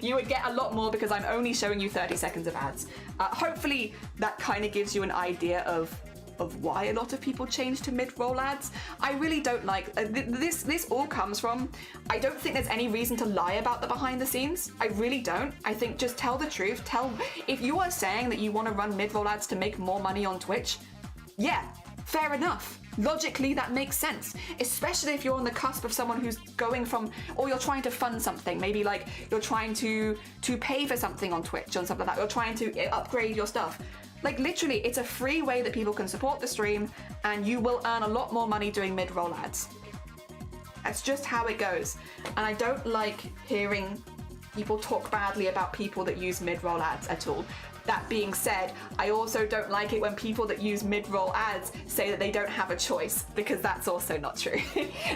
You would get a lot more because I'm only showing you 30 seconds of ads. Hopefully that kind of gives you an idea of why a lot of people change to mid-roll ads. I really don't like, this all comes from, I don't think there's any reason to lie about the behind the scenes. I really don't. I think just tell the truth. If you are saying that you want to run mid-roll ads to make more money on Twitch, yeah, fair enough. Logically, that makes sense, especially if you're on the cusp of someone who's going from, or you're trying to fund something, maybe like you're trying to pay for something on Twitch or something like that, you're trying to upgrade your stuff. Like, literally, it's a free way that people can support the stream, and you will earn a lot more money doing mid-roll ads. That's just how it goes. And I don't like hearing people talk badly about people that use mid-roll ads at all. That being said, I also don't like it when people that use mid-roll ads say that they don't have a choice, because that's also not true.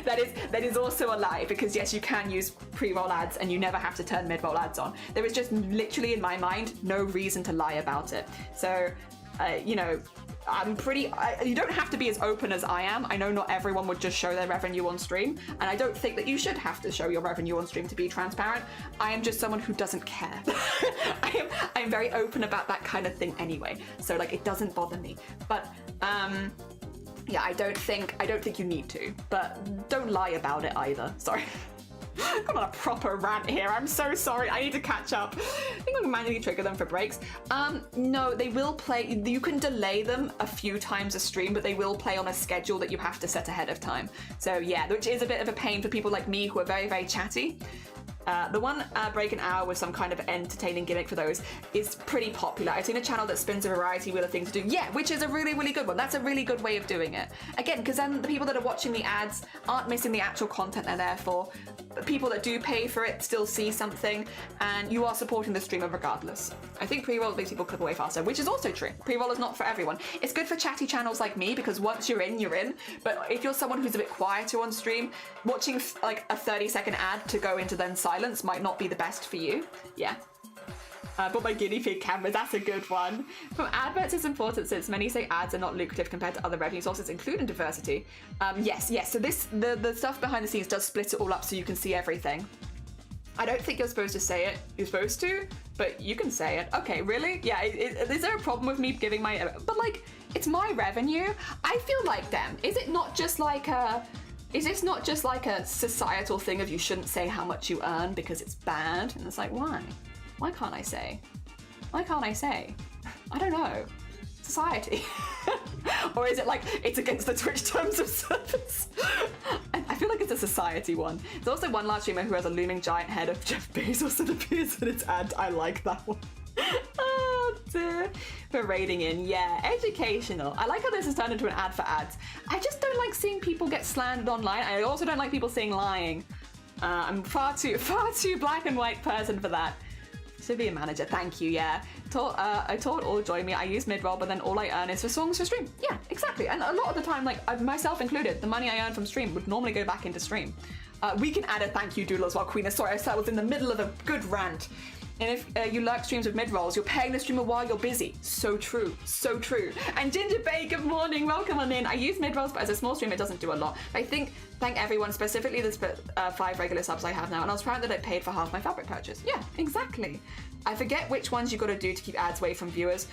that is also a lie, because yes, you can use pre-roll ads and you never have to turn mid-roll ads on. There is just literally, in my mind, no reason to lie about it. So, you don't have to be as open as I am. I know not everyone would just show their revenue on stream, and I don't think that you should have to show your revenue on stream to be transparent. I am just someone who doesn't care. I'm very open about that kind of thing anyway, so like, it doesn't bother me. But yeah, I don't think you need to, but don't lie about it either. Sorry. I'm on a proper rant here. I'm so sorry. I need to catch up. I think I'm manually trigger them for breaks. No, they will play. You can delay them a few times a stream, but they will play on a schedule that you have to set ahead of time. So yeah, which is a bit of a pain for people like me who are very, very chatty. The one break an hour with some kind of entertaining gimmick for those is pretty popular. I've seen a channel that spins a variety wheel of things to do. Yeah, which is a really, really good one. That's a really good way of doing it. Again, because then the people that are watching the ads aren't missing the actual content they're there for. People that do pay for it still see something, and you are supporting the streamer regardless. I think pre-roll makes people click away faster, which is also true. Pre-roll is not for everyone. It's good for chatty channels like me, because once you're in, you're in. But if you're someone who's a bit quieter on stream, watching like a 30-second ad to go into then silence might not be the best for you. Yeah. But my guinea pig cameras, that's a good one. From adverts is important since many say ads are not lucrative compared to other revenue sources, including diversity. Yes. So the stuff behind the scenes does split it all up so you can see everything. I don't think you're supposed to say it. You're supposed to, but you can say it. Okay, really? Yeah, is there a problem with me giving my... But like, it's my revenue. I feel like, damn, is it not just like a... Is this not just like a societal thing of you shouldn't say how much you earn because it's bad? And it's like, why? Why can't I say? Why can't I say? I don't know. Society. Or is it like it's against the Twitch terms of service? I feel like it's a society one. There's also one large streamer who has a looming giant head of Jeff Bezos that appears in its ad. I like that one. Oh dear. For raiding in, yeah, educational. I like how this has turned into an ad for ads. I just don't like seeing people get slandered online. I also don't like people saying lying. I'm far too black and white person for that. To be a manager, thank you, yeah. I told all join me, I use mid-roll, but then all I earn is for songs for stream. Yeah, exactly. And a lot of the time, like myself included, the money I earn from stream would normally go back into stream. We can add a thank you doodle as well, Queen. Sorry, I was in the middle of a good rant. And if you lurk streams with mid-rolls, you're paying the streamer while you're busy. So true, so true. And Ginger Bay, good morning, welcome on in. I use mid-rolls, but as a small stream, it doesn't do a lot. I thank everyone, specifically the 5 regular subs I have now, and I was proud that I paid for half my fabric purchase. Yeah, exactly. I forget which ones you gotta do to keep ads away from viewers.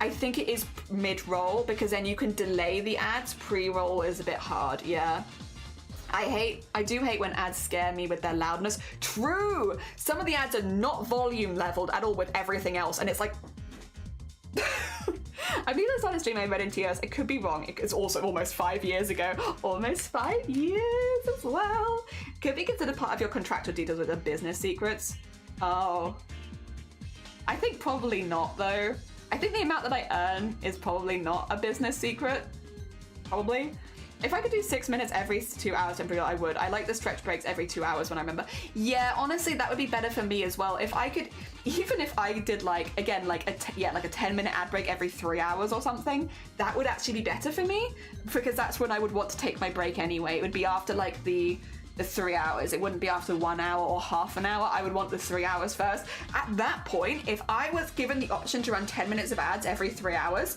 I think it is mid-roll, because then you can delay the ads. Pre-roll is a bit hard, yeah. I do hate when ads scare me with their loudness. True! Some of the ads are not volume leveled at all with everything else, and it's like... I believe I started streaming I read in tears. I could be wrong. It's also almost 5 years ago. Almost 5 years as well. Could be considered part of your contractual details with the business secrets. Oh. I think probably not, though. I think the amount that I earn is probably not a business secret. Probably. If I could do 6 minutes every 2 hours, I would. I like the stretch breaks every 2 hours when I remember. Yeah, honestly, that would be better for me as well. If I could, even if I did like, again, like a 10-minute ad break every 3 hours or something, that would actually be better for me, because that's when I would want to take my break anyway. It would be after like the 3 hours. It wouldn't be after 1 hour or half an hour. I would want the 3 hours first. At that point, if I was given the option to run 10 minutes of ads every 3 hours,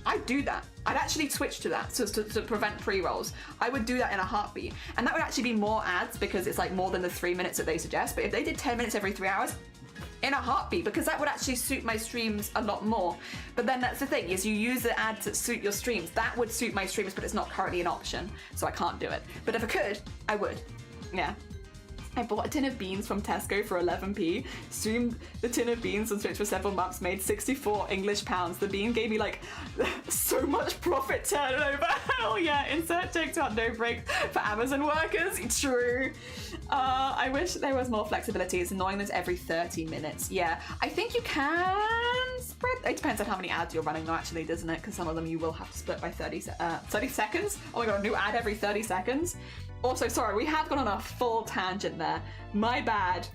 I'd do that. I'd actually switch to that to prevent pre-rolls. I would do that in a heartbeat. And that would actually be more ads because it's like more than the 3 minutes that they suggest. But if they did 10 minutes every 3 hours, in a heartbeat, because that would actually suit my streams a lot more. But then that's the thing, is you use the ads that suit your streams. That would suit my streams, but it's not currently an option. So I can't do it. But if I could, I would. Yeah. I bought a tin of beans from Tesco for 11p, streamed the tin of beans on Twitch for several months, made 64 English pounds. The bean gave me like so much profit turnover. Hell yeah, insert jokes about no breaks for Amazon workers. True. I wish there was more flexibility. It's annoying that every 30 minutes. Yeah, I think you can spread. It depends on how many ads you're running though, actually, doesn't it? Because some of them you will have to split by 30 seconds. Oh my god, a new ad every 30 seconds. Also, sorry, we have gone on a full tangent there. My bad.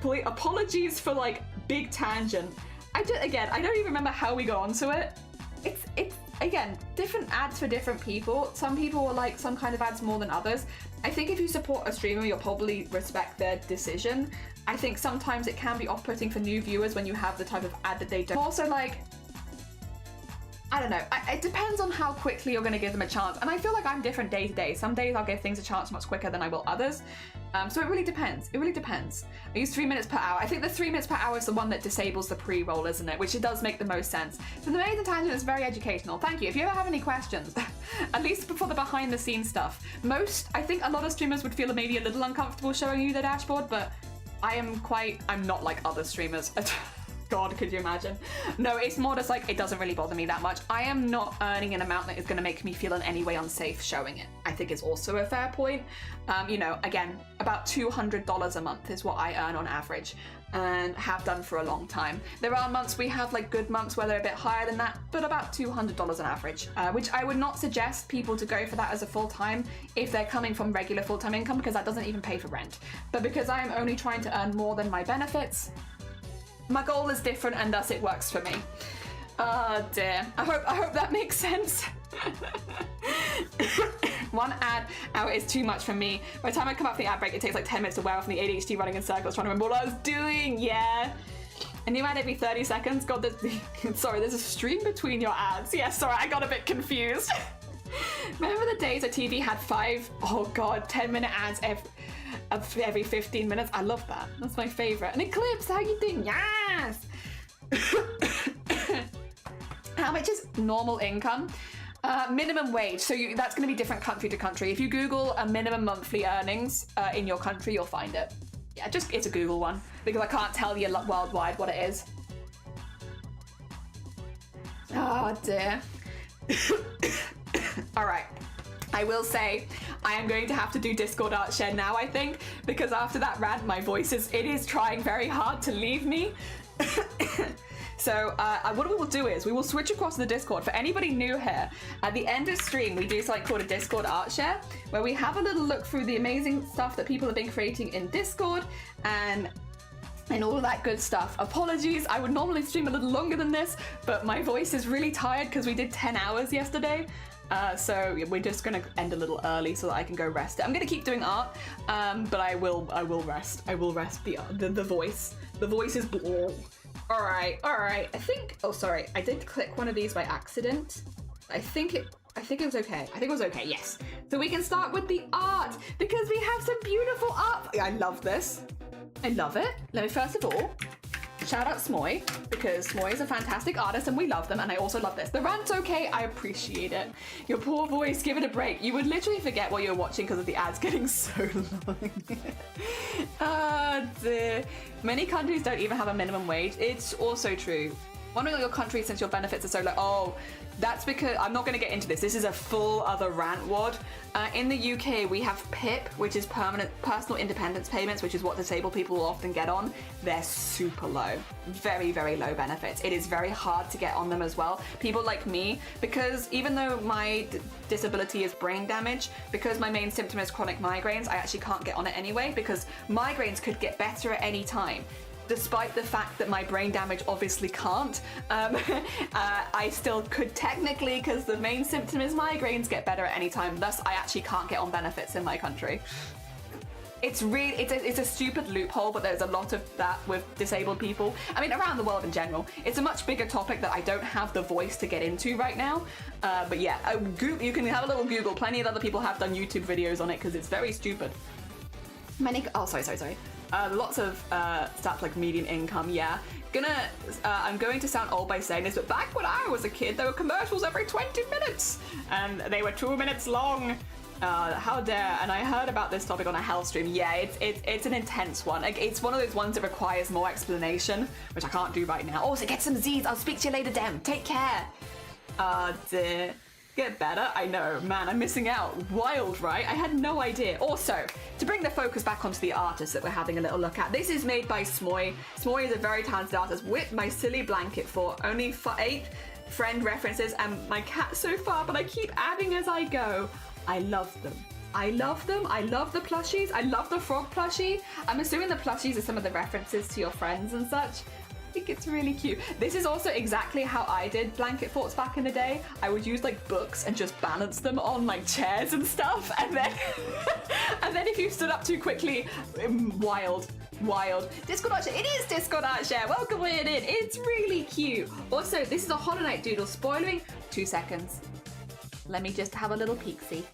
Apologies for like big tangent. I don't even remember how we got onto it. It's again, different ads for different people. Some people will like some kind of ads more than others. I think if you support a streamer, you'll probably respect their decision. I think sometimes it can be off-putting for new viewers when you have the type of ad that they don't. Also, like, I don't know. It depends on how quickly you're going to give them a chance. And I feel like I'm different day to day. Some days I'll give things a chance much quicker than I will others. So it really depends. It really depends. I use 3 minutes per hour. I think the 3 minutes per hour is the one that disables the pre-roll, isn't it? Which it does make the most sense. So the amazing tangent is very educational. Thank you. If you ever have any questions, at least for the behind the scenes stuff. I think a lot of streamers would feel maybe a little uncomfortable showing you their dashboard, but I'm not like other streamers. God, could you imagine? No, it's more just like, it doesn't really bother me that much. I am not earning an amount that is going to make me feel in any way unsafe showing it. I think it's also a fair point. You know, again, about $200 a month is what I earn on average, and have done for a long time. There are months we have like good months where they're a bit higher than that, but about $200 on average, which I would not suggest people to go for that as a full-time if they're coming from regular full-time income, because that doesn't even pay for rent. But because I am only trying to earn more than my benefits, my goal is different, and thus it works for me. Oh dear. I hope that makes sense. One ad hour is too much for me. By the time I come up from the ad break, it takes like 10 minutes to wear off from the ADHD running in circles trying to remember what I was doing. Yeah. A new ad every 30 seconds. God, sorry, there's a stream between your ads. Yeah, sorry, I got a bit confused. Remember the days that TV had 10-minute ads every 15 minutes? I love that. That's my favorite. And Eclipse, how you doing? Yes! How much is normal income? Minimum wage. So that's going to be different country to country. If you Google a minimum monthly earnings in your country, you'll find it. Yeah, it's a Google one, because I can't tell you worldwide what it is. Oh dear. All right. I will say I am going to have to do Discord art share now, I think, because after that rant, my voice is trying very hard to leave me. So what we will do is we will switch across the Discord. For anybody new here, at the end of stream, we do something called a Discord art share, where we have a little look through the amazing stuff that people have been creating in Discord and all of that good stuff. Apologies, I would normally stream a little longer than this, but my voice is really tired because we did 10 hours yesterday. So we're just gonna end a little early so that I can go rest. I'm gonna keep doing art, but I will rest. I will rest the voice. The voice is all right. I think, oh sorry, I did click one of these by accident. I think it was okay. I think it was okay, yes. So we can start with the art, because we have some beautiful art. I love this. I love it. Let me first of all shout out Smoy, because Smoy is a fantastic artist and we love them, and I also love this. The rant's okay, I appreciate it. Your poor voice, give it a break. You would literally forget what you're watching because of the ads getting so long. Dear. Many countries don't even have a minimum wage. It's also true. Wondering your country since your benefits are so low. Oh, that's because, I'm not going to get into this. This is a full other rant wad. In the UK, we have PIP, which is permanent personal independence payments, which is what disabled people will often get on. They're super low. Very, very low benefits. It is very hard to get on them as well. People like me, because even though my disability is brain damage, because my main symptom is chronic migraines, I actually can't get on it anyway, because migraines could get better at any time. Despite the fact that my brain damage obviously can't, I still could technically, because the main symptom is migraines, get better at any time. Thus, I actually can't get on benefits in my country. It's a stupid loophole, but there's a lot of that with disabled people. I mean, around the world in general. It's a much bigger topic that I don't have the voice to get into right now. But yeah, you can have a little Google. Plenty of other people have done YouTube videos on it because it's very stupid. Sorry. Lots of stats like median income, yeah. I'm going to sound old by saying this, but back when I was a kid, there were commercials every 20 minutes, and they were 2 minutes long. How dare? And I heard about this topic on a health stream. Yeah, it's an intense one. Like, it's one of those ones that requires more explanation, which I can't do right now. Also, get some Z's. I'll speak to you later, Dem. Take care. Dear. Get better? I know, man, I'm missing out. Wild, right? I had no idea. Also, to bring the focus back onto the artist that we're having a little look at, this is made by Smoy. Smoy is a very talented artist. With my silly blanket for only 8 friend references and my cat so far, but I keep adding as I go. I love them. I love them. I love the plushies. I love the frog plushie. I'm assuming the plushies are some of the references to your friends and such. I think it's really cute. This is also exactly how I did blanket forts back in the day. I would use like books and just balance them on like chairs and stuff, and then and then if you stood up too quickly, wild. Discord art share. It is Discord art share. Welcome in. It's really cute. Also, this is a Hollow Knight doodle. Spoiling. 2 seconds. Let me just have a little peek-see.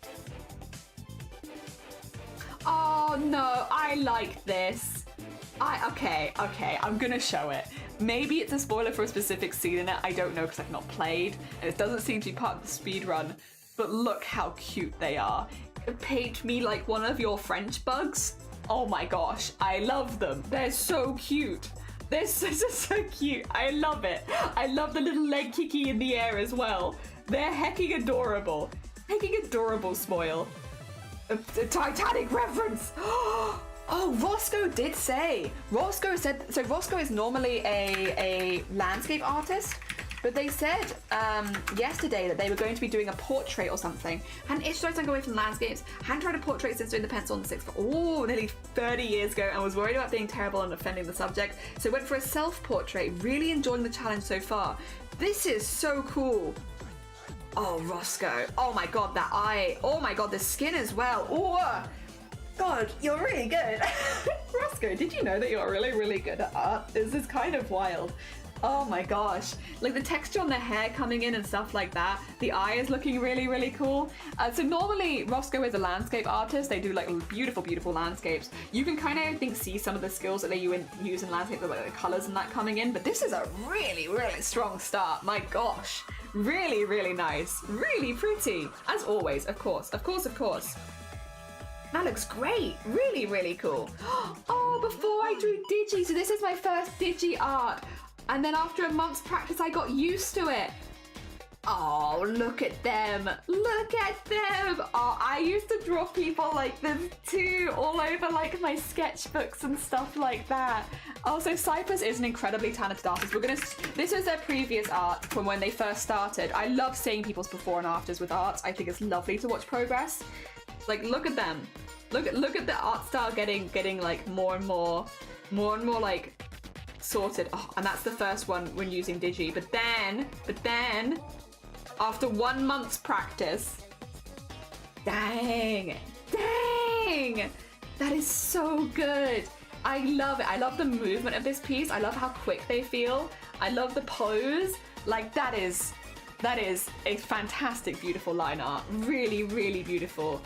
Oh no, I like this. Okay, I'm gonna show it. Maybe it's a spoiler for a specific scene in it, I don't know because I've not played, and it doesn't seem to be part of the speedrun, but look how cute they are. Paint me like one of your French bugs. Oh my gosh, I love them. They're so cute. This is so cute. I love it. I love the little leg kicky in the air as well. They're hecking adorable. Hecking adorable, Spoil. A Titanic reference. Oh, Roscoe did say. Roscoe said, so Roscoe is normally a landscape artist, but they said yesterday that they were going to be doing a portrait or something. Hadn't itched to go away from landscapes, hadn't tried a portrait since doing the pencil on the 6th for nearly 30 years ago, and was worried about being terrible and offending the subject, so went for a self-portrait, really enjoying the challenge so far. This is so cool. Oh, Roscoe. Oh my god, that eye. Oh my god, the skin as well. Oh, God, you're really good. Roscoe, did you know that you're really, really good at art? This is kind of wild. Oh my gosh. Like the texture on the hair coming in and stuff like that. The eye is looking really, really cool. So normally Roscoe is a landscape artist. They do like beautiful, beautiful landscapes. You can kind of, I think, see some of the skills that they use in landscape, like the colors and that coming in. But this is a really, really strong start. My gosh. Really, really nice. Really pretty. As always, of course. Of course, of course. That looks great. Really, really cool. Oh, before I drew Digi. So this is my first Digi art. And then after a month's practice, I got used to it. Oh, look at them. Look at them. Oh, I used to draw people like this too, all over like my sketchbooks and stuff like that. Also, Cypress is an incredibly talented artist. This was their previous art from when they first started. I love seeing people's before and afters with art. I think it's lovely to watch progress. Like, look at them. Look at the art style getting like more and more like sorted. Oh, and that's the first one when using Digi. But then, after 1 month's practice, dang, that is so good. I love it. I love the movement of this piece. I love how quick they feel. I love the pose. Like that is a fantastic, beautiful line art. Really, really beautiful.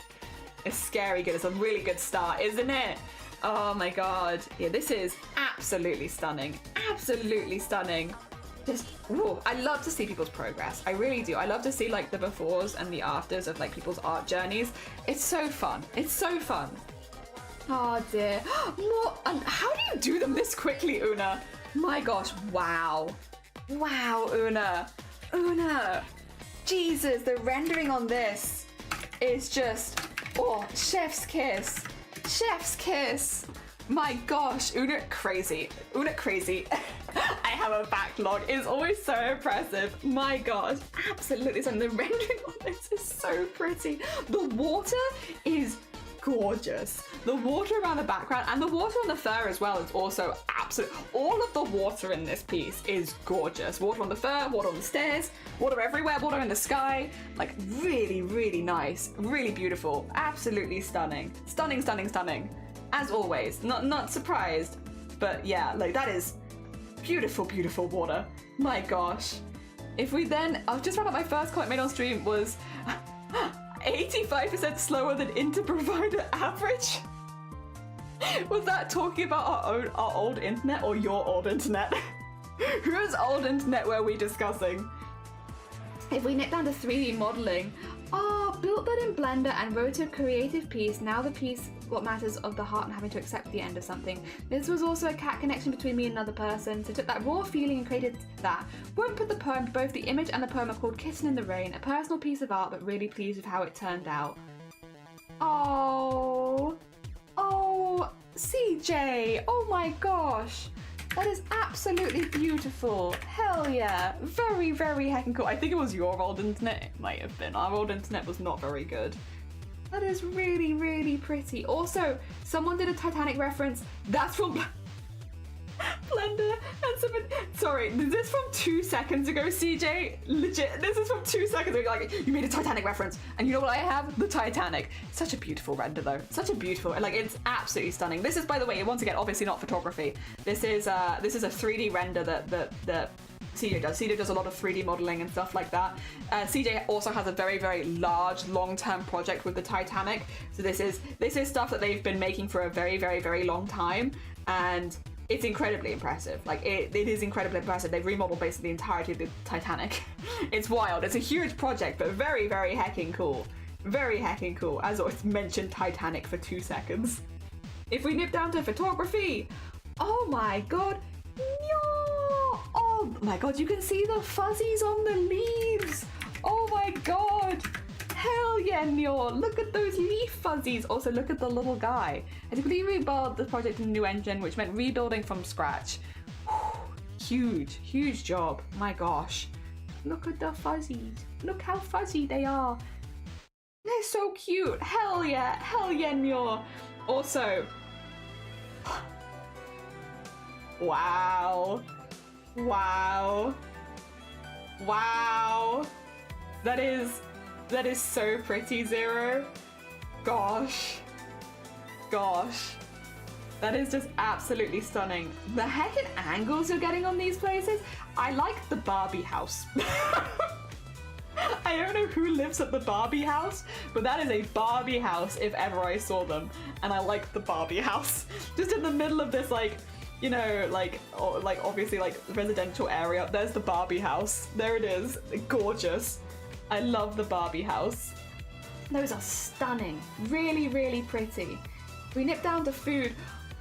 It's scary good. It's a really good start, isn't it? Oh my god. Yeah, this is absolutely stunning. Absolutely stunning. Just, ooh, I love to see people's progress. I really do. I love to see like the befores and the afters of like people's art journeys. It's so fun. It's so fun. Oh dear. More, and how do you do them this quickly, Una? My gosh, wow. Wow, Una. Jesus, the rendering on this is just, oh, chef's kiss. Chef's kiss. My gosh, Una crazy. I have a backlog. It's always so impressive. My gosh, absolutely. And the rendering on this is so pretty. The water is gorgeous. The water around the background and the water on the fur as well is also absolute. All of the water in this piece is gorgeous. Water on the fur, water on the stairs, water everywhere, water in the sky. Like really, really nice, really beautiful, absolutely stunning. Stunning. As always, not surprised, but yeah, like that is beautiful, beautiful water. My gosh. If we then, I'll just wrap up my first comment made on stream was 85% slower than inter-provider average. Was that talking about our old internet or your old internet? Whose old internet were we discussing? If we nip down to 3D modeling, built that in Blender and wrote a creative piece. Now the piece, what matters of the heart and having to accept the end of something. This was also a cat connection between me and another person, so took that raw feeling and created that. Won't put the poem, both the image and the poem are called Kissing in the Rain, a personal piece of art, but really pleased with how it turned out. Oh, CJ, oh my gosh. That is absolutely beautiful. Hell yeah. Very, very heckin' cool. I think it was your old internet. It might have been. Our old internet was not very good. That is really, really pretty. Also, someone did a Titanic reference. That's from Blender. And someone, sorry, is this from 2 seconds ago, CJ? Legit, this is from 2 seconds ago. Like, you made a Titanic reference. And you know what I have? The Titanic. Such a beautiful render, though. Such a beautiful, like, it's absolutely stunning. This is, by the way, once again, obviously not photography. This is a 3D render that CJ does. CJ does a lot of 3D modeling and stuff like that. CJ also has a very, very large, long-term project with the Titanic. So this is stuff that they've been making for a very, very, very long time. And it's incredibly impressive. Like, it is incredibly impressive. They've remodeled basically the entirety of the Titanic. It's wild. It's a huge project, but very, very heckin' cool. Very heckin' cool. As always, mentioned Titanic for 2 seconds. If we nip down to photography, oh my god, No! Oh my god, you can see the fuzzies on the leaves. Oh my god. Hell yeah, Nyor. Look at those leaf fuzzies. Also, look at the little guy. I completely rebuilt the project in a new engine, which meant rebuilding from scratch. Whew. Huge, huge job. My gosh. Look at the fuzzies. Look how fuzzy they are. They're so cute. Hell yeah, Nyor. Also, wow. Wow. Wow. That is so pretty, Zero. Gosh. That is just absolutely stunning. The heckin' angles you're getting on these places. I like the Barbie house. I don't know who lives at the Barbie house, but that is a Barbie house if ever I saw them. And I like the Barbie house. Just in the middle of this, like, you know, like obviously like residential area. There's the Barbie house. There it is. Gorgeous. I love the Barbie house. Those are stunning. Really, really pretty. We nip down to food.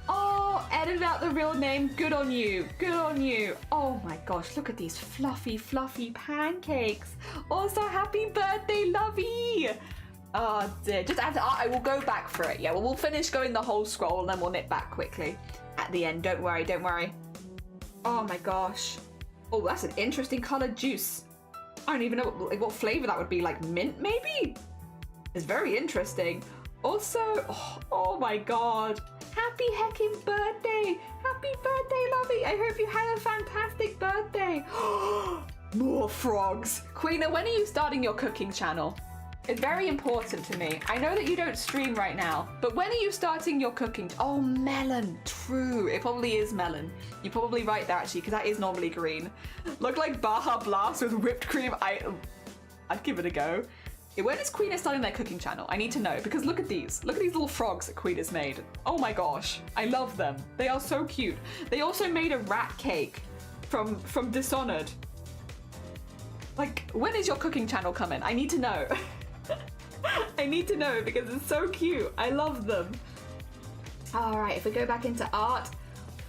Oh, edited out the real name. Good on you. Good on you. Oh my gosh, look at these fluffy, fluffy pancakes. Also, happy birthday, Lovey. Oh dear. Just add I will go back for it. Yeah, well, we'll finish going the whole scroll and then we'll nip back quickly at the end. Don't worry, don't worry. Oh my gosh. Oh, that's an interesting colored juice. I don't even know what flavor that would be. Like mint, maybe? It's very interesting. Also, oh my god. Happy heckin' birthday! Happy birthday, Lovey! I hope you had a fantastic birthday! More frogs! Queena, when are you starting your cooking channel? It's very important to me. I know that you don't stream right now, but when are you starting your cooking? Oh, melon. True. It probably is melon. You're probably right there, actually, because that is normally green. Look like Baja Blast with whipped cream. I'd give it a go. When is Queena starting their cooking channel? I need to know, because look at these. Look at these little frogs that Queena's made. Oh my gosh. I love them. They are so cute. They also made a rat cake from Dishonored. Like, when is your cooking channel coming? I need to know. I need to know because it's so cute. I love them. All right, if we go back into art.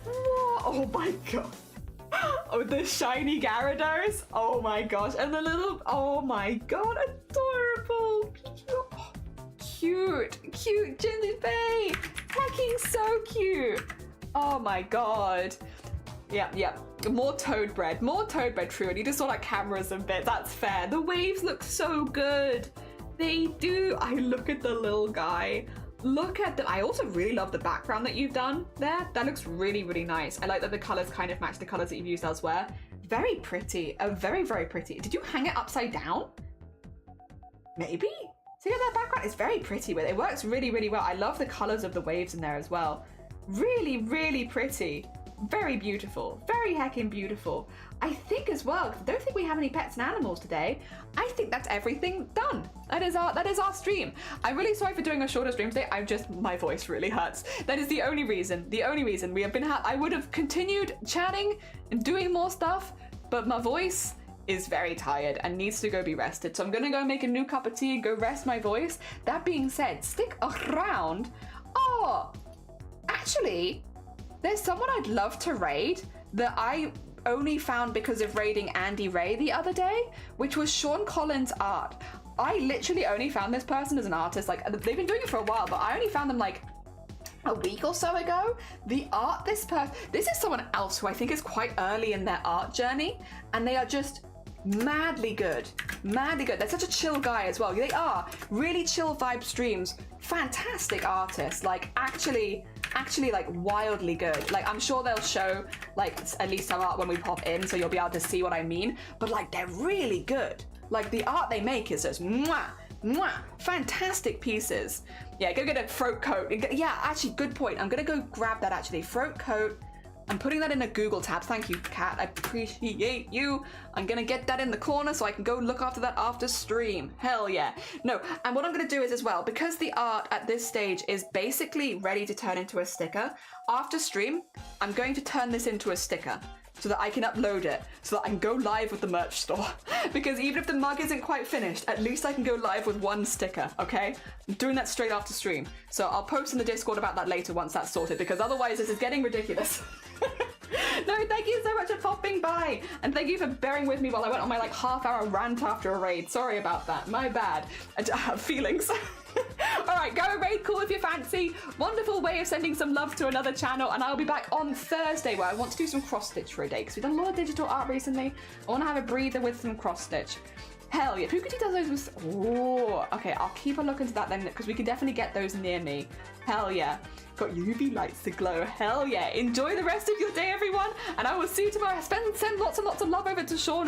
Oh my god. Oh, the shiny Gyarados. Oh my gosh. And the little, oh my god, adorable. Cute Ginger Bay. Hacking so cute. Oh my god. Yep. More toad bread, true. I need to sort out cameras a bit. That's fair. The waves look so good. They do. I look at the little guy. Look at the, I also really love the background that you've done there. That looks really, really nice. I like that the colors kind of match the colors that you've used elsewhere. Very pretty. Very, very pretty. Did you hang it upside down? Maybe? See that background? It's very pretty, but it works really, really well. I love the colors of the waves in there as well. Really, really pretty. Very beautiful. Very heckin' beautiful. I think as well, I don't think we have any pets and animals today. I think that's everything done. That is our stream. I'm really sorry for doing a shorter stream today. My voice really hurts. That is the only reason. We have been, I would have continued chatting and doing more stuff, but my voice is very tired and needs to go be rested. So I'm gonna go make a new cup of tea and go rest my voice. That being said, stick around. Oh, actually, there's someone I'd love to raid that I only found because of raiding Andy Ray the other day, which was Sean Collins' art. I literally only found this person as an artist. Like, they've been doing it for a while, but I only found them like a week or so ago. The art, this is someone else who I think is quite early in their art journey, and they are just madly good. They're such a chill guy as well. They are really chill vibe streams. Fantastic artists. Like, actually like wildly good. Like, I'm sure they'll show like at least some art when we pop in, so you'll be able to see what I mean. But like, they're really good. Like, the art they make is just mwah, fantastic pieces. Yeah, go get a throat coat. Yeah, actually, good point. I'm gonna go grab that actually. Throat coat. I'm putting that in a Google tab. Thank you, Kat. I appreciate you. I'm gonna get that in the corner so I can go look after that after stream. Hell yeah. No, and what I'm gonna do is as well, because the art at this stage is basically ready to turn into a sticker, after stream, I'm going to turn this into a sticker so that I can upload it, so that I can go live with the merch store. Because even if the mug isn't quite finished, at least I can go live with one sticker, okay? I'm doing that straight after stream. So I'll post in the Discord about that later once that's sorted, because otherwise this is getting ridiculous. No, thank you so much for popping by, and thank you for bearing with me while I went on my like half-hour rant after a raid. Sorry about that, my bad. I do have feelings. Alright, go and raid cool if you fancy. Wonderful way of sending some love to another channel, and I'll be back on Thursday where I want to do some cross-stitch for a day, because we've done a lot of digital art recently. I want to have a breather with some cross-stitch. Hell yeah, Pukati does those with... Oh, okay, I'll keep a look into that then, because we can definitely get those near me. Hell yeah. Got UV lights to glow. Hell yeah. Enjoy the rest of your day, everyone, and I will see you tomorrow. Send lots and lots of love over to Sean